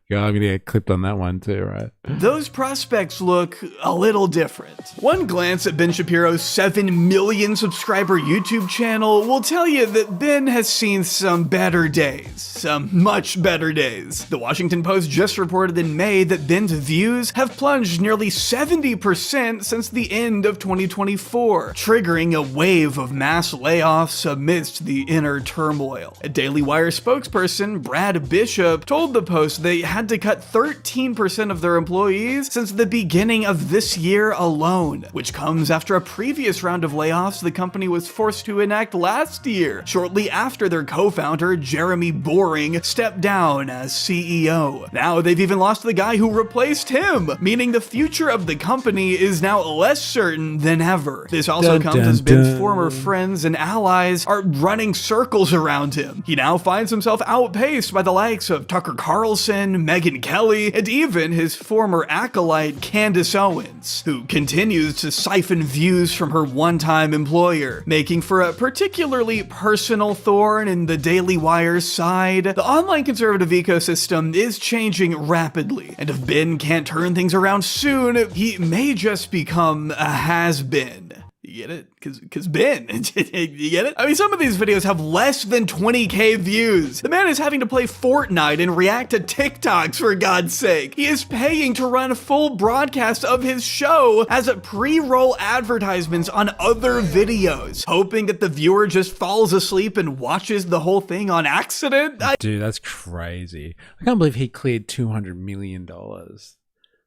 Yeah, I'm gonna get clipped on that one too, right? Those prospects look a little different. One glance at Ben Shapiro's 7 million subscriber YouTube channel will tell you that Ben has seen some better days. Some much better days. The Washington Post just reported in May that Ben's views have plunged nearly 70% since the end of 2024, triggering a wave of mass layoffs amidst the inner turmoil. A Daily Wire spokesperson, Brad Bishop, told the Post they had to cut 13% of their employees since the beginning of this year alone, which comes after a previous round of layoffs the company was forced to enact last year, shortly after their co-founder, Jeremy Boring, stepped down as CEO. Now they've even lost the guy who replaced him, meaning the future of the company is now less certain than ever. This also comes as Ben's former friends and allies are running circles around him. He now finds himself outpaced by the likes of Tucker Carlson, Megyn Kelly, and even his former acolyte Candace Owens, who continues to siphon views from her one-time employer, making for a particularly personal thorn in the Daily Wire's side. The online conservative ecosystem is changing rapidly, and if Ben can't turn things around soon, he may just become a has-been. You get it? Cause Ben, you get it? I mean, some of these videos have less than 20k views. The man is having to play Fortnite and react to TikToks, for God's sake. He is paying to run full broadcasts of his show as pre-roll advertisements on other videos, hoping that the viewer just falls asleep and watches the whole thing on accident. Dude, that's crazy. I can't believe he cleared $200 million.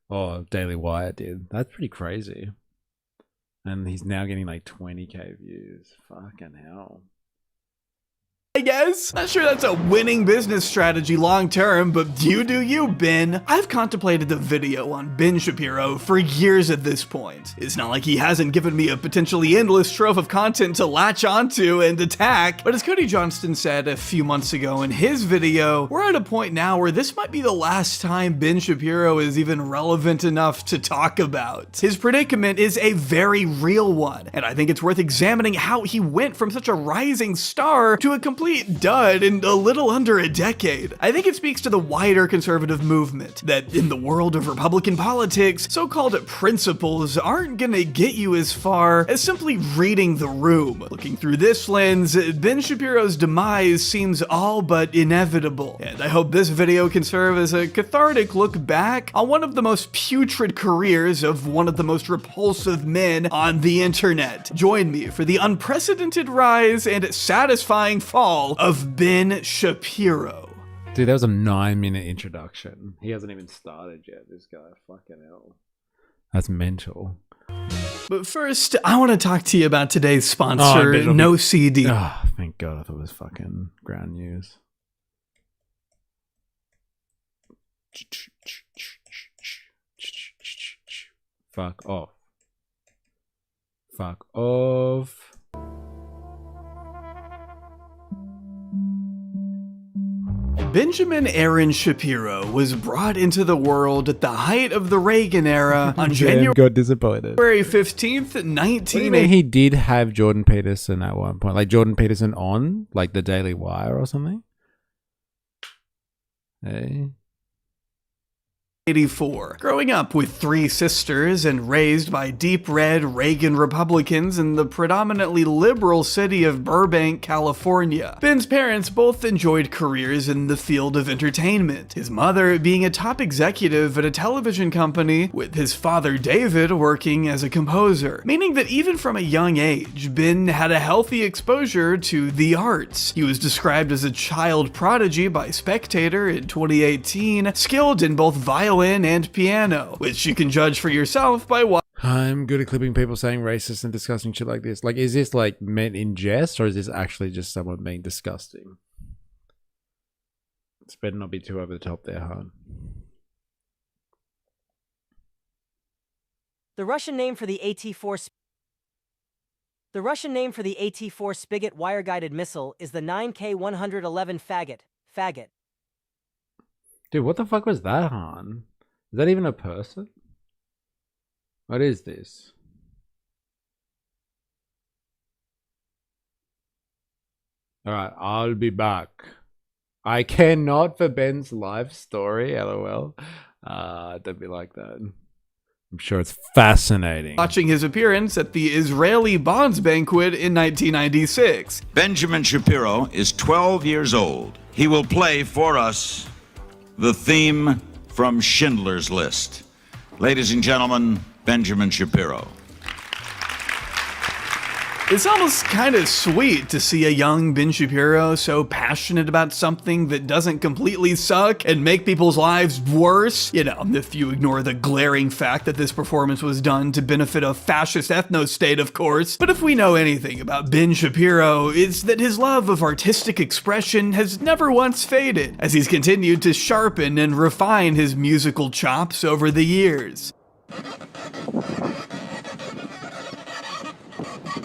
Oh, Daily Wire did. That's pretty crazy. And he's now getting like 20k views. Fucking hell. I guess. Not sure that's a winning business strategy long term, but you do you, Ben. I've contemplated the video on Ben Shapiro for years at this point. It's not like he hasn't given me a potentially endless trove of content to latch onto and attack, but as Cody Johnston said a few months ago in his video, we're at a point now where this might be the last time Ben Shapiro is even relevant enough to talk about. His predicament is a very real one, and I think it's worth examining how he went from such a rising star to a complete dud in a little under a decade. I think it speaks to the wider conservative movement that in the world of Republican politics, so-called principles aren't gonna get you as far as simply reading the room. Looking through this lens, Ben Shapiro's demise seems all but inevitable, and I hope this video can serve as a cathartic look back on one of the most putrid careers of one of the most repulsive men on the internet. Join me for the unprecedented rise and satisfying fall of Ben Shapiro. Dude, that was a 9-minute introduction. He hasn't even started yet, this guy. Fucking hell. That's mental. But first, I want to talk to you about today's sponsor, No CD. Oh, thank God. I thought it was fucking ground news. Fuck off. Fuck off. Benjamin Aaron Shapiro was brought into the world at the height of the Reagan era on January got disappointed. 15th, 1980. He did have Jordan Peterson at one point, like Jordan Peterson on, like the Daily Wire or something. Hey. 1984. Growing up with 3 sisters and raised by deep red Reagan Republicans in the predominantly liberal city of Burbank, California, Ben's parents both enjoyed careers in the field of entertainment, his mother being a top executive at a television company, with his father David working as a composer, meaning that even from a young age, Ben had a healthy exposure to the arts. He was described as a child prodigy by Spectator in 2018, skilled in both violin and piano, which you can judge for yourself by what. I'm good at clipping people saying racist and disgusting shit like this. Like, is this like meant in jest, or is this actually just someone being disgusting? It's better not be too over the top there, hon. The Russian name for the AT-4 Spigot wire-guided missile is the 9K-111 Faggot. Dude, what the fuck was that, Han? Is that even a person? What is this? Alright, I'll be back. I cannot for Ben's life story, lol. Don't be like that. I'm sure it's fascinating. Watching his appearance at the Israeli Bonds Banquet in 1996. Benjamin Shapiro is 12 years old. He will play for us the theme from Schindler's List. Ladies and gentlemen, Benjamin Shapiro. It's almost kind of sweet to see a young Ben Shapiro so passionate about something that doesn't completely suck and make people's lives worse. You know, if you ignore the glaring fact that this performance was done to benefit a fascist ethno-state, of course. But if we know anything about Ben Shapiro, it's that his love of artistic expression has never once faded, as he's continued to sharpen and refine his musical chops over the years.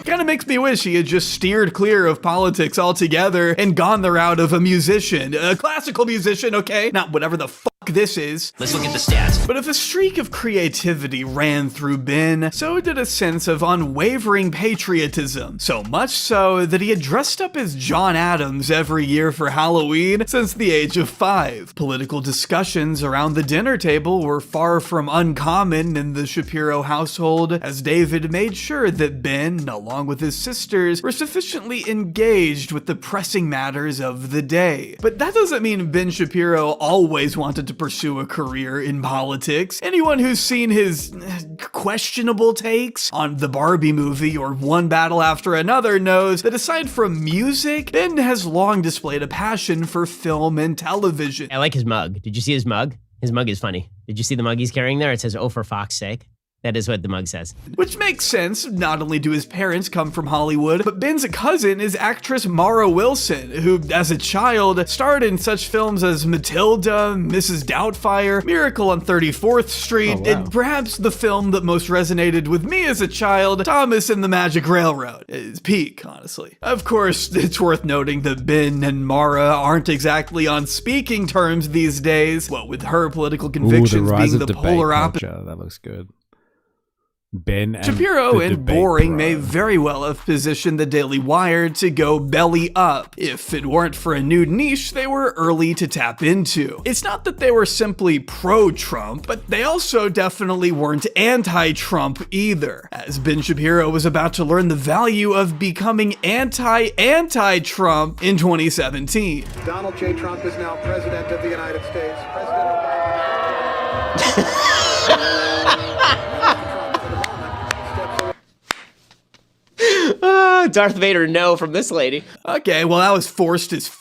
Kind of makes me wish he had just steered clear of politics altogether and gone the route of a musician. A classical musician, okay? Not whatever the fuck this is. Let's look at the stats. But if a streak of creativity ran through Ben, so did a sense of unwavering patriotism. So much so that he had dressed up as John Adams every year for Halloween since the age of 5. Political discussions around the dinner table were far from uncommon in the Shapiro household, as David made sure that Ben, along with his sisters, were sufficiently engaged with the pressing matters of the day. But that doesn't mean Ben Shapiro always wanted to pursue a career in politics. Anyone who's seen his questionable takes on the Barbie movie or One Battle After Another knows that aside from music, Ben has long displayed a passion for film and television. I like his mug. Did you see his mug? His mug is funny. Did you see the mug he's carrying there? It says, "Oh, for Fox's sake." That is what the mug says. Which makes sense. Not only do his parents come from Hollywood, but Ben's cousin is actress Mara Wilson, who, as a child, starred in such films as Matilda, Mrs. Doubtfire, Miracle on 34th Street, and perhaps the film that most resonated with me as a child, Thomas and the Magic Railroad. It's peak, honestly. Of course, it's worth noting that Ben and Mara aren't exactly on speaking terms these days, what with her political convictions being the polar opposite. That looks good. Ben and Shapiro and Boring may very well have positioned the Daily Wire to go belly up. If it weren't for a new niche they were early to tap into. It's not that they were simply pro-Trump, but they also definitely weren't anti-Trump either, as Ben Shapiro was about to learn the value of becoming anti-Trump in 2017. Donald J. Trump is now President of the United States. President Darth Vader, no, from this lady. Okay, well that was forced as f***.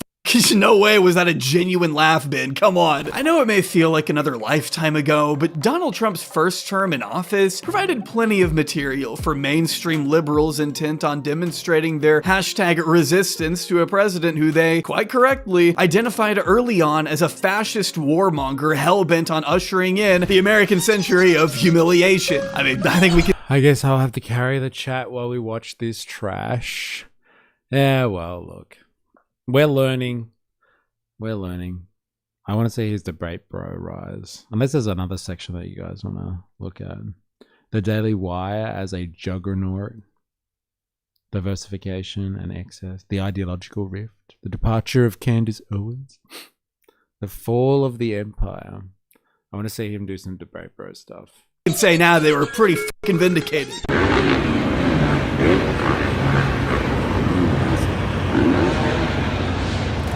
No way was that a genuine laugh, Ben. Come on. I know it may feel like another lifetime ago, but Donald Trump's first term in office provided plenty of material for mainstream liberals intent on demonstrating their hashtag resistance to a president who they, quite correctly, identified early on as a fascist warmonger hell-bent on ushering in the American century of humiliation. I mean, I think we can... I guess I'll have to carry the chat while we watch this trash. Yeah, well, look. We're learning. I want to see his debate bro rise. Unless there's another section that you guys want to look at. The Daily Wire as a juggernaut. Diversification and excess. The ideological rift. The departure of Candace Owens. The fall of the empire. I want to see him do some debate bro stuff. I can say now they were pretty fucking vindicated.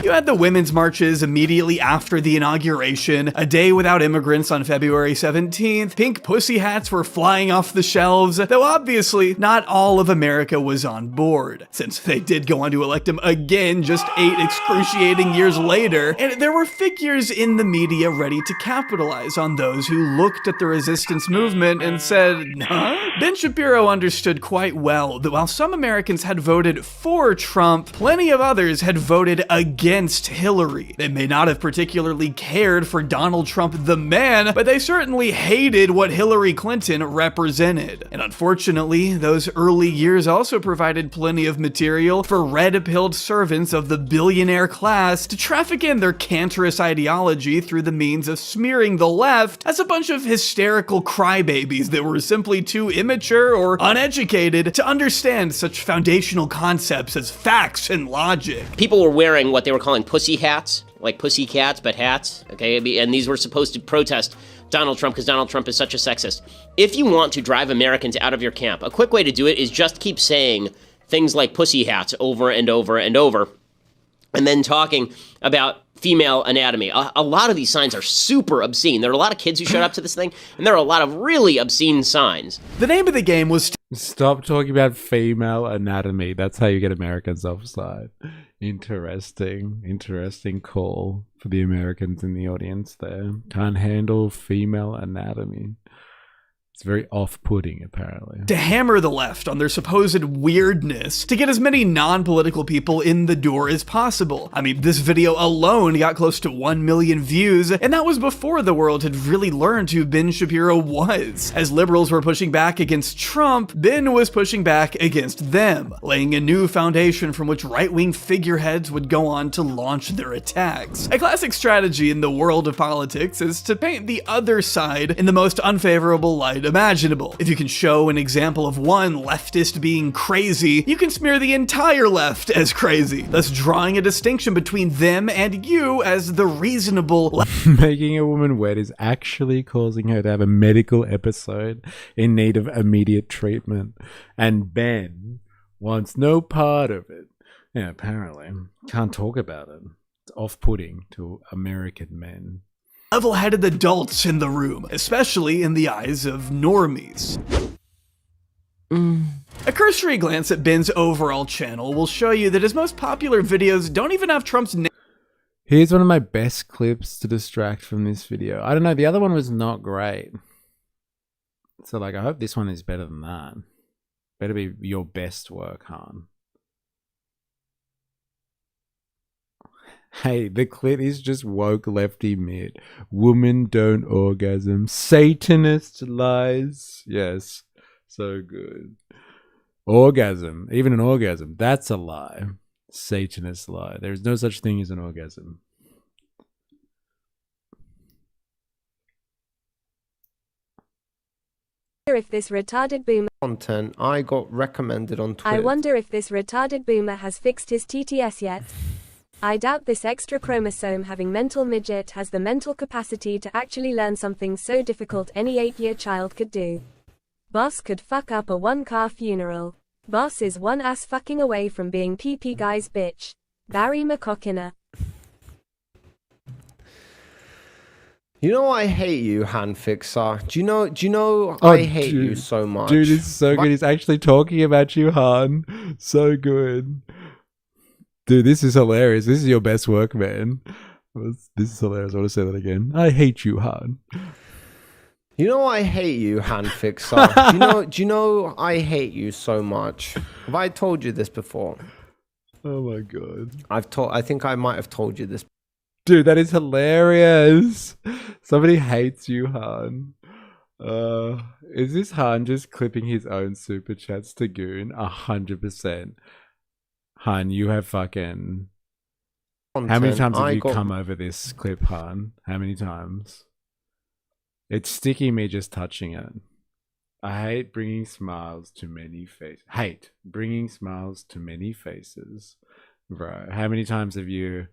You had the women's marches immediately after the inauguration, a day without immigrants on February 17th, pink pussy hats were flying off the shelves, though obviously not all of America was on board, since they did go on to elect him again just 8 excruciating years later, and there were figures in the media ready to capitalize on those who looked at the resistance movement and said, huh? Ben Shapiro understood quite well that while some Americans had voted for Trump, plenty of others had voted against Hillary. They may not have particularly cared for Donald Trump the man, but they certainly hated what Hillary Clinton represented. And unfortunately, those early years also provided plenty of material for red-pilled servants of the billionaire class to traffic in their cancerous ideology through the means of smearing the left as a bunch of hysterical crybabies that were simply too immature or uneducated to understand such foundational concepts as facts and logic. People were wearing what they were calling pussy hats, like pussy cats, but hats, okay? And these were supposed to protest Donald Trump because Donald Trump is such a sexist. If you want to drive Americans out of your camp, a quick way to do it is just keep saying things like pussy hats over and over and over, and then talking about female anatomy. A lot of these signs are super obscene. There are a lot of kids who showed up to this thing, and there are a lot of really obscene signs. The name of the game was... Stop talking about female anatomy. That's how you get Americans offside. Interesting call for the Americans in the audience there. Can't handle female anatomy. It's very off-putting, apparently. To hammer the left on their supposed weirdness to get as many non-political people in the door as possible. I mean, this video alone got close to 1 million views, and that was before the world had really learned who Ben Shapiro was. As liberals were pushing back against Trump, Ben was pushing back against them, laying a new foundation from which right-wing figureheads would go on to launch their attacks. A classic strategy in the world of politics is to paint the other side in the most unfavorable light imaginable. If you can show an example of one leftist being crazy, you can smear the entire left as crazy, thus drawing a distinction between them and you as the reasonable. Making a woman wet is actually causing her to have a medical episode in need of immediate treatment, and Ben wants no part of it. Yeah, apparently. Can't talk about it. It's off-putting to American men. Level-headed adults in the room, especially in the eyes of normies. A cursory glance at Ben's overall channel will show you that his most popular videos don't even have Trump's name. Here's one of my best clips to distract from this video. I don't know, the other one was not great. So like, I hope this one is better than that. Better be your best work, Han. Hey, the clip is just woke lefty mid. Women don't orgasm. Satanist lies. Yes, so good. Orgasm, even an orgasm, that's a lie. Satanist lie. There's no such thing as an orgasm. If this retarded boomer content I got recommended on Twitter. I wonder if this retarded boomer has fixed his TTS yet. I doubt this extra chromosome having mental midget has the mental capacity to actually learn something so difficult any 8-year child could do. Boss could fuck up a 1-car funeral. Boss is one ass fucking away from being PP guy's bitch. Barry McCockiner. You know I hate you, hand fixer. Do you know I hate you so much? Dude, it's so good. He's actually talking about you, Han. So good. Dude, this is hilarious. This is your best work, man. This is hilarious. I want to say that again. I hate you, Han. You know I hate you, hand fixer. do you know I hate you so much? Have I told you this before? Oh my god. I think I might have told you this. Dude, that is hilarious. Somebody hates you, Han. Is this Han just clipping his own super chats to Goon? 100%. Han, you have fucking... How many times have you come over this clip, Han? How many times? It's sticking me just touching it. I hate bringing smiles to many faces. Hate bringing smiles to many faces. Bro, how many times have you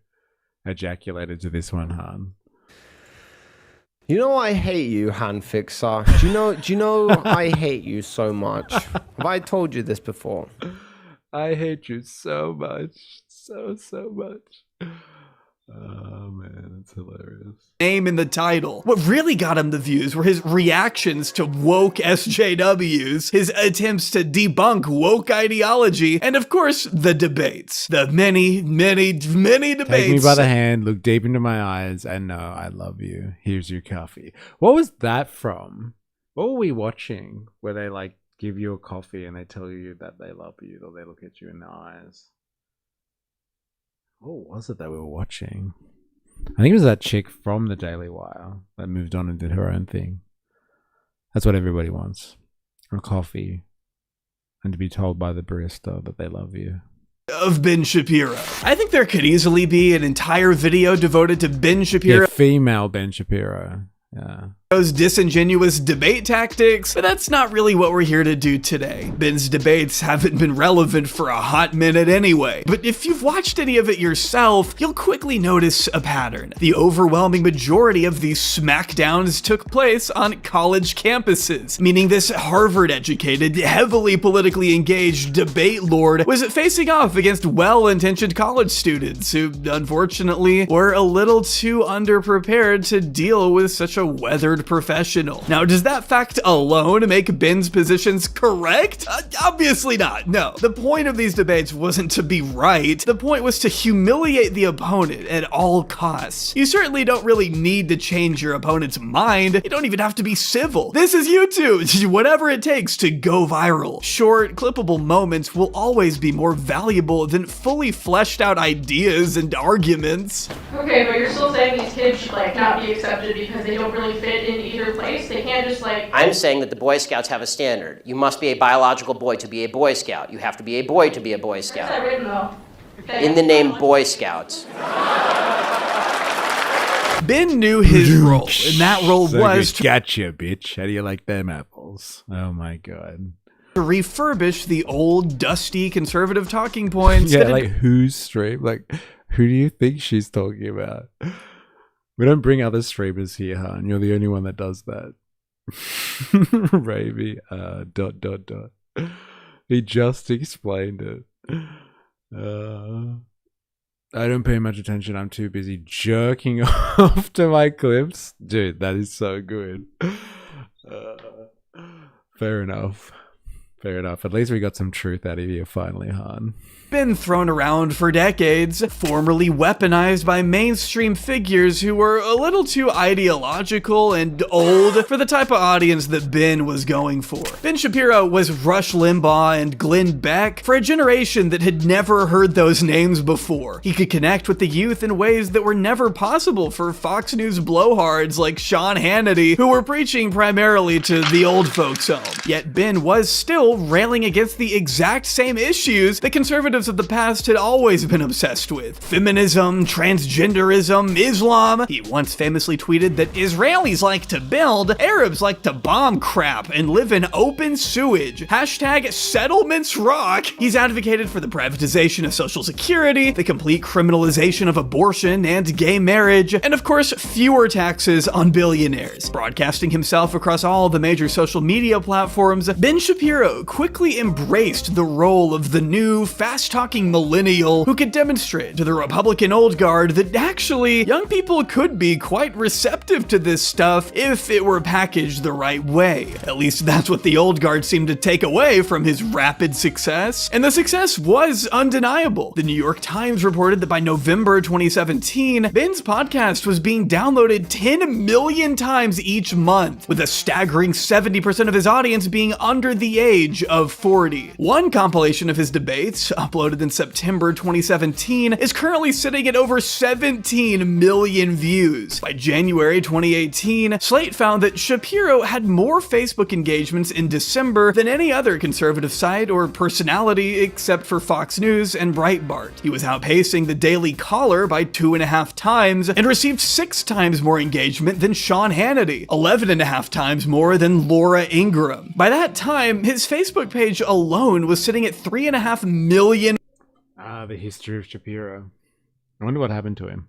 ejaculated to this one, Han? You know I hate you, hand fixer. Do you know I hate you so much? Have I told you this before? I hate you so much. So much. Oh man, it's hilarious. Name in the title. What really got him the views were his reactions to woke SJWs, his attempts to debunk woke ideology, and of course, the debates. The many debates. Take me by the hand, look deep into my eyes, and know I love you. Here's your coffee. What was that from? What were we watching? Where they like give you a coffee and they tell you that they love you, or they look at you in the eyes. What was it that we were watching? I think it was that chick from the Daily Wire that moved on and did her own thing. That's what everybody wants. A coffee. And to be told by the barista that they love you. Of Ben Shapiro. I think there could easily be an entire video devoted to Ben Shapiro. Yeah, female Ben Shapiro. Yeah. Those disingenuous debate tactics, but that's not really what we're here to do today. Ben's debates haven't been relevant for a hot minute anyway, but if you've watched any of it yourself, you'll quickly notice a pattern. The overwhelming majority of these smackdowns took place on college campuses, meaning this Harvard-educated, heavily politically engaged debate lord was facing off against well-intentioned college students who, unfortunately, were a little too underprepared to deal with such a weathered considered professional. Now, does that fact alone make Ben's positions correct? Obviously not, no. The point of these debates wasn't to be right. The point was to humiliate the opponent at all costs. You certainly don't really need to change your opponent's mind. You don't even have to be civil. This is YouTube. Whatever it takes to go viral. Short, clippable moments will always be more valuable than fully fleshed out ideas and arguments. Okay, but you're still saying these kids should like not be accepted because they don't really fit in either place? They can't just like... I'm saying that the Boy Scouts have a standard. You must be a biological boy to be a Boy Scout. You have to be a boy to be a Boy Scout. Where's that written though? Okay. In the name Boy Scouts. Ben knew his role, and that role was to gotcha, bitch. How do you like them apples? Oh my god. To refurbish the old, dusty, conservative talking points. Yeah, like whose stream? Like, who do you think she's talking about? We don't bring other streamers here, huh? And you're the only one that does that. Ravy, ... He just explained it. I don't pay much attention. I'm too busy jerking off to my clips. Dude, that is so good. Fair enough. Fair enough. At least we got some truth out of you finally, Han. Been thrown around for decades, formerly weaponized by mainstream figures who were a little too ideological and old for the type of audience that Ben was going for. Ben Shapiro was Rush Limbaugh and Glenn Beck for a generation that had never heard those names before. He could connect with the youth in ways that were never possible for Fox News blowhards like Sean Hannity, who were preaching primarily to the old folks home. Yet Ben was still railing against the exact same issues that conservatives of the past had always been obsessed with. Feminism, transgenderism, Islam. He once famously tweeted that Israelis like to build, Arabs like to bomb crap and live in open sewage. Hashtag settlements rock. He's advocated for the privatization of Social Security, the complete criminalization of abortion and gay marriage, and of course, fewer taxes on billionaires. Broadcasting himself across all the major social media platforms, Ben Shapiro quickly embraced the role of the new, fast-talking millennial who could demonstrate to the Republican old guard that actually young people could be quite receptive to this stuff if it were packaged the right way. At least that's what the old guard seemed to take away from his rapid success. And the success was undeniable. The New York Times reported that by November 2017, Ben's podcast was being downloaded 10 million times each month, with a staggering 70% of his audience being under the age of 40. One compilation of his debates, uploaded in September 2017, is currently sitting at over 17 million views. By January 2018, Slate found that Shapiro had more Facebook engagements in December than any other conservative site or personality except for Fox News and Breitbart. He was outpacing the Daily Caller by 2.5 times and received 6 times more engagement than Sean Hannity, 11.5 times more than Laura Ingraham. By that time, his Facebook page alone was sitting at 3.5 million. The history of Shapiro. I wonder what happened to him.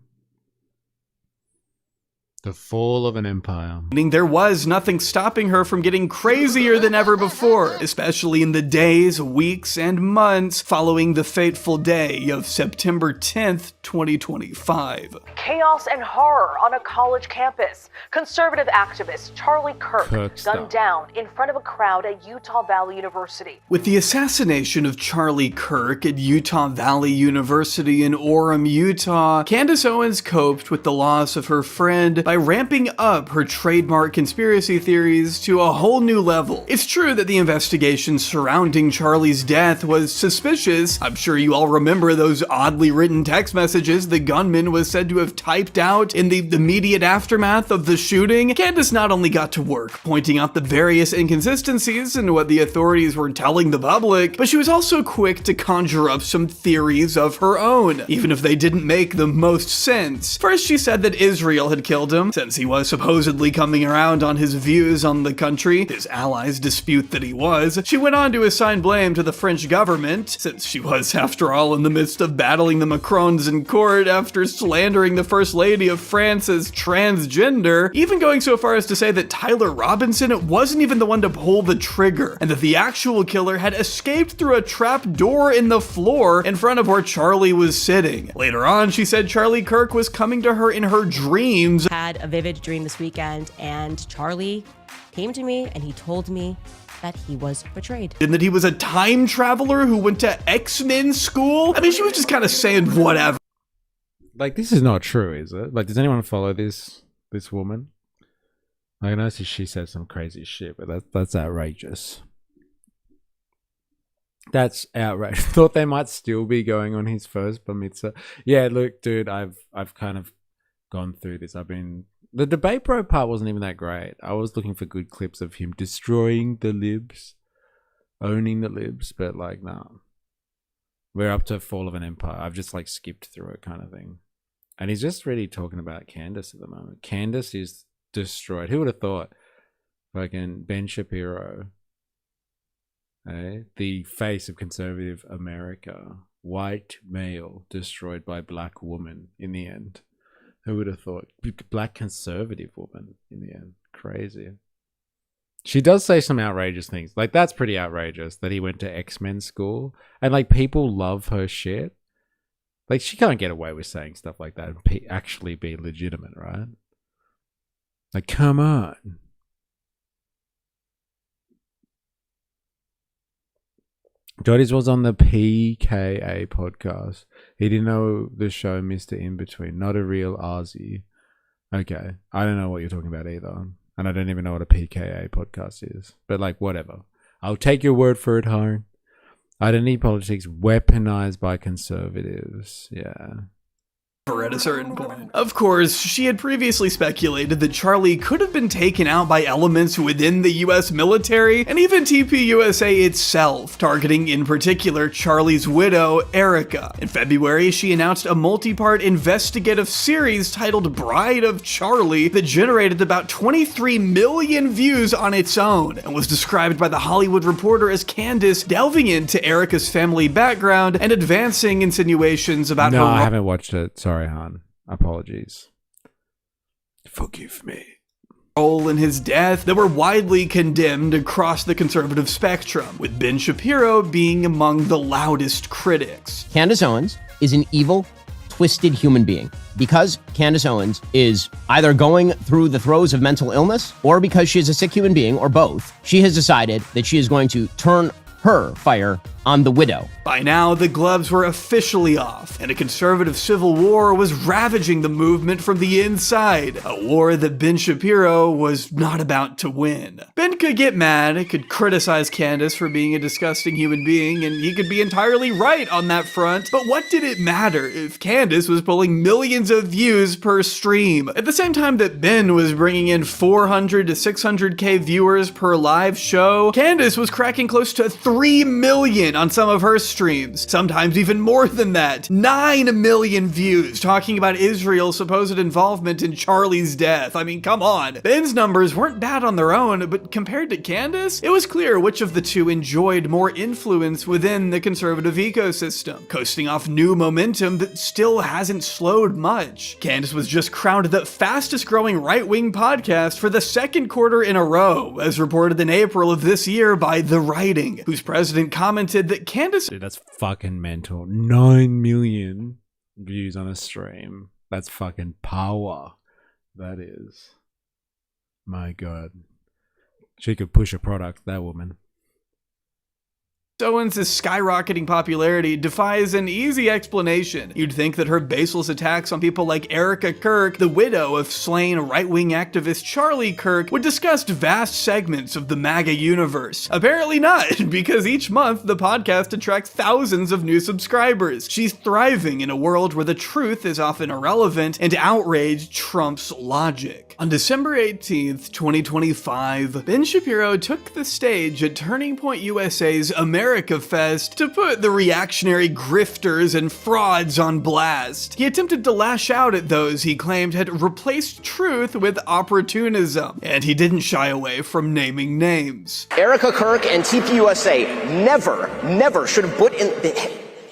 The fall of an empire. Meaning there was nothing stopping her from getting crazier than ever before, especially in the days, weeks, and months following the fateful day of September 10th, 2025. Chaos and horror on a college campus. Conservative activist Charlie Kirk gunned down in front of a crowd at Utah Valley University. With the assassination of Charlie Kirk at Utah Valley University in Orem, Utah, Candace Owens coped with the loss of her friend by ramping up her trademark conspiracy theories to a whole new level. It's true that the investigation surrounding Charlie's death was suspicious. I'm sure you all remember those oddly written text messages the gunman was said to have typed out in the immediate aftermath of the shooting. Candace not only got to work pointing out the various inconsistencies in what the authorities were telling the public, but she was also quick to conjure up some theories of her own, even if they didn't make the most sense. First, she said that Israel had killed him, since he was supposedly coming around on his views on the country. His allies dispute that he was. She went on to assign blame to the French government, since she was, after all, in the midst of battling the Macrons in court after slandering the First Lady of France as transgender, even going so far as to say that Tyler Robinson wasn't even the one to pull the trigger, and that the actual killer had escaped through a trap door in the floor in front of where Charlie was sitting. Later on, she said Charlie Kirk was coming to her in her dreams. Had had a vivid dream this weekend, and Charlie came to me and he told me that he was betrayed. And that he was a time traveler who went to X-Men school? I mean, she was just kind of saying whatever. Like, this is not true, is it? Like, does anyone follow this woman? I know she said some crazy shit, but that's outrageous. That's outrageous. Thought they might still be going on his first bar mitzvah. Yeah, look, dude, I've kind of gone through this. The debate bro part wasn't even that great. I was looking for good clips of him destroying the libs, owning the libs, but like, no. We're up to Fall of an Empire. I've just like skipped through it kind of thing. And he's just really talking about Candace at the moment. Candace is destroyed. Who would have thought? Fucking Ben Shapiro, the face of conservative America, white male destroyed by black woman in the end. Who would have thought? Black conservative woman in the end. Crazy. She does say some outrageous things. Like, that's pretty outrageous that he went to X-Men school. And like, people love her shit. Like, she can't get away with saying stuff like that and actually be legitimate, right? Like, come on. Jodie's was on the PKA podcast. He didn't know the show Mr. In Between. Not a real Aussie. Okay. I don't know what you're talking about either. And I don't even know what a PKA podcast is. But like, whatever. I'll take your word for it, Ho. Identity politics weaponized by conservatives. Yeah. At a certain point. Of course, she had previously speculated that Charlie could have been taken out by elements within the US military and even TPUSA itself, targeting in particular Charlie's widow, Erica. In February, she announced a multi-part investigative series titled Bride of Charlie that generated about 23 million views on its own and was described by The Hollywood Reporter as Candace delving into Erica's family background and advancing insinuations about her. No, I haven't watched it. Sorry, Han. Apologies. Forgive me. Role in his death that were widely condemned across the conservative spectrum, with Ben Shapiro being among the loudest critics. Candace Owens is an evil, twisted human being. Because Candace Owens is either going through the throes of mental illness or because she is a sick human being, or both, she has decided that she is going to turn her fire on the widow. By now, the gloves were officially off, and a conservative civil war was ravaging the movement from the inside, a war that Ben Shapiro was not about to win. Ben could get mad, could criticize Candace for being a disgusting human being, and he could be entirely right on that front, but what did it matter if Candace was pulling millions of views per stream? At the same time that Ben was bringing in 400 to 600k viewers per live show, Candace was cracking close to 3 million on some of her streams, sometimes even more than that. 9 million views talking about Israel's supposed involvement in Charlie's death. I mean, come on. Ben's numbers weren't bad on their own, but compared to Candace, it was clear which of the two enjoyed more influence within the conservative ecosystem, coasting off new momentum that still hasn't slowed much. Candace was just crowned the fastest growing right-wing podcast for the second quarter in a row, as reported in April of this year by The Writing, whose president commented that Candace— Dude, that's fucking mental. 9 million views on a stream. That's fucking power. That is. My God. She could push a product, that woman. Owens' skyrocketing popularity defies an easy explanation. You'd think that her baseless attacks on people like Erica Kirk, the widow of slain right-wing activist Charlie Kirk, would discuss vast segments of the MAGA universe. Apparently not, because each month the podcast attracts thousands of new subscribers. She's thriving in a world where the truth is often irrelevant and outrage trumps logic. On December 18th, 2025, Ben Shapiro took the stage at Turning Point USA's America Fest to put the reactionary grifters and frauds on blast. He attempted to lash out at those he claimed had replaced truth with opportunism, and he didn't shy away from naming names. Erica Kirk and TPUSA never should have put in...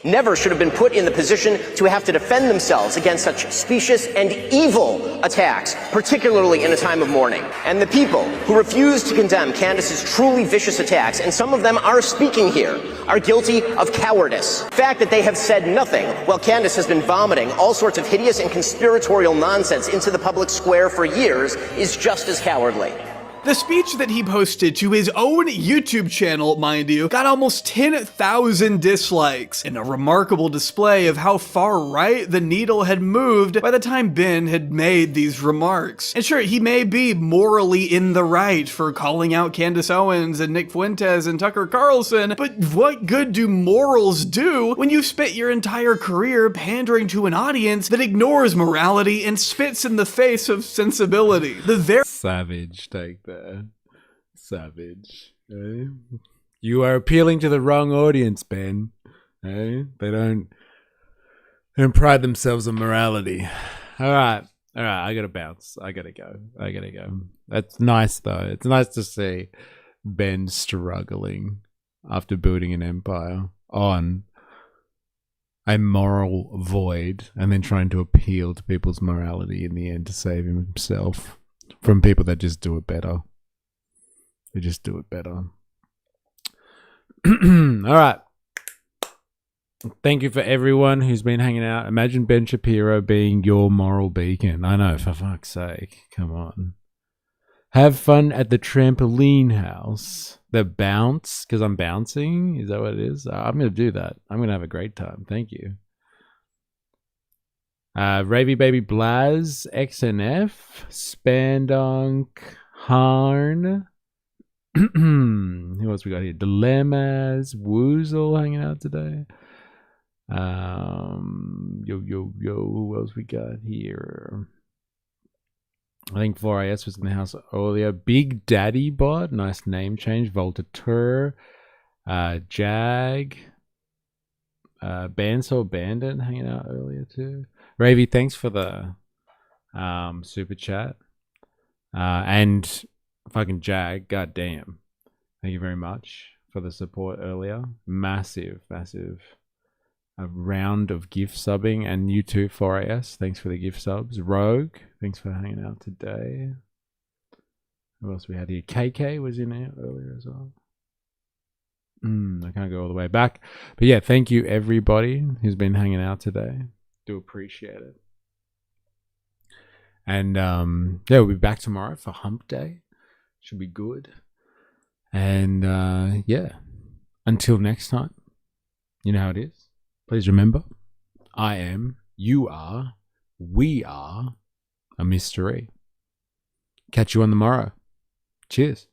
never should have been put in the position to have to defend themselves against such specious and evil attacks, particularly in a time of mourning. And the people who refuse to condemn Candace's truly vicious attacks, and some of them are speaking here, are guilty of cowardice. The fact that they have said nothing while Candace has been vomiting all sorts of hideous and conspiratorial nonsense into the public square for years is just as cowardly. The speech that he posted to his own YouTube channel, mind you, got almost 10,000 dislikes, in a remarkable display of how far right the needle had moved by the time Ben had made these remarks. And sure, he may be morally in the right for calling out Candace Owens and Nick Fuentes and Tucker Carlson, but what good do morals do when you've spent your entire career pandering to an audience that ignores morality and spits in the face of sensibility? The very savage take there. Savage. Eh? You are appealing to the wrong audience, Ben. Eh? They don't pride themselves on morality. All right, I gotta bounce. I gotta go. That's nice though. It's nice to see Ben struggling after building an empire on a moral void and then trying to appeal to people's morality in the end to save himself from people that just do it better. They just do it better. All right. Thank you for everyone who's been hanging out. Imagine Ben Shapiro being your moral beacon. I know, for fuck's sake. Come on. Have fun at the trampoline house. The bounce, because I'm bouncing. Is that what it is? I'm going to do that. I'm going to have a great time. Thank you. Ravy Baby Blaz, XNF, Spandonk, Harn. Who else we got here? Dilemmas, Woozle hanging out today. Who else we got here? I think 4AS was in the house earlier. Big Daddy Bot, nice name change. Voltateur, Jag, Bandsaw Bandit hanging out earlier too. Ravy, thanks for the super chat. And fucking Jag, goddamn. Thank you very much for the support earlier. Massive a round of gift subbing, and you too, 4AS. Thanks for the gift subs. Rogue, thanks for hanging out today. Who else we had here? KK was in there earlier as well. I can't go all the way back. But yeah, thank you everybody who's been hanging out today. Do appreciate it. And yeah, we'll be back tomorrow for Hump Day. Should be good. And yeah, until next time, you know how it is. Please remember, I am, you are, we are a mystery. Catch you on the morrow. Cheers.